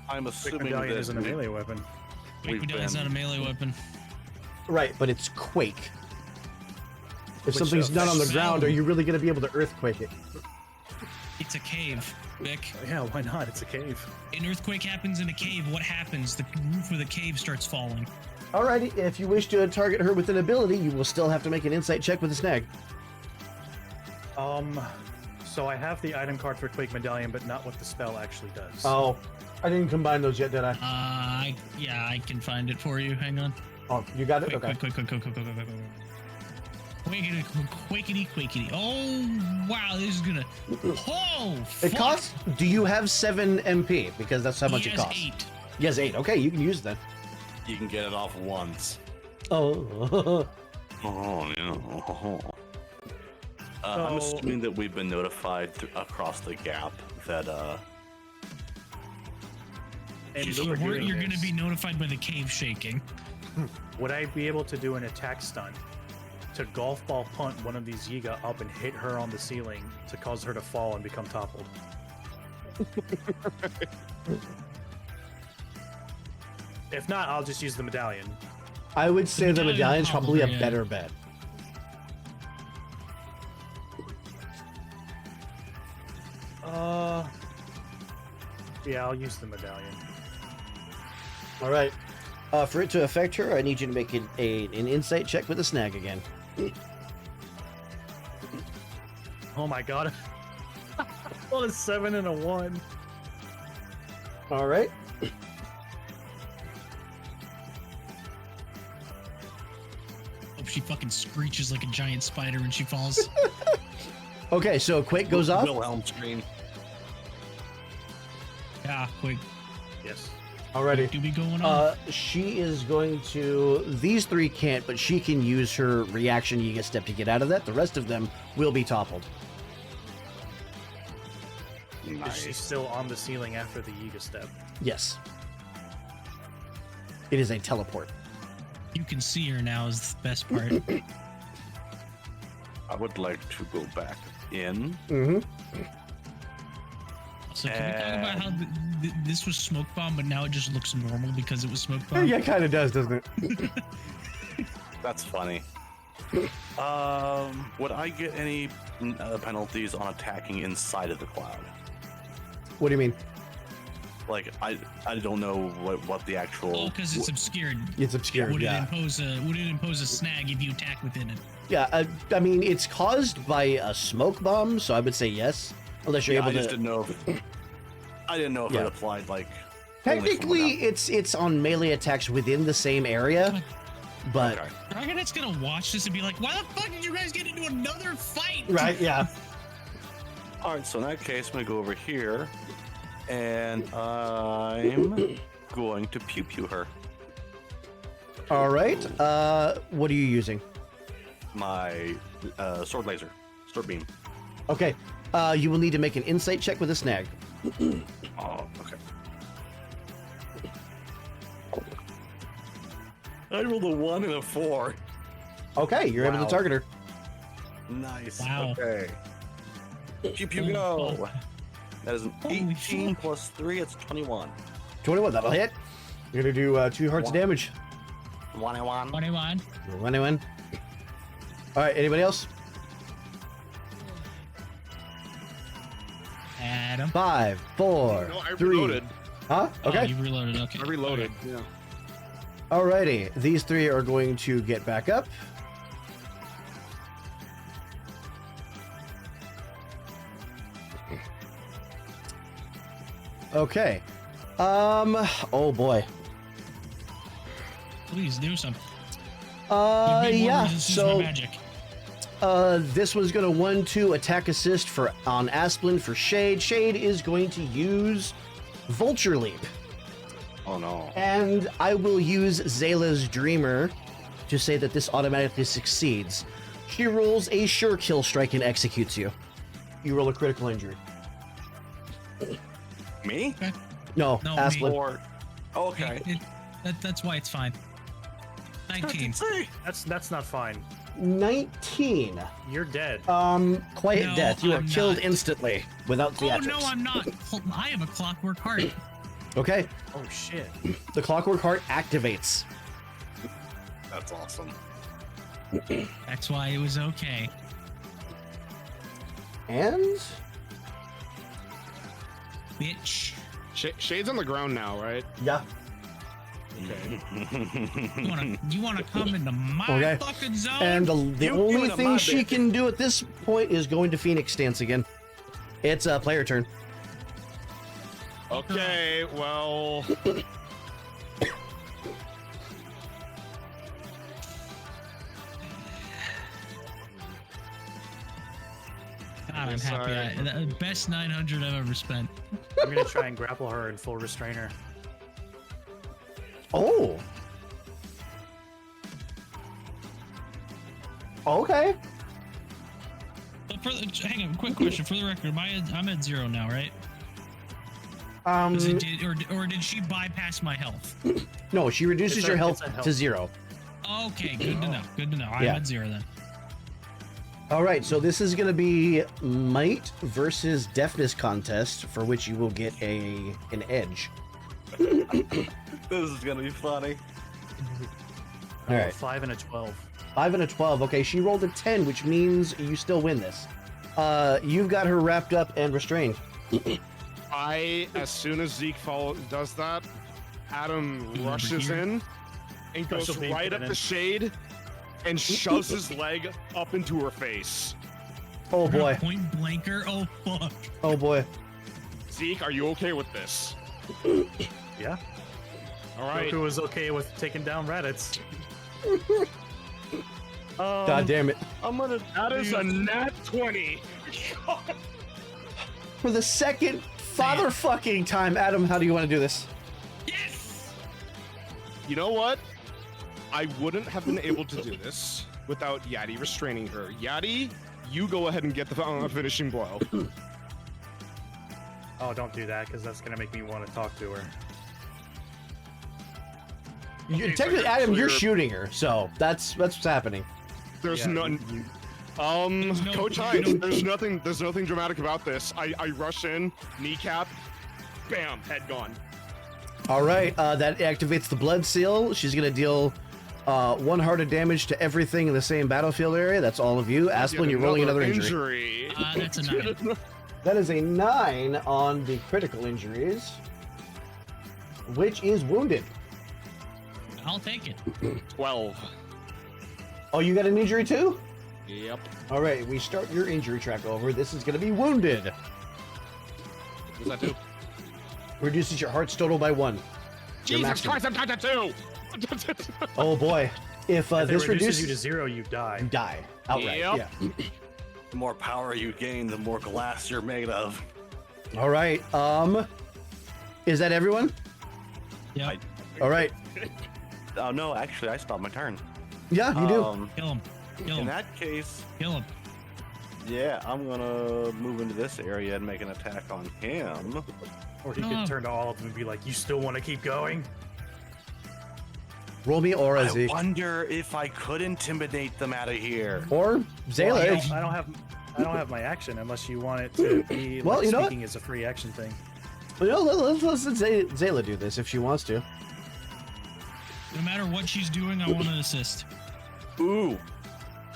S4: I'm
S6: Quick
S4: assuming
S6: medallion
S4: that
S6: isn't a melee weapon.
S2: Quake Medallion's not a melee weapon.
S1: Right, but it's Quake. If
S6: Which
S1: something's not on the
S2: affects
S1: ground,
S2: sound.
S1: are you really going to be able to earthquake it?
S2: It's a cave, Vic.
S6: Yeah, why not? It's a cave.
S2: An earthquake happens in a cave. What happens? The roof of the cave starts falling.
S1: Alrighty, if you wish to target her with an ability, you will still have to make an insight check with a snag.
S6: So I have the item card for Quake Medallion, but not what the spell actually does.
S1: Oh, I didn't combine those yet, did I?
S2: Yeah, I can find it for you. Hang on.
S1: Oh, you got it?
S2: Quick,
S1: Okay.
S2: quick. Quakety. Oh, wow, this is gonna... Oh,
S1: It
S2: fuck.
S1: costs... Do you have 7 MP? Because that's how much
S2: He
S1: it
S2: has
S1: costs.
S2: 8.
S1: He has 8. Okay, you can use it then.
S4: you can get it off once.
S1: Oh.
S4: Oh, yeah. I'm
S6: So-
S4: assuming that we've been notified across the gap that
S6: And
S2: If
S6: we
S2: you
S6: were
S2: weren't,
S6: doing
S2: you're gonna
S6: this,
S2: be notified by the cave shaking.
S6: Would I be able to do an attack stunt to golf ball punt one of these Yiga up and hit her on the ceiling to cause her to fall and become toppled? If not, I'll just use the medallion.
S1: I would say the
S2: Medallion's
S1: medallion's probably a
S2: probably,
S1: better bet.
S6: Yeah, I'll use the medallion.
S1: All right. For it to affect her, I need you to make an insight check with a snag again.
S6: Oh my god. Well, a 7 and a 1.
S1: All right.
S2: Hope she fucking screeches like a giant spider when she falls.
S1: Okay, so Quake goes off.
S4: Wilhelm scream.
S2: Yeah, quick.
S6: Yes.
S1: Alrighty.
S2: Do be going on.
S1: She is going to. These three can't, but she can use her reaction Yiga step to get out of that. The rest of them will be toppled.
S6: Is she still on the ceiling after the Yiga step?
S1: Yes. It is a teleport.
S2: You can see her now is the best part.
S4: I would like to go back in.
S1: Mm-hmm.
S2: So can we talk about how this was smoke bomb, but now it just looks normal because it was smoke bomb?
S1: Yeah, it kind of does, doesn't it?
S4: That's funny. Would I get any penalties on attacking inside of the cloud?
S1: What do you mean?
S4: Like, I don't know what the actual.
S2: Oh, because it's obscured.
S1: It's obscured.
S2: Would
S1: Yeah.
S2: it impose a snag if you attack within it?
S1: Yeah. I mean, it's caused by a smoke bomb, so I would say yes, unless you're
S4: Yeah,
S1: able
S4: I just
S1: to.
S4: didn't know if I didn't know if
S1: Yeah.
S4: it applied like. only from
S1: Technically,
S4: without.
S1: it's on melee attacks within the same area, but
S4: Okay.
S2: Dragonette's gonna watch this and be like, "Why the fuck did you guys get into another fight?"
S1: right, yeah.
S4: All right, so in that case, I'm gonna go over here, and I'm going to pew pew her.
S1: All right. What are you using?
S4: My sword laser, sword beam.
S1: Okay. You will need to make an insight check with a snag.
S4: Oh, okay. I rolled a 1 and a 4.
S1: Okay, you're able
S4: Wow.
S1: to target her.
S4: Nice.
S2: Wow.
S4: Okay. Pew pew
S2: Oh,
S4: go. That is an
S2: Holy
S4: 18
S2: fuck.
S4: plus 3. It's 21.
S1: 21, that'll hit. You're gonna do 2 hearts of
S4: Wow.
S1: damage.
S4: 21.
S2: 21.
S1: Anyone? All right. Anybody else?
S2: Adam.
S1: 5, 4,
S3: No, I
S1: 3.
S3: reloaded.
S1: Huh? Okay.
S2: Oh, you reloaded. Okay.
S3: I reloaded.
S2: Okay.
S3: Yeah.
S1: Alrighty. These 3 are going to get back up. Okay. Oh boy.
S2: Please do something. Give me more
S1: Yeah.
S2: resistance to my
S1: So,
S2: magic.
S1: this one's gonna 1/2 attack assist on Asplin for Shade. Shade is going to use Vulture Leap,
S4: Oh no.
S1: and I will use Zayla's Dreamer to say that this automatically succeeds. She rolls a sure kill strike and executes you. You roll a critical injury.
S4: Me?
S1: No,
S2: No, me.
S1: Asplin.
S4: Or okay.
S2: That's why it's fine. 19.
S6: That's not fine.
S1: 19.
S6: You're dead.
S1: Quiet
S2: No,
S1: death. You are
S2: I'm
S1: killed
S2: not.
S1: instantly without
S2: Oh
S1: theatrics.
S2: no, I'm not. I have a clockwork heart.
S1: Okay,
S6: Oh shit.
S1: the Clockwork Heart activates.
S4: That's awesome.
S2: That's why it was okay.
S1: And
S2: Bitch.
S3: Shade's on the ground now, right?
S1: yeah,
S3: Okay.
S2: You wanna come into my
S1: Okay.
S2: fucking zone?
S1: and the
S4: You
S1: only
S4: doing a
S1: thing
S4: mob
S1: she
S4: it.
S1: can do at this point is go into Phoenix stance again. It's a player turn.
S3: Okay, well,
S2: God, I'm
S3: Yes,
S2: happy. The best 900 I've ever spent.
S6: I'm gonna try and grapple her and full restrain her.
S1: Oh. Okay.
S2: But hang on, quick question for the record. I'm at 0 now, right? Or did she bypass my health?
S1: No, she reduces
S6: It's
S1: your
S6: a
S1: health
S6: health.
S1: to 0.
S2: Okay, good to know. Good to know. I'm
S1: Yeah.
S2: at 0 then.
S1: All right, so this is going to be Might versus Deafness contest, for which you will get an edge.
S4: This is gonna be funny.
S1: All right.
S6: 5 and a 12.
S1: 5 and a 12. Okay, she rolled a 10, which means you still win this. You've got her wrapped up and restrained.
S3: as soon as Zeke does that, Adam
S2: Over
S3: rushes
S2: here.
S3: in and goes
S6: Special beam
S3: right up
S6: cannon.
S3: the Shade and shoves his leg up into her face.
S1: Oh boy.
S2: Point blanker. Oh fuck.
S1: Oh boy.
S3: Zeke, are you okay with this?
S6: Yeah.
S3: All right.
S6: Goku was okay with taking down Raditz.
S1: God damn it.
S4: I'm gonna.
S3: That is a nat 20.
S1: For the second father fucking time, Adam, how do you want to do this?
S2: Yes.
S3: You know what? I wouldn't have been able to do this without Yadi restraining her. Yadi, you go ahead and get the finishing blow.
S6: Oh, don't do that, because that's gonna make me want to talk to her.
S3: Okay, so
S1: Technically,
S3: you're
S1: Adam, you're
S3: clear.
S1: shooting her, so that's what's happening.
S3: There's
S6: Yeah,
S3: none.
S6: you-
S2: no-
S3: Coach Hines, there's nothing dramatic about this. I rush in, kneecap, bam, head gone.
S1: All right, that activates the blood seal. She's going to deal 1 heart of damage to everything in the same battlefield area. That's all of you. Asplin,
S3: Yet
S1: you're rolling another injury.
S2: That's a 9.
S1: That is a 9 on the critical injuries, which is wounded.
S2: I'll take it.
S3: 12.
S1: Oh, you got an injury too?
S3: Yep.
S1: All right, we start your injury track over. This is going to be wounded.
S3: What does that do?
S1: Reduces your heart's total by 1. Your
S3: Jesus
S1: maximum.
S3: Christ, I'm tied to 2!
S1: Oh boy. If
S6: If it
S1: this
S6: reduces
S1: reduces
S6: you to 0, you die.
S1: you die outright.
S3: Yep.
S1: Yeah.
S4: The more power you gain, the more glass you're made of.
S1: All right. Is that everyone?
S2: Yeah.
S1: All right.
S4: Oh no, actually, I stopped my turn.
S1: Yeah, you do.
S2: Kill him. Kill
S4: In
S2: him.
S4: that case,
S2: Kill him.
S4: yeah, I'm gonna move into this area and make an attack on him.
S6: Or he
S2: Oh.
S6: could turn to all of them and be like, "You still want to keep going?"
S1: Roll me Aura,
S4: I
S1: Zeke.
S4: wonder if I could intimidate them out of here.
S1: Or
S6: Well,
S1: Zayla.
S6: I don't have my action unless you want it to be
S1: Well,
S6: like
S1: you know what?
S6: speaking is a free action thing.
S1: Let's let Zayla do this if she wants to.
S2: No matter what she's doing, I want to assist.
S4: Ooh,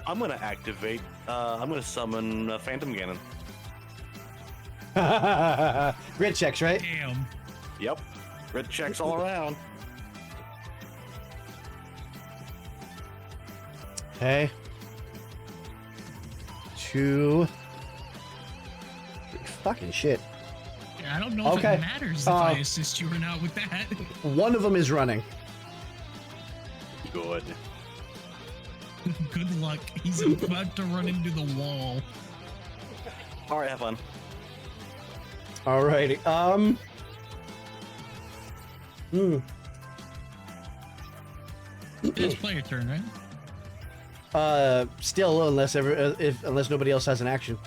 S4: I'm gonna activate. I'm gonna summon a Phantom Cannon.
S1: Grit checks, right?
S2: Damn.
S4: Yep, red checks all around.
S1: Okay. 2. Fucking shit.
S2: I don't know if
S1: Okay.
S2: it matters if I assist you or not with that.
S1: One of them is running.
S4: Good.
S2: Good luck. He's about to run into the wall.
S4: All right, have fun.
S1: Alrighty.
S2: It's player turn, right?
S1: Still, unless unless nobody else has an action.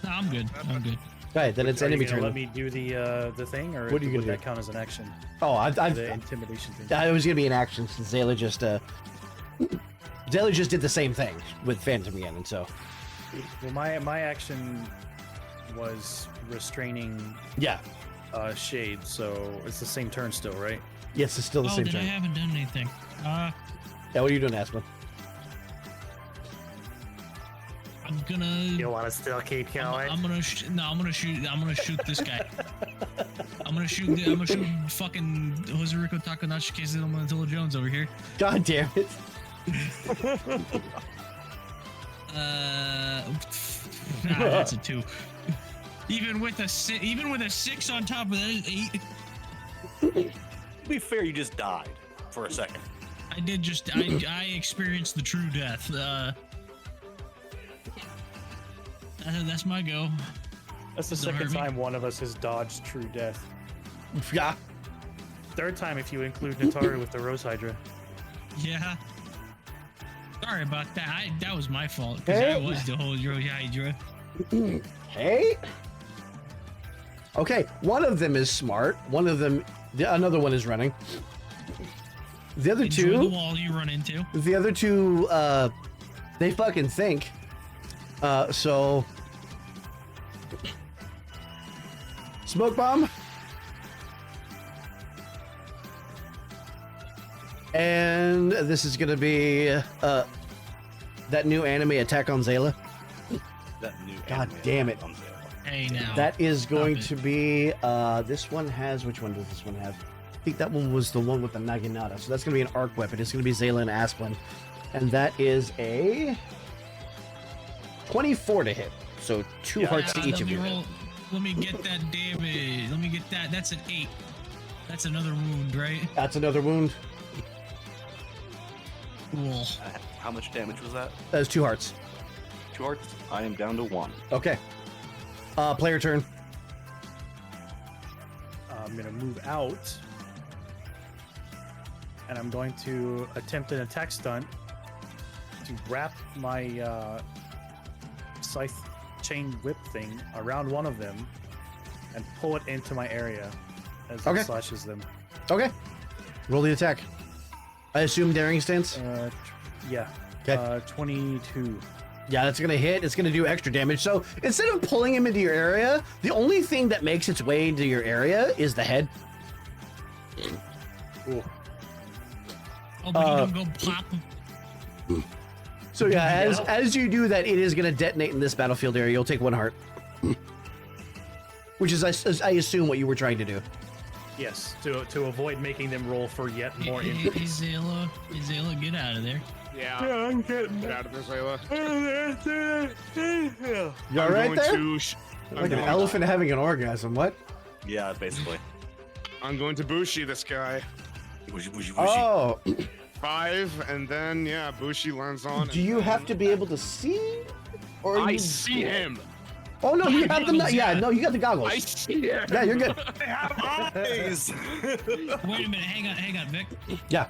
S2: No, I'm good. I'm good.
S1: Right, then it's
S6: Are you
S1: enemy
S6: gonna
S1: turn.
S6: let me do the thing, or
S1: What are you
S6: would
S1: gonna
S6: that
S1: do?
S6: count as an action?
S1: Oh,
S6: The intimidation thing.
S1: it was gonna be an action since Zayla just did the same thing with Phantom again, and so
S6: Well, my action was restraining
S1: yeah,
S6: Shade, so it's the same turn still, right?
S1: yes, it's still the
S2: Oh,
S1: same
S2: then I
S1: turn.
S2: haven't done anything.
S1: Yeah, what are you doing, Aspen?
S2: I'm gonna.
S6: You want to still keep going?
S2: I'm gonna shoot this guy. I'm gonna shoot fucking Jose Takanashi Kazuma Jones over here.
S1: God damn it!
S2: That's a 2. Even with a 6 on top of that is 8.
S4: To be fair, you just died for a second.
S2: I did just I experienced the true death. That's my go.
S6: That's the
S2: Doesn't hurt
S6: second
S2: me.
S6: time one of us has dodged true death.
S1: Yeah,
S6: Third time if you include Nataru with the Rose Hydra.
S2: Yeah. Sorry about that. That was my fault because
S1: Hey.
S2: I was the whole Hydra.
S1: hey. Okay, one of them is smart. Another one is running. The other
S2: Enjoy the
S1: two,
S2: wall you run into.
S1: they fucking think. So smoke bomb. And this is gonna be that new anime Attack on Zayla.
S4: That new
S1: God
S4: anime
S1: damn it.
S4: on Zelda.
S2: Hey now.
S1: That is going
S2: it.
S1: to be this one has, which one does this one have? I think that one was the one with the Naginata. So that's gonna be an arc weapon. It's gonna be Zayla and Asplin. And that is a 24 to hit. So 2 hearts to each of you.
S2: Let me get that damage. Let me get that. That's an 8. That's another wound, right?
S1: That's another wound.
S2: Cool.
S4: How much damage was that?
S1: That's 2 hearts.
S4: 2 hearts? I am down to 1.
S1: Okay. Player turn.
S6: I'm gonna move out, and I'm going to attempt an attack stunt to wrap my scythe chain whip thing around one of them and pull it into my area as
S1: Okay.
S6: it slashes them.
S1: Okay. Roll the attack. I assume daring stance.
S6: Yeah.
S1: Okay.
S6: 22.
S1: Yeah, that's gonna hit. It's gonna do extra damage. So instead of pulling him into your area, the only thing that makes its way into your area is the head.
S6: Ooh.
S2: Oh, but you don't go plop.
S1: So yeah, as you do that, it is gonna detonate in this battlefield area. You'll take 1 heart, which is I assume what you were trying to do.
S6: Yes, to avoid making them roll for yet more
S2: Hey,
S6: injury.
S2: Zayla, get out of there.
S3: Yeah.
S6: I'm getting
S3: Get out of there, Zayla.
S1: You all right there? Like an
S3: I'm
S1: elephant having an orgasm. What?
S4: Yeah, basically.
S3: going to Bushi this guy.
S4: Whooshy, whooshy, whooshy.
S1: Oh,
S3: 5, and then yeah, Bushi lands on.
S1: do you have to be able to see? Or
S3: I
S1: you...
S3: see him.
S1: Oh no, you have them.
S2: goggles,
S1: Yeah,
S2: yeah.
S1: no, you got the goggles.
S3: I see him.
S1: Yeah, you're good.
S3: I have eyes.
S2: Wait a minute. Hang on, Vic.
S1: Yeah.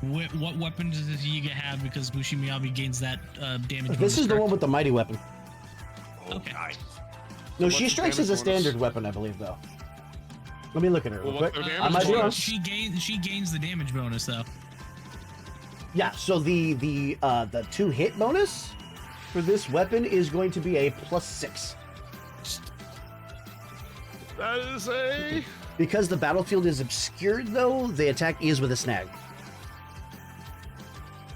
S2: What weapon does Yiga have? Because Bushi Miyabi gains that damage.
S1: This
S2: bonus,
S1: is the
S2: correct?
S1: one with the mighty weapon.
S2: Okay.
S4: Nice.
S1: No,
S3: What's
S1: she
S3: the
S1: strikes as a
S3: damage bonus?
S1: standard weapon, I believe, though. Let me look at her real
S3: Well,
S1: quick.
S3: what's the
S1: I
S3: damage
S1: might be wrong.
S3: bonus?
S2: She gains the damage bonus though.
S1: Yeah, so the 2 hit bonus for this weapon is going to be a +6.
S3: That is a.
S1: Because the battlefield is obscured, though, the attack is with a snag.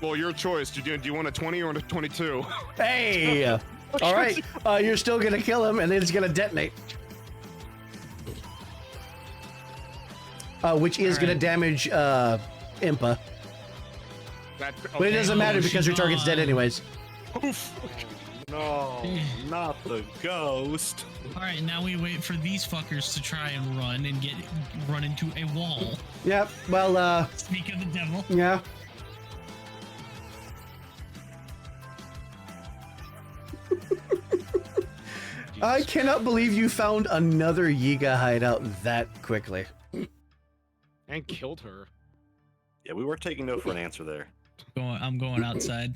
S3: Well, your choice. Do you want a 20 or a 22?
S1: Hey! All right, you're still gonna kill him, and then it's gonna detonate. Which is gonna
S2: Alright.
S1: damage Impa.
S3: That,
S1: But it doesn't matter because your target's dead anyways.
S3: Oof.
S4: No, not the ghost.
S2: All right, now we wait for these fuckers to try and run into a wall.
S1: Yep. Well,
S2: Speak of the devil.
S1: yeah. I cannot believe you found another Yiga hideout that quickly.
S3: And killed her.
S4: Yeah, we were taking note for an answer there.
S2: I'm going outside.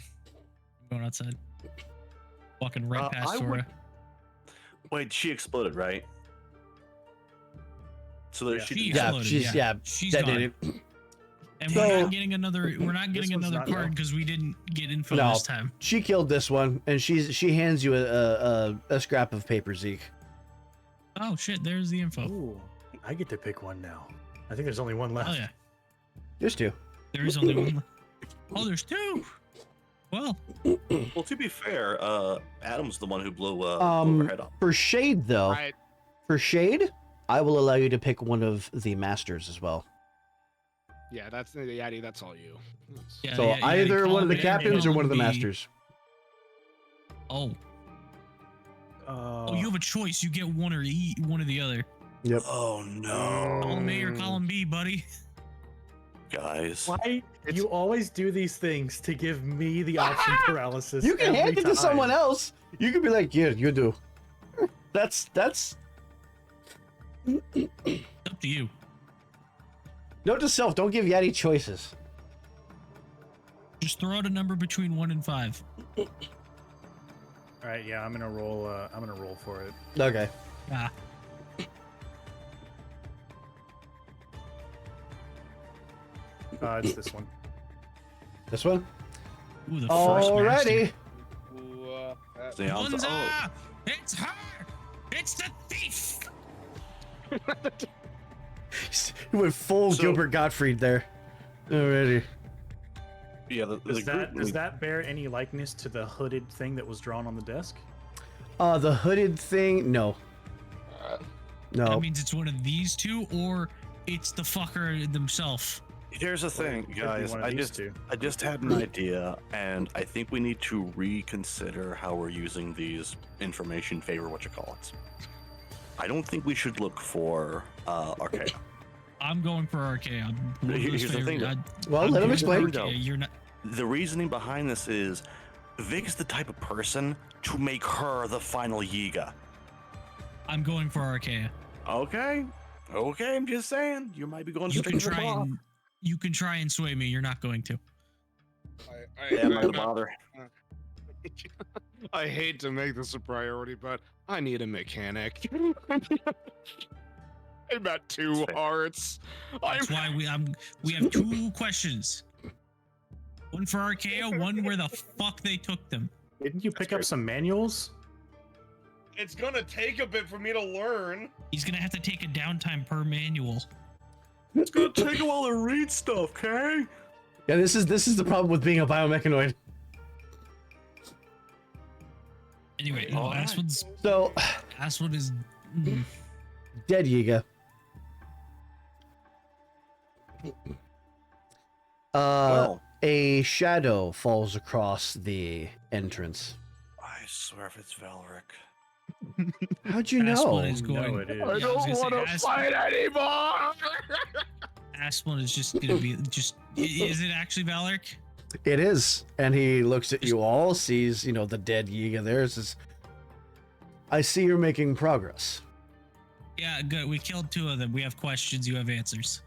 S2: I'm going outside. Walking right past
S4: I
S2: Sora.
S4: would- Wait, she exploded, right? So there
S6: Yeah.
S4: she
S2: She
S1: Yeah,
S2: exploded,
S1: she's
S2: she's
S1: detonated.
S2: gone. And
S1: So-
S2: we're not getting another. We're not getting
S6: This one's
S2: another
S6: not
S2: card
S6: low.
S2: because we didn't get info
S1: No.
S2: this time.
S1: She killed this one, and she hands you a scrap of paper, Zeke.
S2: Oh shit! There's the info.
S6: Ooh, I get to pick one now. I think there's only one left.
S2: Oh yeah,
S1: There's two.
S2: there is only one. Oh, there's two. Well,
S4: Well, to be fair, Adam's the one who blew blew her head off.
S1: For shade though,
S3: I,
S1: for shade, I will allow you to pick one of the masters as well.
S3: yeah, that's Yaddy. That's all you. That's-
S2: yeah,
S1: So
S2: yeah, yeah,
S1: either
S2: call
S1: one of the
S2: me-
S1: captains or
S2: call
S1: one of the
S2: me-
S1: masters.
S2: Oh, you have a choice. You get one or one or the other.
S1: Yep.
S4: Oh no,
S2: Column A or column B, buddy.
S4: guys!
S6: Why you always do these things to give me the option paralysis?
S1: You can
S6: every
S1: hand it to
S6: time.
S1: someone else. You could be like, "Yeah, you do." That's
S2: Up to you.
S1: note to self: don't give Yaddy choices.
S2: Just throw out a number between 1 and 5.
S6: All right, yeah, I'm gonna roll. I'm gonna roll for it.
S1: Okay.
S2: Ah,
S6: It's this one.
S1: This one.
S2: ooh, the first
S1: Alrighty.
S4: They all-
S2: master.
S4: oh,
S2: Bunza! It's her! It's the thief!
S1: He went full
S4: So-
S1: Gilbert Gottfried there. Alrighty.
S4: yeah, the
S6: Does that bear any likeness to the hooded thing that was drawn on the desk?
S1: The hooded thing. No. No.
S2: That means it's one of these two, or it's the fucker themselves.
S4: Here's the thing,
S6: Could be
S4: guys.
S6: one of these two.
S4: I just had an idea, and I think we need to reconsider how we're using these information favor whatchamacallits. I don't think we should look for Archaea.
S2: I'm going for Archaea.
S4: Here's the thing, though.
S1: Well, let him explain.
S2: You're not.
S4: The reasoning behind this is Vig's the type of person to make her the final Yiga.
S2: I'm going for Archaea.
S4: Okay, I'm just saying. You might be going
S2: You
S4: straight
S2: can
S4: to the
S2: try
S4: claw.
S2: and you can try and sway me. You're not going to.
S4: Yeah, I'm not gonna bother.
S3: I hate to make this a priority, but I need a mechanic. I'm at 2 hearts.
S2: That's why we have 2 questions. One for Archaea, one where the fuck they took them.
S6: Didn't you pick up some manuals?
S3: It's gonna take a bit for me to learn.
S2: He's gonna have to take a downtime per manual.
S4: It's gonna take a while to read stuff, okay?
S1: Yeah, this is the problem with being a biomechanoid.
S2: Anyway, no,
S4: Alright.
S1: So,
S2: Aswad is.
S1: dead Yiga.
S4: Well,
S1: A shadow falls across the entrance.
S4: I swear if it's Valric.
S1: How'd you know?
S2: Aswad is going.
S6: No, it is.
S2: Yeah,
S3: I
S2: was
S3: don't
S2: gonna say,
S3: want to fight anymore.
S2: Aswad is just gonna be just. Is it actually Valeric?
S1: It is. And he looks at you all, sees, the dead Yiga there, says, I see you're making progress.
S2: Yeah, good. We killed 2 of them. We have questions. You have answers.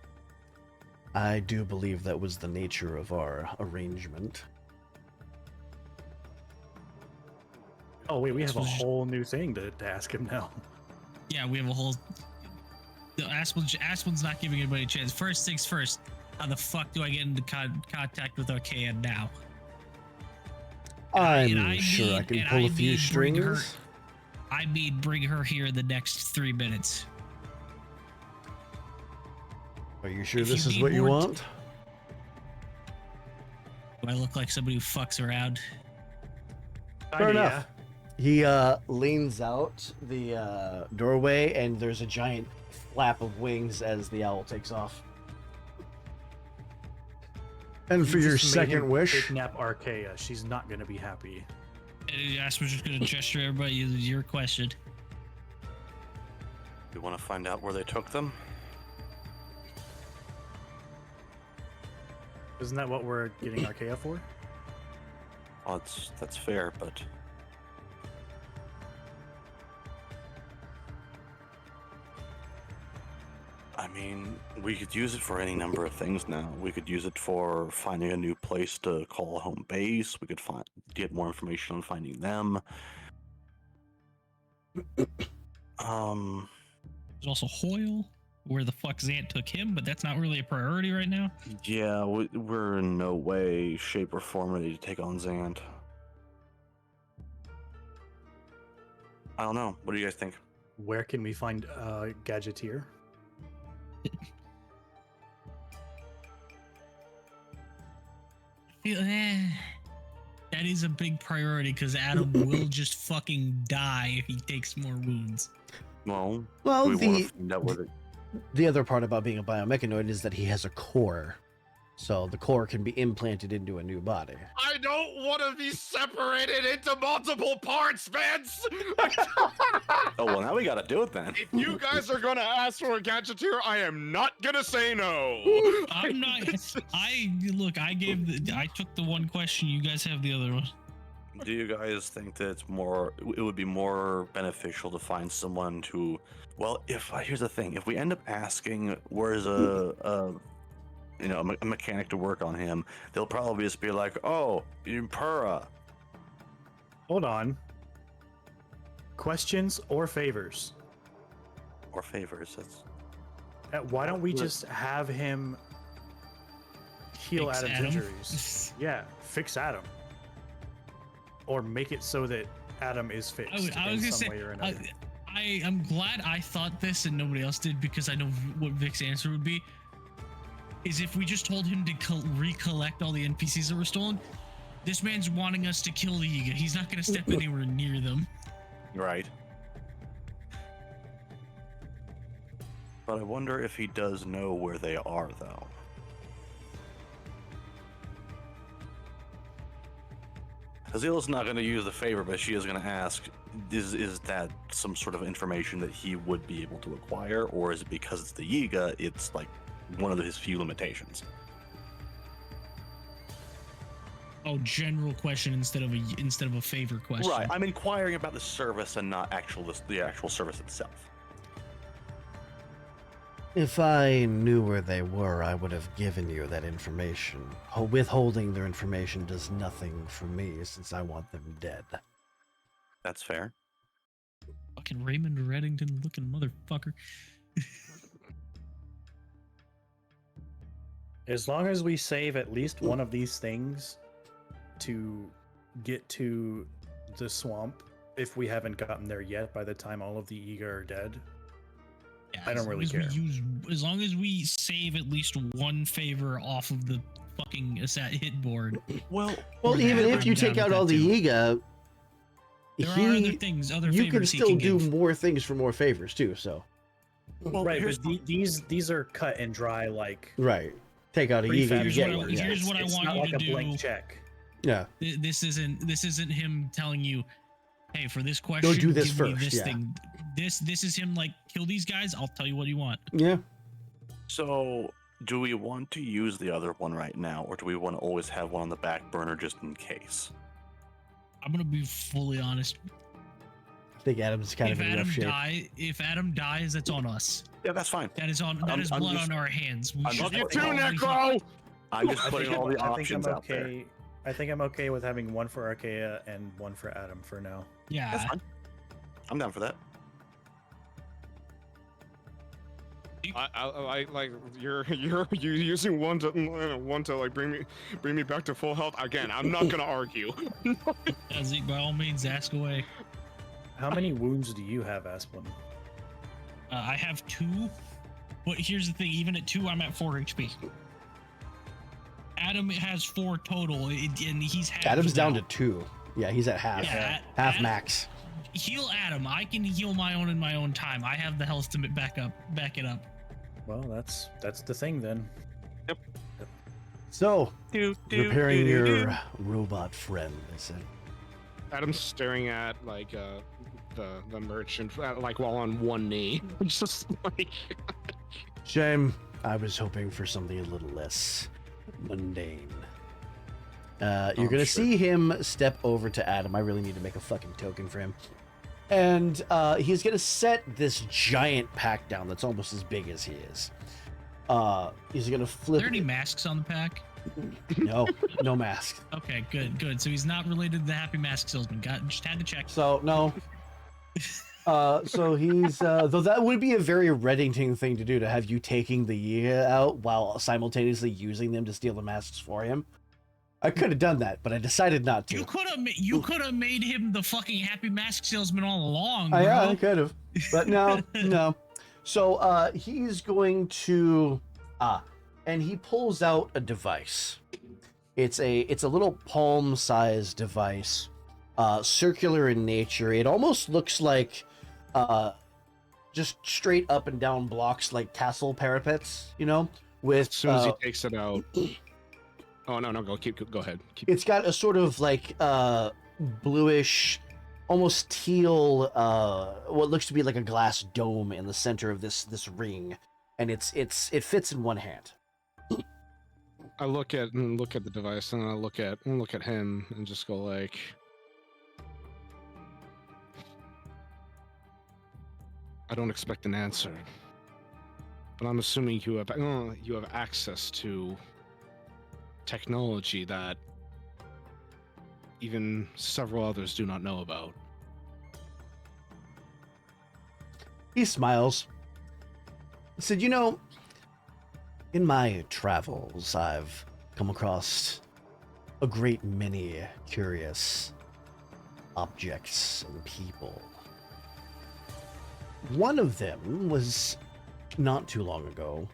S1: I do believe that was the nature of our arrangement.
S6: Oh wait, we have a
S2: This was-
S6: whole new thing to ask him now.
S2: Yeah, we have a whole. Aspen's not giving anybody a chance. First things first. How the fuck do I get into contact with Archaea now?
S1: I'm
S2: I
S1: sure I
S2: need-
S1: can
S2: and
S1: pull
S2: I
S1: a few
S2: need bring her-
S1: strings.
S2: I mean, bring her here in the next 3 minutes.
S1: Are you sure
S2: if
S1: this
S2: you
S1: is
S2: need
S1: what you
S2: more
S1: want?
S2: Do I look like somebody who fucks around?
S1: Fair enough. He leans out the doorway, and there's a giant flap of wings as the owl takes off. And for
S6: You
S1: your
S6: just made him
S1: second wish,
S6: kidnap Archaea. She's not gonna be happy.
S2: Asper's just gonna gesture at everybody. Your question.
S4: You want to find out where they took them?
S6: Isn't that what we're getting Archaea for?
S4: Well, that's fair, but I mean, we could use it for any number of things now. We could use it for finding a new place to call home base. We could get more information on finding them.
S2: There's also Hoyle. Where the fuck Zant took him, but that's not really a priority right now.
S4: Yeah, we're in no way, shape, or form ready to take on Zant. I don't know. What do you guys think?
S6: Where can we find Gadgeteer?
S2: That is a big priority because Adam will just fucking die if he takes more wounds.
S4: Well,
S1: Well,
S4: we want to find out where
S1: the other part about being a biomechanoid is that he has a core. So the core can be implanted into a new body.
S3: I don't want to be separated into multiple parts, Vince!
S4: Oh, well, now we gotta do it then.
S3: If you guys are gonna ask for a gadgeteer, I am not gonna say no.
S2: I'm not. I took the one question. You guys have the other one.
S4: Do you guys think that it would be more beneficial to find someone to, well, here's the thing, if we end up asking where's a mechanic to work on him, they'll probably just be like, oh, Impera.
S6: Hold on. Questions or favors?
S4: Or favors, that's...
S6: Why don't we just have him heal
S2: Fix
S6: Adam's
S2: Adam.
S6: injuries? Yeah, fix Adam. Or make it so that Adam is fixed
S2: I was
S6: in
S2: gonna
S6: some
S2: say,
S6: way or another.
S2: I'm glad I thought this and nobody else did because I know what Vic's answer would be. Is if we just told him to recollect all the NPCs that were stolen, this man's wanting us to kill the Yiga. He's not going to step anywhere near them.
S4: Right. But I wonder if he does know where they are, though. Azila's not going to use the favor, but she is going to ask, is that some sort of information that he would be able to acquire, or is it because it's the Yiga, it's like one of his few limitations?
S2: Oh, general question instead of a favor question.
S4: Right, I'm inquiring about the service and not the actual service itself.
S1: If I knew where they were, I would have given you that information. Withholding their information does nothing for me, since I want them dead.
S4: That's fair.
S2: Fucking Raymond Reddington looking motherfucker.
S6: As long as we save at least one of these things to get to the swamp, if we haven't gotten there yet by the time all of the Yiga are dead,
S2: Yeah,
S6: I don't really care.
S2: As long as we save at least one favor off of the fucking hit board.
S4: Well,
S1: Even
S2: Yeah,
S1: if you
S2: I'm
S1: take
S2: down
S1: out
S2: with
S1: all
S2: that
S1: the
S2: too.
S1: Yiga,
S2: There are other things, other
S1: you
S2: favors
S1: can
S2: he
S1: still
S2: can
S1: do
S2: give.
S1: more things for more favors too. So
S6: right? But these are cut and dry, like
S1: right, take out a
S6: Pretty
S1: Yiga,
S6: fast.
S1: you
S2: Here's
S1: get
S2: what
S1: one.
S2: I-
S1: Yeah.
S2: here's what I
S6: it's
S2: want
S6: not
S2: you
S6: like
S2: to
S6: a blank
S2: do.
S6: check.
S1: Yeah.
S2: This isn't him telling you, hey, for this question,
S1: do this
S2: give me
S1: first,
S2: this
S1: yeah.
S2: thing. This is him like, kill these guys, I'll tell you what you want.
S1: Yeah.
S4: so do we want to use the other one right now, or do we want to always have one on the back burner just in case?
S2: I'm gonna be fully honest.
S1: I think Adam's kind of in rough shape.
S2: If Adam dies, that's on us.
S4: Yeah, that's fine.
S2: That is
S4: I'm
S2: blood
S4: just-
S2: on our hands. We
S4: I'm
S2: should
S4: just
S3: You
S4: putting
S3: too,
S4: all
S2: already-
S3: Necro!
S4: I'm just putting all the
S6: I think
S4: options
S6: I'm
S4: out there.
S6: okay. I think I'm okay with having one for Archaea and one for Adam for now.
S2: Yeah.
S4: That's fine. I'm down for that.
S3: I like you're using one to like bring me back to full health again. I'm not gonna argue.
S2: Yeah, Zeke, by all means, ask away.
S6: How many wounds do you have, Asplin?
S2: I have 2, but here's the thing: even at 2, I'm at 4 HP. Adam has 4 total, and he's half.
S1: Adam's down
S2: now.
S1: to 2. Yeah, he's at half.
S2: Yeah,
S1: Half
S2: Adam-
S1: max.
S2: Heal Adam. I can heal my own in my own time. I have the health to back it up.
S6: Well, that's the thing then.
S1: So, repairing your robot friend, I said.
S3: Adam's staring at like the merchant like while on one knee, just like.
S1: Shame. I was hoping for something a little less mundane. You're gonna see him step over to Adam. I really need to make a fucking token for him. And he's gonna set this giant pack down that's almost as big as he is. He's gonna
S2: Are
S1: flip.
S2: there any masks on the pack?
S1: No, no mask.
S2: Okay, good. So he's not related to the Happy Mask Salesman. Just had to check.
S1: So no. So he's though that would be a very Reddington thing to do, to have you taking the year out while simultaneously using them to steal the masks for him. I could have done that, but I decided not to.
S2: You could have made him the fucking Happy Mask Salesman all along, bro.
S1: Yeah, I could have, but no, no. So he's going to and he pulls out a device. It's a little palm-sized device, circular in nature. It almost looks like just straight up and down blocks, like castle parapets, you know, with
S3: As soon as he takes it out. Oh no, go ahead.
S1: It's got a sort of like bluish, almost teal, what looks to be like a glass dome in the center of this ring, and it fits in one hand.
S3: I look at the device, and I look at him, and just go like, I don't expect an answer, but I'm assuming you have access to technology that even several others do not know about.
S1: He smiles. He said, "You know, in my travels, I've come across a great many curious objects and people. One of them was not too long ago,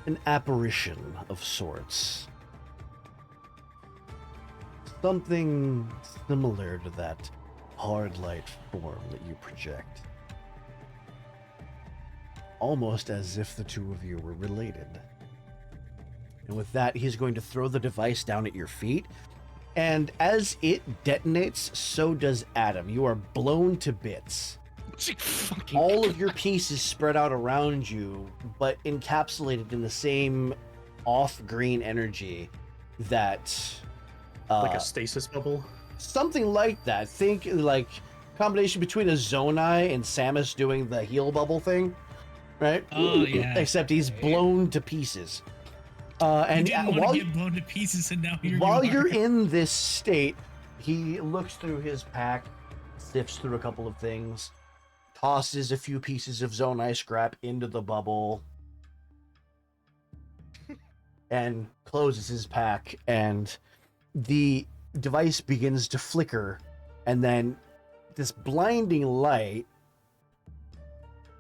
S1: an apparition of sorts. Something similar to that hard light form that you project. Almost as if the two of you were related." And with that, he's going to throw the device down at your feet. And as it detonates, so does Adam. You are blown to bits. All of your pieces spread out around you, but encapsulated in the same off-green energy that...
S6: like a stasis bubble?
S1: Something like that. Think like combination between a Zonai and Samus doing the heal bubble thing, right?
S2: Oh, yeah.
S1: Except he's blown to pieces. And
S2: you didn't
S1: while
S2: want to get blown to pieces, and now
S1: while
S2: you
S1: you're
S2: are.
S1: in this state, he looks through his pack, sifts through a couple of things, tosses a few pieces of Zonai scrap into the bubble, and closes his pack, and the device begins to flicker, and then this blinding light,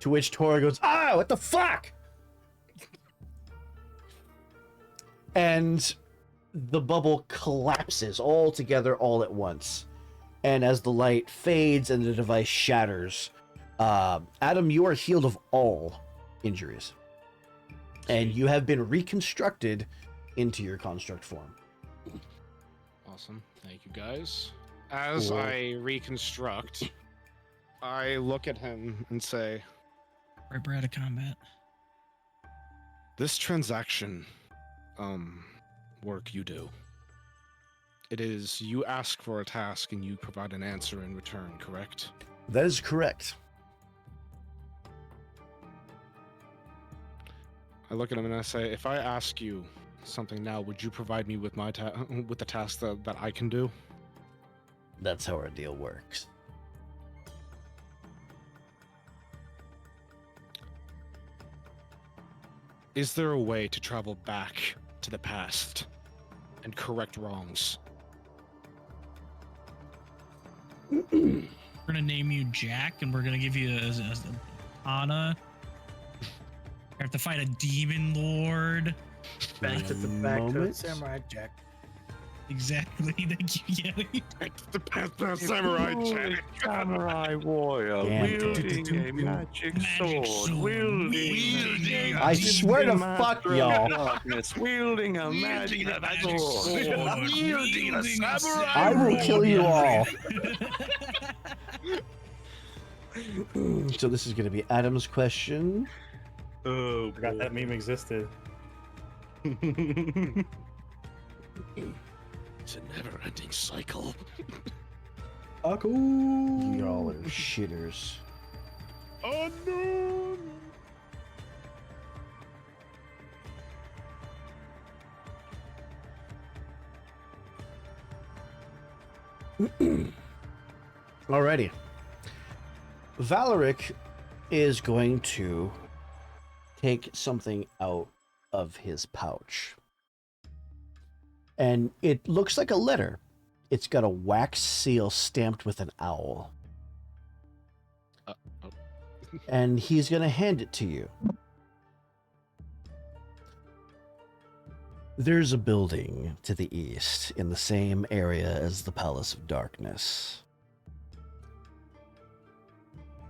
S1: to which Tora goes, "Ah, what the fuck?" And the bubble collapses all together all at once. And as the light fades and the device shatters, Adam, you are healed of all injuries. And you have been reconstructed into your construct form.
S3: Awesome. Thank you, guys. As
S1: Cool.
S3: I reconstruct, I look at him and say,
S2: Right, we're out of combat.
S3: this transaction work you do. It is you ask for a task and you provide an answer in return, correct?
S1: That is correct.
S3: I look at him and I say, if I ask you something now, would you provide me with with the task that I can do?
S1: That's how our deal works.
S3: Is there a way to travel back to the past and correct wrongs?
S2: We're gonna name you Jack, and we're gonna give you a katana. You have to fight a demon lord.
S6: Back to the
S1: Moment.
S6: Samurai Jack.
S2: Exactly. Thank you, Yeti.
S3: The Path Samurai Jack.
S4: Samurai warrior
S1: Damn.
S4: wielding a magic sword,
S2: wielding
S1: I swear to fuck y'all.
S4: Wielding a magic sword.
S2: Wielding a samurai
S1: I will kill you all. So this is going to be Adam's question.
S4: Oh,
S6: Forgot that meme existed.
S3: It's a never-ending cycle.
S1: Y'all are shitters.
S3: Unknown.
S1: Alrighty. Valeric is going to take something out of his pouch. And it looks like a letter. It's got a wax seal stamped with an owl.
S3: Oh.
S1: And he's going to hand it to you. There's a building to the east in the same area as the Palace of Darkness.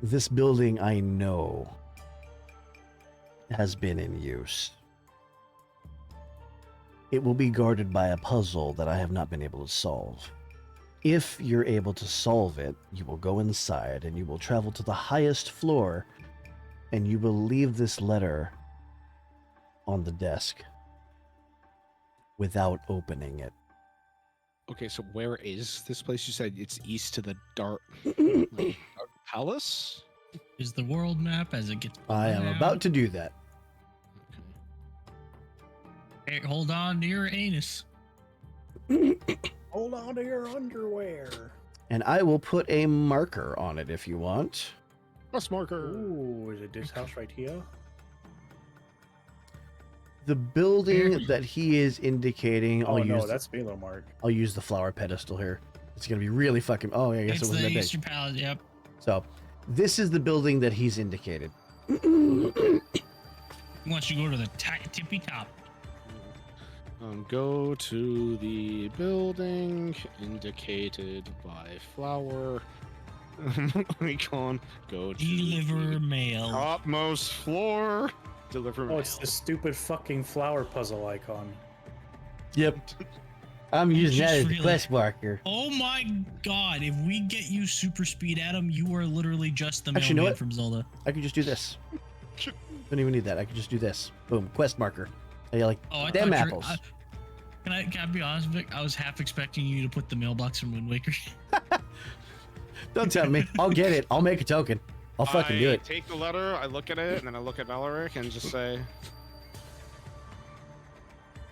S1: This building, I know, has been in use. It will be guarded by a puzzle that I have not been able to solve. If you're able to solve it, you will go inside and you will travel to the highest floor and you will leave this letter on the desk without opening it.
S3: Okay, so where is this place? You said it's east to the Dark Palace?
S2: Is the world map as it gets.
S1: I am about to do that.
S2: Hey, hold on to your anus.
S6: Hold on to your underwear.
S1: And I will put a marker on it if you want.
S3: Plus marker.
S6: Ooh, is it this house right here?
S1: The building that he is indicating,
S6: Oh no,
S1: use
S6: that's Milo Mark.
S1: I'll use the flower pedestal here. It's gonna be really fucking. Oh yeah, I guess
S2: It's
S1: it wasn't
S2: the
S1: that big.
S2: Eastern Palace. Yep.
S1: So, this is the building that he's indicated.
S2: He wants you to go to the tippy top.
S3: Go to the building indicated by flower. Icon. Go to
S2: Deliver
S3: the
S2: mail.
S3: topmost floor. Deliver
S6: Oh,
S3: mail.
S6: it's the stupid fucking flower puzzle icon.
S1: Yep. I'm using that
S2: just
S1: as the
S2: really-
S1: quest marker.
S2: Oh my god, if we get you super speed at him, you are literally just the
S1: Actually, you know
S2: mailman
S1: what?
S2: from Zelda.
S1: I could just do this. Don't even need that. I could just do this. Boom. Quest marker. And you're like,
S2: Oh, I
S1: damn
S2: thought
S1: apples.
S2: Can I be honest, Vic? I was half expecting you to put the mailbox from Wind Waker.
S1: Don't tell me. I'll get it. I'll make a token. I'll fucking do
S3: I
S1: it.
S3: take the letter, I look at it, and then I look at Valeric and just say,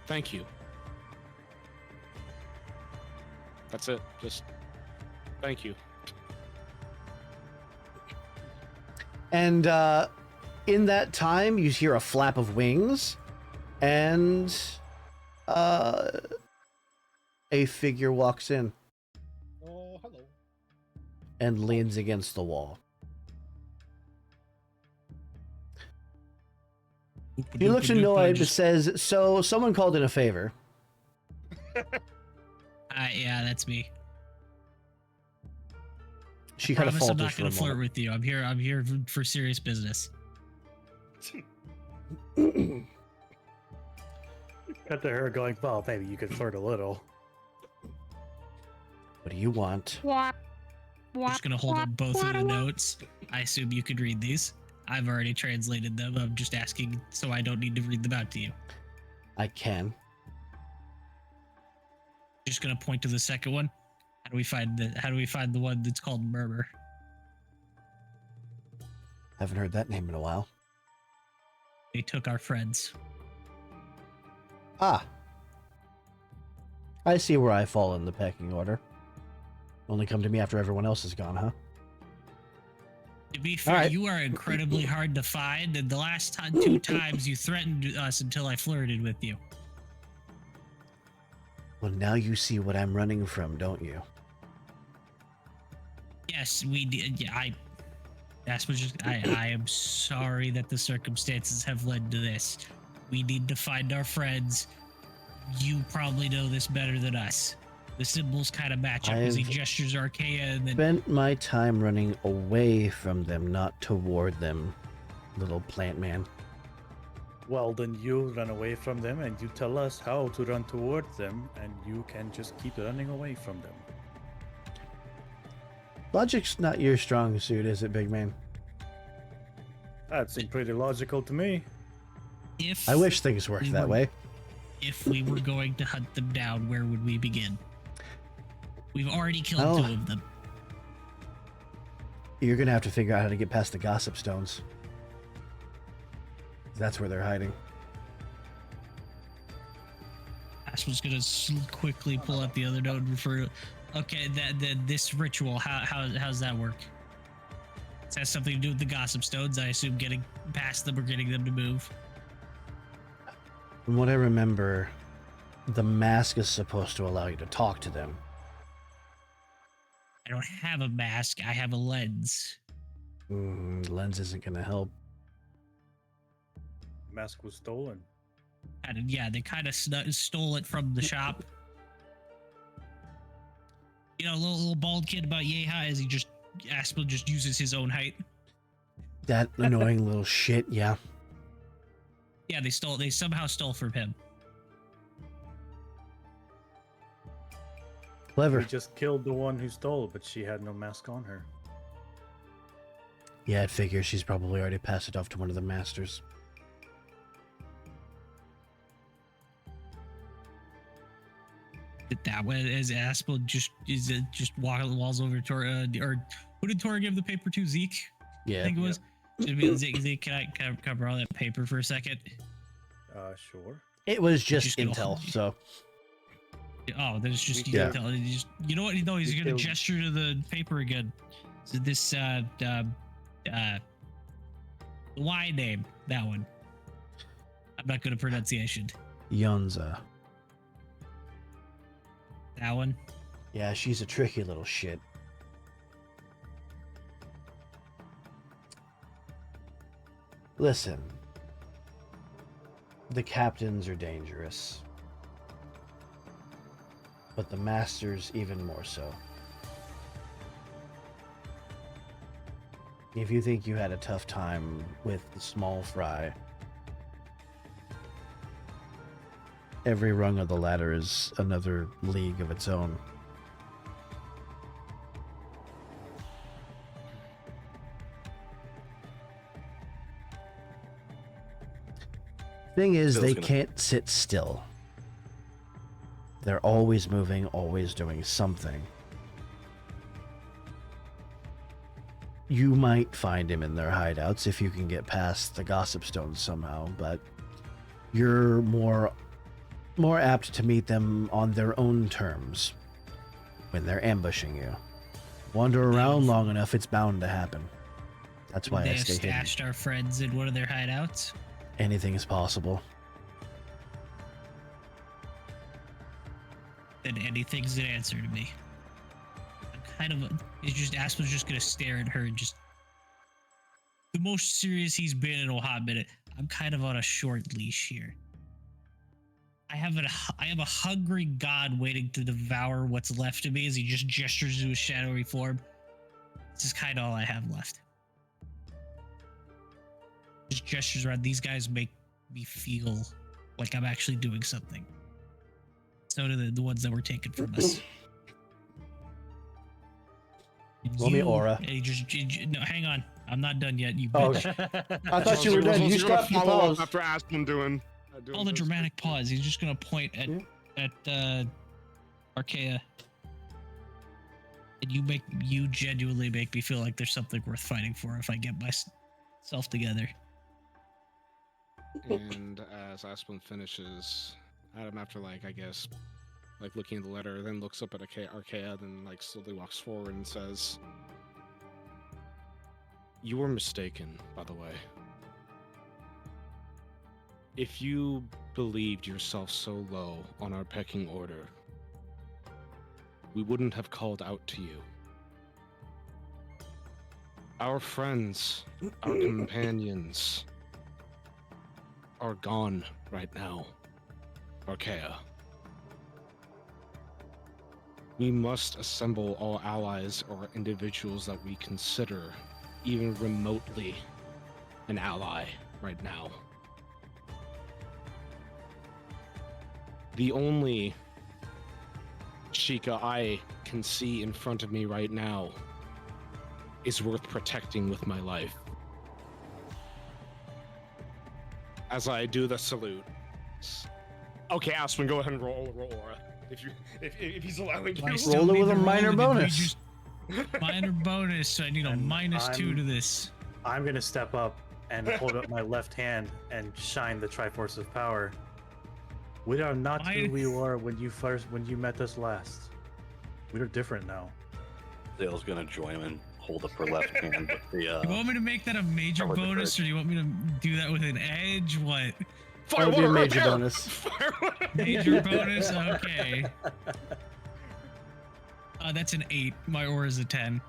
S3: thank you. That's it. Just thank you.
S1: And in that time, you hear a flap of wings, and a figure walks in
S3: Oh, hello.
S1: and leans against the wall. He looks annoyed, but says, "So someone called in a favor."
S2: Yeah, that's me.
S1: She kind of
S2: Promise I'm
S1: falters
S2: not
S1: for a
S2: gonna flirt
S1: moment.
S2: with you. I'm here for serious business.
S6: Cut to her going, well, maybe you could flirt a little.
S1: What do you want?
S2: I'm just gonna hold up both of the notes. I assume you could read these. I've already translated them. I'm just asking so I don't need to read them out to you.
S1: I can.
S2: Just gonna point to the second one. How do we find the one that's called Murmur?
S1: Haven't heard that name in a while.
S2: They took our friends.
S1: Ah. I see where I fall in the pecking order. Only come to me after everyone else is gone, huh?
S2: To be fair,
S1: Alright.
S2: you are incredibly hard to find, and the last two times you threatened us until I flirted with you.
S1: Well, now you see what I'm running from, don't you?
S2: Yes, we did. Yeah, I am sorry that the circumstances have led to this. We need to find our friends. You probably know this better than us. The symbols kind of match up as he
S1: I've
S2: gestures Archaea and then
S1: Spent my time running away from them, not toward them, little plant man.
S6: Well, then you run away from them and you tell us how to run towards them, and you can just keep running away from them.
S1: Logic's not your strong suit, is it, big man?
S6: That seemed pretty logical to me.
S2: if
S1: I wish things worked
S2: We
S1: that
S2: were-
S1: way.
S2: if we were going to hunt them down, where would we begin? We've already killed
S1: Oh.
S2: 2 of them.
S1: You're gonna have to figure out how to get past the gossip stones. That's where they're hiding.
S2: Aspel's gonna quickly pull up the other note and refer to. Okay, this ritual. How's that work? It has something to do with the gossip stones. I assume getting past them or getting them to move.
S1: From what I remember, the mask is supposed to allow you to talk to them.
S2: I don't have a mask. I have a lens.
S1: Lens isn't gonna help.
S6: Mask was stolen.
S2: And yeah, they kind of stole it from the shop. You know, little bald kid about yay high as Aspel just uses his own height.
S1: That annoying little shit, yeah.
S2: Yeah, they somehow stole from him.
S1: Clever.
S6: We just killed the one who stole, but she had no mask on her.
S1: Yeah, I'd figure she's probably already passed it off to one of the masters.
S2: That way, as Aspel just walls over to or who did Tora give the paper to? Zeke, I
S1: Yeah.
S2: think it was. Should be Zeke. Can I cover all that paper for a second?
S6: Sure.
S1: It was just
S2: Just gonna-
S1: intel, so
S2: Oh, then it's just
S1: Yeah.
S2: you know what? No, he's
S6: We
S2: gonna
S6: killed-
S2: gesture to the paper again. So this the Y name, that one. I'm not good at pronunciation.
S1: Yonza.
S2: That one.
S1: Yeah, she's a tricky little shit. Listen. The captains are dangerous. But the masters even more so. If you think you had a tough time with the small fry, every rung of the ladder is another league of its own. Thing is,
S4: Bill's
S1: they
S4: gonna-
S1: can't sit still. They're always moving, always doing something. You might find him in their hideouts if you can get past the gossip stones somehow, but you're more apt to meet them on their own terms when they're ambushing you. Wander around long enough, it's bound to happen. That's why
S2: They
S1: I
S2: have
S1: stay hidden.
S2: stashed our friends in one of their hideouts.
S1: Anything is possible.
S2: Then anything's an answer to me. I'm kind of. It's just Aspen's just gonna stare at her and just. The most serious he's been in a hot minute. I'm kind of on a short leash here. I have a hungry god waiting to devour what's left of me as he just gestures to his shadowy form. This is kind of all I have left. Just gestures around. These guys make me feel like I'm actually doing something. So do the ones that were taken from us.
S1: Roll me aura.
S2: And no, hang on. I'm not done yet. You
S1: Oh,
S2: bitch.
S1: I thought you were done. You
S3: You're gonna
S1: stopped. You
S3: follow up
S1: paused.
S3: after Aspen doing
S2: All the
S3: this.
S2: dramatic pause. He's just gonna point at Archaea. And you genuinely make me feel like there's something worth fighting for if I get myself together.
S3: And as Aspen finishes, Adam, after I guess, looking at the letter, then looks up at Archaea, then slowly walks forward and says, "You were mistaken, by the way. If you believed yourself so low on our pecking order, we wouldn't have called out to you. Our friends, our companions, are gone right now, Archaea. We must assemble all allies or individuals that we consider even remotely an ally right now. The only Sheikah I can see in front of me right now is worth protecting with my life. As I do the salute. Okay, Aspen, go ahead and roll aura. If he's allowing
S2: I
S3: you.
S2: still
S1: Roll it
S2: need
S1: with
S2: to
S1: a
S2: roll
S1: minor
S2: it. Did we
S1: bonus.
S2: just- Minor bonus, so I need a
S6: And
S2: -2 to this.
S6: I'm gonna step up and hold up my left hand and shine the Triforce of Power. We are not who we were when you met us last. We are different now.
S4: Zale's gonna join him and hold up her left hand with the
S2: You want me to make that a major
S4: Cover the
S2: bonus, or
S4: bridge.
S2: do you want me to do that with an edge? What?
S1: That would be a major
S3: repair!
S1: bonus.
S3: Firewater-
S2: Major bonus? Okay. That's an 8. My aura is a 10.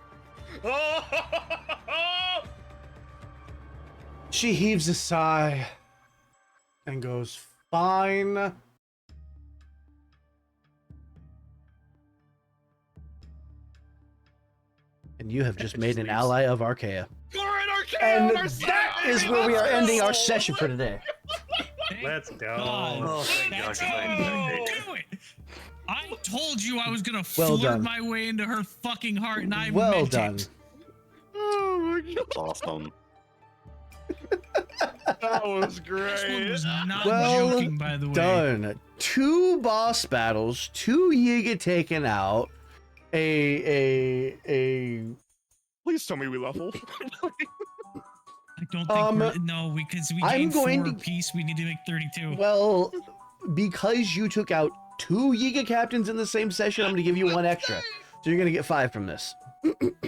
S1: She heaves a sigh and goes, "Fine." And you have just made an ally of Archaea.
S3: All right, Arcane,
S1: And
S3: our
S1: that
S3: side,
S1: is
S3: baby,
S1: where we are
S3: let's
S1: ending
S3: go!
S1: our session for today.
S2: Thank
S6: Let's go.
S2: God.
S4: Oh, thank God,
S2: That's
S4: 'cause
S2: how
S4: I
S2: I'm
S4: did
S2: gonna
S4: it.
S2: do it. I told you I was gonna
S1: Well
S2: flirt
S1: done.
S2: my way into her fucking heart, and I
S1: Well
S2: meant
S1: done.
S2: it.
S3: Oh my god,
S4: That's awesome.
S3: that was
S2: This one
S3: great.
S2: was not
S1: Well
S2: joking, by the way.
S1: Done. 2 boss battles, 2 Yiga taken out, a
S3: Please tell me we level.
S2: I don't think because we
S1: I'm
S2: gained
S1: going
S2: 4
S1: to-
S2: apiece. We need to make 32.
S1: well, because you took out 2 Yiga captains in the same session, I'm going to give you 1 extra. So you're going to get 5 from this.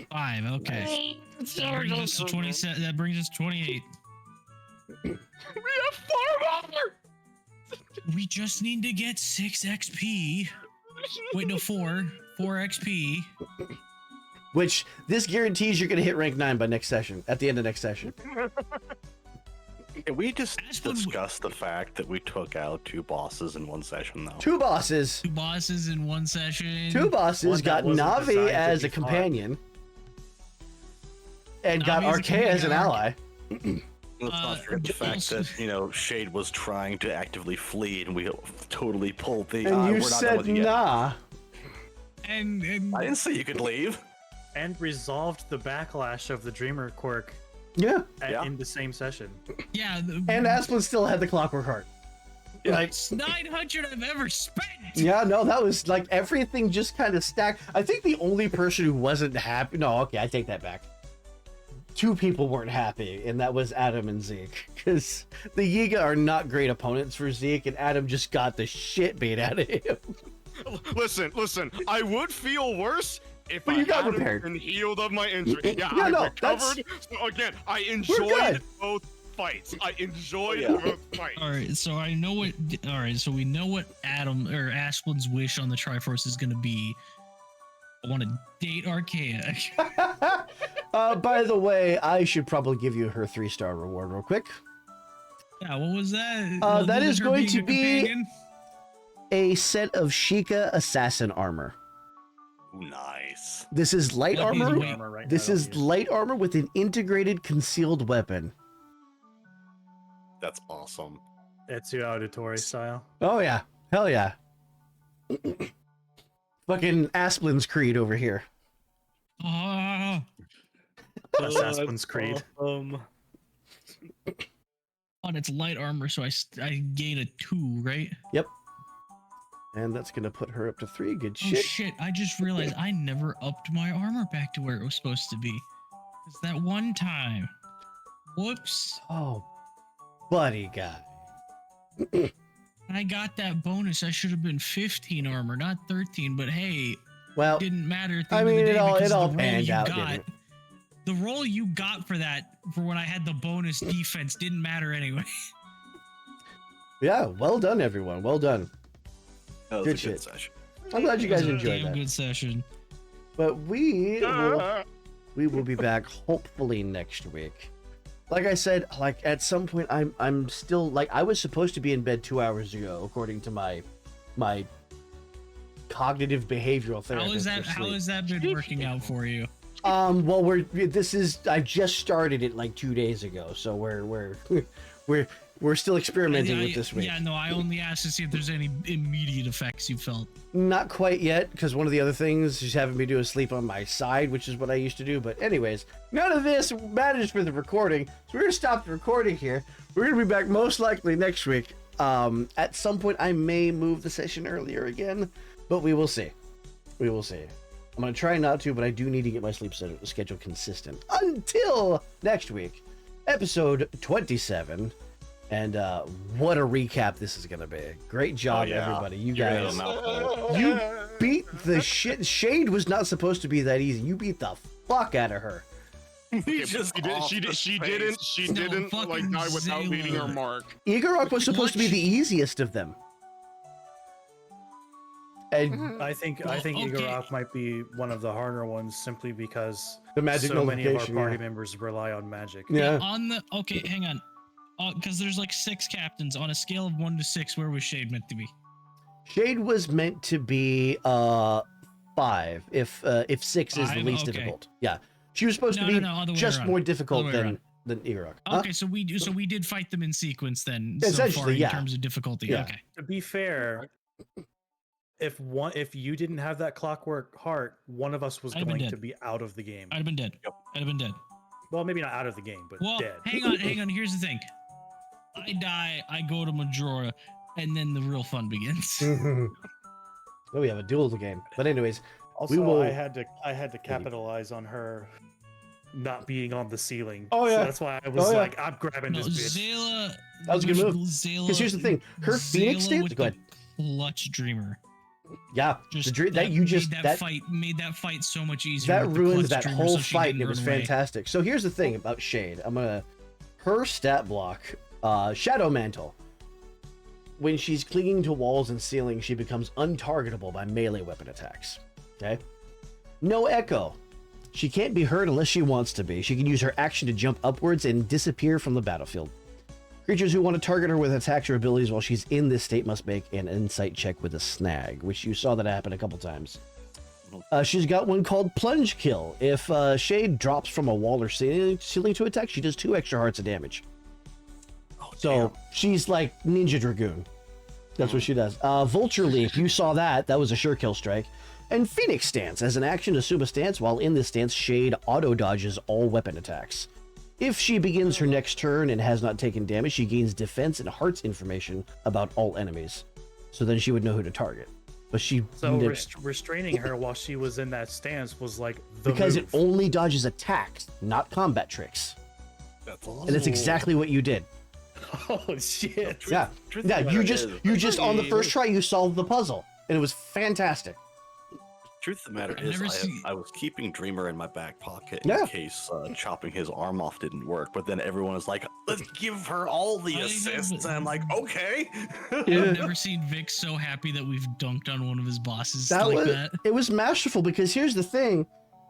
S2: 5. Okay. That brings us to 27. That brings us to 28.
S3: We have 4 more.
S2: We just need to get 6 XP. Wait, no, 4. 4 XP.
S1: Which this guarantees you're going to hit rank 9 by next session, at the end of next session.
S4: Can we just
S2: That's what we-
S4: discuss the fact that we took out 2 bosses in one session, though?
S1: 2 bosses.
S2: 2 bosses in 1 session.
S1: 2 bosses
S6: One that
S1: got
S6: wasn't
S1: Navi
S6: designed to
S1: as
S6: be
S1: a
S6: fought.
S1: companion. And got
S2: Navi as a
S1: Archaea as an
S2: companion.
S1: ally.
S4: Let's not forget the fact that, Shade was trying to actively flee, and we totally pulled the.
S1: And
S4: we're
S1: you
S4: not done
S1: said
S4: with you yet."
S1: nah.
S2: And
S4: I didn't say you could leave.
S6: And resolved the backlash of the Dreamer quirk
S1: Yeah.
S4: Yeah.
S6: in the same session.
S2: yeah,
S1: And Asplin still had the clockwork heart. Like,
S2: it's 900 I've ever spent.
S1: yeah, no, that was like everything just kind of stacked. I think the only person who wasn't happy. No, okay, I take that back. 2 people weren't happy, and that was Adam and Zeke. Because the Yiga are not great opponents for Zeke, and Adam just got the shit beat out of him.
S3: Listen. I would feel worse if
S1: But
S3: I
S1: you got
S3: hadn't
S1: repaired.
S3: been healed of my injury. Yeah,
S1: Yeah,
S3: I
S1: no,
S3: recovered. So again, I
S1: good.
S3: enjoyed both fights. I enjoyed
S4: Yeah.
S3: both fights.
S2: All right, so I know what. All right, so we know what Adam or Asplin's wish on the Triforce is going to be. I want to date Archaea.
S1: By the way, I should probably give you her 3-star reward real quick.
S2: Yeah, what was that?
S1: That
S2: Other
S1: is
S2: than her
S1: going
S2: being
S1: to
S2: a
S1: be-
S2: companion?
S1: A set of Sheikah assassin armor.
S4: Ooh, nice.
S1: This is light
S2: What is
S1: armor.
S2: weight?
S6: Armor right
S1: This
S6: now,
S1: is
S6: don't use.
S1: light armor with an integrated concealed weapon.
S4: That's awesome.
S6: Ezio Auditore style.
S1: Oh yeah, hell yeah. Fucking Asplin's Creed over here.
S2: Ah,
S6: Assassin's Creed.
S2: on its light armor, so I gain a 2, right?
S1: And that's gonna put her up to 3. Good
S2: Oh
S1: shit.
S2: shit! I just realized I never upped my armor back to where it was supposed to be. It's that one time. Whoops!
S1: Oh, buddy guy.
S2: I got that bonus. I should have been 15 armor, not 13. But hey,
S1: Well,
S2: it didn't matter. At the
S1: I
S2: end of
S1: mean,
S2: the
S1: it
S2: day
S1: all
S2: because the roll
S1: panned
S2: you
S1: out,
S2: got-
S1: didn't it?
S2: The roll you got for that, for when I had the bonus defense, didn't matter anyway.
S1: Yeah, well done, everyone. Well done.
S4: That was
S1: Good
S4: a good
S1: shit.
S4: session.
S1: I'm glad you
S2: It was
S1: guys
S2: a
S1: enjoyed
S2: damn
S1: that.
S2: good session.
S1: But we will be back hopefully next week. Like I said, like at some point I'm still like I was supposed to be in bed 2 hours ago according to my cognitive behavioral therapist.
S2: How has that been working out for you?
S1: Well, I just started it like 2 days ago, so we're still experimenting with this week.
S2: Yeah, no, I only asked to see if there's any immediate effects you felt.
S1: Not quite yet, because one of the other things is having me do is sleep on my side, which is what I used to do. But anyways, none of this matters for the recording, so we're gonna stop the recording here. We're gonna be back most likely next week. At some point, I may move the session earlier again, but we will see. We will see. I'm gonna try not to, but I do need to get my sleep schedule consistent. Until next week, episode 27. And what a recap this is gonna be. Great job, everybody. You guys, you beat the shit. Shade was not supposed to be that easy. You beat the fuck out of her.
S3: She didn't like die without leaving her mark.
S1: Igorok was supposed to be the easiest of them. And
S6: I think Igorok might be one of the harder ones simply because
S1: the magic
S6: so many of our
S1: nullification,
S6: party members rely on magic.
S1: Yeah.
S2: Hang on. Because there's like 6 captains on a scale of 1 to 6. Where was Shade meant to be?
S1: Shade was meant to be 5. If 6 is the least difficult. Yeah. She was supposed to be just more difficult than Igorok.
S2: Okay, so we did fight them in sequence then.
S1: Essentially,
S2: so far in
S1: yeah.
S2: terms of difficulty.
S1: Yeah.
S2: Okay.
S6: To be fair, if you didn't have that clockwork heart, one of us was going to be out of the game.
S2: I'd have been dead.
S4: Yep.
S2: I'd have been dead.
S6: Well, maybe not out of the game, but dead.
S2: Hang on. Here's the thing. I die, I go to Majora, and then the real fun begins.
S1: Oh, we have a duel game. But anyways,
S6: also I had to capitalize on her not being on the ceiling.
S1: Oh yeah.
S6: So that's why I was like, I'm grabbing this bitch.
S2: Zayla,
S1: that was a good move. Because here's the thing, her Phoenix stance. Go ahead.
S2: Clutch Dreamer.
S1: Yeah,
S2: made that fight so much easier.
S1: That ruins that whole fight. It was fantastic. So here's the thing about Shade. Her stat block, Shadow Mantle. When she's clinging to walls and ceilings, she becomes untargetable by melee weapon attacks. Okay. No Echo. She can't be hurt unless she wants to be. She can use her action to jump upwards and disappear from the battlefield. Creatures who want to target her with attacks or abilities while she's in this state must make an insight check with a snag, which you saw that happen a couple times. She's got one called Plunge Kill. If Shade drops from a wall or ceiling to attack, she does 2 extra hearts of damage. So she's like Ninja Dragoon. That's what she does. Vulture Leap, you saw that. That was a sure kill strike. And Phoenix Stance. As an action, assume a stance. While in this stance, Shade auto-dodges all weapon attacks. If she begins her next turn and has not taken damage, she gains defense and hearts information about all enemies. So then she would know who to target. But
S6: restraining her while she was in that stance was like the
S1: because
S6: move.
S1: it only dodges attacks, not combat tricks.
S4: That's awesome.
S1: And that's exactly what you did.
S6: Oh shit!
S1: Yeah, you just on the first try you solved the puzzle, and it was fantastic.
S4: Truth of the matter is, I was keeping Dreamer in my back pocket
S1: Yeah.
S4: in case chopping his arm off didn't work. But then everyone was like, "Let's give her all the assists," and I'm like, "Okay."
S2: I've never seen Vic so happy that we've dunked on one of his bosses that.
S1: It was masterful because here's the thing.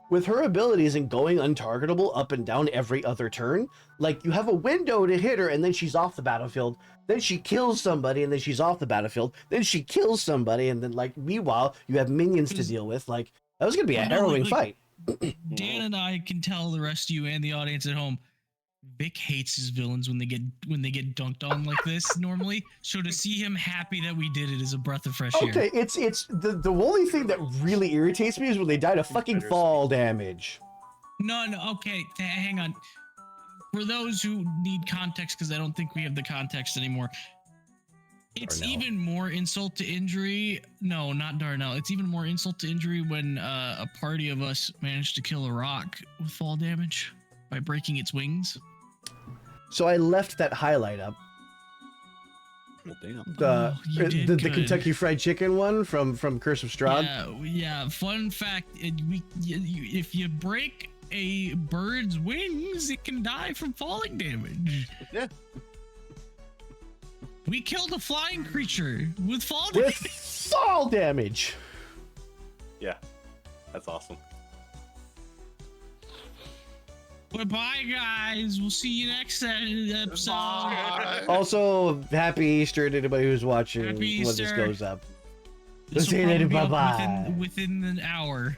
S1: With her abilities and going untargetable up and down every other turn, like you have a window to hit her and then she's off the battlefield, then she kills somebody and then she's off the battlefield, then she kills somebody and then like meanwhile you have minions to deal with. Like that was gonna be a harrowing fight.
S2: Dan and I can tell the rest of you and the audience at home, Vic hates his villains when they get dunked on like this normally. So to see him happy that we did it is a breath of fresh air.
S1: Okay, it's the only thing that really irritates me is when they die to fucking fall damage.
S2: No, okay, hang on. For those who need context, because I don't think we have the context anymore, it's even more insult to injury. No, not Darnell. It's even more insult to injury when a party of us managed to kill a rock with fall damage by breaking its wings.
S1: So I left that highlight up.
S4: Well, damn.
S1: The Kentucky Fried Chicken one from Curse of Strahd.
S2: Yeah. Fun fact: if you break a bird's wings, it can die from falling damage.
S4: Yeah.
S2: We killed a flying creature with fall
S1: With
S2: damage.
S1: fall damage.
S4: Yeah, that's awesome.
S2: Goodbye, guys. We'll see you next episode.
S3: Bye.
S1: Also, happy Easter to anybody who's watching
S2: Happy
S1: when this
S2: Easter.
S1: goes up. Let's see you later.
S2: probably be up
S1: Bye-bye.
S2: within an hour.